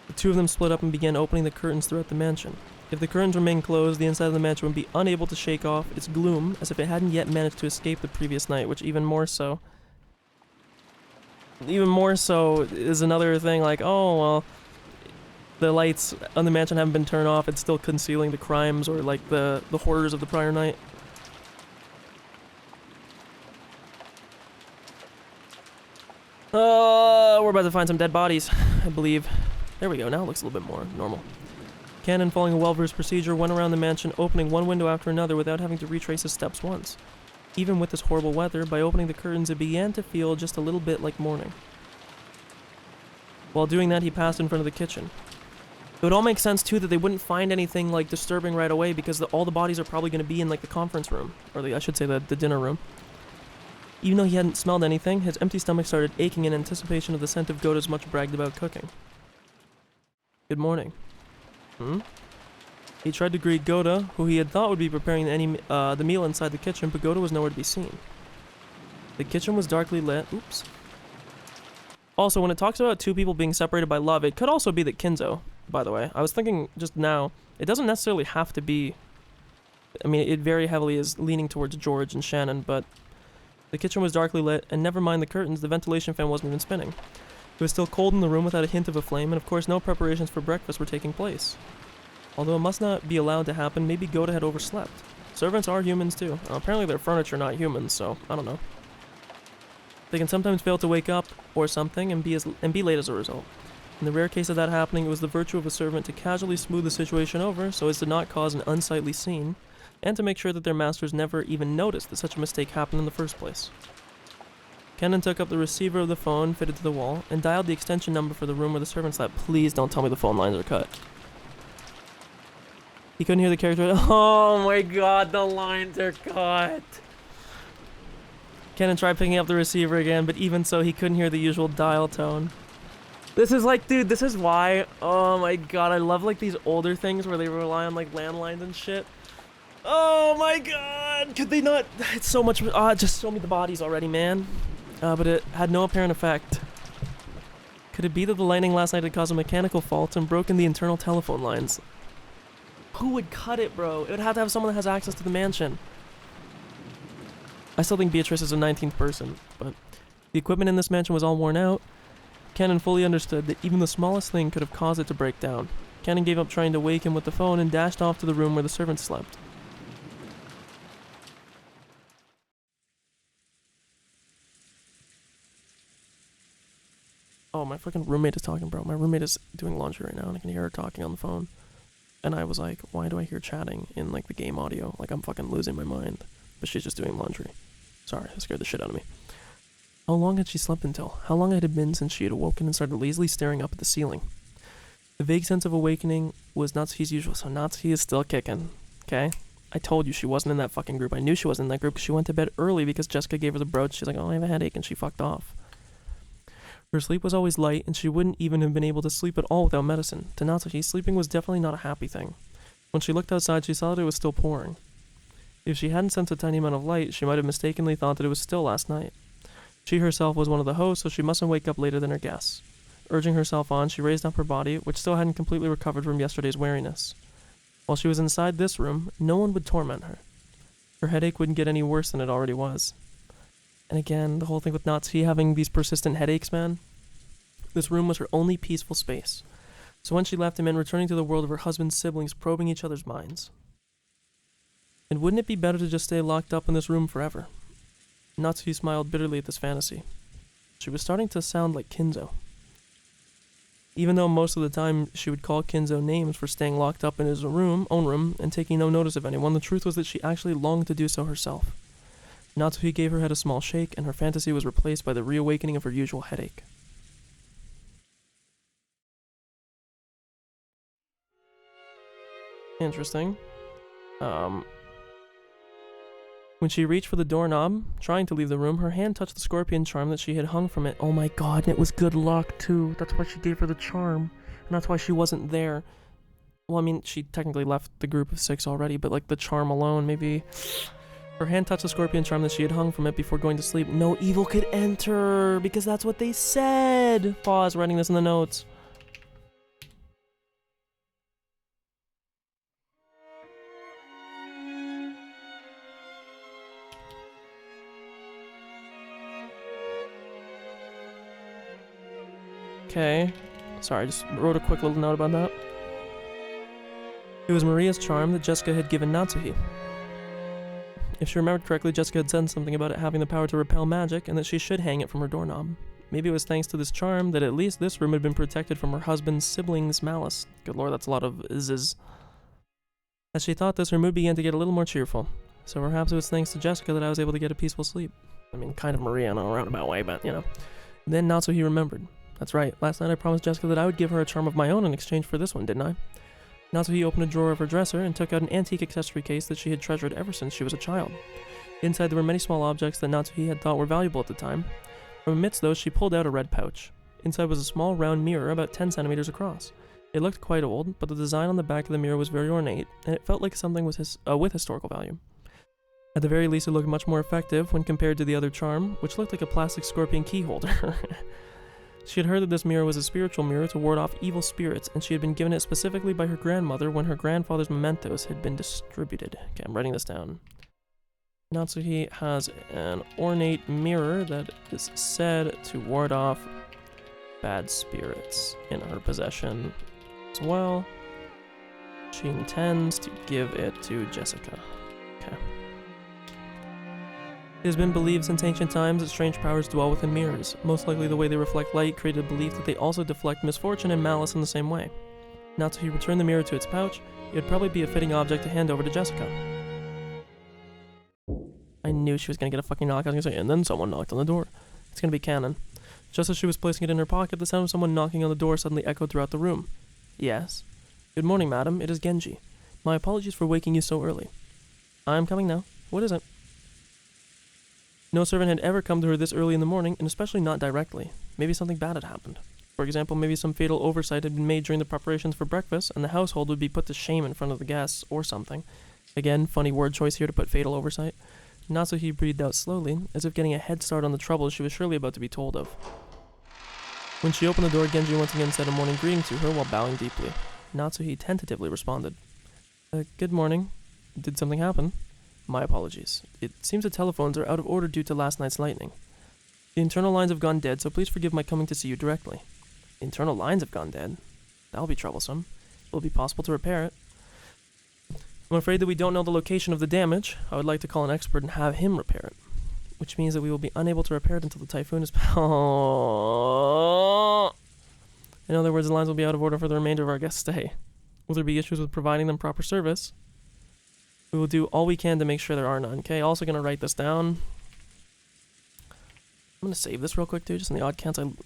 The 2 of them split up and began opening the curtains throughout the mansion. If the curtains remained closed, the inside of the mansion would be unable to shake off its gloom, as if it hadn't yet managed to escape the previous night, which even more so is another thing, like, oh, well, the lights on the mansion haven't been turned off, it's still concealing the crimes or, like, the horrors of the prior night. We're about to find some dead bodies, I believe. There we go, now it looks a little bit more normal. Kanon, following a well-versed procedure, went around the mansion, opening one window after another without having to retrace his steps once. Even with this horrible weather, by opening the curtains it began to feel just a little bit like morning. While doing that, he passed in front of the kitchen. It would all make sense, too, that they wouldn't find anything, like, disturbing right away, because all the bodies are probably going to be in, like, the conference room. Or, I should say, the dinner room. Even though he hadn't smelled anything, his empty stomach started aching in anticipation of the scent of Goto's much bragged-about cooking. Good morning. He tried to greet Goto, who he had thought would be preparing the meal inside the kitchen, but Goto was nowhere to be seen. The kitchen was darkly lit. Oops. Also, when it talks about 2 people being separated by love, it could also be that Kinzo, by the way. I was thinking just now, it doesn't necessarily have to be... I mean, it very heavily is leaning towards George and Shannon, but the kitchen was darkly lit, and never mind the curtains, the ventilation fan wasn't even spinning. It was still cold in the room without a hint of a flame, and of course no preparations for breakfast were taking place. Although it must not be allowed to happen, maybe Goda had overslept. Servants are humans too. Apparently they're furniture, not humans, so I don't know. They can sometimes fail to wake up or something and be late as a result. In the rare case of that happening, it was the virtue of a servant to casually smooth the situation over so as to not cause an unsightly scene, and to make sure that their masters never even noticed that such a mistake happened in the first place. Kenan took up the receiver of the phone fitted to the wall and dialed the extension number for the room where the servant slept. Please don't tell me the phone lines are cut. He couldn't hear the character. Oh my god, the lines are cut. Kenan tried picking up the receiver again, but even so, he couldn't hear the usual dial tone. This is like, dude, this is why, oh my god, I love like these older things where they rely on like landlines and shit. Oh my god, could they not, it's so much, just show me the bodies already, man. But it had no apparent effect. Could it be that the lightning last night had caused a mechanical fault and broken the internal telephone lines? Who would cut it, bro? It would have to have someone that has access to the mansion. I still think Beatrice is a 19th person, but the equipment in this mansion was all worn out. Kenan fully understood that even the smallest thing could have caused it to break down. Kenan gave up trying to wake him with the phone and dashed off to the room where the servants slept. Oh, my fucking roommate is talking, bro. My roommate is doing laundry right now, and I can hear her talking on the phone. And I was like, why do I hear chatting in, like, the game audio? Like, I'm fucking losing my mind. But she's just doing laundry. Sorry, that scared the shit out of me. How long had she slept until? How long had it been since she had awoken and started lazily staring up at the ceiling? The vague sense of awakening was Natsuhi's usual, so Natsuhi is still kicking. Okay? I told you she wasn't in that fucking group. I knew she wasn't in that group because she went to bed early because Jessica gave her the brooch. She's like, oh, I have a headache, and she fucked off. Her sleep was always light, and she wouldn't even have been able to sleep at all without medicine. To Natsuhi, sleeping was definitely not a happy thing. When she looked outside, she saw that it was still pouring. If she hadn't sensed a tiny amount of light, she might have mistakenly thought that it was still last night. She herself was one of the hosts, so she mustn't wake up later than her guests. Urging herself on, she raised up her body, which still hadn't completely recovered from yesterday's weariness. While she was inside this room, no one would torment her. Her headache wouldn't get any worse than it already was. And again, the whole thing with Natsuhi having these persistent headaches, man. This room was her only peaceful space. So when she left him and returning to the world of her husband's siblings, probing each other's minds. And wouldn't it be better to just stay locked up in this room forever? Natsuhi smiled bitterly at this fantasy. She was starting to sound like Kinzo. Even though most of the time she would call Kinzo names for staying locked up in his own room, and taking no notice of anyone, the truth was that she actually longed to do so herself. Natsuhi gave her head a small shake, and her fantasy was replaced by the reawakening of her usual headache. Interesting. When she reached for the doorknob, trying to leave the room, her hand touched the scorpion charm that she had hung from it. Oh my god, and it was good luck too. That's why she gave her the charm. And that's why she wasn't there. Well, I mean, she technically left the group of 6 already, but like the charm alone, maybe. Her hand touched the scorpion charm that she had hung from it before going to sleep. No evil could enter, because that's what they said. Pause, writing this in the notes. Okay. Sorry, I just wrote a quick little note about that. It was Maria's charm that Jessica had given Natsuhi. If she remembered correctly, Jessica had said something about it having the power to repel magic, and that she should hang it from her doorknob. Maybe it was thanks to this charm that at least this room had been protected from her husband's siblings' malice. Good lord, that's a lot of izzes. As she thought this, her mood began to get a little more cheerful. So perhaps it was thanks to Jessica that I was able to get a peaceful sleep. I mean, kind of Maria in a roundabout way, but, you know. Then Natsuhi remembered. That's right, last night I promised Jessica that I would give her a charm of my own in exchange for this one, didn't I? Natsuhi opened a drawer of her dresser and took out an antique accessory case that she had treasured ever since she was a child. Inside there were many small objects that Natsuhi had thought were valuable at the time. From amidst those, she pulled out a red pouch. Inside was a small round mirror about 10 centimeters across. It looked quite old, but the design on the back of the mirror was very ornate, and it felt like something with historical value. At the very least, it looked much more effective when compared to the other charm, which looked like a plastic scorpion key holder. She had heard that this mirror was a spiritual mirror to ward off evil spirits, and she had been given it specifically by her grandmother when her grandfather's mementos had been distributed. Okay, I'm writing this down. Natsuhi has an ornate mirror that is said to ward off bad spirits in her possession as well. She intends to give it to Jessica. Okay. It has been believed since ancient times that strange powers dwell within mirrors. Most likely the way they reflect light created a belief that they also deflect misfortune and malice in the same way. Now to return the mirror to its pouch, it would probably be a fitting object to hand over to Jessica. I knew she was gonna get a fucking knock. I was gonna say, and then someone knocked on the door. It's gonna be canon. Just as she was placing it in her pocket, the sound of someone knocking on the door suddenly echoed throughout the room. Yes. Good morning, madam. It is Genji. My apologies for waking you so early. I'm coming now. What is it? No servant had ever come to her this early in the morning, and especially not directly. Maybe something bad had happened. For example, maybe some fatal oversight had been made during the preparations for breakfast, and the household would be put to shame in front of the guests, or something. Again, funny word choice here to put fatal oversight. Natsuhi breathed out slowly, as if getting a head start on the troubles she was surely about to be told of. When she opened the door, Genji once again said a morning greeting to her while bowing deeply. Natsuhi tentatively responded. Good morning. Did something happen? My apologies. It seems the telephones are out of order due to last night's lightning. The internal lines have gone dead, so please forgive my coming to see you directly. The internal lines have gone dead? That'll be troublesome. Will it be possible to repair it? I'm afraid that we don't know the location of the damage. I would like to call an expert and have him repair it. Which means that we will be unable to repair it until the typhoon is... In other words, the lines will be out of order for the remainder of our guest stay. Will there be issues with providing them proper service? We will do all we can to make sure there are none. Okay, also going to write this down. I'm going to save this real quick too, just on the odd chance on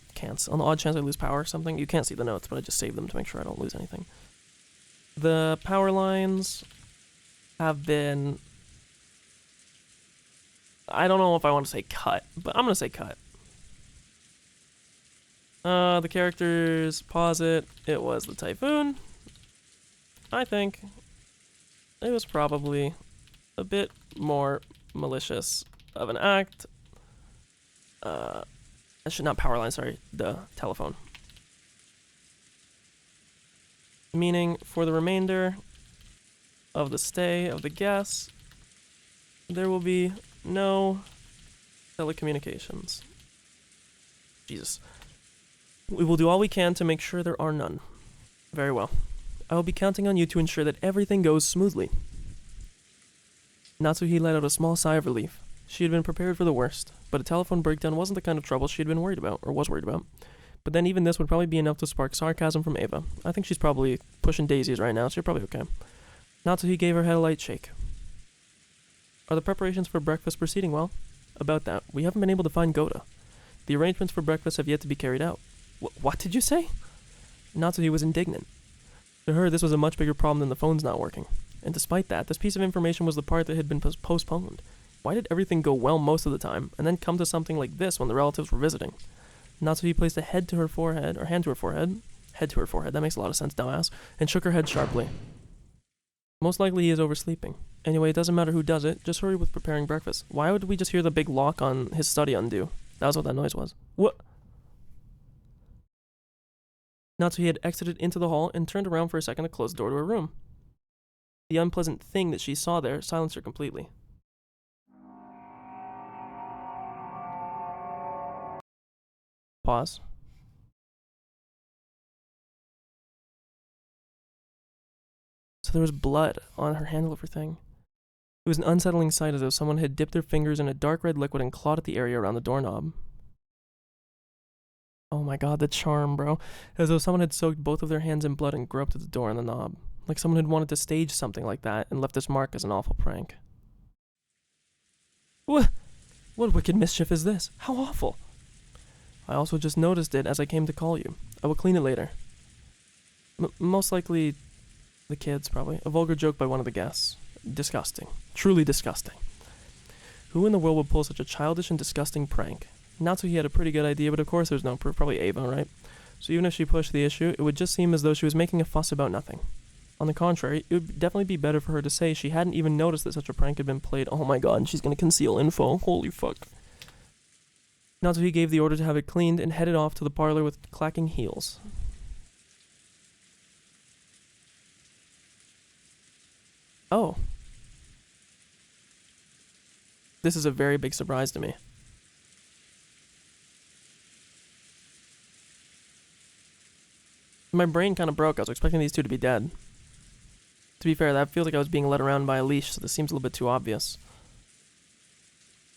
the odd chance I lose power or something. You can't see the notes, but I just saved them to make sure I don't lose anything. The power lines have been... I don't know if I want to say cut, but I'm going to say cut. The characters, pause it. It was the typhoon. I think it was probably a bit more malicious of an act. I should not power line, sorry, the telephone. Meaning for the remainder of the stay of the guests, there will be no telecommunications. Jesus. We will do all we can to make sure there are none. Very well. I will be counting on you to ensure that everything goes smoothly. Natsuhi let out a small sigh of relief. She had been prepared for the worst, but a telephone breakdown wasn't the kind of trouble she had been worried about, or was worried about. But then even this would probably be enough to spark sarcasm from Ava. I think she's probably pushing daisies right now, so you're probably okay. Natsuhi gave her head a light shake. Are the preparations for breakfast proceeding well? About that, we haven't been able to find Goda. The arrangements for breakfast have yet to be carried out. What did you say? Natsuhi was indignant. To her, this was a much bigger problem than the phones not working. And despite that, this piece of information was the part that had been postponed. Why did everything go well most of the time, and then come to something like this when the relatives were visiting? Natsuhi placed a hand to her forehead, that makes a lot of sense, dumbass, and shook her head sharply. Most likely he is oversleeping. Anyway, it doesn't matter who does it, just hurry with preparing breakfast. Why would we just hear the big lock on his study undo? That was what that noise was. What? Natsuhi had exited into the hall and turned around for a second to close the door to her room. The unpleasant thing that she saw there silenced her completely. Pause. So there was blood on her handle of her thing. It was an unsettling sight, as though someone had dipped their fingers in a dark red liquid and clawed at the area around the doorknob. Oh my god, the charm, bro. As though someone had soaked both of their hands in blood and groped at the door and the knob. Like someone had wanted to stage something like that and left this mark as an awful prank. What wicked mischief is this? How awful. I also just noticed it as I came to call you. I will clean it later. Most likely the kids, probably. A vulgar joke by one of the guests. Disgusting. Truly disgusting. Who in the world would pull such a childish and disgusting prank? Natsuhi had a pretty good idea, but of course there's no proof. Probably Ava, right? So even if she pushed the issue, it would just seem as though she was making a fuss about nothing. On the contrary, it would definitely be better for her to say she hadn't even noticed that such a prank had been played. Oh my god, and she's gonna conceal info. Holy fuck. Natsuhi gave the order to have it cleaned and headed off to the parlor with clacking heels. Oh. This is a very big surprise to me. My brain kind of broke. I was expecting these two to be dead. To be fair, that feels like I was being led around by a leash, so this seems a little bit too obvious.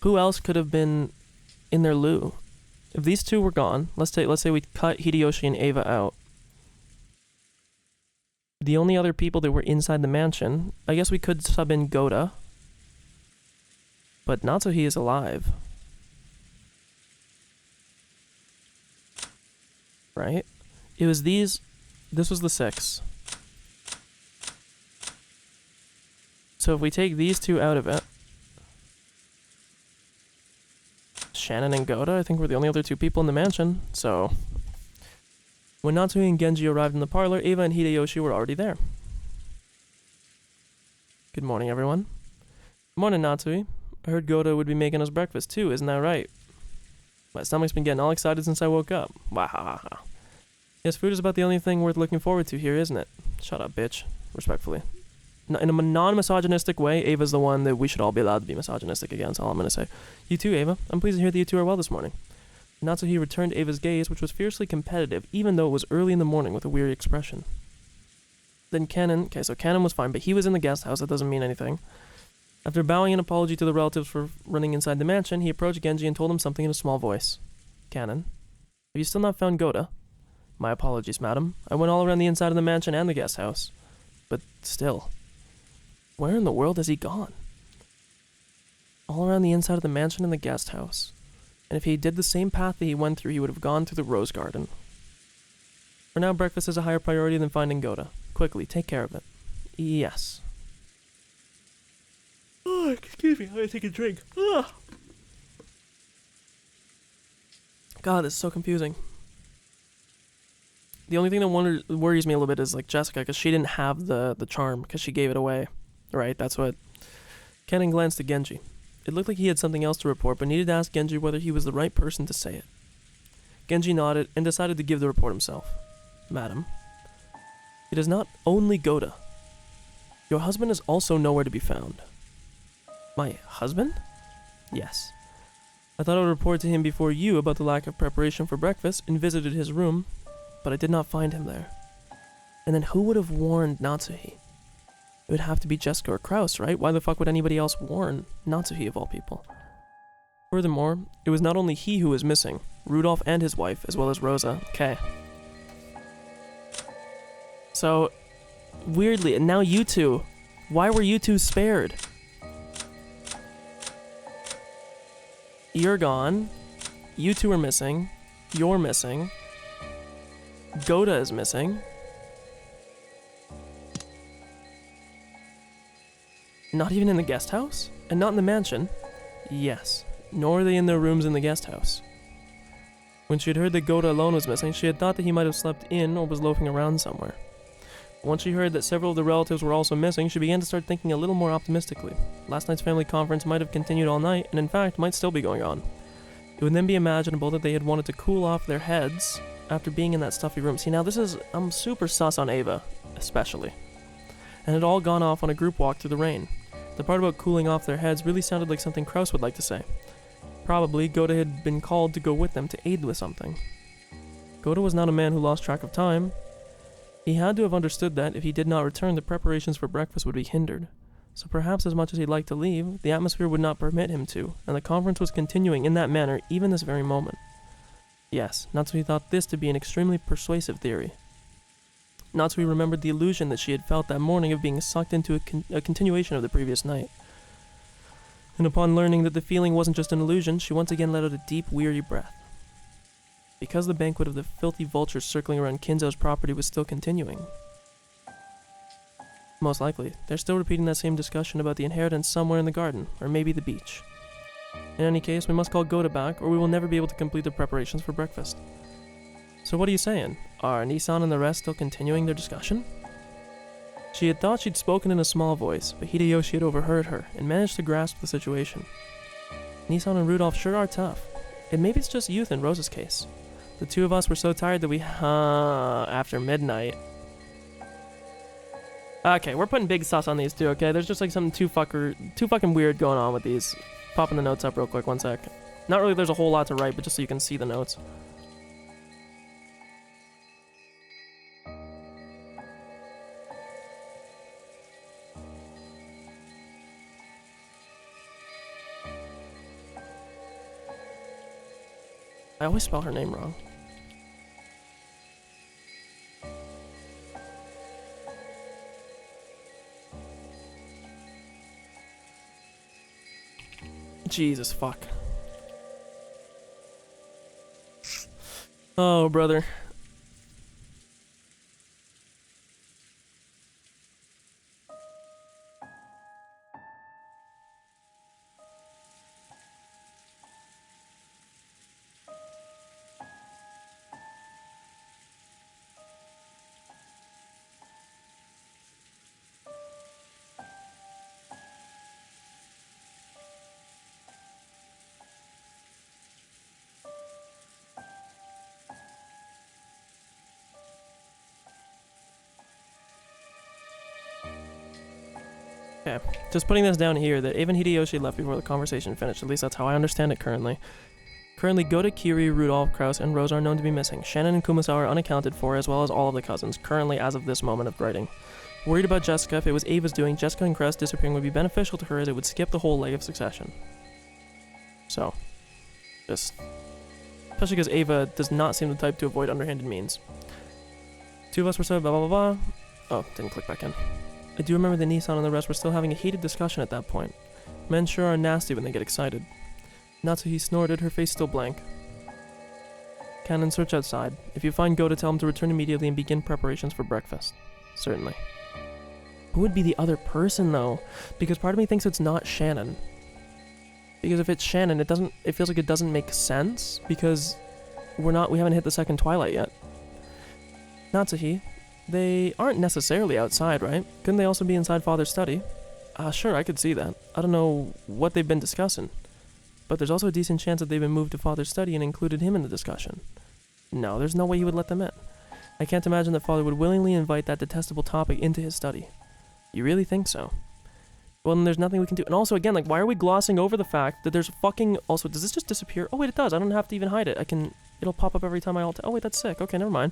Who else could have been in their lieu? If these two were gone, let's say we cut Hideyoshi and Ava out. The only other people that were inside the mansion, I guess we could sub in Goda. But Natsuhi is alive. Right? It was these... This was the 6. So if we take these two out of it... Shannon and Goda, I think we're the only other two people in the mansion, so... When Natsui and Genji arrived in the parlor, Ava and Hideyoshi were already there. Good morning, everyone. Good morning, Natsui. I heard Goda would be making us breakfast too, isn't that right? My stomach's been getting all excited since I woke up. Wahaha. Yes, food is about the only thing worth looking forward to here, isn't it? Shut up, bitch. Respectfully. In a non-misogynistic way, Ava's the one that we should all be allowed to be misogynistic against, all I'm gonna say. You too, Ava. I'm pleased to hear that you two are well this morning. Natsuhi returned Ava's gaze, which was fiercely competitive, even though it was early in the morning, with a weary expression. Then Cannon... Okay, so Cannon was fine, but he was in the guest house. That doesn't mean anything. After bowing an apology to the relatives for running inside the mansion, he approached Genji and told him something in a small voice. Cannon, have you still not found Goda? My apologies, madam. I went all around the inside of the mansion and the guest house. But still, where in the world has he gone? All around the inside of the mansion and the guest house. And if he did the same path that he went through, he would have gone through the rose garden. For now, breakfast is a higher priority than finding Goda. Quickly, take care of it. Yes. Oh, excuse me, I'm gonna take a drink. Ugh. God, this is so confusing. The only thing that worries me a little bit is like Jessica, because she didn't have the charm, because she gave it away. Right, that's what... Kennen glanced at Genji. It looked like he had something else to report, but needed to ask Genji whether he was the right person to say it. Genji nodded and decided to give the report himself. Madam, it is not only Goda. Your husband is also nowhere to be found. My husband? Yes. I thought I would report to him before you about the lack of preparation for breakfast and visited his room, but I did not find him there. And then who would have warned Natsuhi? It would have to be Jessica or Kraus, right? Why the fuck would anybody else warn Natsuhi of all people? Furthermore, it was not only he who was missing, Rudolph and his wife, as well as Rosa. Okay. So, weirdly, and now you two. Why were you two spared? You're gone. You two are missing. You're missing. Goda is missing. Not even in the guest house? And not in the mansion? Yes. Nor are they in their rooms in the guest house. When she had heard that Goda alone was missing, she had thought that he might have slept in or was loafing around somewhere. Once she heard that several of the relatives were also missing, she began to start thinking a little more optimistically. Last night's family conference might have continued all night, and in fact, might still be going on. It would then be imaginable that they had wanted to cool off their heads after being in that stuffy room. See, now this is... I'm super sus on Ava, especially. And had all gone off on a group walk through the rain. The part about cooling off their heads really sounded like something Kraus would like to say. Probably, Goda had been called to go with them to aid with something. Goda was not a man who lost track of time. He had to have understood that, if he did not return, the preparations for breakfast would be hindered. So perhaps as much as he'd like to leave, the atmosphere would not permit him to, and the conference was continuing in that manner even this very moment. Yes, Natsui thought this to be an extremely persuasive theory. Natsui remembered the illusion that she had felt that morning of being sucked into a continuation of the previous night. And upon learning that the feeling wasn't just an illusion, she once again let out a deep, weary breath. Because the banquet of the filthy vultures circling around Kinzo's property was still continuing. Most likely, they're still repeating that same discussion about the inheritance somewhere in the garden, or maybe the beach. In any case, we must call Goda back, or we will never be able to complete the preparations for breakfast. So what are you saying? Are Nissan and the rest still continuing their discussion? She had thought she'd spoken in a small voice, but Hideyoshi had overheard her, and managed to grasp the situation. Nissan and Rudolph sure are tough, and maybe it's just youth in Rosa's case. The two of us were so tired that we, after midnight. Okay, we're putting big sus on these two, okay? There's just like something too fucking weird going on with these. Popping the notes up real quick, one sec. Not really there's a whole lot to write, but just so you can see the notes. I always spell her name wrong. Jesus fuck. Oh, brother. Okay, just putting this down here that even Hideyoshi left before the conversation finished. At least that's how I understand it currently. Currently, Gota, Kiri, Rudolph, Kraus, and Rose are known to be missing. Shannon and Kumasawa are unaccounted for, as well as all of the cousins, currently as of this moment of writing. Worried about Jessica, if it was Ava's doing, Jessica and Kraus disappearing would be beneficial to her as it would skip the whole leg of succession. So, just... especially because Ava does not seem the type to avoid underhanded means. Two of us were so blah blah blah. Oh, didn't click back in. I do remember the Nissan and the rest were still having a heated discussion at that point. Men sure are nasty when they get excited. Natsuhi snorted, her face still blank. Cannon, search outside. If you find Gota, tell him to return immediately and begin preparations for breakfast. Certainly. Who would be the other person, though? Because part of me thinks it's not Shannon. Because if it's Shannon, it feels like it doesn't make sense, because we haven't hit the second twilight yet. Natsuhi, they aren't necessarily outside, right? Couldn't they also be inside Father's study? Sure, I could see that. I don't know what they've been discussing. But there's also a decent chance that they've been moved to Father's study and included him in the discussion. No, there's no way he would let them in. I can't imagine that Father would willingly invite that detestable topic into his study. You really think so? Well, then there's nothing we can do. And also, again, like, why are we glossing over the fact that there's fucking... Also, does this just disappear? Oh, wait, it does. I don't have to even hide it. It'll pop up every time I alt... Oh, wait, that's sick. Okay, never mind.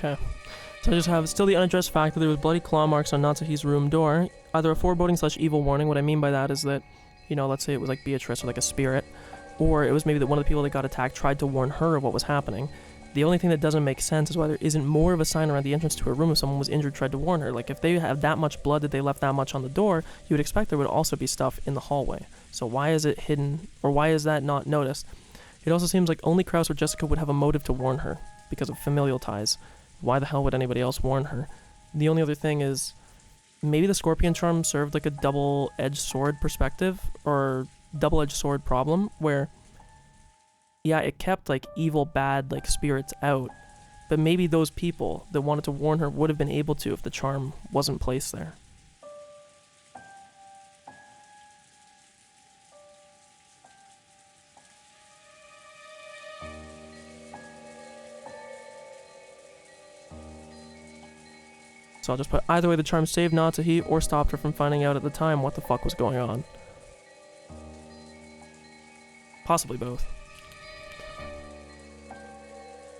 Okay. So I just have still the unaddressed fact that there was bloody claw marks on Natsuhi's room door. Either a foreboding / evil warning. What I mean by that is that, you know, let's say it was like Beatrice or like a spirit. Or it was maybe that one of the people that got attacked tried to warn her of what was happening. The only thing that doesn't make sense is why there isn't more of a sign around the entrance to her room if someone was injured tried to warn her. Like, if they have that much blood that they left that much on the door, you would expect there would also be stuff in the hallway. So why is it hidden, or why is that not noticed? It also seems like only Kraus or Jessica would have a motive to warn her, because of familial ties. Why the hell would anybody else warn her? The only other thing is, maybe the scorpion charm served like a double-edged sword perspective, or double-edged sword problem, where, yeah, it kept like evil, bad, like spirits out, but maybe those people that wanted to warn her would have been able to if the charm wasn't placed there. So I'll just put, either way the charm saved Natsuhi or stopped her from finding out at the time what the fuck was going on. Possibly both.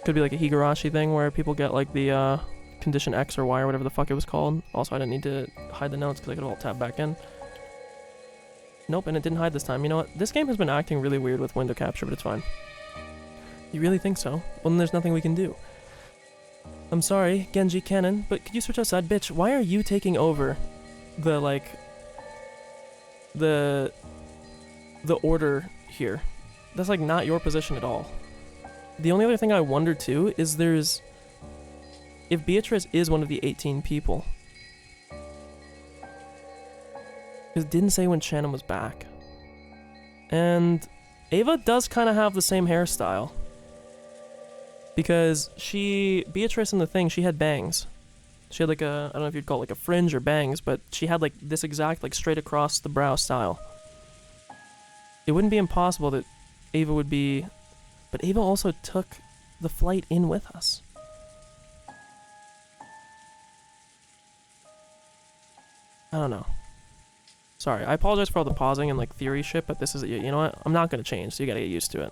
Could be like a Higurashi thing where people get like the condition X or Y or whatever the fuck it was called. Also, I didn't need to hide the notes because I could have all tabbed back in. Nope, and it didn't hide this time. You know what? This game has been acting really weird with window capture, but it's fine. You really think so? Well, then there's nothing we can do. I'm sorry, Genji Cannon, but could you switch outside? Bitch, why are you taking over the, like, the order here? That's, like, not your position at all. The only other thing I wonder, too, is there's if Beatrice is one of the 18 people, because it didn't say when Shannon was back, and Ava does kind of have the same hairstyle, because Beatrice in the thing, she had bangs. She had like a, I don't know if you'd call it like a fringe or bangs, but she had like this exact like straight across the brow style. It wouldn't be impossible that Ava would be, but Ava also took the flight in with us. I don't know. Sorry, I apologize for all the pausing and like theory shit, but this is, you know what? I'm not gonna change, so you gotta get used to it.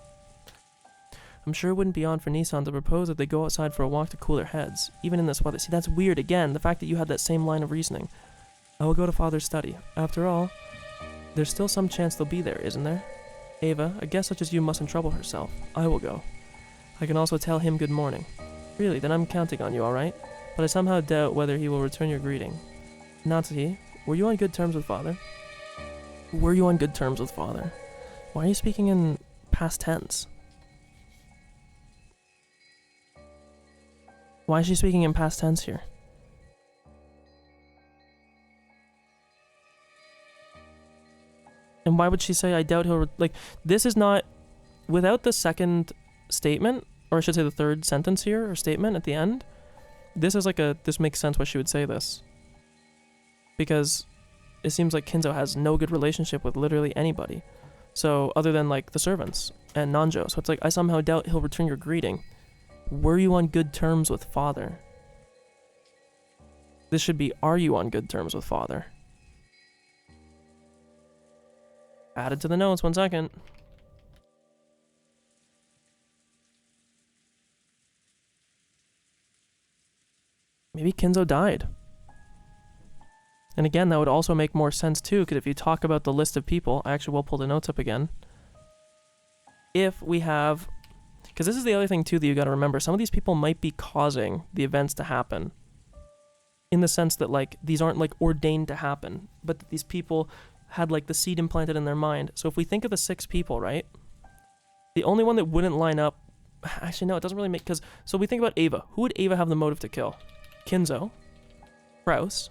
I'm sure it wouldn't be odd for Nissan to propose that they go outside for a walk to cool their heads, even in this weather. See, that's weird again, the fact that you had that same line of reasoning. I will go to Father's study. After all, there's still some chance they'll be there, isn't there? Ava, a guest such as you mustn't trouble herself. I will go. I can also tell him good morning. Really, then I'm counting on you, alright? But I somehow doubt whether he will return your greeting. Natsuhi, were you on good terms with Father? Were you on good terms with Father? Why are you speaking in past tense? Why is she speaking in past tense here? And why would she say, I doubt he'll... Like, this is not... Without the second statement, or I should say the third sentence here, or statement at the end, this is like a... This makes sense why she would say this. Because it seems like Kinzo has no good relationship with literally anybody. So, other than, like, the servants and Nanjo. So it's like, I somehow doubt he'll return your greeting. Were you on good terms with Father? This should be, are you on good terms with Father? Added to the notes, 1 second. Maybe Kinzo died. And again, that would also make more sense too, because if you talk about the list of people, I actually will pull the notes up again. If we have... Because this is the other thing too that you gotta remember. Some of these people might be causing the events to happen. In the sense that, like, these aren't, like, ordained to happen. But that these people had, like, the seed implanted in their mind. So if we think of the 6 people, right? The only one that wouldn't line up... Actually, no, it doesn't really make... Because, so we think about Ava. Who would Ava have the motive to kill? Kinzo. Kraus.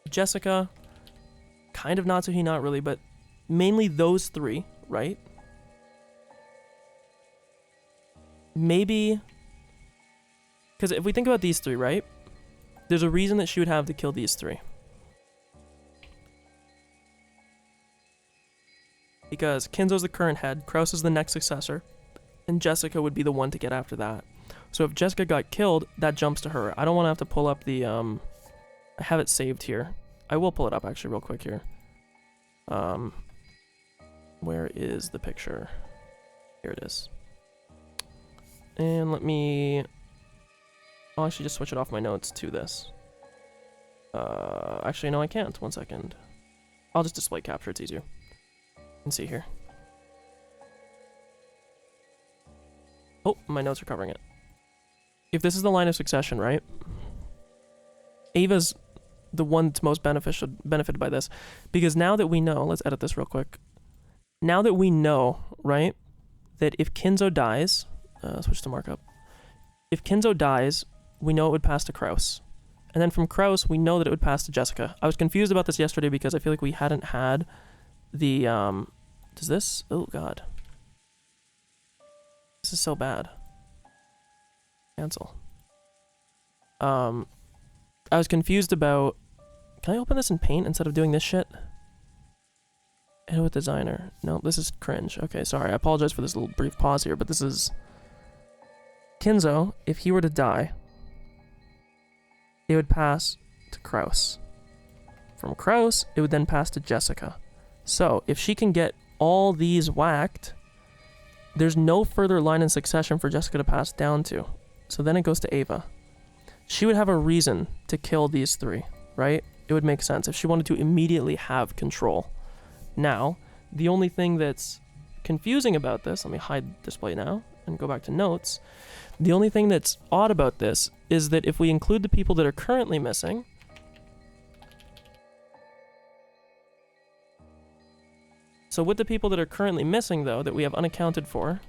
Jessica. Kind of Natsuhi, not really, but mainly those 3, right? Maybe... Because if we think about these 3, right? There's a reason that she would have to kill these 3. Because Kinzo's the current head, Kraus is the next successor, and Jessica would be the one to get after that. So if Jessica got killed, that jumps to her. I don't want to have to pull up the, I have it saved here. I will pull it up actually real quick here. Where is the picture? Here it is. And let me... I'll actually just switch it off my notes to this. Actually, no, I can't. 1 second. I'll just display capture. It's easier. You can see here. Oh, my notes are covering it. If this is the line of succession, right? Ava's the one that's most benefited by this. Because now that we know... Let's edit this real quick. Now that we know, right? That if Kinzo dies... switch to markup. If Kinzo dies... we know it would pass to Kraus. And then from Kraus, we know that it would pass to Jessica. I was confused about this yesterday because I feel like we hadn't had the, does this? Oh, God. This is so bad. Cancel. I was confused about... Can I open this in Paint instead of doing this shit? Edit with designer. No, this is cringe. Okay, sorry. I apologize for this little brief pause here, but this is... Kinzo, if he were to die... it would pass to Kraus. From Kraus, it would then pass to Jessica. So, if she can get all these whacked, there's no further line in succession for Jessica to pass down to. So then it goes to Ava. She would have a reason to kill these 3, right? It would make sense if she wanted to immediately have control. Now, the only thing that's confusing about this, let me hide display now and go back to notes. The only thing that's odd about this is that if we include the people that are currently missing, so with the people that are currently missing, though, that we have unaccounted for,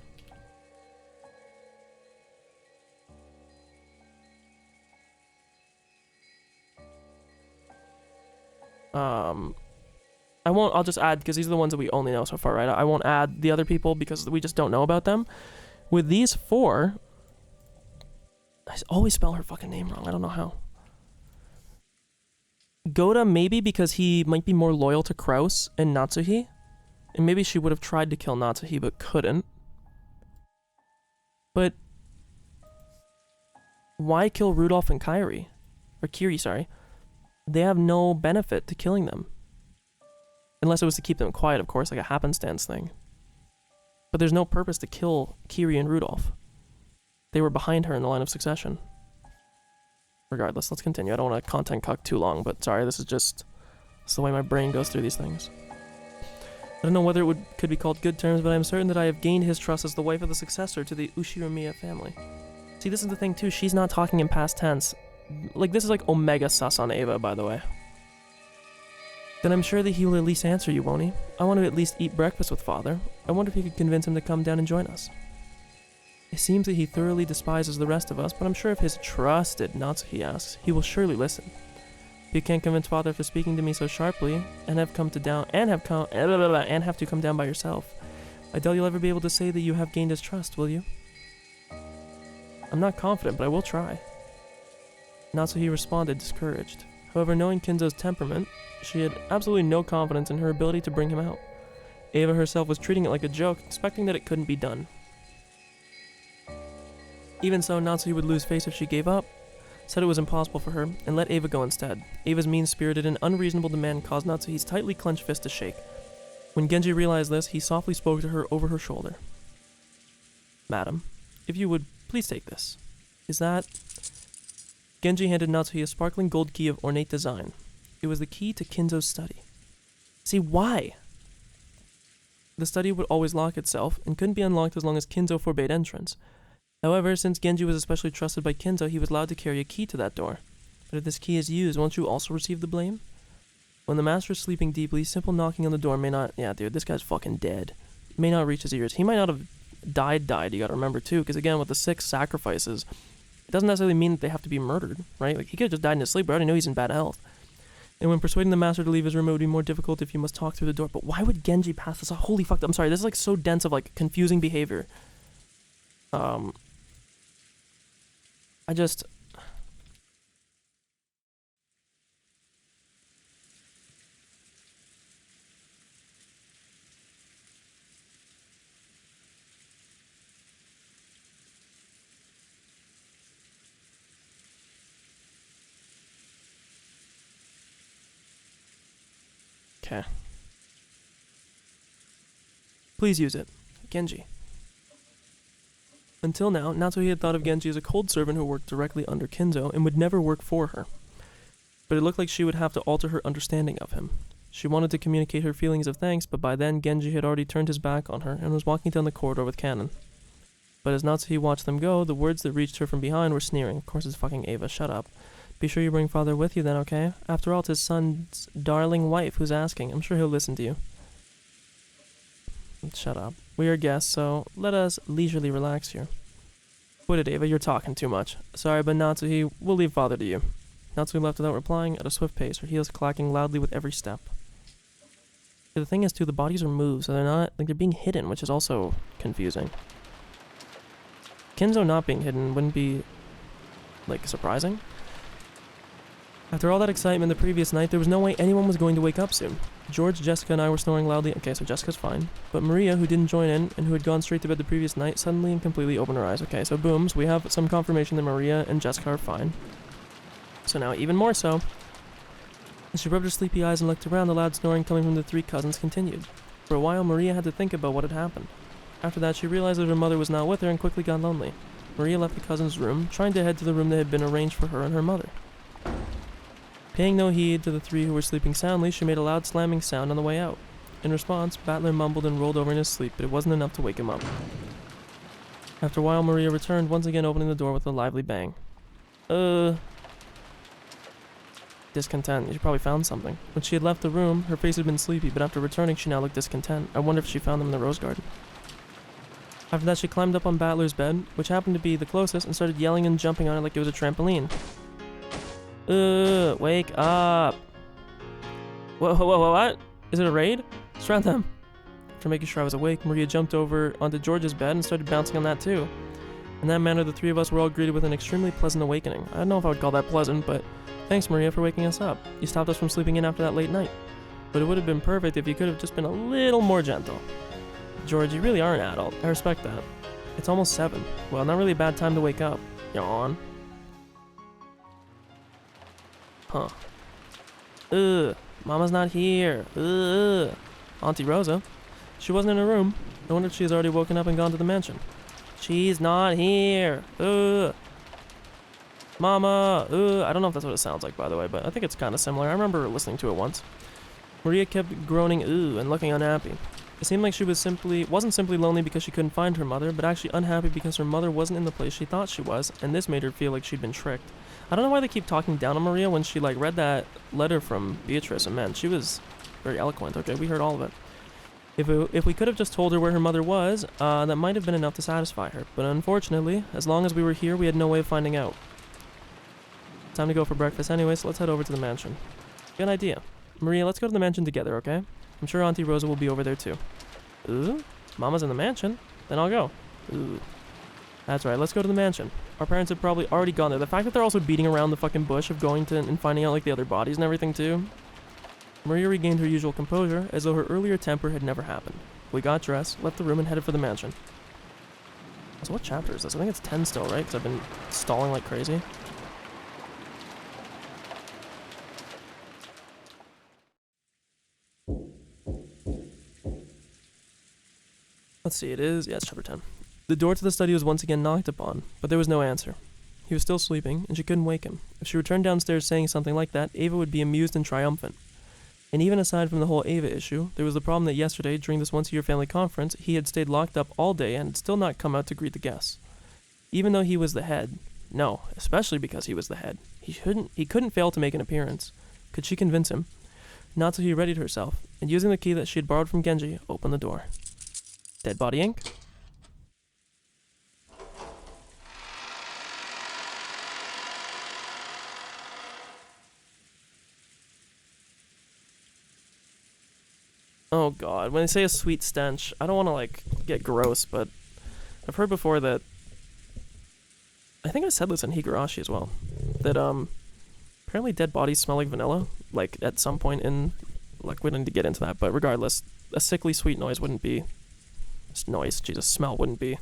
I'll just add, because these are the ones that we only know so far, right? I won't add the other people because we just don't know about them. With these 4, I always spell her fucking name wrong. I don't know how. Goda, maybe because he might be more loyal to Kraus and Natsuhi. And maybe she would have tried to kill Natsuhi but couldn't. But why kill Rudolph and Kairi? Or Kiri, sorry. They have no benefit to killing them. Unless it was to keep them quiet, of course, like a happenstance thing. But there's no purpose to kill Kiri and Rudolph. They were behind her in the line of succession. Regardless, let's continue. I don't want to content cuck too long, but sorry, this is the way my brain goes through these things. I don't know whether it could be called good terms, but I'm certain that I have gained his trust as the wife of the successor to the Ushiromiya family. See, this is the thing too, she's not talking in past tense. Like, this is like Omega sus on Ava, by the way. Then I'm sure that he will at least answer you, won't he? I want to at least eat breakfast with father. I wonder if you could convince him to come down and join us. It seems that he thoroughly despises the rest of us, but I'm sure if his trusted Natsuhi asks, he will surely listen. If you can't convince father for speaking to me so sharply, and have to come down by yourself, I doubt you'll ever be able to say that you have gained his trust, will you? I'm not confident, but I will try. Natsuhi responded, discouraged. However, knowing Kinzo's temperament, she had absolutely no confidence in her ability to bring him out. Ava herself was treating it like a joke, expecting that it couldn't be done. Even so, Natsuhi would lose face if she gave up, said it was impossible for her, and let Ava go instead. Ava's mean-spirited and unreasonable demand caused Natsuhi's tightly clenched fist to shake. When Genji realized this, he softly spoke to her over her shoulder. Madam, if you would please take this. Is that... Genji handed Natsuhi a sparkling gold key of ornate design. It was the key to Kinzo's study. See, why? The study would always lock itself, and couldn't be unlocked as long as Kinzo forbade entrance. However, since Genji was especially trusted by Kinzo, he was allowed to carry a key to that door. But if this key is used, won't you also receive the blame? When the master is sleeping deeply, simple knocking on the door may not... Yeah, dude, this guy's fucking dead. May not reach his ears. He might not have died, you gotta remember too, because again, with the 6 sacrifices, it doesn't necessarily mean that they have to be murdered, right? Like, he could have just died in his sleep, but I already know he's in bad health. And when persuading the master to leave his room, it would be more difficult if you must talk through the door. But why would Genji pass this? Holy fuck, I'm sorry, this is like so dense of like confusing behavior. I just... Okay. Please use it. Genji. Until now, Natsuhi had thought of Genji as a cold servant who worked directly under Kinzo and would never work for her. But it looked like she would have to alter her understanding of him. She wanted to communicate her feelings of thanks, but by then Genji had already turned his back on her and was walking down the corridor with Kanon. But as Natsuhi watched them go, the words that reached her from behind were sneering. Of course it's fucking Ava, shut up. Be sure you bring father with you then, okay? After all, it's his son's darling wife who's asking. I'm sure he'll listen to you. Shut up. We are guests, so let us leisurely relax here. Quit it, Ava, you're talking too much. Sorry, but Natsuhi, we'll leave father to you. Natsuhi left without replying, at a swift pace, her heels clacking loudly with every step. Yeah, the thing is, too, the bodies are moved, so they're not, like, they're being hidden, which is also confusing. Kinzo not being hidden wouldn't be, like, surprising. After all that excitement the previous night, there was no way anyone was going to wake up soon. George, Jessica, and I were snoring loudly. Okay, so Jessica's fine. But Maria, who didn't join in, and who had gone straight to bed the previous night, suddenly and completely opened her eyes. Okay, so boom, so we have some confirmation that Maria and Jessica are fine. So now even more so. As she rubbed her sleepy eyes and looked around, the loud snoring coming from the 3 cousins continued. For a while, Maria had to think about what had happened. After that, she realized that her mother was not with her and quickly got lonely. Maria left the cousins' room, trying to head to the room that had been arranged for her and her mother. Paying no heed to the 3 who were sleeping soundly, she made a loud slamming sound on the way out. In response, Battler mumbled and rolled over in his sleep, but it wasn't enough to wake him up. After a while, Maria returned, once again opening the door with a lively bang. Discontent. She probably found something. When she had left the room, her face had been sleepy, but after returning, she now looked discontent. I wonder if she found them in the rose garden. After that, she climbed up on Battler's bed, which happened to be the closest, and started yelling and jumping on it like it was a trampoline. Wake up. Whoa, what? Is it a raid? Surround them. After making sure I was awake, Maria jumped over onto George's bed and started bouncing on that too. In that manner, the three of us were all greeted with an extremely pleasant awakening. I don't know if I would call that pleasant, but thanks, Maria, for waking us up. You stopped us from sleeping in after that late night. But it would have been perfect if you could have just been a little more gentle. George, you really are an adult. I respect that. It's almost 7. Well, not really a bad time to wake up. Yawn. Huh. Ugh. Mama's not here. Ugh. Auntie Rosa. She wasn't in her room. I wonder if she has already woken up and gone to the mansion. She's not here. Ugh. Mama. Ugh. I don't know if that's what it sounds like, by the way, but I think it's kind of similar. I remember listening to it once. Maria kept groaning ooh and looking unhappy. It seemed like she wasn't simply lonely because she couldn't find her mother, but actually unhappy because her mother wasn't in the place she thought she was, and this made her feel like she'd been tricked. I don't know why they keep talking down on Maria when she read that letter from Beatrice, and man, she was very eloquent. Okay, we heard all of it. If we could have just told her where her mother was, that might have been enough to satisfy her. But unfortunately, as long as we were here, we had no way of finding out. Time to go for breakfast anyway, so let's head over to the mansion. Good idea. Maria, let's go to the mansion together, okay? I'm sure Auntie Rosa will be over there too. Ooh, Mama's in the mansion? Then I'll go. Ooh. That's right, let's go to the mansion. Our parents have probably already gone there. The fact that they're also beating around the fucking bush of going to and finding out like the other bodies and everything too. Maria regained her usual composure, as though her earlier temper had never happened. We got dressed, left the room, and headed for the mansion. So what chapter is this? I think it's 10 still, right? Because I've been stalling like crazy. Let's see, it's chapter 10. The door to the study was once again knocked upon, but there was no answer. He was still sleeping, and she couldn't wake him. If she returned downstairs saying something like that, Ava would be amused and triumphant. And even aside from the whole Ava issue, there was the problem that yesterday, during this once-a-year family conference, he had stayed locked up all day and had still not come out to greet the guests. Even though he was the head, no, especially because he was the head, he couldn't fail to make an appearance. Could she convince him? Natsuhi readied herself, and using the key that she had borrowed from Genji, opened the door. Dead Body Inc. Oh god, when they say a sweet stench, I don't want to get gross, but I've heard before that, I think I said this in Higurashi as well, that apparently dead bodies smell like vanilla, at some point in, we don't need to get into that, but regardless, a sickly sweet noise wouldn't be, smell wouldn't be.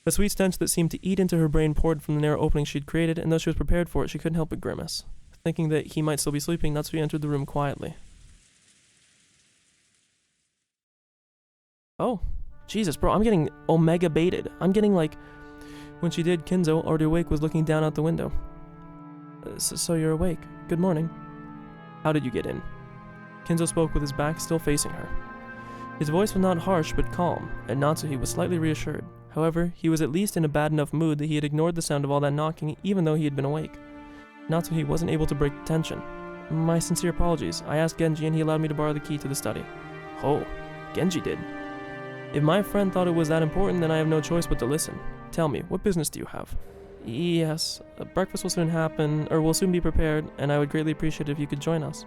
The sweet stench that seemed to eat into her brain poured from the narrow opening she'd created, and though she was prepared for it, she couldn't help but grimace. Thinking that he might still be sleeping, Natsuki entered the room quietly. Oh, Jesus, bro, I'm getting omega baited. I'm getting when she did, Kinzo, already awake, was looking down out the window. So you're awake. Good morning. How did you get in? Kinzo spoke with his back still facing her. His voice was not harsh but calm, and Natsuhi was slightly reassured. However, he was at least in a bad enough mood that he had ignored the sound of all that knocking even though he had been awake. Natsuhi wasn't able to break the tension. My sincere apologies. I asked Genji and he allowed me to borrow the key to the study. Oh, Genji did. If my friend thought it was that important, then I have no choice but to listen. Tell me, what business do you have? Yes, breakfast will soon be prepared, and I would greatly appreciate it if you could join us.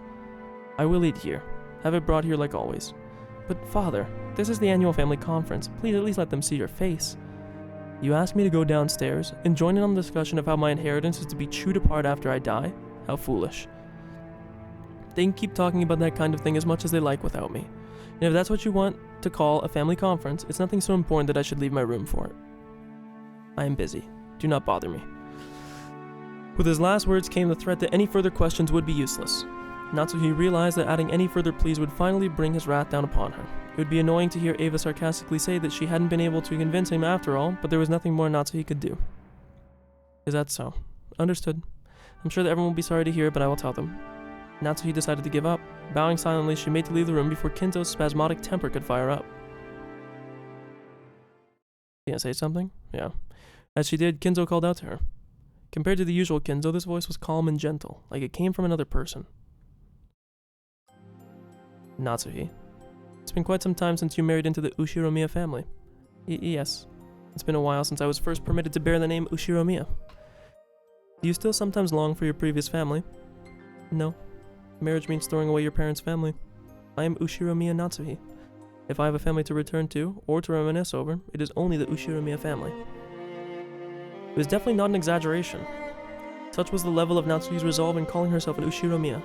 I will eat here. Have it brought here like always. But father, this is the annual family conference. Please at least let them see your face. You asked me to go downstairs and join in on the discussion of how my inheritance is to be chewed apart after I die? How foolish. They can keep talking about that kind of thing as much as they like without me. And if that's what you want to call a family conference, it's nothing so important that I should leave my room for it. I am busy. Do not bother me. With his last words came the threat that any further questions would be useless. Natsuhi realized that adding any further pleas would finally bring his wrath down upon her. It would be annoying to hear Ava sarcastically say that she hadn't been able to convince him after all, but there was nothing more Natsuhi could do. Is that so? Understood. I'm sure that everyone will be sorry to hear it, but I will tell them. Natsuhi decided to give up. Bowing silently, she made to leave the room before Kinzo's spasmodic temper could fire up. You gonna say something? Yeah. As she did, Kinzo called out to her. Compared to the usual Kinzo, this voice was calm and gentle, like it came from another person. Natsuhi. It's been quite some time since you married into the Ushiromiya family. Yes. It's been a while since I was first permitted to bear the name Ushiromiya. Do you still sometimes long for your previous family? No. Marriage means throwing away your parents' family. I am Ushiromiya Natsuhi. If I have a family to return to, or to reminisce over, it is only the Ushiromiya family. It was definitely not an exaggeration. Such was the level of Natsuhi's resolve in calling herself an Ushiromiya.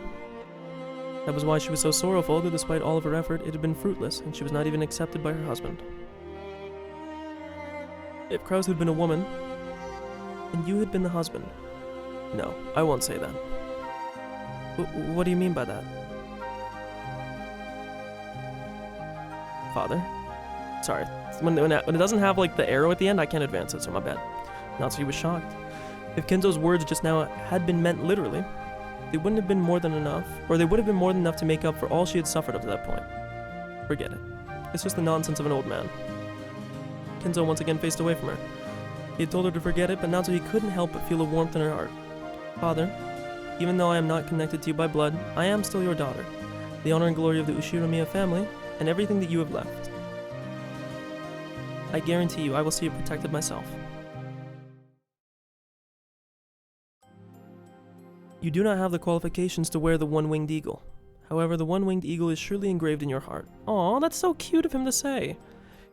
That was why she was so sorrowful that despite all of her effort, it had been fruitless, and she was not even accepted by her husband. If Krause had been a woman, and you had been the husband... No, I won't say that. What do you mean by that? Father? Sorry. When it doesn't have, like, the arrow at the end, I can't advance it, so my bad. Natsuhi was shocked. If Kenzo's words just now had been meant literally, they wouldn't have been more than enough, or they would have been more than enough to make up for all she had suffered up to that point. Forget it. It's just the nonsense of an old man. Kenzo once again faced away from her. He had told her to forget it, but Natsuhi couldn't help but feel a warmth in her heart. Father, even though I am not connected to you by blood, I am still your daughter, the honor and glory of the Ushiromiya family, and everything that you have left. I guarantee you I will see you protected myself. You do not have the qualifications to wear the one-winged eagle. However, the one-winged eagle is surely engraved in your heart. Aw, that's so cute of him to say.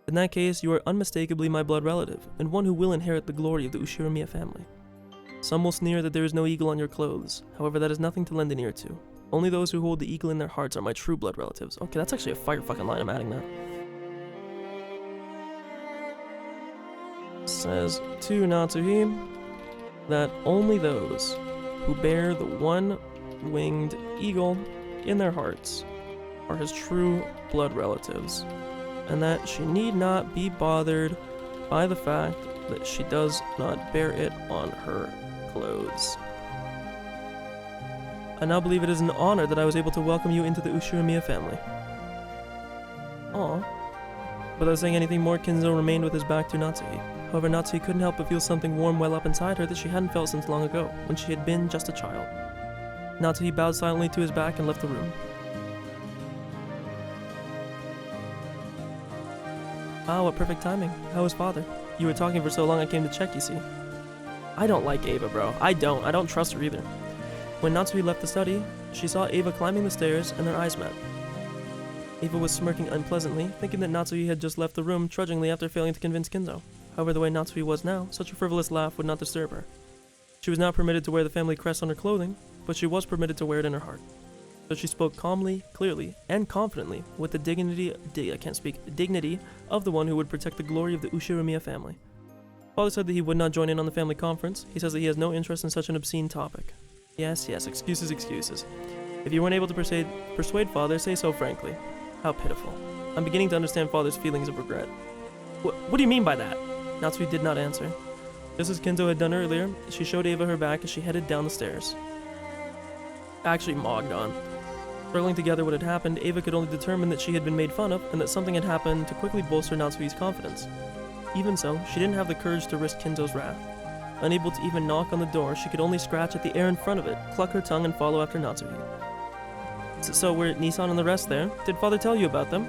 In that case, you are unmistakably my blood relative, and one who will inherit the glory of the Ushiromiya family. Some will sneer that there is no eagle on your clothes. However, that is nothing to lend an ear to. Only those who hold the eagle in their hearts are my true blood relatives. Okay, that's actually a fire fucking line. I'm adding that. Says to Natsuhi that only those who bear the one-winged eagle in their hearts are his true blood relatives, and that she need not be bothered by the fact that she does not bear it on her clothes. I now believe it is an honor that I was able to welcome you into the Ushiromiya family. Aw. Without saying anything more, Kenzo remained with his back to Natsuhi. However, Natsuhi couldn't help but feel something warm well up inside her that she hadn't felt since long ago, when she had been just a child. Natsuhi bowed silently to his back and left the room. Ah, what perfect timing. How is father? You were talking for so long I came to check, you see. I don't like Ava, bro. I don't trust her either. When Natsuhi left the study, she saw Ava climbing the stairs and their eyes met. Ava was smirking unpleasantly, thinking that Natsuhi had just left the room trudgingly after failing to convince Kenzo. However, the way Natsuhi was now, such a frivolous laugh would not disturb her. She was not permitted to wear the family crest on her clothing, but she was permitted to wear it in her heart. So she spoke calmly, clearly, and confidently with the dignity of the one who would protect the glory of the Ushiromiya family. Father said that he would not join in on the family conference. He says that he has no interest in such an obscene topic. Yes, excuses. If you weren't able to persuade father, say so frankly. How pitiful. I'm beginning to understand father's feelings of regret. What do you mean by that? Natsuhi did not answer. Just as Kenzo had done earlier, she showed Ava her back as she headed down the stairs. Actually mogged on. Struggling to gather what had happened, Ava could only determine that she had been made fun of and that something had happened to quickly bolster Natsuhi's confidence. Even so, she didn't have the courage to risk Kenzo's wrath. Unable to even knock on the door, she could only scratch at the air in front of it, cluck her tongue, and follow after Natsuhi. So were Nissan and the rest there? Did father tell you about them?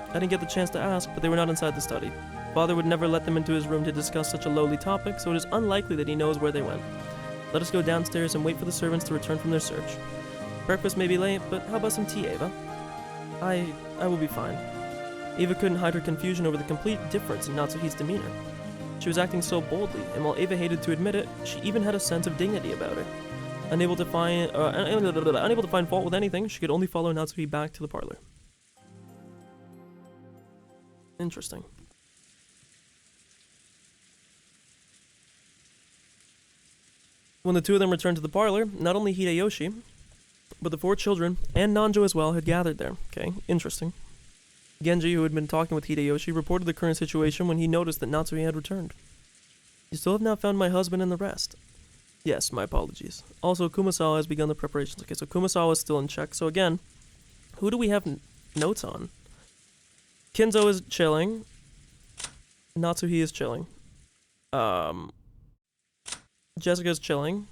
I didn't get the chance to ask, but they were not inside the study. Father would never let them into his room to discuss such a lowly topic, so it is unlikely that he knows where they went. Let us go downstairs and wait for the servants to return from their search. Breakfast may be late, but how about some tea, Ava? I will be fine. Ava couldn't hide her confusion over the complete difference in Natsuhi's demeanor. She was acting so boldly, and while Ava hated to admit it, she even had a sense of dignity about her. Unable to find fault with anything, she could only follow Natsuhi back to the parlor. Interesting. When the two of them returned to the parlor, not only Hideyoshi, but the 4 children, and Nanjo as well, had gathered there. Okay, interesting. Genji, who had been talking with Hideyoshi, reported the current situation when he noticed that Natsuhi had returned. You still have not found my husband and the rest. Yes, my apologies. Also, Kumasawa has begun the preparations. Okay, so Kumasawa is still in check. So again, who do we have notes on? Kinzo is chilling. Natsuhi is chilling. Jessica's chilling.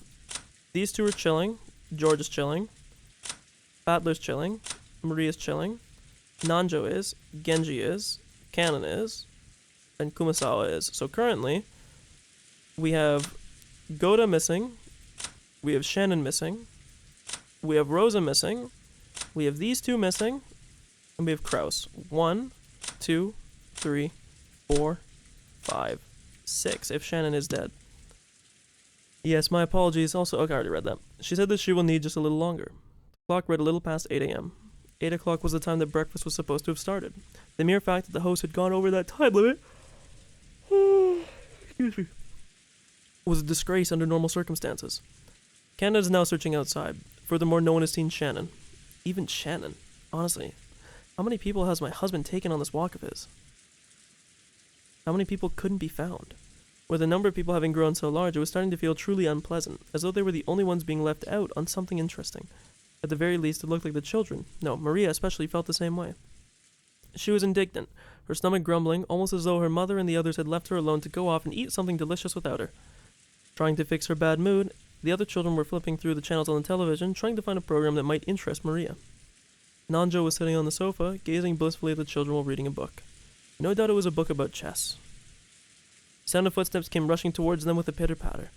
These two are chilling. George is chilling. Battler's chilling. Maria's chilling. Nanjo is. Genji is. Kanon is. And Kumasawa is. So currently, we have Goda missing. We have Shannon missing. We have Rosa missing. We have these two missing, and we have Kraus. 1, 2, 3, 4, 5, 6, if Shannon is dead. Yes, my apologies. Also, okay, I already read that. She said that she will need just a little longer. The clock read a little past 8 a.m. 8 o'clock was the time that breakfast was supposed to have started. The mere fact that the host had gone over that time limit excuse me, was a disgrace under normal circumstances. Canada is now searching outside. Furthermore, no one has seen Shannon. Even Shannon. Honestly, how many people has my husband taken on this walk of his? How many people couldn't be found? With the number of people having grown so large, it was starting to feel truly unpleasant, as though they were the only ones being left out on something interesting. At the very least, it looked like the children. No, Maria especially felt the same way. She was indignant, her stomach grumbling, almost as though her mother and the others had left her alone to go off and eat something delicious without her. Trying to fix her bad mood, the other children were flipping through the channels on the television, trying to find a program that might interest Maria. Nanjo was sitting on the sofa, gazing blissfully at the children while reading a book. No doubt it was a book about chess. Sound of footsteps came rushing towards them with a pitter-patter.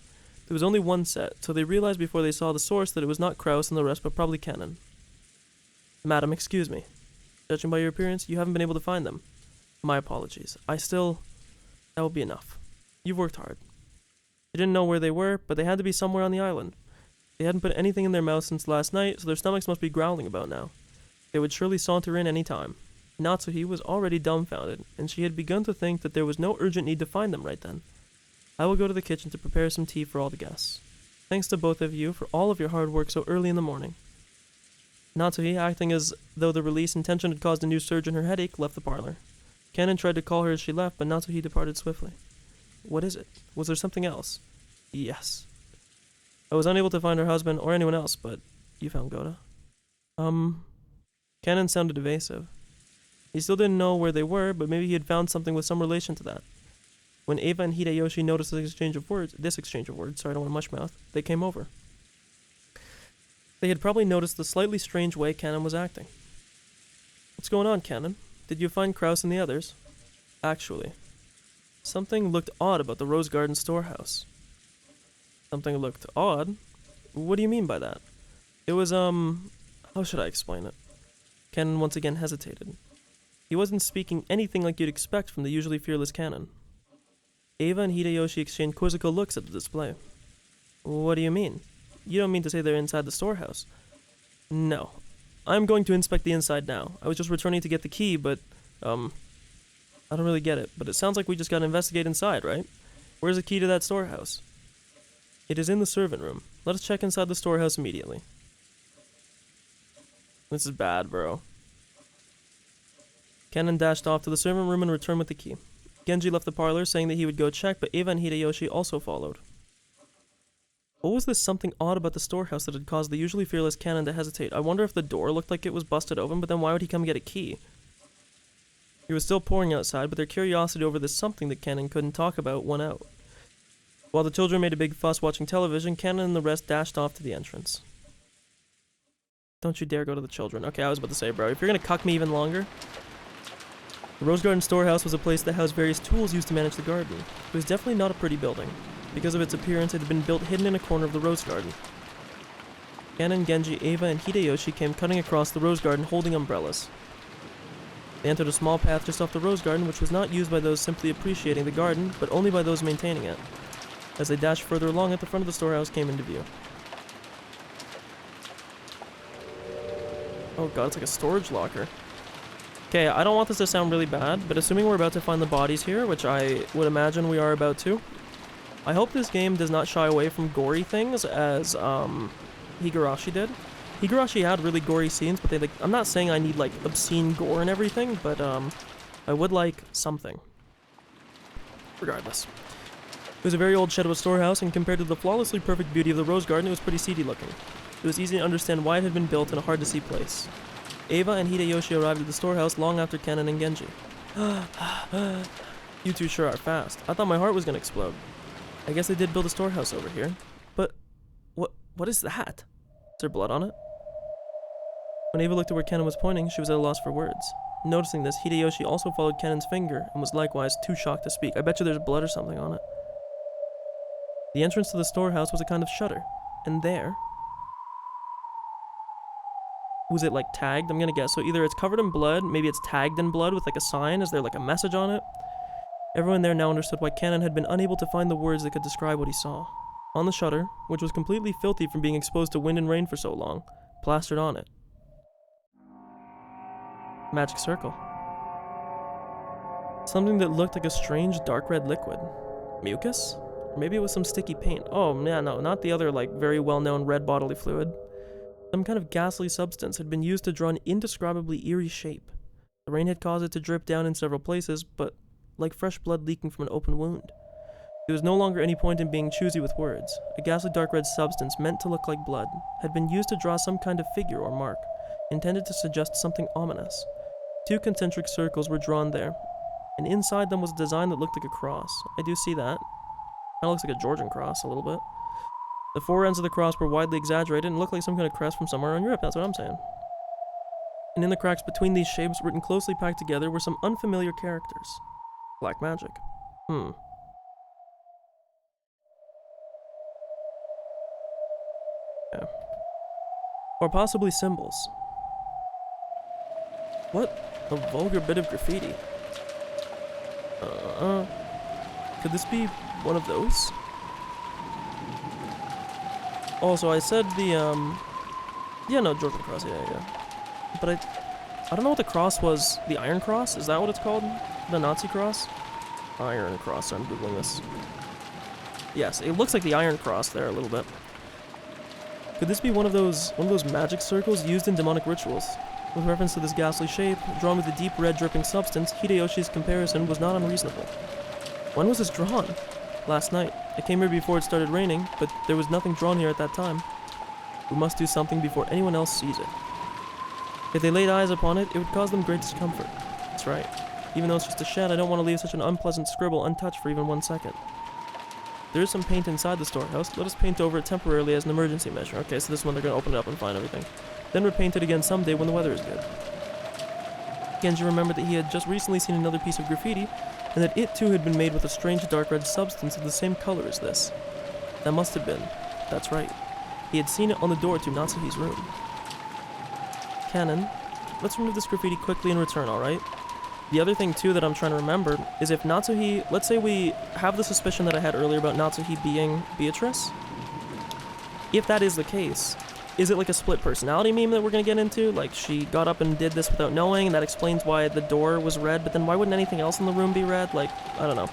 There was only one set, so they realized before they saw the source that it was not Kraus and the rest, but probably Cannon. Madam, excuse me. Judging by your appearance, you haven't been able to find them. My apologies. That will be enough. You've worked hard. They didn't know where they were, but they had to be somewhere on the island. They hadn't put anything in their mouths since last night, so their stomachs must be growling about now. They would surely saunter in any time. Natsuhi was already dumbfounded, and she had begun to think that there was no urgent need to find them right then. I will go to the kitchen to prepare some tea for all the guests. Thanks to both of you for all of your hard work so early in the morning. Natsuhi, acting as though the release and tension had caused a new surge in her headache, left the parlor. Cannon tried to call her as she left, but Natsuhi departed swiftly. What is it? Was there something else? Yes. I was unable to find her husband or anyone else, but you found Goda? Cannon sounded evasive. He still didn't know where they were, but maybe he had found something with some relation to that. When Eva and Hideyoshi noticed this exchange of words, sorry, I don't want to mushmouth, they came over. They had probably noticed the slightly strange way Cannon was acting. What's going on, Cannon? Did you find Kraus and the others? Actually, something looked odd about the Rose Garden storehouse. Something looked odd? What do you mean by that? It was, how should I explain it? Cannon once again hesitated. He wasn't speaking anything like you'd expect from the usually fearless Cannon. Eva and Hideyoshi exchanged quizzical looks at the display. What do you mean? You don't mean to say they're inside the storehouse? No. I'm going to inspect the inside now. I was just returning to get the key, but, I don't really get it, but it sounds like we just gotta investigate inside, right? Where's the key to that storehouse? It is in the servant room. Let us check inside the storehouse immediately. This is bad, bro. Cannon dashed off to the servant room and returned with the key. Genji left the parlor, saying that he would go check, but Eva and Hideyoshi also followed. What was this something odd about the storehouse that had caused the usually fearless Cannon to hesitate? I wonder if the door looked like it was busted open, but then why would he come get a key? It was still pouring outside, but their curiosity over this something that Cannon couldn't talk about won out. While the children made a big fuss watching television, Cannon and the rest dashed off to the entrance. Don't you dare go to the children. Okay, I was about to say, bro, if you're gonna cuck me even longer... The Rose Garden storehouse was a place that housed various tools used to manage the garden. It was definitely not a pretty building. Because of its appearance, it had been built hidden in a corner of the Rose Garden. Cannon, Genji, Eva, and Hideyoshi came cutting across the Rose Garden holding umbrellas. They entered a small path just off the Rose Garden, which was not used by those simply appreciating the garden, but only by those maintaining it. As they dashed further along it, the front of the storehouse came into view. Oh god, it's like a storage locker. Okay, I don't want this to sound really bad, but assuming we're about to find the bodies here, which I would imagine we are about to, I hope this game does not shy away from gory things as, Higurashi did. Higurashi had really gory scenes, but I'm not saying I need, obscene gore and everything, but, I would like something. Regardless. It was a very old shed of a storehouse, and compared to the flawlessly perfect beauty of the Rose Garden, it was pretty seedy looking. It was easy to understand why it had been built in a hard-to-see place. Eva and Hideyoshi arrived at the storehouse long after Cannon and Genji. You two sure are fast. I thought my heart was gonna explode. I guess they did build a storehouse over here. But, what is that? Is there blood on it? When Eva looked at where Cannon was pointing, she was at a loss for words. Noticing this, Hideyoshi also followed Cannon's finger and was likewise too shocked to speak. I bet you there's blood or something on it. The entrance to the storehouse was a kind of shutter, and there... Was it like tagged? I'm gonna guess. So either it's covered in blood, maybe it's tagged in blood with like a sign. Is there like a message on it? Everyone there now understood why Cannon had been unable to find the words that could describe what he saw. On the shutter, which was completely filthy from being exposed to wind and rain for so long, plastered on it. Magic circle. Something that looked like a strange dark red liquid. Mucus? Or maybe it was some sticky paint. Oh, yeah, no, not the other, like, very well-known red bodily fluid. Some kind of ghastly substance had been used to draw an indescribably eerie shape. The rain had caused it to drip down in several places, but like fresh blood leaking from an open wound. There was no longer any point in being choosy with words. A ghastly dark red substance meant to look like blood had been used to draw some kind of figure or mark, intended to suggest something ominous. 2 concentric circles were drawn there, and inside them was a design that looked like a cross. I do see that. Kinda looks like a Georgian cross a little bit. The 4 ends of the cross were widely exaggerated and looked like some kind of crest from somewhere in Europe, that's what I'm saying. And in the cracks between these shapes, written closely packed together, were some unfamiliar characters. Black magic. Yeah. Or possibly symbols. What a vulgar bit of graffiti. Could this be one of those? Also, I said the, yeah, no, Georgian cross, yeah. But I don't know what the cross was. The Iron Cross? Is that what it's called? The Nazi cross? Iron Cross, I'm googling this. Yes, it looks like the Iron Cross there a little bit. Could this be one of those magic circles used in demonic rituals? With reference to this ghastly shape, drawn with a deep red dripping substance, Hideyoshi's comparison was not unreasonable. When was this drawn? Last night. I came here before it started raining, but there was nothing drawn here at that time. We must do something before anyone else sees it. If they laid eyes upon it, it would cause them great discomfort. That's right. Even though it's just a shed, I don't want to leave such an unpleasant scribble untouched for even 1 second. There is some paint inside the storehouse. Let us paint over it temporarily as an emergency measure. Okay, so this is when they're going to open it up and find everything. Then repaint it again someday when the weather is good. Genji remembered that he had just recently seen another piece of graffiti, and that it too had been made with a strange dark red substance of the same color as this. That must have been. That's right. He had seen it on the door to Natsuhi's room. Cannon, let's remove this graffiti quickly and return, alright? The other thing too that I'm trying to remember is if Natsuhi, let's say we have the suspicion that I had earlier about Natsuhi being Beatrice. If that is the case, is it like a split personality meme that we're going to get into? Like she got up and did this without knowing, and that explains why the door was red, but then why wouldn't anything else in the room be red? Like, I don't know.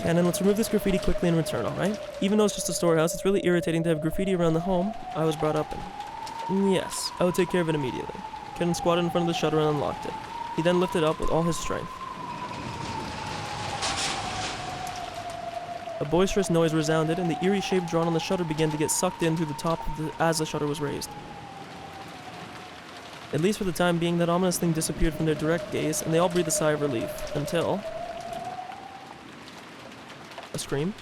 Cannon, let's remove this graffiti quickly and return, alright? Even though it's just a storehouse, it's really irritating to have graffiti around the home I was brought up in. Yes, I will take care of it immediately. Cannon squatted in front of the shutter and unlocked it. He then lifted it up with all his strength. A boisterous noise resounded, and the eerie shape drawn on the shutter began to get sucked in through the top as the shutter was raised. At least for the time being, that ominous thing disappeared from their direct gaze, and they all breathed a sigh of relief, until... a scream?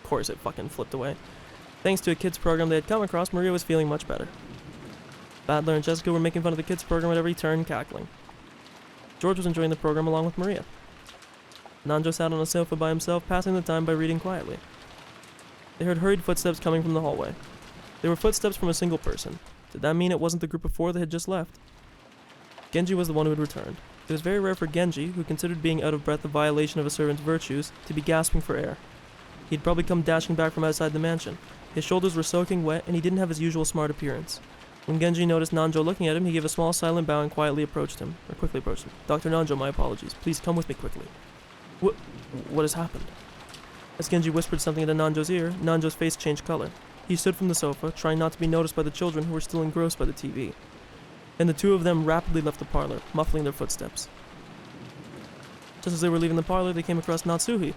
Of course it fucking flipped away. Thanks to a kids program they had come across, Maria was feeling much better. Badler and Jessica were making fun of the kids program at every turn, cackling. George was enjoying the program along with Maria. Nanjo sat on a sofa by himself, passing the time by reading quietly. They heard hurried footsteps coming from the hallway. They were footsteps from a single person. Did that mean it wasn't the group of 4 that had just left? Genji was the one who had returned. It was very rare for Genji, who considered being out of breath a violation of a servant's virtues, to be gasping for air. He had probably come dashing back from outside the mansion. His shoulders were soaking wet, and he didn't have his usual smart appearance. When Genji noticed Nanjo looking at him, he gave a small silent bow and quickly approached him. Dr. Nanjo, my apologies. Please come with me quickly. What has happened? As Genji whispered something into Nanjo's ear, Nanjo's face changed color. He stood from the sofa, trying not to be noticed by the children who were still engrossed by the TV. And the 2 of them rapidly left the parlor, muffling their footsteps. Just as they were leaving the parlor, they came across Natsuhi,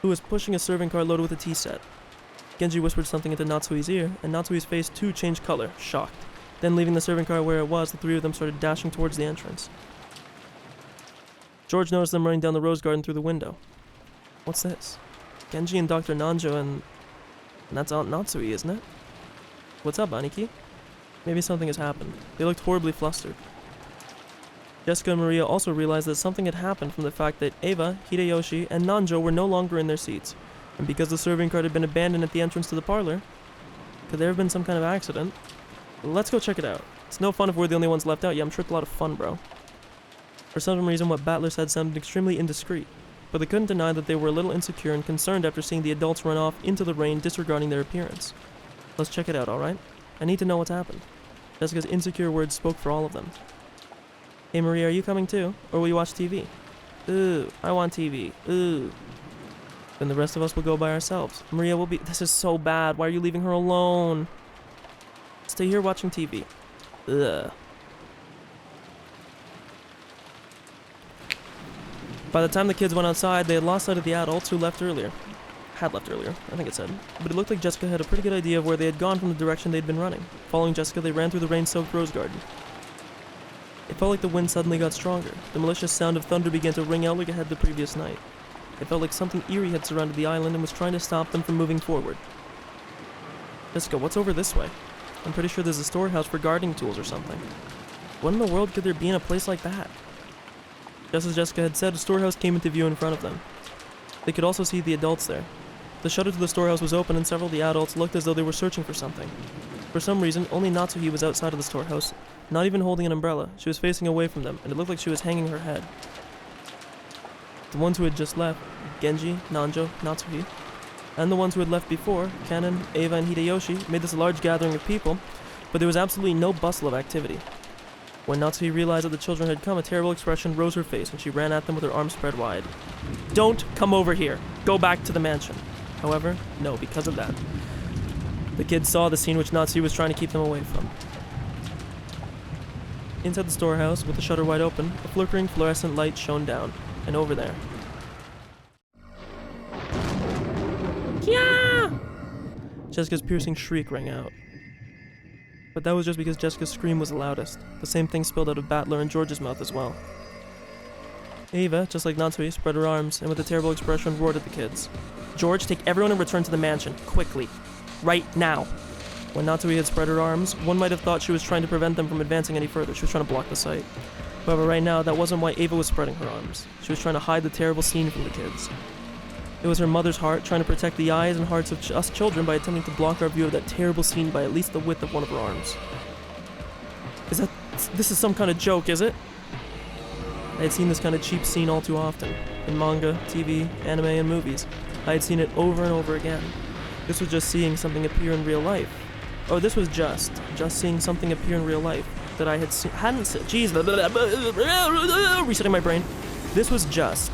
who was pushing a serving cart loaded with a tea set. Genji whispered something into Natsuhi's ear, and Natsuhi's face too changed color, shocked. Then, leaving the serving cart where it was, the 3 of them started dashing towards the entrance. George noticed them running down the rose garden through the window. What's this? Genji and Dr. Nanjo and that's Aunt Natsui, isn't it? What's up, Aniki? Maybe something has happened. They looked horribly flustered. Jessica and Maria also realized that something had happened from the fact that Eva, Hideyoshi, and Nanjo were no longer in their seats. And because the serving cart had been abandoned at the entrance to the parlor, Could there have been some kind of accident? Let's go check it out. It's no fun if we're the only ones left out. Yeah, I'm sure it's a lot of fun, bro. For some reason, what Battler said sounded extremely indiscreet, but they couldn't deny that they were a little insecure and concerned after seeing the adults run off into the rain disregarding their appearance. Let's check it out, alright? I need to know what's happened. Jessica's insecure words spoke for all of them. Hey Maria, are you coming too? Or will you watch TV? Ooh, I want TV. Ooh. Then the rest of us will go by ourselves. Maria will be— This is so bad. Why are you leaving her alone? Stay here watching TV. Ugh. By the time the kids went outside, they had lost sight of the adults who left earlier. Had left earlier, I think it said. But it looked like Jessica had a pretty good idea of where they had gone from the direction they'd been running. Following Jessica, they ran through the rain-soaked rose garden. It felt like the wind suddenly got stronger. The malicious sound of thunder began to ring out like it had the previous night. It felt like something eerie had surrounded the island and was trying to stop them from moving forward. Jessica, what's over this way? I'm pretty sure there's a storehouse for gardening tools or something. What in the world could there be in a place like that? Just as Jessica had said, a storehouse came into view in front of them. They could also see the adults there. The shutter to the storehouse was open and several of the adults looked as though they were searching for something. For some reason, only Natsuhi was outside of the storehouse, not even holding an umbrella. She was facing away from them, and it looked like she was hanging her head. The ones who had just left, Genji, Nanjo, Natsuhi, and the ones who had left before, Kanon, Eva, and Hideyoshi, made this large gathering of people, but there was absolutely no bustle of activity. When Natsuhi realized that the children had come, a terrible expression rose her face, and she ran at them with her arms spread wide. Don't come over here! Go back to the mansion! However, no, because of that. The kids saw the scene which Natsuhi was trying to keep them away from. Inside the storehouse, with the shutter wide open, a flickering fluorescent light shone down, and over there. Kia! Jessica's piercing shriek rang out. But that was just because Jessica's scream was the loudest. The same thing spilled out of Battler and George's mouth as well. Eva, just like Natsuhi, spread her arms, and with a terrible expression roared at the kids. George, take everyone and return to the mansion, quickly. Right now. When Natsuhi had spread her arms, one might have thought she was trying to prevent them from advancing any further. She was trying to block the sight. However, right now, that wasn't why Eva was spreading her arms. She was trying to hide the terrible scene from the kids. It was her mother's heart trying to protect the eyes and hearts of us children by attempting to block our view of that terrible scene by at least the width of one of her arms. This is some kind of joke, is it? I had seen this kind of cheap scene all too often. In manga, TV, anime, and movies. I had seen it over and over again. This was just seeing something appear in real life. Oh, this was just seeing something appear in real life that I hadn't seen. Jeez, resetting my brain. This was just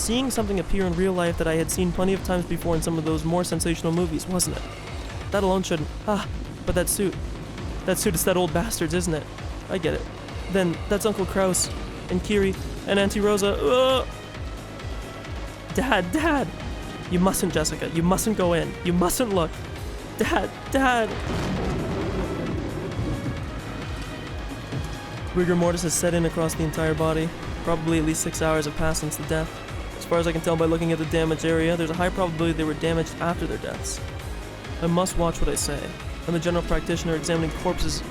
seeing something appear in real life that I had seen plenty of times before in some of those more sensational movies, wasn't it? That alone shouldn't. But that suit. That suit is that old bastard's, isn't it? I get it. Then, that's Uncle Kraus, and Kiri, and Auntie Rosa. Dad! You mustn't, Jessica. You mustn't go in. You mustn't look. Dad! Rigor mortis has set in across the entire body. Probably at least 6 hours have passed since the death. As far as I can tell by looking at the damaged area, there's a high probability they were damaged after their deaths. I must watch what I say. I'm a general practitioner. Examining corpses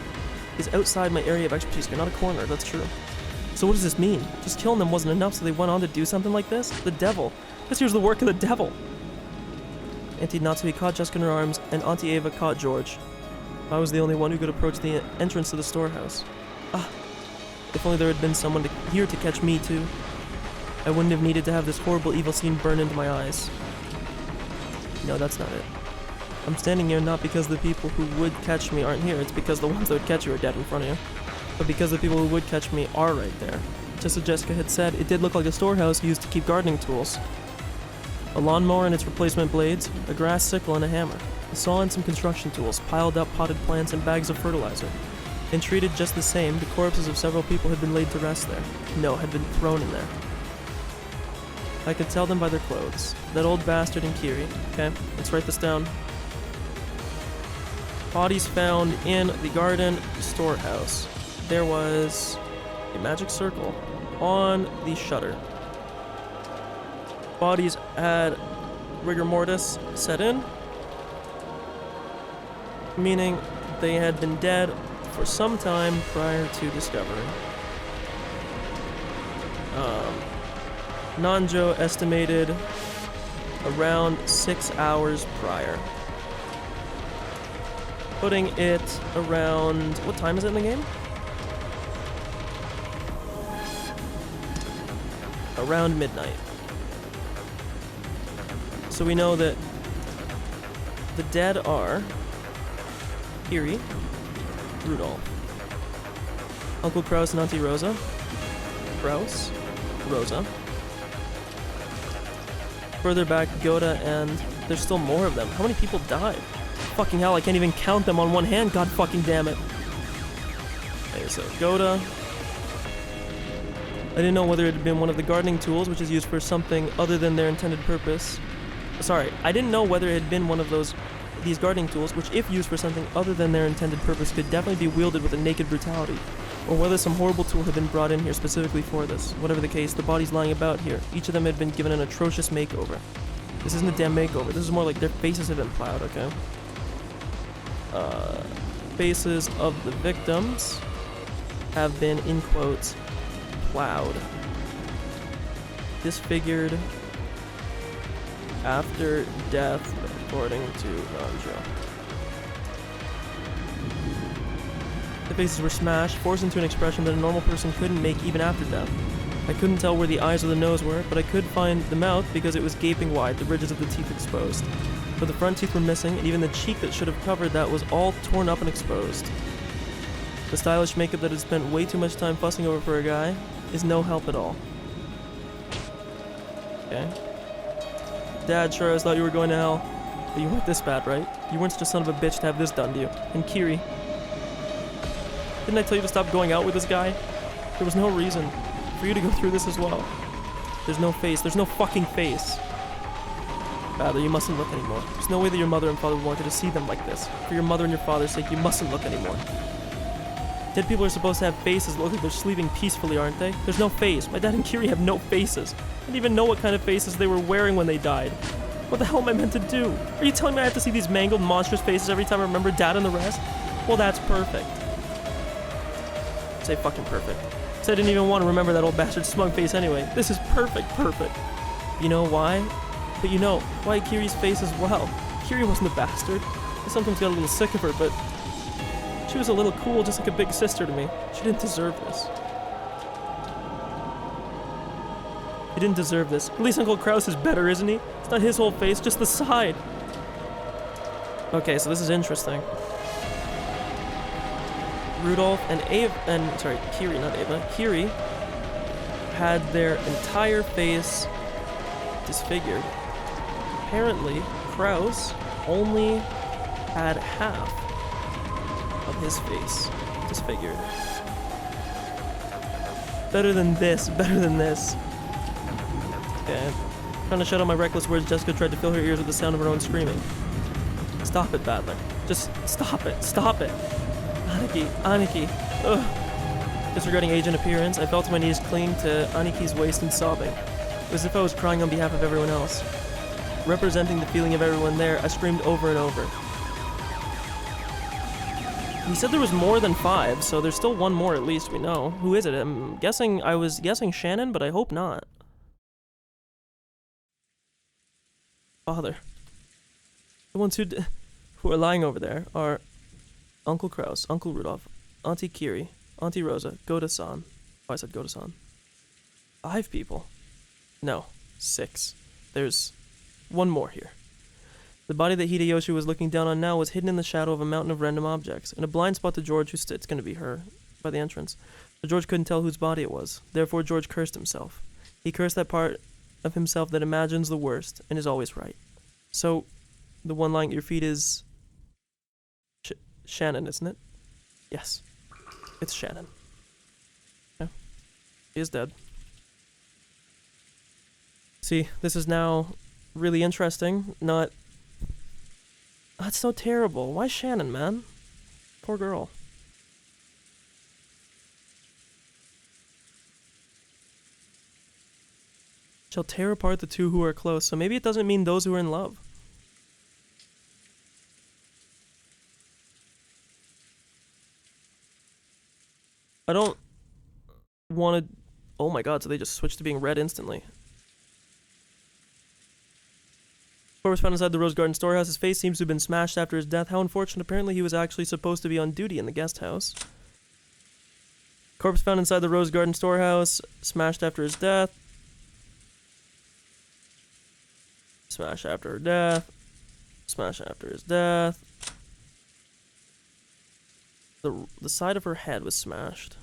is outside my area of expertise. You're not a coroner, that's true. So what does this mean? Just killing them wasn't enough, so they went on to do something like this? The devil. This here's the work of the devil. Auntie Natsuhi caught Jessica in her arms, and Auntie Eva caught George. I was the only one who could approach the entrance to the storehouse. If only there had been someone here to catch me too. I wouldn't have needed to have this horrible evil scene burn into my eyes. No, that's not it. I'm standing here not because the people who would catch me aren't here, it's because the ones that would catch you are dead in front of you. But because the people who would catch me are right there. Just as Jessica had said, it did look like a storehouse used to keep gardening tools. A lawnmower and its replacement blades, a grass sickle and a hammer, a saw and some construction tools, piled up potted plants and bags of fertilizer. And treated just the same, the corpses of several people had been laid to rest there. No, had been thrown in there. I could tell them by their clothes. That old bastard and Kiri. Okay, let's write this down. Bodies found in the garden storehouse. There was a magic circle on the shutter. Bodies had rigor mortis set in, meaning they had been dead for some time prior to discovery. Nanjo estimated around 6 hours prior. putting it around... What time is it in the game? Around midnight. So we know that the dead are Kiri, Rudolph, Uncle Kraus and Auntie Rosa, Kraus, Rosa. Further back, Goda, and there's still more of them. How many people died? Fucking hell, I can't even count them on one hand, god fucking damn it. Okay, so Goda. I didn't know whether it had been one of the gardening tools, which is used for something other than their intended purpose. Sorry, I didn't know whether it had been one of these gardening tools, which if used for something other than their intended purpose could definitely be wielded with a naked brutality. Or whether some horrible tool had been brought in here specifically for this. Whatever the case, the bodies lying about here, each of them had been given an atrocious makeover. This isn't a damn makeover, this is more like their faces have been plowed, okay? Faces of the victims have been, in quotes, plowed. Disfigured after death, according to Ranjo. The faces were smashed, forced into an expression that a normal person couldn't make even after death. I couldn't tell where the eyes or the nose were, but I could find the mouth because it was gaping wide, the ridges of the teeth exposed. But the front teeth were missing, and even the cheek that should have covered that was all torn up and exposed. The stylish makeup that had spent way too much time fussing over for a guy is no help at all. Okay. Dad, sure, I thought you were going to hell. But you weren't this bad, right? You weren't such a son of a bitch to have this done to you. And Kiri. Didn't I tell you to stop going out with this guy? There was no reason for you to go through this as well. There's no face. There's no fucking face. Rather, you mustn't look anymore. There's no way that your mother and father would want you to see them like this. For your mother and your father's sake, you mustn't look anymore. Dead people are supposed to have faces that look like they're sleeping peacefully, aren't they? There's no face. My dad and Kiri have no faces. I didn't even know what kind of faces they were wearing when they died. What the hell am I meant to do? Are you telling me I have to see these mangled, monstrous faces every time I remember Dad and the rest? Well, that's perfect. Say fucking perfect. Because I didn't even want to remember that old bastard's smug face anyway. This is perfect. You know why? But you know, why Kiri's face as well. Kiri wasn't a bastard. I sometimes got a little sick of her, but she was a little cool, just like a big sister to me. She didn't deserve this. He didn't deserve this. At least Uncle Kraus is better, isn't he? It's not his whole face, just the side. Okay, so this is interesting. Rudolph and Kiri, not Ava. Kiri had their entire face disfigured. Apparently, Kraus only had half of his face disfigured. Better than this. Okay. Trying to shut out my reckless words, Jessica tried to fill her ears with the sound of her own screaming. Stop it, Badler. Just stop it. Aniki. Ugh. Disregarding age and appearance, I fell to my knees clinging to Aniki's waist and sobbing. It was as if I was crying on behalf of everyone else. Representing the feeling of everyone there, I screamed over and over. He said there was more than 5, so there's still one more at least we know. Who is it? I was guessing Shannon, but I hope not. Father. The ones who are lying over there are Uncle Kraus, Uncle Rudolph, Auntie Kiri, Auntie Rosa, Goda-san. Oh, I said Goda-san. 5 people. No, 6. There's one more here. The body that Hideyoshi was looking down on now was hidden in the shadow of a mountain of random objects, in a blind spot to George, it's going to be her, by the entrance. But George couldn't tell whose body it was. Therefore, George cursed himself. He cursed that part of himself that imagines the worst and is always right. So, the one lying at your feet is Shannon, isn't it? Yes. It's Shannon. Yeah. She is dead. See, this is now really interesting. That's so terrible. Why Shannon, man? Poor girl. Shall tear apart the two who are close. So maybe it doesn't mean those who are in love. I don't want to... Oh my god, so they just switched to being red instantly. Corpse found inside the Rose Garden storehouse. His face seems to have been smashed after his death. How unfortunate. Apparently he was actually supposed to be on duty in the guest house. Corpse found inside the Rose Garden storehouse. Smashed after his death. Smash after her death. Smash after his death. The side of her head was smashed.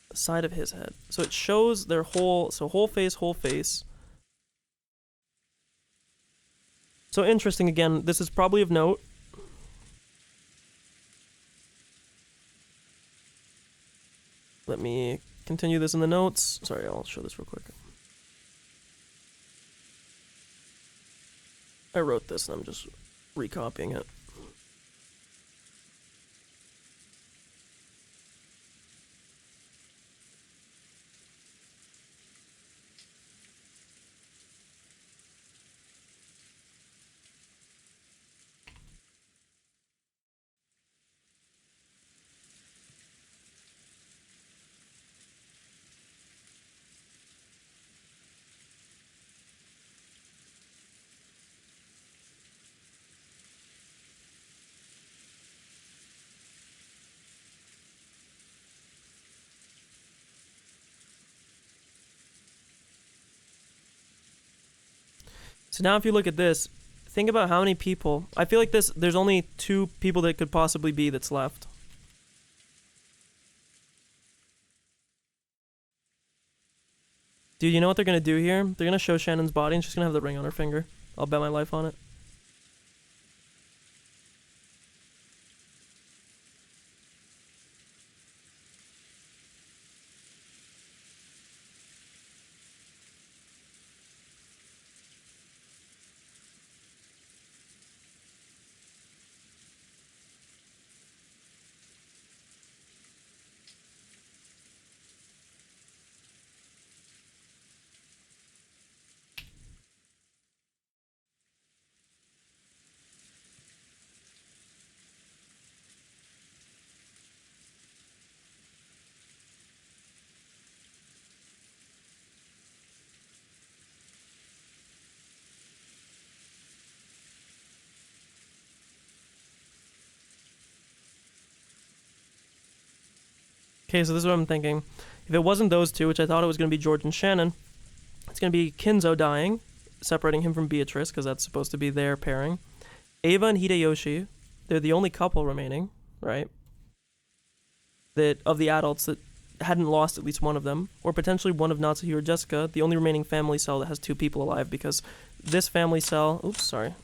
The side of his head. So it shows their whole face, whole face. So interesting again, this is probably of note. Let me continue this in the notes. Sorry, I'll show this real quick. I wrote this and I'm just recopying it. So now if you look at this, think about how many people... I feel like there's only 2 people that could possibly be that's left. Dude, you know what they're gonna do here? They're gonna show Shannon's body and she's gonna have the ring on her finger. I'll bet my life on it. Okay, so this is what I'm thinking. If it wasn't those 2, which I thought it was going to be George and Shannon, it's going to be Kinzo dying, separating him from Beatrice, because that's supposed to be their pairing. Ava and Hideyoshi, they're the only couple remaining, right? That of the adults that hadn't lost at least one of them, or potentially one of Natsuhi or Jessica, the only remaining family cell that has 2 people alive, because this family cell... Oops, sorry.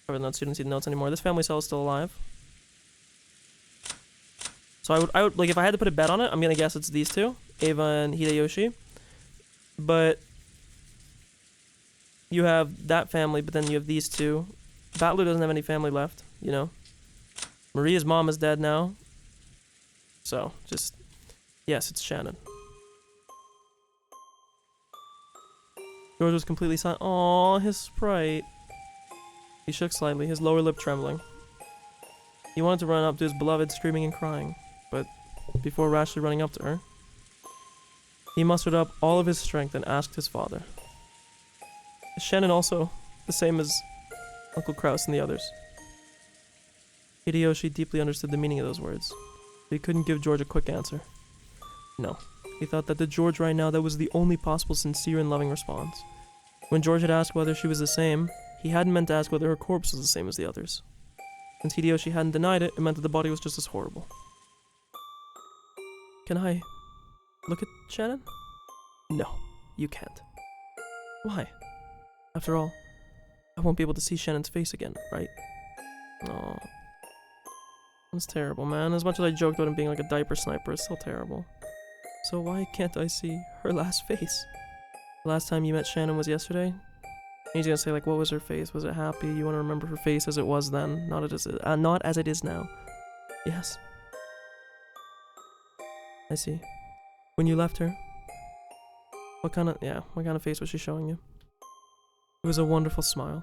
Probably not didn't see the notes anymore. This family cell is still alive. So I would like, if I had to put a bet on it, I'm gonna guess it's these 2, Ava and Hideyoshi. But you have that family, but then you have these 2. Battler doesn't have any family left, you know. Maria's mom is dead now. So, just... Yes, it's Shannon. George was completely silent. Aww, his sprite. He shook slightly, his lower lip trembling. He wanted to run up to his beloved, screaming and crying. But before rashly running up to her, he mustered up all of his strength and asked his father. Is Shannon also the same as Uncle Kraus and the others? Hideyoshi deeply understood the meaning of those words, but he couldn't give George a quick answer. No, he thought that to George right now that was the only possible sincere and loving response. When George had asked whether she was the same, he hadn't meant to ask whether her corpse was the same as the others. Since Hideyoshi hadn't denied it, it meant that the body was just as horrible. Can I look at Shannon? No, you can't. Why? After all, I won't be able to see Shannon's face again, right? Oh, that's terrible, man. As much as I joked about him being like a diaper sniper, it's still terrible. So why can't I see her last face? The last time you met Shannon was yesterday? And he's gonna say like, what was her face? Was it happy? You want to remember her face as it was then, not as it is now. Yes. I see. When you left her, what kind of face was she showing you? It was a wonderful smile.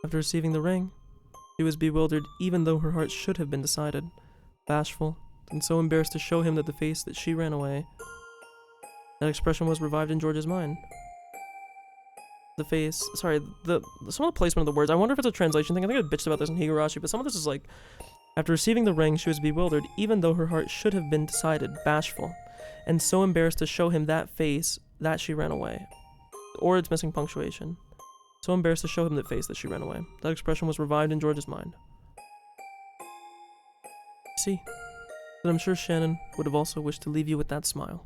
After receiving the ring, she was bewildered even though her heart should have been decided, bashful, and so embarrassed to show him that the face that she ran away. That expression was revived in George's mind. the face. Sorry, some of the placement of the words. I wonder if it's a translation thing. I think I bitched about this in Higurashi, but some of this is like, after receiving the ring, she was bewildered, even though her heart should have been decided, bashful, and so embarrassed to show him that face that she ran away. Or it's missing punctuation. So embarrassed to show him that face that she ran away. That expression was revived in George's mind. See, but I'm sure Shannon would have also wished to leave you with that smile.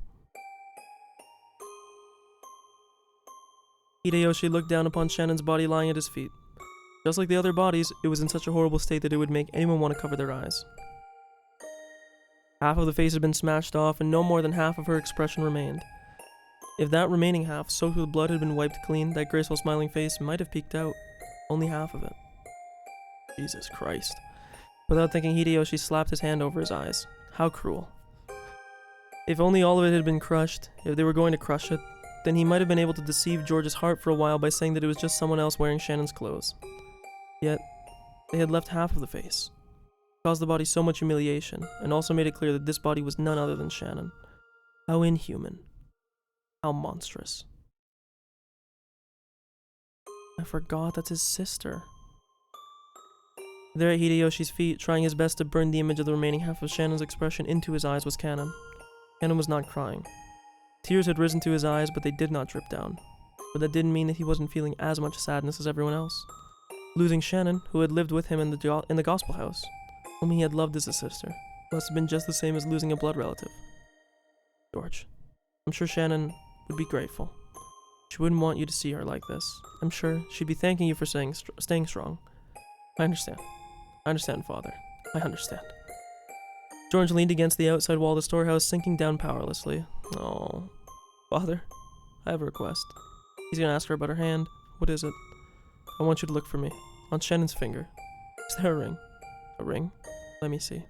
Hideyoshi looked down upon Shannon's body lying at his feet. Just like the other bodies, it was in such a horrible state that it would make anyone want to cover their eyes. Half of the face had been smashed off, and no more than half of her expression remained. If that remaining half, soaked with blood, had been wiped clean, that graceful smiling face might have peeked out. Only half of it. Jesus Christ. Without thinking, Hideyoshi slapped his hand over his eyes. How cruel. If only all of it had been crushed, if they were going to crush it, then he might have been able to deceive George's heart for a while by saying that it was just someone else wearing Shannon's clothes. Yet, they had left half of the face, caused the body so much humiliation, and also made it clear that this body was none other than Shannon. How inhuman. How monstrous. I forgot that's his sister. There at Hideyoshi's feet, trying his best to burn the image of the remaining half of Shannon's expression into his eyes, was Kanon. Kanon was not crying. Tears had risen to his eyes, but they did not drip down. But that didn't mean that he wasn't feeling as much sadness as everyone else. Losing Shannon, who had lived with him in the gospel house, whom he had loved as a sister, must have been just the same as losing a blood relative. George, I'm sure Shannon would be grateful. She wouldn't want you to see her like this. I'm sure she'd be thanking you for staying strong. I understand. I understand, Father. I understand. George leaned against the outside wall of the storehouse, sinking down powerlessly. Oh, Father, I have a request. He's gonna ask her about her hand. What is it? I want you to look for me. On Shannon's finger. Is there a ring? A ring? Let me see.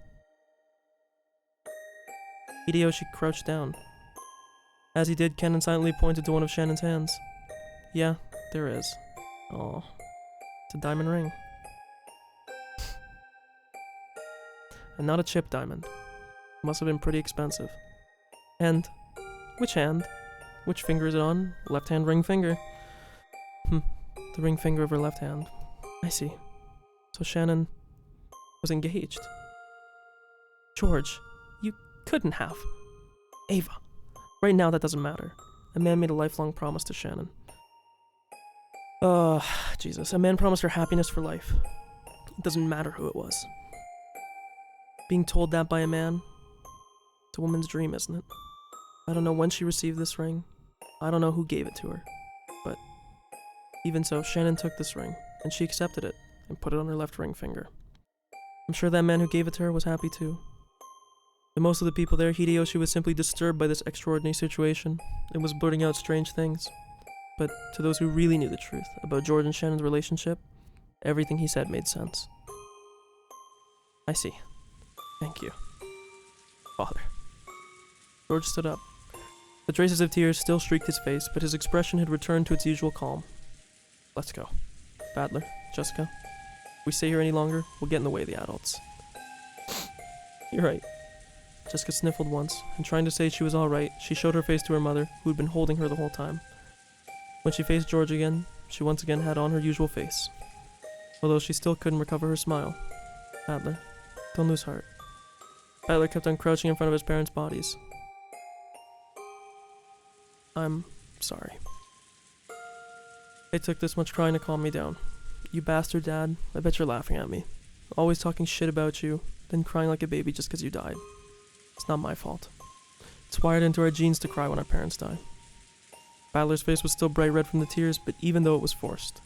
Hideyoshi crouched down. As he did, Kanon silently pointed to one of Shannon's hands. Yeah, there is. Oh, it's a diamond ring. And not a chip diamond. Must have been pretty expensive. And which hand? Which finger is it on? Left hand ring finger. The ring finger of her left hand. I see. So Shannon was engaged. George, you couldn't have. Ava. Right now that doesn't matter. A man made a lifelong promise to Shannon. Jesus. A man promised her happiness for life. It doesn't matter who it was. Being told that by a man, it's a woman's dream, isn't it? I don't know when she received this ring. I don't know who gave it to her. But even so, Shannon took this ring, and she accepted it, and put it on her left ring finger. I'm sure that man who gave it to her was happy too. To most of the people there, Hideyoshi was simply disturbed by this extraordinary situation, and was blurting out strange things. But to those who really knew the truth about George and Shannon's relationship, everything he said made sense. I see. Thank you, Father. George stood up. The traces of tears still streaked his face, but his expression had returned to its usual calm. Let's go. Badler, Jessica. If we stay here any longer, we'll get in the way of the adults. You're right. Jessica sniffled once, and trying to say she was alright, she showed her face to her mother, who had been holding her the whole time. When she faced George again, she once again had on her usual face, although she still couldn't recover her smile. Badler, don't lose heart. Badler kept on crouching in front of his parents' bodies. I'm sorry. It took this much crying to calm me down. You bastard, Dad. I bet you're laughing at me. Always talking shit about you, then crying like a baby just because you died. It's not my fault. It's wired into our genes to cry when our parents die. Badler's face was still bright red from the tears, but even though it was forced,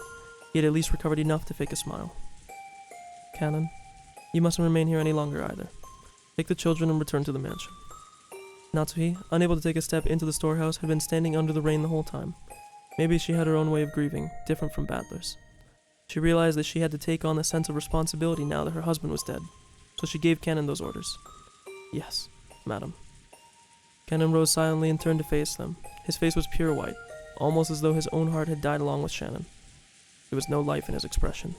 he had at least recovered enough to fake a smile. Kanon, you mustn't remain here any longer either. Take the children and return to the mansion. Natsuhi, unable to take a step into the storehouse, had been standing under the rain the whole time. Maybe she had her own way of grieving, different from Badler's. She realized that she had to take on the sense of responsibility now that her husband was dead, so she gave Kanon those orders. Yes, madam. Kanon rose silently and turned to face them. His face was pure white, almost as though his own heart had died along with Shannon. There was no life in his expression.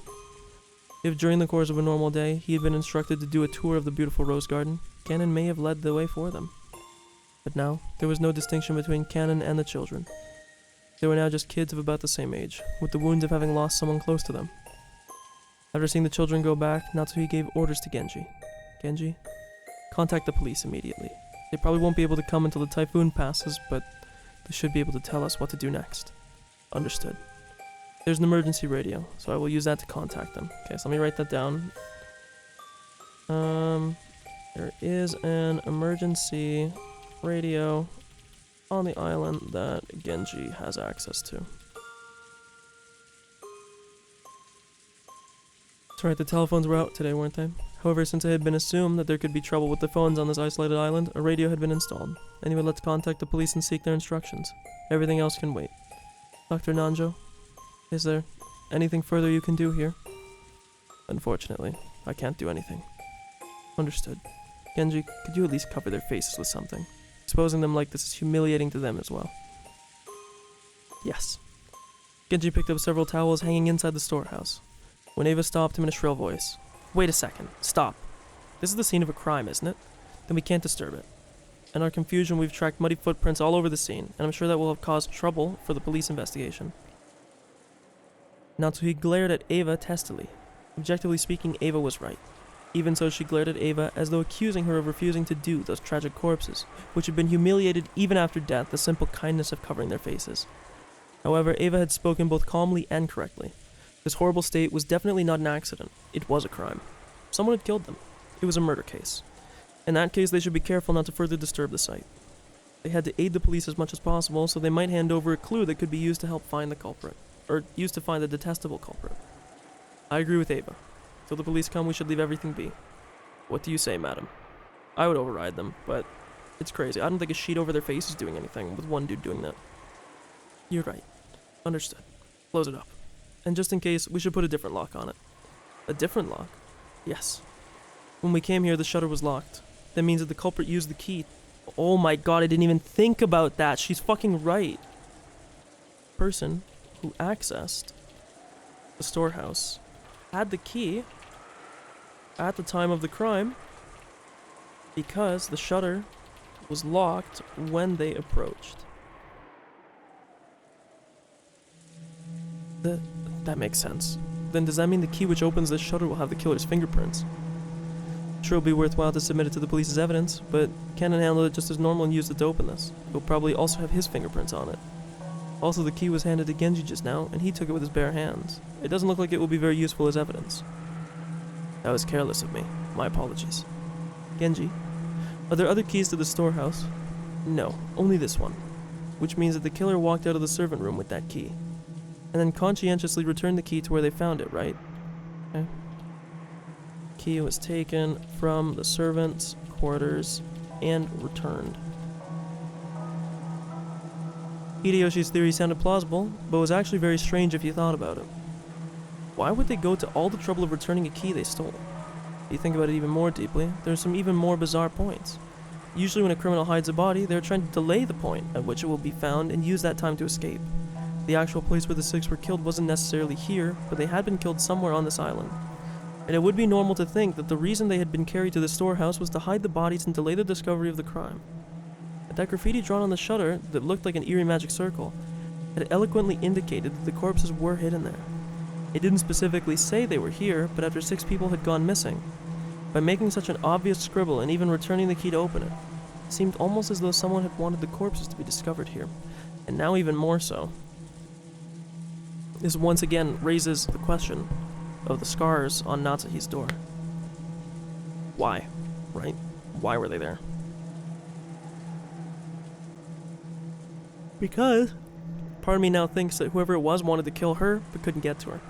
If during the course of a normal day he had been instructed to do a tour of the beautiful rose garden, Kanon may have led the way for them. But now, there was no distinction between Kanon and the children. They were now just kids of about the same age, with the wounds of having lost someone close to them. After seeing the children go back, Natsuhi gave orders to Genji. Genji, contact the police immediately. They probably won't be able to come until the typhoon passes, but they should be able to tell us what to do next. Understood. There's an emergency radio, so I will use that to contact them. Okay, so let me write that down. There is an emergency radio on the island that Genji has access to. That's right, the telephones were out today, weren't they? However, since it had been assumed that there could be trouble with the phones on this isolated island, a radio had been installed. Anyway, let's contact the police and seek their instructions. Everything else can wait. Dr. Nanjo, is there anything further you can do here? Unfortunately, I can't do anything. Understood. Genji, could you at least cover their faces with something? Exposing them like this is humiliating to them as well. Yes. Genji picked up several towels hanging inside the storehouse, when Eva stopped him in a shrill voice. Wait a second. Stop. This is the scene of a crime, isn't it? Then we can't disturb it. In our confusion, we've tracked muddy footprints all over the scene, and I'm sure that will have caused trouble for the police investigation. Natsuhi glared at Eva testily. Objectively speaking, Eva was right. Even so, she glared at Eva as though accusing her of refusing to do those tragic corpses, which had been humiliated even after death, the simple kindness of covering their faces. However, Eva had spoken both calmly and correctly. This horrible state was definitely not an accident. It was a crime. Someone had killed them. It was a murder case. In that case, they should be careful not to further disturb the site. They had to aid the police as much as possible, so they might hand over a clue that could be used to help find the culprit, or used to find the detestable culprit. I agree with Eva. Till the police come, we should leave everything be. What do you say, madam? I would override them, but it's crazy. I don't think a sheet over their face is doing anything, with one dude doing that. You're right. Understood. Close it up. And just in case, we should put a different lock on it. A different lock? Yes. When we came here, the shutter was locked. That means that the culprit used the key. Oh my god, I didn't even think about that. She's fucking right. Person who accessed the storehouse had the key at the time of the crime because the shutter was locked when they approached. That makes sense. Then does that mean the key which opens this shutter will have the killer's fingerprints? Sure, it'll be worthwhile to submit it to the police as evidence, but Cannon handled it just as normal and used it to open this. It'll probably also have his fingerprints on it. Also, the key was handed to Genji just now, and he took it with his bare hands. It doesn't look like it will be very useful as evidence. That was careless of me. My apologies. Genji, are there other keys to the storehouse? No, only this one. Which means that the killer walked out of the servant room with that key. And then conscientiously returned the key to where they found it, right? Okay. Key was taken from the servants' quarters and returned. Hideyoshi's theory sounded plausible, but was actually very strange if you thought about it. Why would they go to all the trouble of returning a key they stole? If you think about it even more deeply, there are some even more bizarre points. Usually when a criminal hides a body, they are trying to delay the point at which it will be found and use that time to escape. The actual place where the six were killed wasn't necessarily here, but they had been killed somewhere on this island. And it would be normal to think that the reason they had been carried to the storehouse was to hide the bodies and delay the discovery of the crime. But that graffiti drawn on the shutter that looked like an eerie magic circle had eloquently indicated that the corpses were hidden there. It didn't specifically say they were here, but after 6 people had gone missing, by making such an obvious scribble and even returning the key to open it, it seemed almost as though someone had wanted the corpses to be discovered here, and now even more so. This once again raises the question of the scars on Natsuhi's door. Why? Right? Why were they there? Because part of me now thinks that whoever it was wanted to kill her, but couldn't get to her.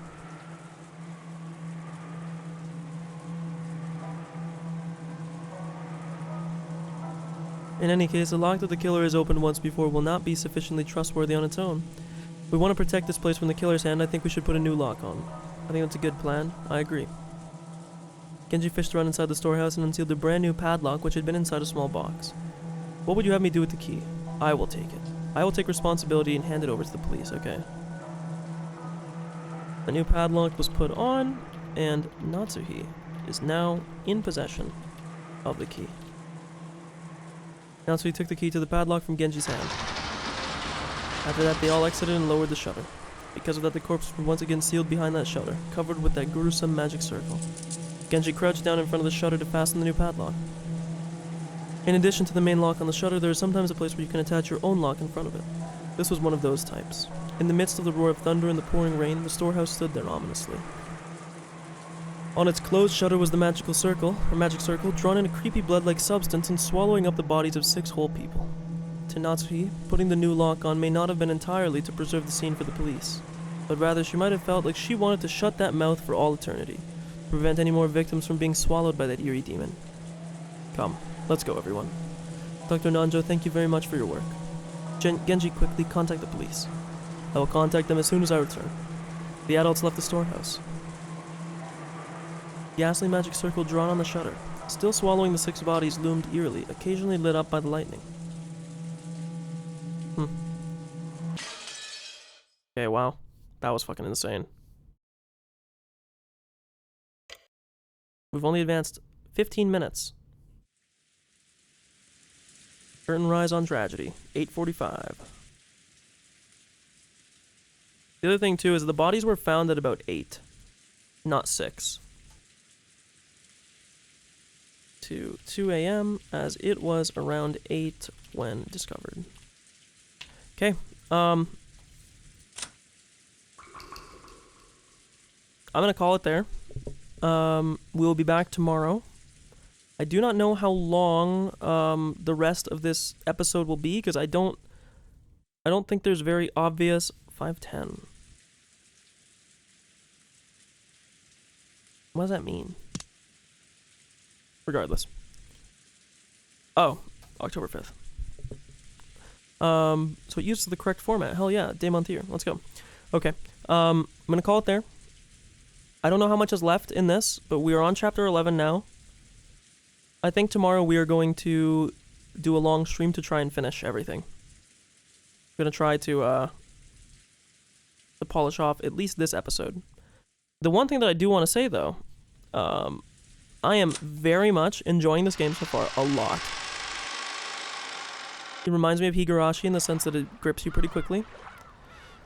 In any case, the lock that the killer has opened once before will not be sufficiently trustworthy on its own. If we want to protect this place from the killer's hand, I think we should put a new lock on. I think that's a good plan. I agree. Genji fished around inside the storehouse and unsealed a brand new padlock which had been inside a small box. What would you have me do with the key? I will take it. I will take responsibility and hand it over to the police, okay? The new padlock was put on, and Natsuhi is now in possession of the key. Natsuhi took the key to the padlock from Genji's hand. After that, they all exited and lowered the shutter. Because of that, the corpses were once again sealed behind that shutter, covered with that gruesome magic circle. Genji crouched down in front of the shutter to fasten the new padlock. In addition to the main lock on the shutter, there is sometimes a place where you can attach your own lock in front of it. This was one of those types. In the midst of the roar of thunder and the pouring rain, the storehouse stood there ominously. On its closed shutter was the magic circle, drawn in a creepy blood-like substance and swallowing up the bodies of 6 whole people. To Natsuhi, putting the new lock on may not have been entirely to preserve the scene for the police, but rather she might have felt like she wanted to shut that mouth for all eternity, to prevent any more victims from being swallowed by that eerie demon. Come, let's go everyone. Dr. Nanjo, thank you very much for your work. Genji, quickly contact the police. I will contact them as soon as I return. The adults left the storehouse. The ghastly magic circle drawn on the shutter, still swallowing the 6 bodies, loomed eerily, occasionally lit up by the lightning. Okay, wow. That was fucking insane. We've only advanced 15 minutes. Curtain rise on tragedy. 8:45. The other thing too is the bodies were found at about 8, not 6. To 2 a.m. as it was around 8 when discovered. Okay, I'm gonna call it there. We'll be back tomorrow. I do not know how long the rest of this episode will be because I don't think there's very obvious 5:10. What does that mean? Regardless. Oh, October 5th. So it uses the correct format. Hell yeah, day, month, year. Let's go. Okay. I'm gonna call it there. I don't know how much is left in this, but we are on chapter 11 now. I think tomorrow we are going to do a long stream to try and finish everything. I'm gonna try to polish off at least this episode. The one thing that I do want to say though, I am very much enjoying this game so far a lot. It reminds me of Higurashi in the sense that it grips you pretty quickly.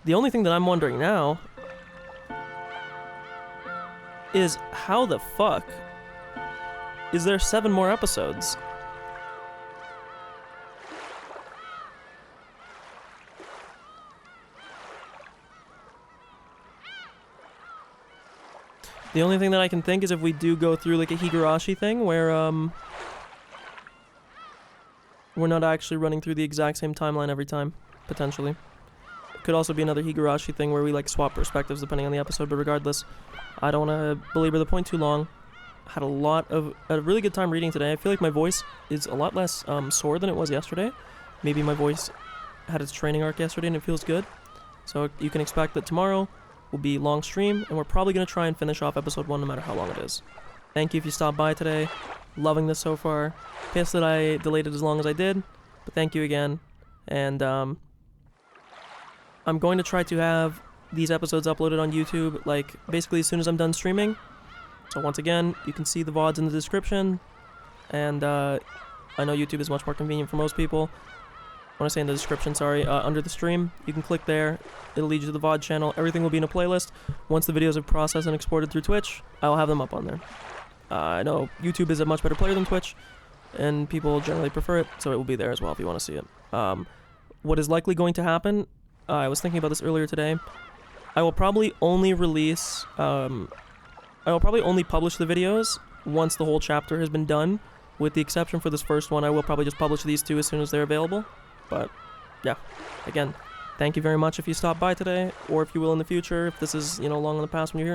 The only thing that I'm wondering now is how the fuck is there 7 more episodes? The only thing that I can think is if we do go through like a Higurashi thing where we're not actually running through the exact same timeline every time, potentially. It could also be another Higurashi thing where we like swap perspectives depending on the episode, but regardless, I don't want to belabor the point too long. Had a really good time reading today. I feel like my voice is a lot less sore than it was yesterday. Maybe my voice had its training arc yesterday and it feels good. So you can expect that tomorrow will be long stream, and we're probably going to try and finish off episode 1 no matter how long it is. Thank you if you stopped by today. Loving this so far. Pissed that I delayed it as long as I did, but thank you again. And I'm going to try to have these episodes uploaded on YouTube, like, basically as soon as I'm done streaming. So once again, you can see the VODs in the description, and I know YouTube is much more convenient for most people. When I say in the description, sorry, under the stream, you can click there, it'll lead you to the VOD channel, everything will be in a playlist. Once the videos are processed and exported through Twitch, I will have them up on there. I know YouTube is a much better player than Twitch, and people generally prefer it, so it will be there as well if you want to see it. What is likely going to happen, I was thinking about this earlier today, I will probably only release, I will probably only publish the videos once the whole chapter has been done, with the exception for this first one. I will probably just publish these 2 as soon as they're available. But, yeah, again, thank you very much if you stopped by today, or if you will in the future, if this is, long in the past when you're here.